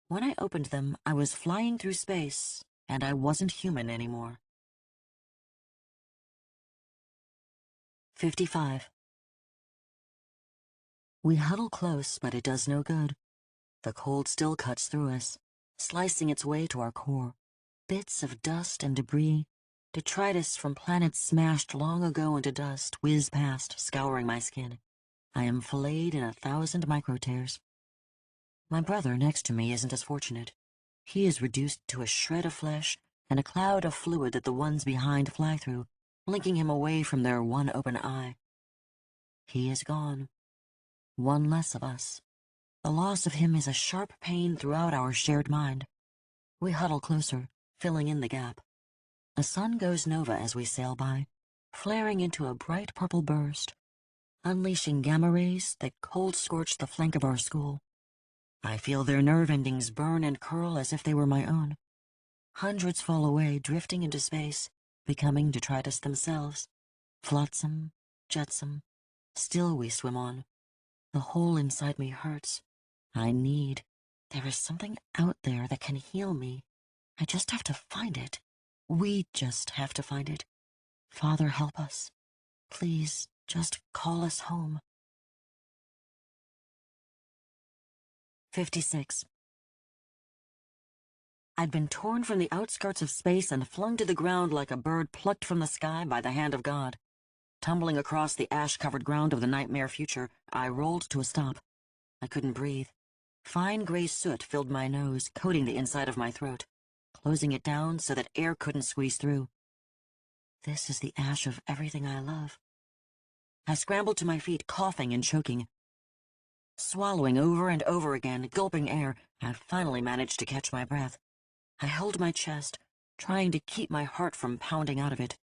When I opened them, I was flying through space, and I wasn't human anymore. 55. We huddle close, but it does no good. The cold still cuts through us, slicing its way to our core. Bits of dust and debris, detritus from planets smashed long ago into dust, whiz past, scouring my skin. I am filleted in 1,000 micro-tears. My brother next to me isn't as fortunate. He is reduced to a shred of flesh and a cloud of fluid that the ones behind fly through, blinking him away from their one open eye. He is gone. One less of us. The loss of him is a sharp pain throughout our shared mind. We huddle closer, filling in the gap. The sun goes nova as we sail by, flaring into a bright purple burst, unleashing gamma rays that cold-scorch the flank of our school. I feel their nerve endings burn and curl as if they were my own. Hundreds fall away, drifting into space, becoming detritus themselves. Flotsam, jetsam, still we swim on. The hole inside me hurts. There is something out there that can heal me. I just have to find it. We just have to find it. Father, help us. Please, just call us home. 56. I'd been torn from the outskirts of space and flung to the ground like a bird plucked from the sky by the hand of God. Tumbling across the ash-covered ground of the nightmare future, I rolled to a stop. I couldn't breathe. Fine gray soot filled my nose, coating the inside of my throat, closing it down so that air couldn't squeeze through. This is the ash of everything I love. I scrambled to my feet, coughing and choking. Swallowing over and over again, gulping air, I finally managed to catch my breath. I held my chest, trying to keep my heart from pounding out of it.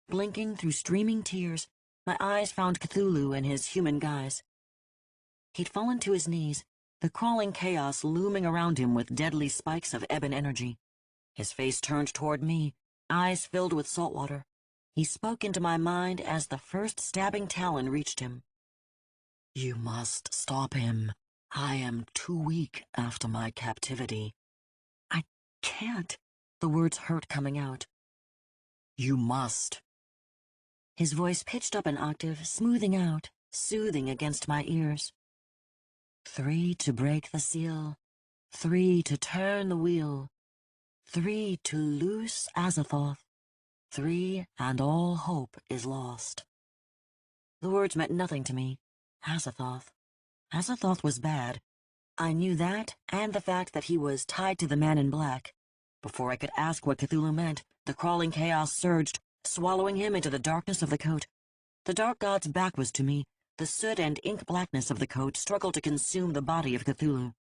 Blinking through streaming tears, my eyes found Cthulhu in his human guise. He'd fallen to his knees, the crawling chaos looming around him with deadly spikes of ebon energy. His face turned toward me, eyes filled with salt water. He spoke into my mind as the first stabbing talon reached him. "You must stop him. I am too weak after my captivity." "I can't." The words hurt coming out. "You must." His voice pitched up an octave, smoothing out, soothing against my ears. 3 to break the seal, 3 to turn the wheel, 3 to loose Azathoth, 3 and all hope is lost. The words meant nothing to me. Azathoth. Azathoth was bad. I knew that, and the fact that he was tied to the man in black. Before I could ask what Cthulhu meant, the crawling chaos surged, swallowing him into the darkness of the coat. The dark god's back was to me. The soot and ink blackness of the coat struggled to consume the body of Cthulhu.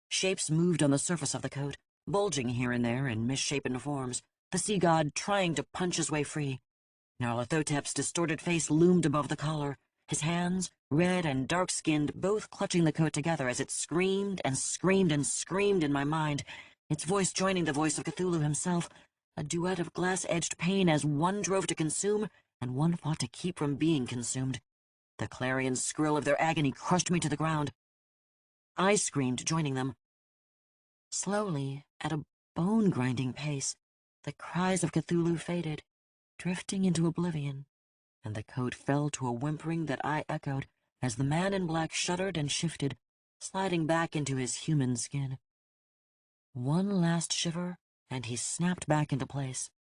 Shapes moved on the surface of the coat, bulging here and there in misshapen forms, the sea god trying to punch his way free. Nyarlathotep's distorted face loomed above the collar, his hands, red and dark-skinned, both clutching the coat together as it screamed and screamed and screamed in my mind, its voice joining the voice of Cthulhu himself, a duet of glass-edged pain as one drove to consume and one fought to keep from being consumed. The clarion skrill of their agony crushed me to the ground. I screamed, joining them. Slowly, at a bone-grinding pace, the cries of Cthulhu faded, drifting into oblivion, and the coat fell to a whimpering that I echoed as the man in black shuddered and shifted, sliding back into his human skin. One last shiver, and he snapped back into place.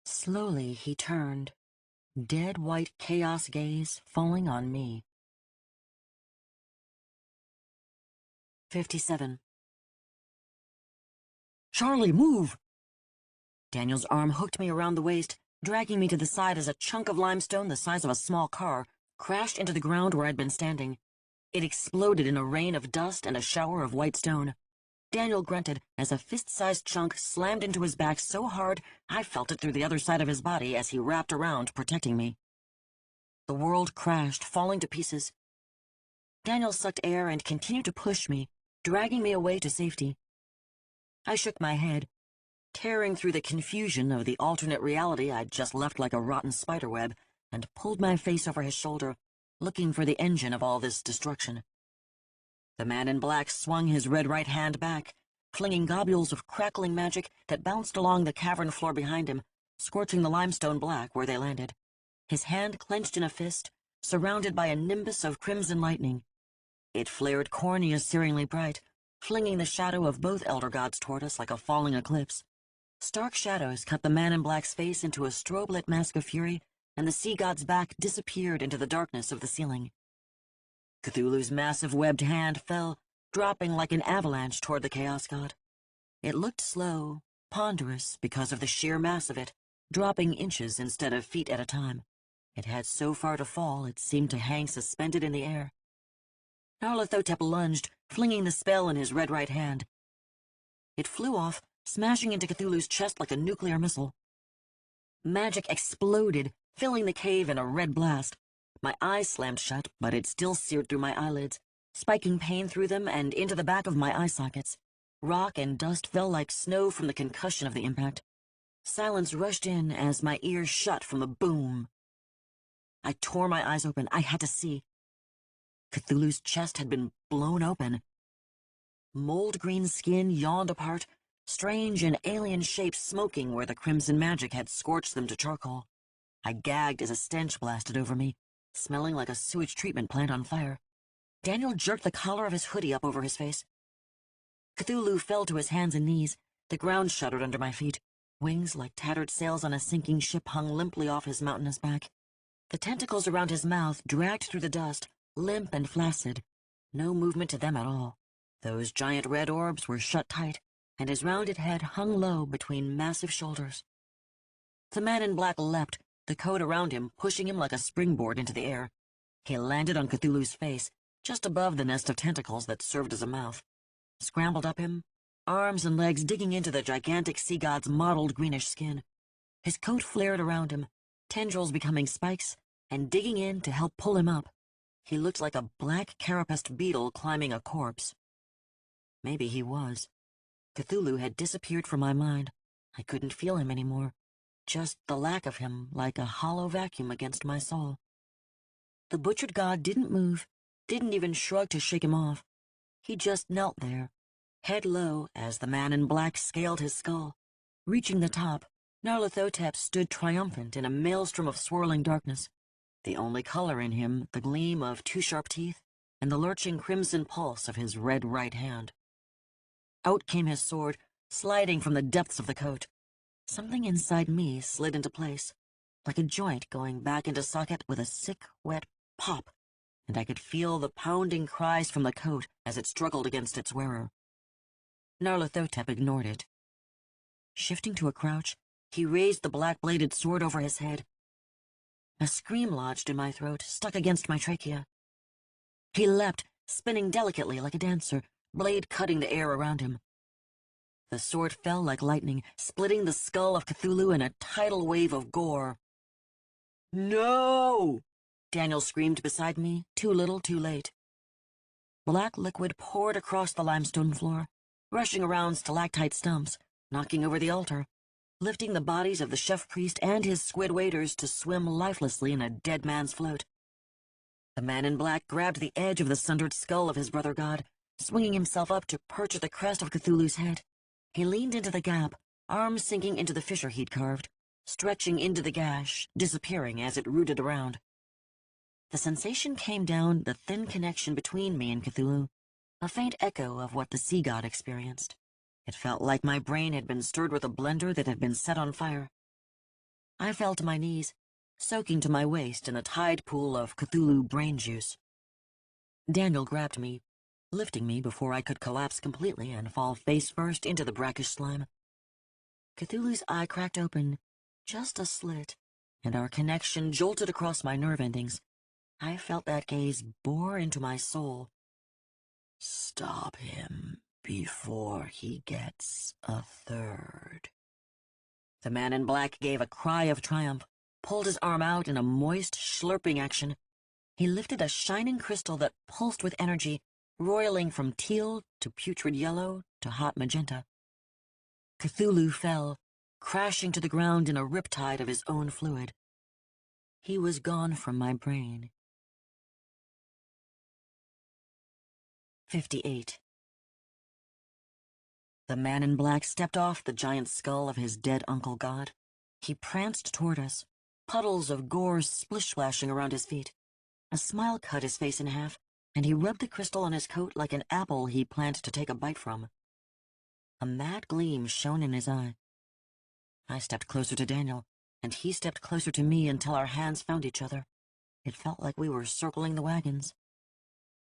Slowly he turned, dead white chaos gaze falling on me. 57. "Charlie, move!" Daniel's arm hooked me around the waist, dragging me to the side as a chunk of limestone the size of a small car crashed into the ground where I'd been standing. It exploded in a rain of dust and a shower of white stone. Daniel grunted as a fist-sized chunk slammed into his back so hard I felt it through the other side of his body as he wrapped around, protecting me. The world crashed, falling to pieces. Daniel sucked air and continued to push me, dragging me away to safety. I shook my head, tearing through the confusion of the alternate reality I'd just left like a rotten spiderweb, and pulled my face over his shoulder, looking for the engine of all this destruction. The man in black swung his red right hand back, flinging globules of crackling magic that bounced along the cavern floor behind him, scorching the limestone black where they landed. His hand clenched in a fist, surrounded by a nimbus of crimson lightning. It flared cornea-searingly bright, flinging the shadow of both elder gods toward us like a falling eclipse. Stark shadows cut the man in black's face into a strobe-lit mask of fury, and the sea god's back disappeared into the darkness of the ceiling. Cthulhu's massive webbed hand fell, dropping like an avalanche toward the chaos god. It looked slow, ponderous because of the sheer mass of it, dropping inches instead of feet at a time. It had so far to fall it seemed to hang suspended in the air. Nyarlathotep lunged, flinging the spell in his red right hand. It flew off, smashing into Cthulhu's chest like a nuclear missile. Magic exploded, filling the cave in a red blast. My eyes slammed shut, but it still seared through my eyelids, spiking pain through them and into the back of my eye sockets. Rock and dust fell like snow from the concussion of the impact. Silence rushed in as my ears shut from the boom. I tore my eyes open. I had to see. Cthulhu's chest had been blown open. Mold-green skin yawned apart, strange and alien shapes smoking where the crimson magic had scorched them to charcoal. I gagged as a stench blasted over me, smelling like a sewage treatment plant on fire. Daniel jerked the collar of his hoodie up over his face. Cthulhu fell to his hands and knees. The ground shuddered under my feet. Wings like tattered sails on a sinking ship hung limply off his mountainous back. The tentacles around his mouth dragged through the dust, limp and flaccid. No movement to them at all. Those giant red orbs were shut tight, and his rounded head hung low between massive shoulders. The man in black leapt, the coat around him pushing him like a springboard into the air. He landed on Cthulhu's face, just above the nest of tentacles that served as a mouth. Scrambled up him, arms and legs digging into the gigantic sea god's mottled greenish skin. His coat flared around him, tendrils becoming spikes, and digging in to help pull him up. He looked like a black carapaced beetle climbing a corpse. Maybe he was. Cthulhu had disappeared from my mind. I couldn't feel him anymore. Just the lack of him, like a hollow vacuum against my soul. The butchered god didn't move, didn't even shrug to shake him off. He just knelt there, head low as the man in black scaled his skull. Reaching the top, Nyarlathotep stood triumphant in a maelstrom of swirling darkness. The only color in him, the gleam of two sharp teeth, and the lurching crimson pulse of his red right hand. Out came his sword, sliding from the depths of the coat. Something inside me slid into place, like a joint going back into socket with a sick, wet pop, and I could feel the pounding cries from the coat as it struggled against its wearer. Nyarlathotep ignored it. Shifting to a crouch, he raised the black-bladed sword over his head. A scream lodged in my throat, stuck against my trachea. He leapt, spinning delicately like a dancer, blade cutting the air around him. The sword fell like lightning, splitting the skull of Cthulhu in a tidal wave of gore. "No!" Daniel screamed beside me, too little, too late. Black liquid poured across the limestone floor, rushing around stalactite stumps, knocking over the altar, lifting the bodies of the chef-priest and his squid waiters to swim lifelessly in a dead man's float. The man in black grabbed the edge of the sundered skull of his brother god, swinging himself up to perch at the crest of Cthulhu's head. He leaned into the gap, arms sinking into the fissure he'd carved, stretching into the gash, disappearing as it rooted around. The sensation came down the thin connection between me and Cthulhu, a faint echo of what the sea god experienced. It felt like my brain had been stirred with a blender that had been set on fire. I fell to my knees, soaking to my waist in a tide pool of Cthulhu brain juice. Daniel grabbed me, lifting me before I could collapse completely and fall face first into the brackish slime. Cthulhu's eye cracked open, just a slit, and our connection jolted across my nerve endings. I felt that gaze bore into my soul. "Stop him before he gets a third." The man in black gave a cry of triumph, pulled his arm out in a moist, slurping action. He lifted a shining crystal that pulsed with energy, roiling from teal to putrid yellow to hot magenta. Cthulhu fell, crashing to the ground in a riptide of his own fluid. He was gone from my brain. 58. The man in black stepped off the giant skull of his dead uncle god. He pranced toward us, puddles of gore splish-splashing around his feet. A smile cut his face in half, and he rubbed the crystal on his coat like an apple he planned to take a bite from. A mad gleam shone in his eye. I stepped closer to Daniel, and he stepped closer to me until our hands found each other. It felt like we were circling the wagons.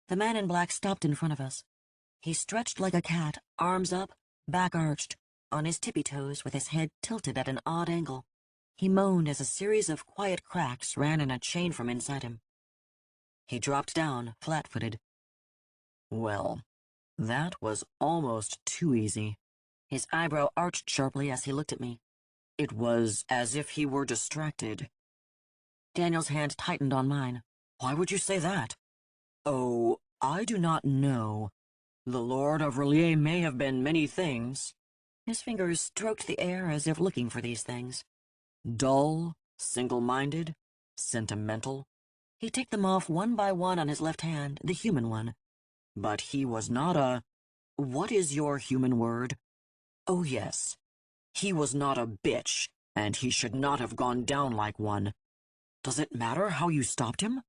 The man in black stopped in front of us. He stretched like a cat, arms up, back arched, on his tippy toes with his head tilted at an odd angle. He moaned as a series of quiet cracks ran in a chain from inside him. He dropped down, flat-footed. Well, that was almost too easy. His eyebrow arched sharply as he looked at me. It was as if he were distracted. Daniel's hand tightened on mine. Why would you say that? Oh, I do not know. The Lord of Relier may have been many things. His fingers stroked the air as if looking for these things. Dull, single-minded, sentimental. He ticked them off one by one on his left hand, the human one. But he was not a... What is your human word? Oh yes, he was not a bitch, and he should not have gone down like one. Does it matter how you stopped him?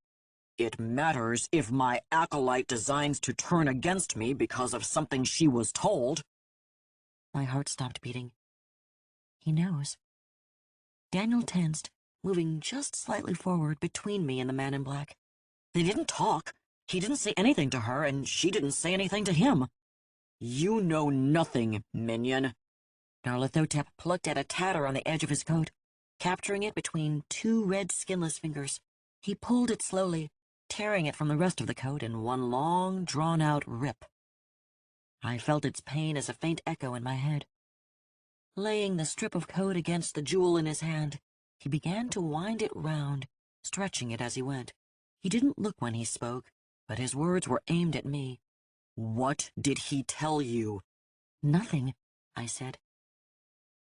It matters if my acolyte designs to turn against me because of something she was told. My heart stopped beating. He knows. Daniel tensed, moving just slightly forward between me and the man in black. They didn't talk. He didn't say anything to her, and she didn't say anything to him. You know nothing, minion. Narlathotep plucked at a tatter on the edge of his coat, capturing it between two red skinless fingers. He pulled it slowly, tearing it from the rest of the coat in one long, drawn-out rip. I felt its pain as a faint echo in my head. Laying the strip of coat against the jewel in his hand, he began to wind it round, stretching it as he went. He didn't look when he spoke, but his words were aimed at me. What did he tell you? Nothing, I said.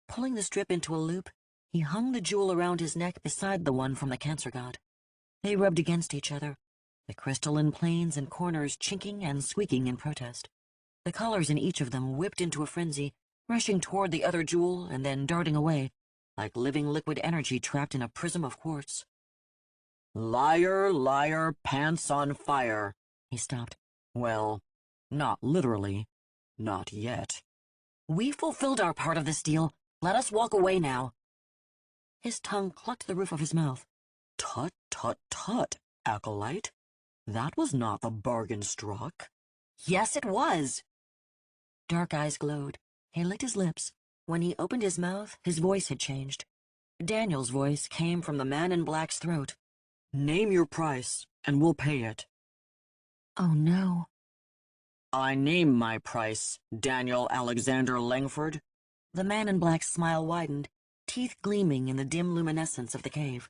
Pulling the strip into a loop, he hung the jewel around his neck beside the one from the cancer god. They rubbed against each other, the crystalline planes and corners chinking and squeaking in protest. The colors in each of them whipped into a frenzy, rushing toward the other jewel and then darting away, like living liquid energy trapped in a prism of quartz. Liar, liar, pants on fire. He stopped. Well, not literally. Not yet. We fulfilled our part of this deal. Let us walk away now. His tongue clucked the roof of his mouth. Tut, tut, tut, acolyte. That was not the bargain struck. Yes, it was. Dark eyes glowed. He licked his lips. When he opened his mouth, his voice had changed. Daniel's voice came from the man in black's throat. Name your price, and we'll pay it. Oh, no. I name my price, Daniel Alexander Langford. The man in black's smile widened, teeth gleaming in the dim luminescence of the cave.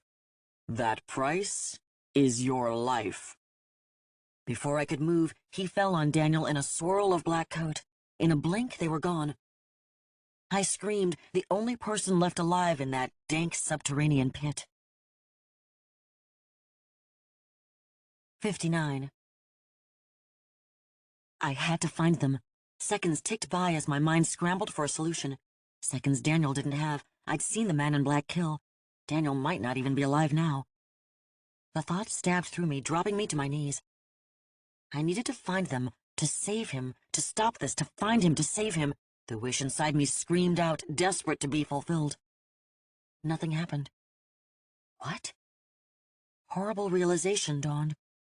That price is your life. Before I could move, he fell on Daniel in a swirl of black coat. In a blink, they were gone. I screamed, the only person left alive in that dank subterranean pit. 59. I had to find them. Seconds ticked by as my mind scrambled for a solution. Seconds Daniel didn't have. I'd seen the man in black kill. Daniel might not even be alive now. The thought stabbed through me, dropping me to my knees. I needed to find them, to save him, to stop this, to find him, to save him. The wish inside me screamed out, desperate to be fulfilled. Nothing happened. What? Horrible realization dawned.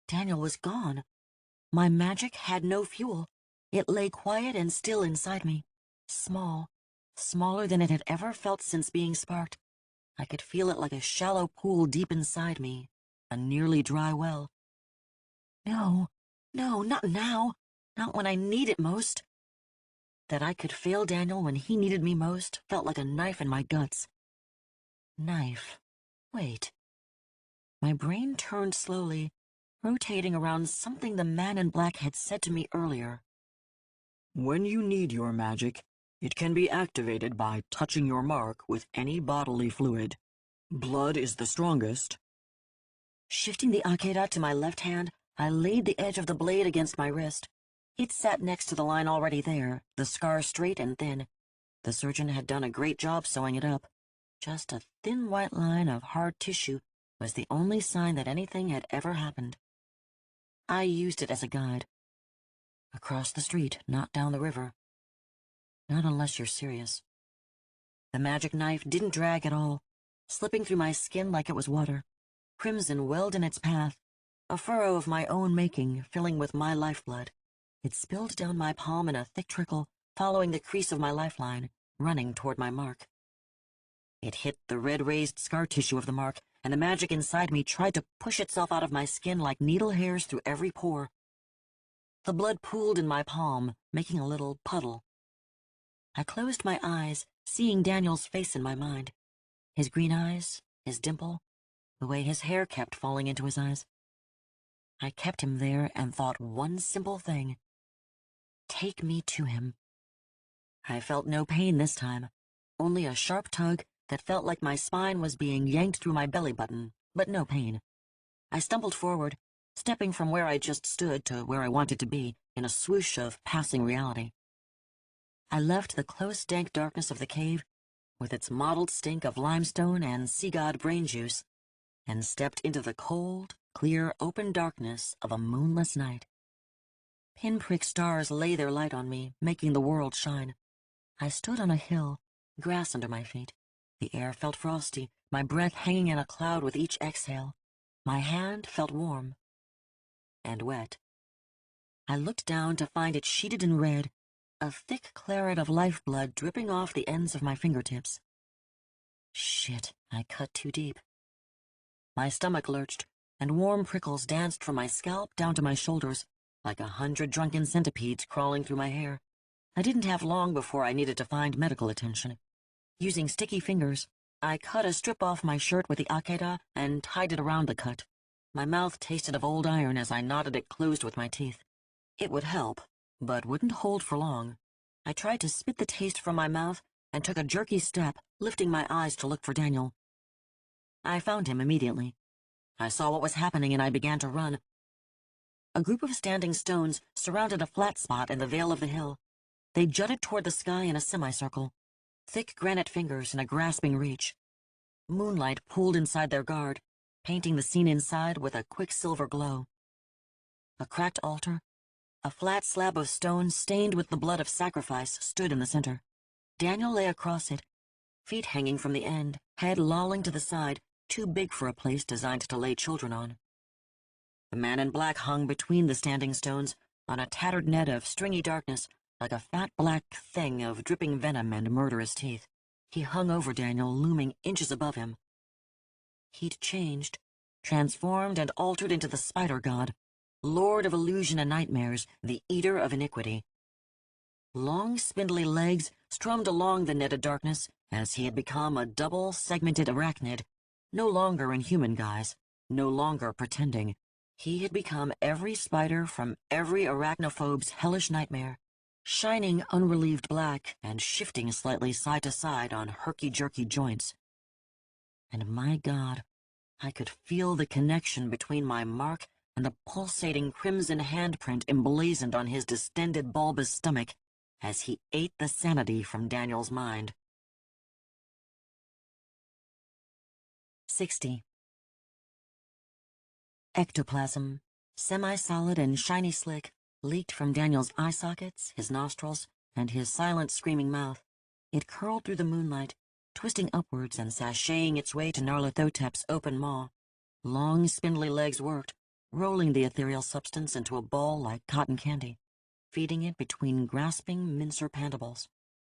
Daniel was gone. My magic had no fuel. It lay quiet and still inside me. Small, smaller than it had ever felt since being sparked. I could feel it like a shallow pool deep inside me, a nearly dry well. No, not now. Not when I need it most. That I could fail Daniel when he needed me most felt like a knife in my guts. Knife. Wait. My brain turned slowly, rotating around something the man in black had said to me earlier. When you need your magic, it can be activated by touching your mark with any bodily fluid. Blood is the strongest. Shifting the akeda to my left hand, I laid the edge of the blade against my wrist. It sat next to the line already there, the scar straight and thin. The surgeon had done a great job sewing it up. Just a thin white line of hard tissue was the only sign that anything had ever happened. I used it as a guide. Across the street, not down the river. Not unless you're serious. The magic knife didn't drag at all, slipping through my skin like it was water. Crimson welled in its path, a furrow of my own making, filling with my lifeblood. It spilled down my palm in a thick trickle, following the crease of my lifeline, running toward my mark. It hit the red-raised scar tissue of the mark, and the magic inside me tried to push itself out of my skin like needle hairs through every pore. The blood pooled in my palm, making a little puddle. I closed my eyes, seeing Daniel's face in my mind. His green eyes, his dimple, the way his hair kept falling into his eyes. I kept him there and thought one simple thing. Take me to him. I felt no pain this time, only a sharp tug that felt like my spine was being yanked through my belly button, but no pain. I stumbled forward, stepping from where I just stood to where I wanted to be, in a swoosh of passing reality. I left the close, dank darkness of the cave, with its mottled stink of limestone and sea god brain juice, and stepped into the cold, clear, open darkness of a moonless night. Pinprick stars lay their light on me, making the world shine. I stood on a hill, grass under my feet. The air felt frosty, my breath hanging in a cloud with each exhale. My hand felt warm and wet. I looked down to find it sheeted in red, a thick claret of lifeblood dripping off the ends of my fingertips. Shit, I cut too deep. My stomach lurched, and warm prickles danced from my scalp down to my shoulders, like 100 drunken centipedes crawling through my hair. I didn't have long before I needed to find medical attention. Using sticky fingers, I cut a strip off my shirt with the akeda and tied it around the cut. My mouth tasted of old iron as I knotted it closed with my teeth. It would help, but wouldn't hold for long. I tried to spit the taste from my mouth and took a jerky step, lifting my eyes to look for Daniel. I found him immediately. I saw what was happening and I began to run. A group of standing stones surrounded a flat spot in the vale of the hill. They jutted toward the sky in a semicircle, thick granite fingers in a grasping reach. Moonlight pooled inside their guard, painting the scene inside with a quicksilver glow. A cracked altar, a flat slab of stone stained with the blood of sacrifice, stood in the center. Daniel lay across it, feet hanging from the end, head lolling to the side, too big for a place designed to lay children on. The man in black hung between the standing stones on a tattered net of stringy darkness, like a fat black thing of dripping venom and murderous teeth. He hung over Daniel, looming inches above him. He'd changed, transformed and altered into the spider god, lord of illusion and nightmares, the eater of iniquity. Long, spindly legs strummed along the netted darkness as he had become a double-segmented arachnid, no longer in human guise, no longer pretending. He had become every spider from every arachnophobe's hellish nightmare, shining unrelieved black and shifting slightly side to side on herky-jerky joints. And my God, I could feel the connection between my mark and the pulsating crimson handprint emblazoned on his distended bulbous stomach as he ate the sanity from Daniel's mind. 60. Ectoplasm, semi-solid and shiny slick, leaked from Daniel's eye sockets, his nostrils, and his silent screaming mouth. It curled through the moonlight, twisting upwards and sashaying its way to Nyarlathotep's open maw. Long, spindly legs worked, rolling the ethereal substance into a ball like cotton candy, feeding it between grasping mincer pandibles.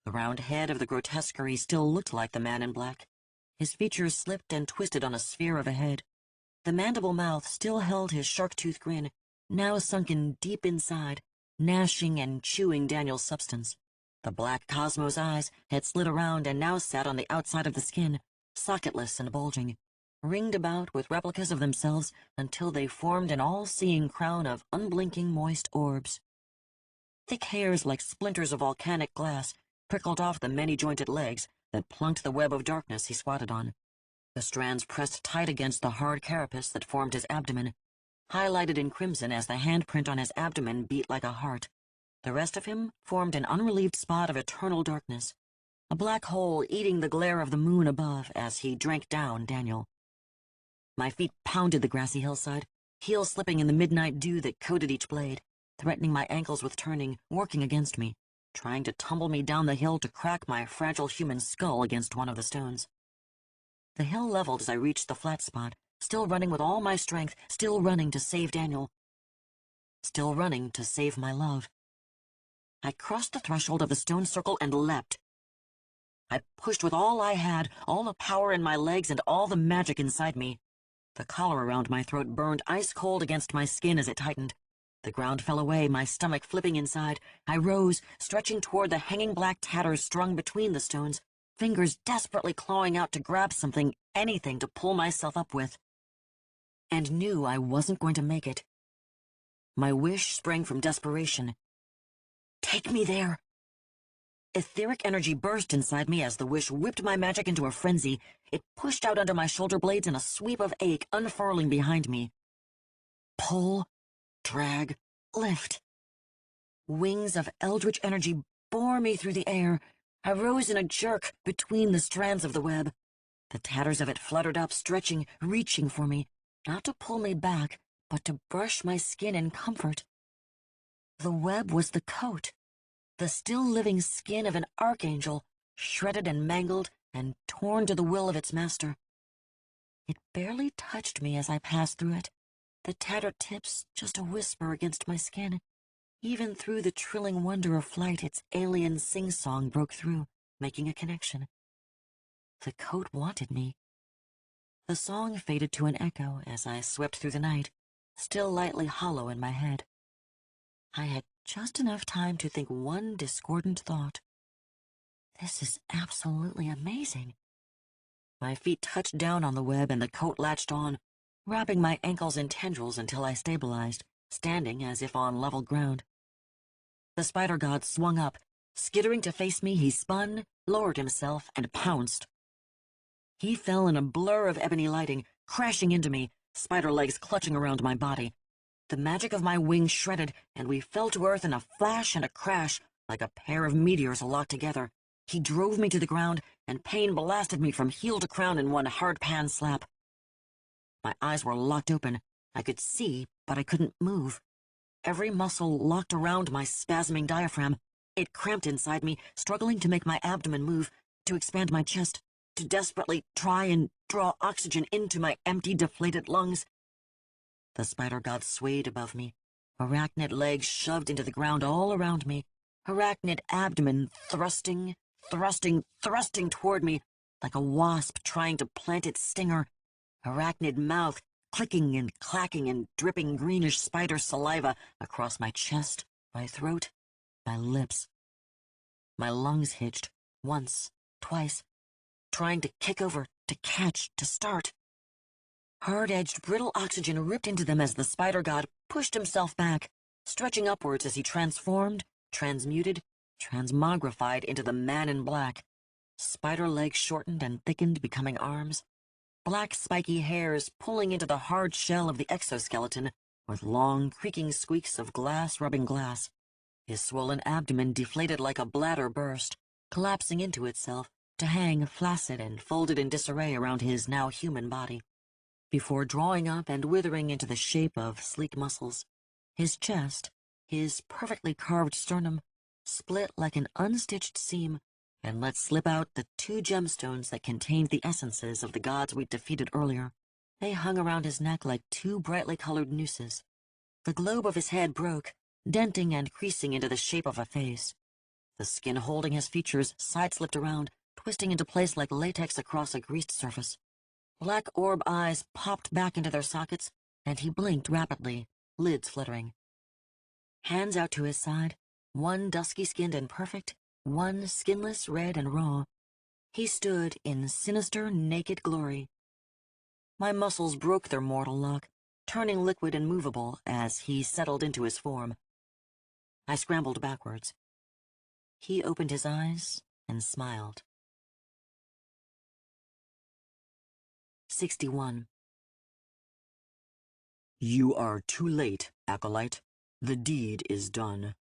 The round head of the grotesquerie still looked like the man in black. His features slipped and twisted on a sphere of a head. The mandible mouth still held his shark-tooth grin, now sunken deep inside, gnashing and chewing Daniel's substance. The black cosmos eyes had slid around and now sat on the outside of the skin, socketless and bulging, ringed about with replicas of themselves until they formed an all-seeing crown of unblinking moist orbs. Thick hairs like splinters of volcanic glass prickled off the many-jointed legs that plunked the web of darkness he squatted on. The strands pressed tight against the hard carapace that formed his abdomen, highlighted in crimson as the handprint on his abdomen beat like a heart. The rest of him formed an unrelieved spot of eternal darkness, a black hole eating the glare of the moon above as he drank down Daniel. My feet pounded the grassy hillside, heels slipping in the midnight dew that coated each blade, threatening my ankles with turning, working against me, trying to tumble me down the hill to crack my fragile human skull against one of the stones. The hill leveled as I reached the flat spot, still running with all my strength, still running to save Daniel, still running to save my love. I crossed the threshold of the stone circle and leapt. I pushed with all I had, all the power in my legs and all the magic inside me. The collar around my throat burned ice cold against my skin as it tightened. The ground fell away, my stomach flipping inside. I rose, stretching toward the hanging black tatters strung between the stones, fingers desperately clawing out to grab something, anything to pull myself up with. And knew I wasn't going to make it. My wish sprang from desperation. Take me there. Etheric energy burst inside me as the wish whipped my magic into a frenzy. It pushed out under my shoulder blades in a sweep of ache, unfurling behind me. Pull, drag, lift. Wings of eldritch energy bore me through the air. I rose in a jerk between the strands of the web. The tatters of it fluttered up, stretching, reaching for me, not to pull me back, but to brush my skin in comfort. The web was the coat, the still-living skin of an archangel, shredded and mangled and torn to the will of its master. It barely touched me as I passed through it, the tattered tips just a whisper against my skin. Even through the trilling wonder of flight, its alien sing-song broke through, making a connection. The coat wanted me. The song faded to an echo as I swept through the night, still lightly hollow in my head. I had just enough time to think one discordant thought. This is absolutely amazing. My feet touched down on the web and the coat latched on, wrapping my ankles in tendrils until I stabilized, standing as if on level ground. The spider god swung up. Skittering to face me, he spun, lowered himself, and pounced. He fell in a blur of ebony lighting, crashing into me, spider legs clutching around my body. The magic of my wings shredded, and we fell to earth in a flash and a crash, like a pair of meteors locked together. He drove me to the ground, and pain blasted me from heel to crown in one hard pan slap. My eyes were locked open. I could see, but I couldn't move. Every muscle locked around my spasming diaphragm. It cramped inside me, struggling to make my abdomen move, to expand my chest, to desperately try and draw oxygen into my empty, deflated lungs. The spider god swayed above me, arachnid legs shoved into the ground all around me, arachnid abdomen thrusting toward me, like a wasp trying to plant its stinger, arachnid mouth clicking and clacking and dripping greenish spider saliva across my chest, my throat, my lips. My lungs hitched, once, twice, trying to kick over, to catch, to start. Hard-edged, brittle oxygen ripped into them as the spider god pushed himself back, stretching upwards as he transformed, transmuted, transmogrified into the man in black. Spider legs shortened and thickened, becoming arms. Black spiky hairs pulling into the hard shell of the exoskeleton, with long, creaking squeaks of glass rubbing glass. His swollen abdomen deflated like a bladder burst, collapsing into itself, to hang flaccid and folded in disarray around his now human body, before drawing up and withering into the shape of sleek muscles. His chest, his perfectly carved sternum, split like an unstitched seam, and let slip out the 2 gemstones that contained the essences of the gods we'd defeated earlier. They hung around his neck like 2 brightly colored nooses. The globe of his head broke, denting and creasing into the shape of a face. The skin holding his features side-slipped around, twisting into place like latex across a greased surface. Black orb eyes popped back into their sockets, and he blinked rapidly, lids flittering. Hands out to his side, one dusky-skinned and perfect, one skinless, red, and raw. He stood in sinister, naked glory. My muscles broke their mortal lock, turning liquid and movable as he settled into his form. I scrambled backwards. He opened his eyes and smiled. 61. You are too late, Acolyte. The deed is done.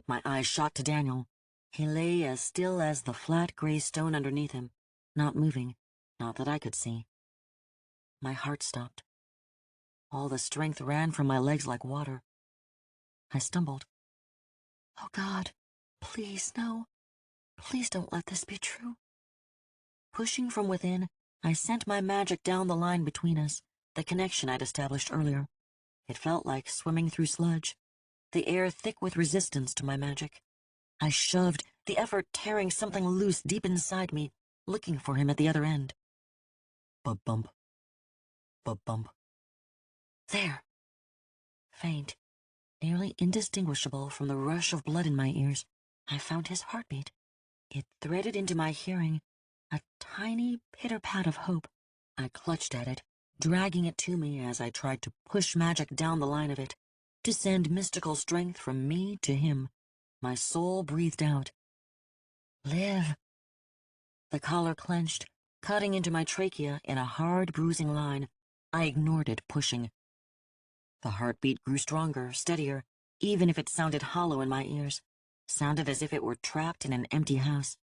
My eyes shot to Daniel. He lay as still as the flat gray stone underneath him, not moving, not that I could see. My heart stopped. All the strength ran from my legs like water. I stumbled. Oh God, please, no. Please don't let this be true. Pushing from within, I sent my magic down the line between us, the connection I'd established earlier. It felt like swimming through sludge, the air thick with resistance to my magic. I shoved, the effort tearing something loose deep inside me, looking for him at the other end. Bump. Bump. There. Faint, nearly indistinguishable from the rush of blood in my ears, I found his heartbeat. It threaded into my hearing, a tiny pitter-pat of hope. I clutched at it, dragging it to me as I tried to push magic down the line of it, to send mystical strength from me to him. My soul breathed out. Live. The collar clenched, cutting into my trachea in a hard, bruising line. I ignored it, pushing. The heartbeat grew stronger, steadier, even if it sounded hollow in my ears. Sounded as if it were trapped in an empty house.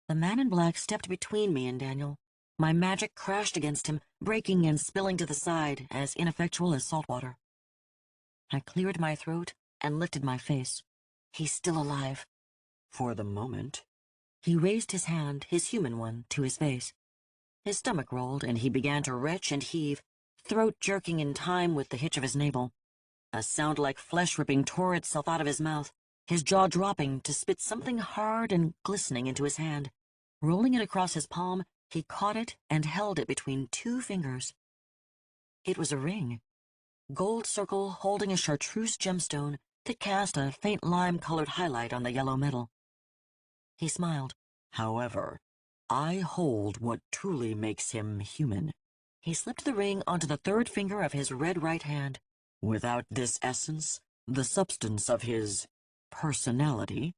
The man in black stepped between me and Daniel. My magic crashed against him, breaking and spilling to the side, as ineffectual as salt water. I cleared my throat and lifted my face. He's still alive. For the moment. He raised his hand, his human one, to his face. His stomach rolled, and he began to retch and heave, throat jerking in time with the hitch of his navel. A sound like flesh-ripping tore itself out of his mouth, his jaw dropping to spit something hard and glistening into his hand. Rolling it across his palm, he caught it and held it between 2 fingers. It was a ring. Gold circle holding a chartreuse gemstone that cast a faint lime-colored highlight on the yellow metal. He smiled. However, I hold what truly makes him human. He slipped the ring onto the 3rd finger of his red right hand. Without this essence, the substance of his personality,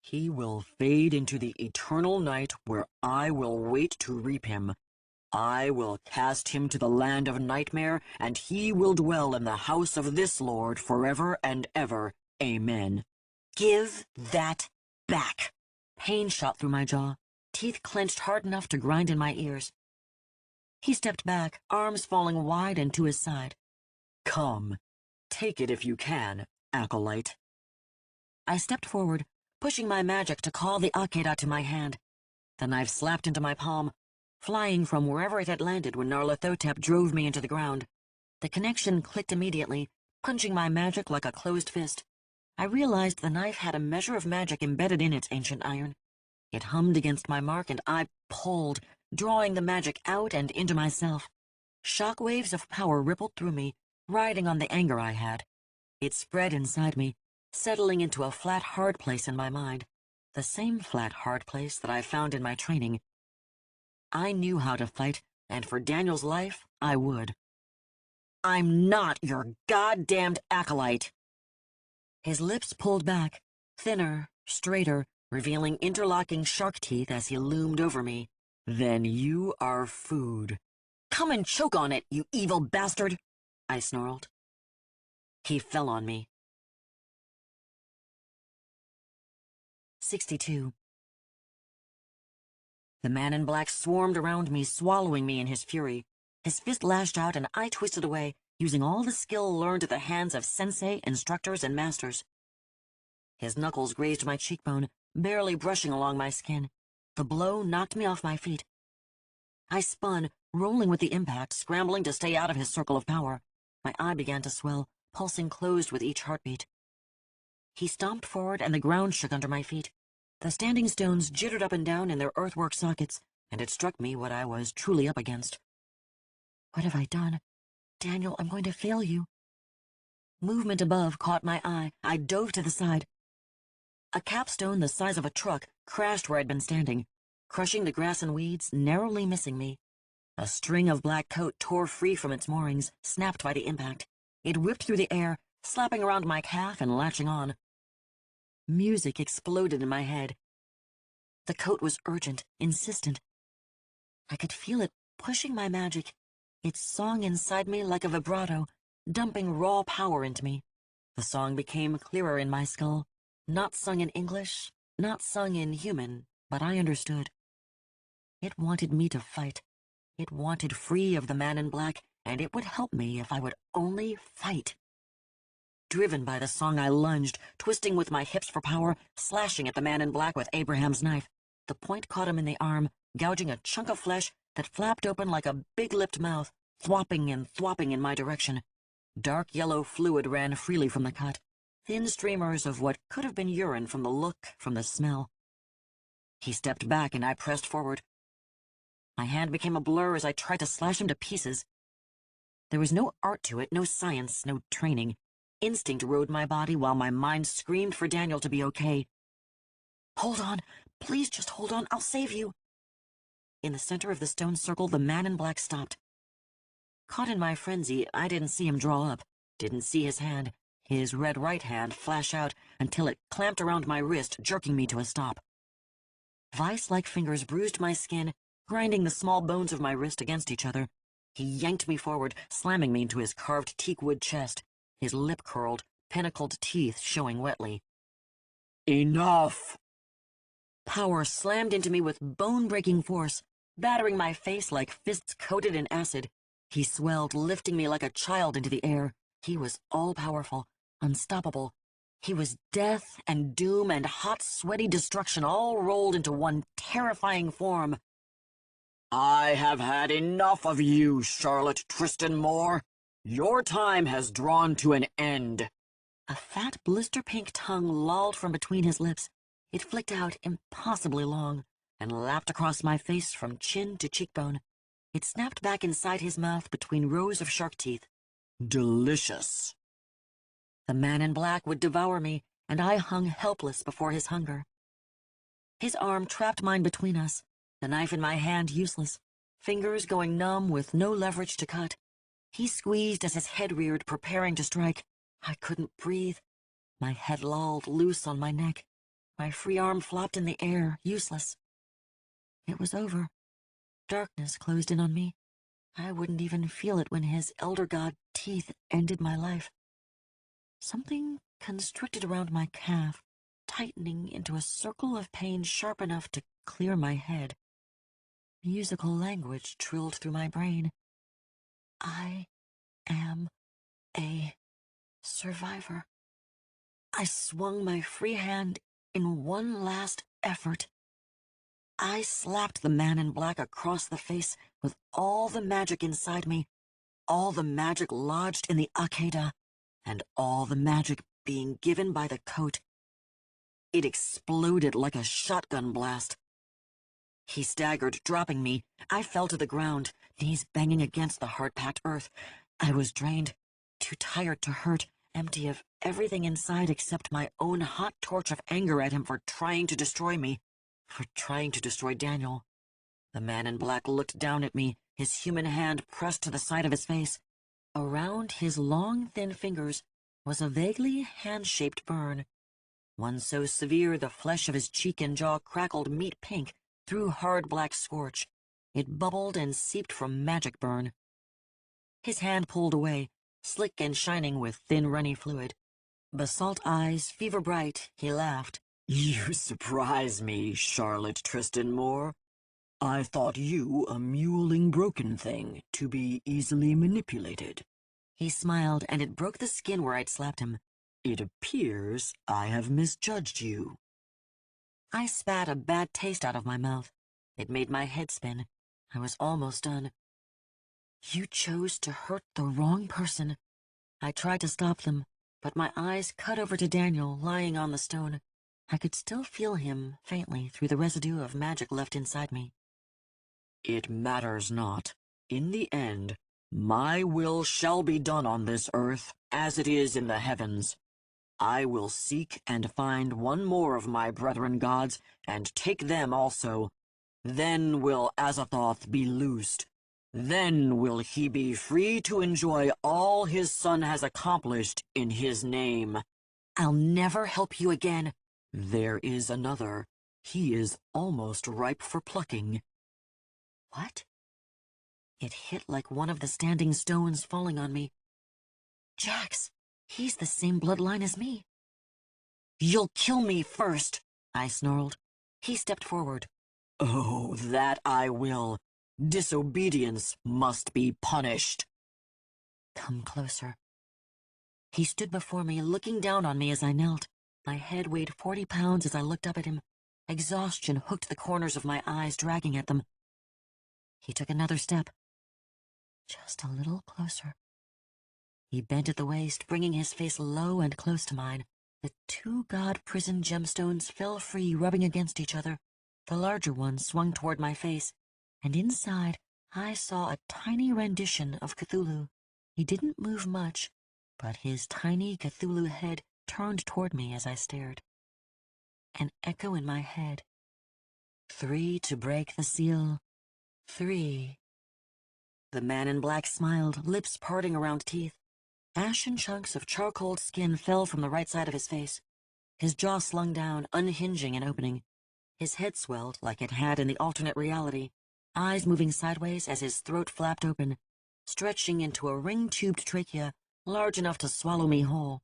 he will fade into the eternal night where I will wait to reap him. I will cast him to the land of nightmare, and he will dwell in the house of this Lord forever and ever. Amen. Give that back. Pain shot through my jaw, teeth clenched hard enough to grind in my ears. He stepped back, arms falling wide and to his side. Come, take it if you can, acolyte. I stepped forward, pushing my magic to call the Akeda to my hand. The knife slapped into my palm, flying from wherever it had landed when Nyarlathotep drove me into the ground. The connection clicked immediately, punching my magic like a closed fist. I realized the knife had a measure of magic embedded in its ancient iron. It hummed against my mark, and I pulled, drawing the magic out and into myself. Shock waves of power rippled through me, riding on the anger I had. It spread inside me, settling into a flat, hard place in my mind, the same flat, hard place that I found in my training. I knew how to fight, and for Daniel's life, I would. I'm not your goddamned acolyte. His lips pulled back, thinner, straighter, revealing interlocking shark teeth as he loomed over me. Then you are food. Come and choke on it, you evil bastard, I snarled. He fell on me. 62. The man in black swarmed around me, swallowing me in his fury. His fist lashed out and I twisted away, using all the skill learned at the hands of sensei, instructors, and masters. His knuckles grazed my cheekbone, barely brushing along my skin. The blow knocked me off my feet. I spun, rolling with the impact, scrambling to stay out of his circle of power. My eye began to swell, pulsing closed with each heartbeat. He stomped forward and the ground shook under my feet. The standing stones jittered up and down in their earthwork sockets, and it struck me what I was truly up against. What have I done? Daniel, I'm going to fail you. Movement above caught my eye. I dove to the side. A capstone the size of a truck crashed where I'd been standing, crushing the grass and weeds, narrowly missing me. A string of black coat tore free from its moorings, snapped by the impact. It whipped through the air, slapping around my calf and latching on. Music exploded in my head. The coat was urgent, insistent. I could feel it pushing my magic, its song inside me like a vibrato, dumping raw power into me. The song became clearer in my skull, not sung in English, not sung in human, but I understood. It wanted me to fight. It wanted free of the man in black, and it would help me if I would only fight. Driven by the song, I lunged, twisting with my hips for power, slashing at the man in black with Abraham's knife. The point caught him in the arm, gouging a chunk of flesh that flapped open like a big-lipped mouth, thwopping and thwopping in my direction. Dark yellow fluid ran freely from the cut, thin streamers of what could have been urine from the look, from the smell. He stepped back and I pressed forward. My hand became a blur as I tried to slash him to pieces. There was no art to it, no science, no training. Instinct rode my body while my mind screamed for Daniel to be okay. Hold on. Please just hold on. I'll save you. In the center of the stone circle, the man in black stopped. Caught in my frenzy, I didn't see him draw up, didn't see his hand, his red right hand flash out until it clamped around my wrist, jerking me to a stop. Vice-like fingers bruised my skin, grinding the small bones of my wrist against each other. He yanked me forward, slamming me into his carved teakwood chest, his lip curled, pinnacled teeth showing wetly. Enough! Power slammed into me with bone-breaking force, battering my face like fists coated in acid. He swelled, lifting me like a child into the air. He was all-powerful, unstoppable. He was death and doom and hot, sweaty destruction all rolled into one terrifying form. I have had enough of you, Charlotte Tristan Moore. Your time has drawn to an end. A fat, blister-pink tongue lolled from between his lips. It flicked out impossibly long and lapped across my face from chin to cheekbone. It snapped back inside his mouth between rows of shark teeth. Delicious. The man in black would devour me, and I hung helpless before his hunger. His arm trapped mine between us, the knife in my hand useless, fingers going numb with no leverage to cut. He squeezed as his head reared, preparing to strike. I couldn't breathe. My head lolled loose on my neck. My free arm flopped in the air, useless. It was over. Darkness closed in on me. I wouldn't even feel it when his elder god teeth ended my life. Something constricted around my calf, tightening into a circle of pain sharp enough to clear my head. Musical language trilled through my brain. I am a survivor. I swung my free hand in one last effort. I slapped the man in black across the face with all the magic inside me, all the magic lodged in the Akeda, and all the magic being given by the coat. It exploded like a shotgun blast. He staggered, dropping me. I fell to the ground, knees banging against the hard-packed earth. I was drained, too tired to hurt, empty of everything inside except my own hot torch of anger at him for trying to destroy me, for trying to destroy Daniel. The man in black looked down at me, his human hand pressed to the side of his face. Around his long, thin fingers was a vaguely hand-shaped burn, one so severe the flesh of his cheek and jaw crackled meat pink through hard black scorch. It bubbled and seeped from magic burn. His hand pulled away, slick and shining with thin, runny fluid. Basalt eyes, fever bright, he laughed. You surprise me, Charlotte Tristan Moore. I thought you a mewling broken thing to be easily manipulated. He smiled, and it broke the skin where I'd slapped him. It appears I have misjudged you. I spat a bad taste out of my mouth. It made my head spin. I was almost done. You chose to hurt the wrong person. I tried to stop them, but my eyes cut over to Daniel lying on the stone. I could still feel him faintly through the residue of magic left inside me. It matters not. In the end, my will shall be done on this earth as it is in the heavens. I will seek and find one more of my brethren gods and take them also. Then will Azathoth be loosed. Then will he be free to enjoy all his son has accomplished in his name. I'll never help you again. There is another. He is almost ripe for plucking. What? It hit like one of the standing stones falling on me. Jax, he's the same bloodline as me. You'll kill me first, I snarled. He stepped forward. Oh, that I will. Disobedience must be punished. Come closer. He stood before me, looking down on me as I knelt. My head weighed 40 pounds as I looked up at him. Exhaustion hooked the corners of my eyes, dragging at them. He took another step. Just a little closer. He bent at the waist, bringing his face low and close to mine. The two god-prison gemstones fell free, rubbing against each other. The larger one swung toward my face, and inside I saw a tiny rendition of Cthulhu. He didn't move much, but his tiny Cthulhu head turned toward me as I stared. An echo in my head. 3 to break the seal. 3. The man in black smiled, lips parting around teeth. Ashen chunks of charcoaled skin fell from the right side of his face. His jaw slung down, unhinging and opening. His head swelled like it had in the alternate reality, eyes moving sideways as his throat flapped open, stretching into a ring-tubed trachea large enough to swallow me whole.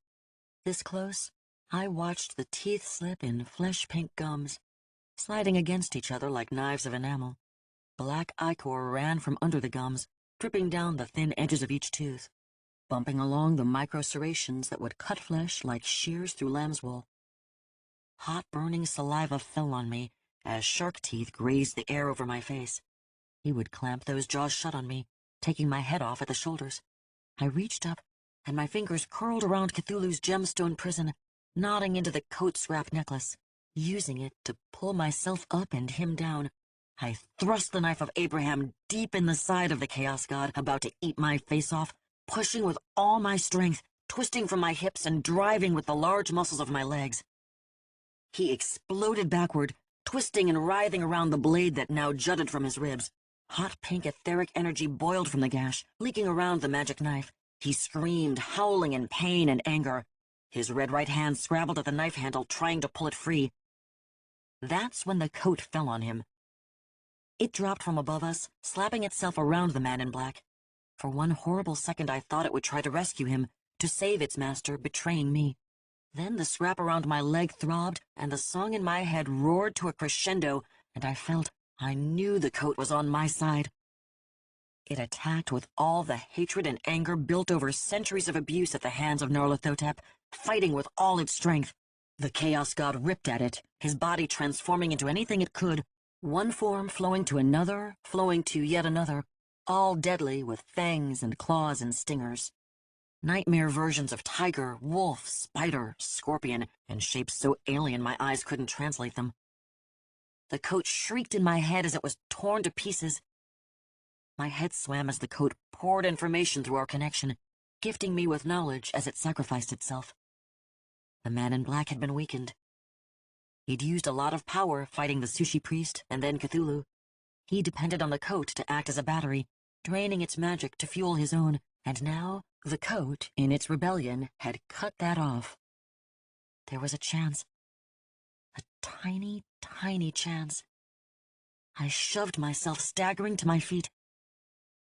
This close, I watched the teeth slip in flesh-pink gums, sliding against each other like knives of enamel. Black ichor ran from under the gums, dripping down the thin edges of each tooth, bumping along the micro-serrations that would cut flesh like shears through lamb's wool. Hot, burning saliva fell on me as shark teeth grazed the air over my face. He would clamp those jaws shut on me, taking my head off at the shoulders. I reached up, and my fingers curled around Cthulhu's gemstone prison, knotting into the coat scrap necklace, using it to pull myself up and him down. I thrust the knife of Abraham deep in the side of the Chaos God, about to eat my face off, pushing with all my strength, twisting from my hips and driving with the large muscles of my legs. He exploded backward, twisting and writhing around the blade that now jutted from his ribs. Hot pink etheric energy boiled from the gash, leaking around the magic knife. He screamed, howling in pain and anger. His red right hand scrabbled at the knife handle, trying to pull it free. That's when the coat fell on him. It dropped from above us, slapping itself around the man in black. For one horrible second I thought it would try to rescue him, to save its master, betraying me. Then the strap around my leg throbbed, and the song in my head roared to a crescendo, and I knew the coat was on my side. It attacked with all the hatred and anger built over centuries of abuse at the hands of Nyarlathotep, fighting with all its strength. The Chaos God ripped at it, his body transforming into anything it could, one form flowing to another, flowing to yet another, all deadly with fangs and claws and stingers. Nightmare versions of tiger, wolf, spider, scorpion, and shapes so alien my eyes couldn't translate them. The coat shrieked in my head as it was torn to pieces. My head swam as the coat poured information through our connection, gifting me with knowledge as it sacrificed itself. The man in black had been weakened. He'd used a lot of power fighting the sushi priest and then Cthulhu. He depended on the coat to act as a battery, draining its magic to fuel his own, and now the coat, in its rebellion, had cut that off. There was a chance. A tiny, tiny chance. I shoved myself, staggering to my feet.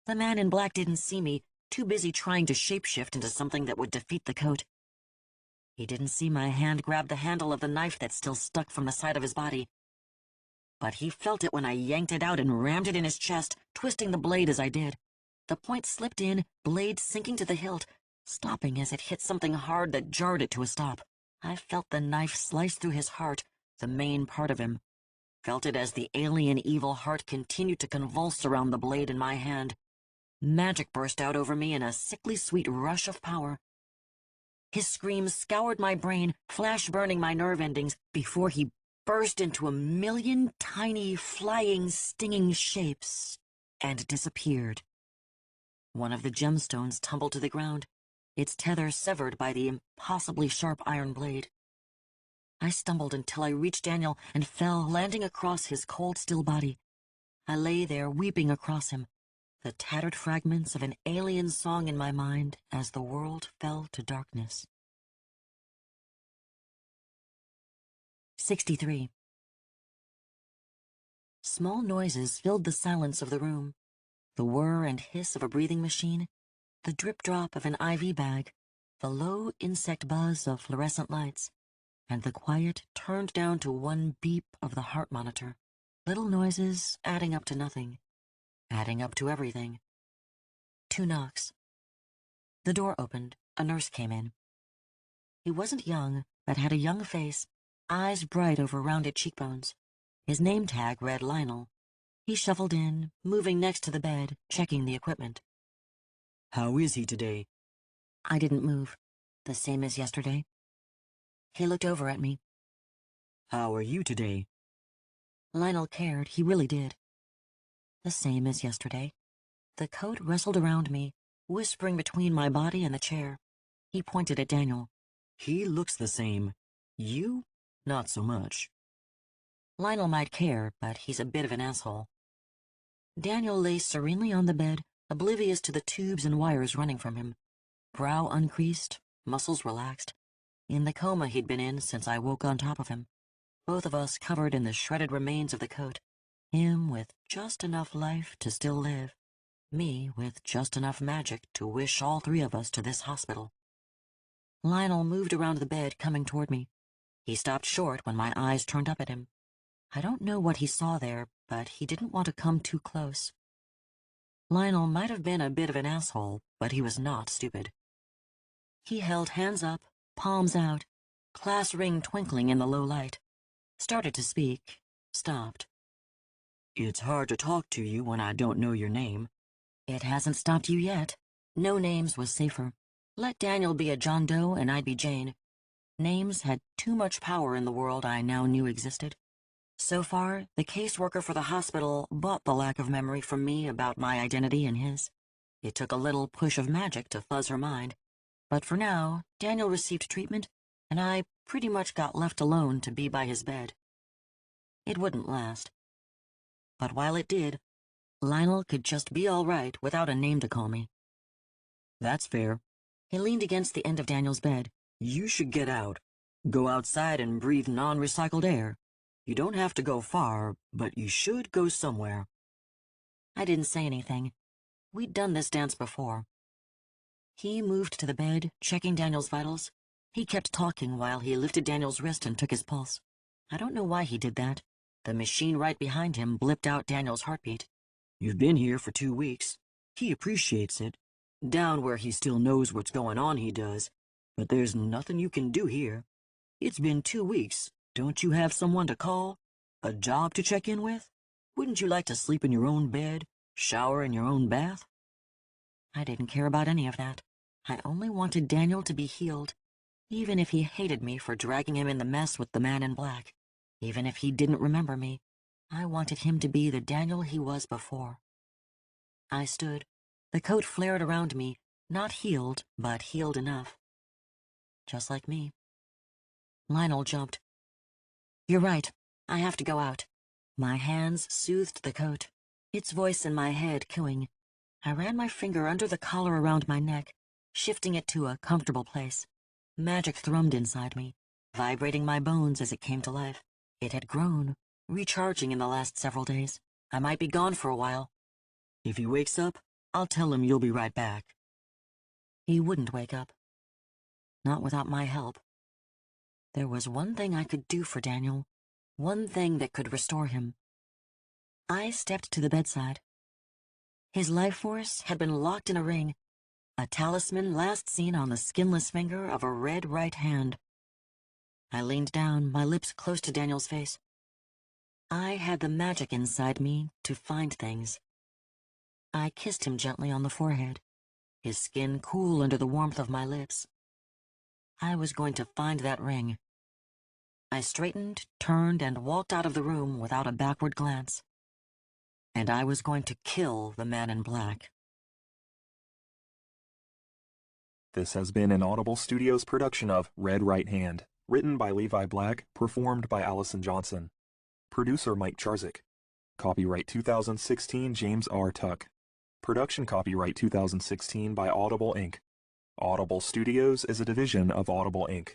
The man in black didn't see me, too busy trying to shapeshift into something that would defeat the coat. He didn't see my hand grab the handle of the knife that still stuck from the side of his body. But he felt it when I yanked it out and rammed it in his chest, twisting the blade as I did. The point slipped in, blade sinking to the hilt, stopping as it hit something hard that jarred it to a stop. I felt the knife slice through his heart, the main part of him. Felt it as the alien evil heart continued to convulse around the blade in my hand. Magic burst out over me in a sickly sweet rush of power. His screams scoured my brain, flash-burning my nerve endings, before he burst into a million tiny, flying, stinging shapes and disappeared. One of the gemstones tumbled to the ground, its tether severed by the impossibly sharp iron blade. I stumbled until I reached Daniel and fell, landing across his cold, still body. I lay there, weeping across him, the tattered fragments of an alien song in my mind as the world fell to darkness. 63. Small noises filled the silence of the room. The whir and hiss of a breathing machine, the drip-drop of an IV bag, the low insect buzz of fluorescent lights, and the quiet turned down to one beep of the heart monitor. Little noises adding up to nothing, adding up to everything. 2 knocks. The door opened. A nurse came in. He wasn't young, but had a young face, eyes bright over rounded cheekbones. His name tag read Lionel. He shuffled in, moving next to the bed, checking the equipment. How is he today? I didn't move. The same as yesterday. He looked over at me. How are you today? Lionel cared, he really did. The same as yesterday. The coat wrestled around me, whispering between my body and the chair. He pointed at Daniel. He looks the same. You? Not so much. Lionel might care, but he's a bit of an asshole. Daniel lay serenely on the bed, oblivious to the tubes and wires running from him. Brow uncreased, muscles relaxed. In the coma he'd been in since I woke on top of him. Both of us covered in the shredded remains of the coat. Him with just enough life to still live. Me with just enough magic to wish all 3 of us to this hospital. Lionel moved around the bed, coming toward me. He stopped short when my eyes turned up at him. I don't know what he saw there, but he didn't want to come too close. Lionel might have been a bit of an asshole, but he was not stupid. He held hands up, palms out, class ring twinkling in the low light. Started to speak, stopped. It's hard to talk to you when I don't know your name. It hasn't stopped you yet. No names was safer. Let Daniel be a John Doe and I'd be Jane. Names had too much power in the world I now knew existed. So far, the caseworker for the hospital bought the lack of memory from me about my identity and his. It took a little push of magic to fuzz her mind. But for now, Daniel received treatment, and I pretty much got left alone to be by his bed. It wouldn't last. But while it did, Lionel could just be all right without a name to call me. That's fair. He leaned against the end of Daniel's bed. You should get out. Go outside and breathe non-recycled air. You don't have to go far, but you should go somewhere. I didn't say anything. We'd done this dance before. He moved to the bed, checking Daniel's vitals. He kept talking while he lifted Daniel's wrist and took his pulse. I don't know why he did that. The machine right behind him blipped out Daniel's heartbeat. You've been here for 2 weeks. He appreciates it. Down where he still knows what's going on, he does. But there's nothing you can do here. It's been 2 weeks. Don't you have someone to call? A job to check in with? Wouldn't you like to sleep in your own bed? Shower in your own bath? I didn't care about any of that. I only wanted Daniel to be healed. Even if he hated me for dragging him in the mess with the man in black. Even if he didn't remember me. I wanted him to be the Daniel he was before. I stood. The coat flared around me, not healed, but healed enough. Just like me. Lionel jumped. You're right. I have to go out. My hands soothed the coat, its voice in my head cooing. I ran my finger under the collar around my neck, shifting it to a comfortable place. Magic thrummed inside me, vibrating my bones as it came to life. It had grown, recharging in the last several days. I might be gone for a while. If he wakes up, I'll tell him you'll be right back. He wouldn't wake up. Not without my help. There was one thing I could do for Daniel, one thing that could restore him. I stepped to the bedside. His life force had been locked in a ring, a talisman last seen on the skinless finger of a red right hand. I leaned down, my lips close to Daniel's face. I had the magic inside me to find things. I kissed him gently on the forehead, his skin cool under the warmth of my lips. I was going to find that ring. I straightened, turned, and walked out of the room without a backward glance. And I was going to kill the man in black. This has been an Audible Studios production of Red Right Hand, written by Levi Black, performed by Allison Johnson. Producer Mike Charzik. Copyright 2016 James R. Tuck. Production copyright 2016 by Audible Inc. Audible Studios is a division of Audible Inc.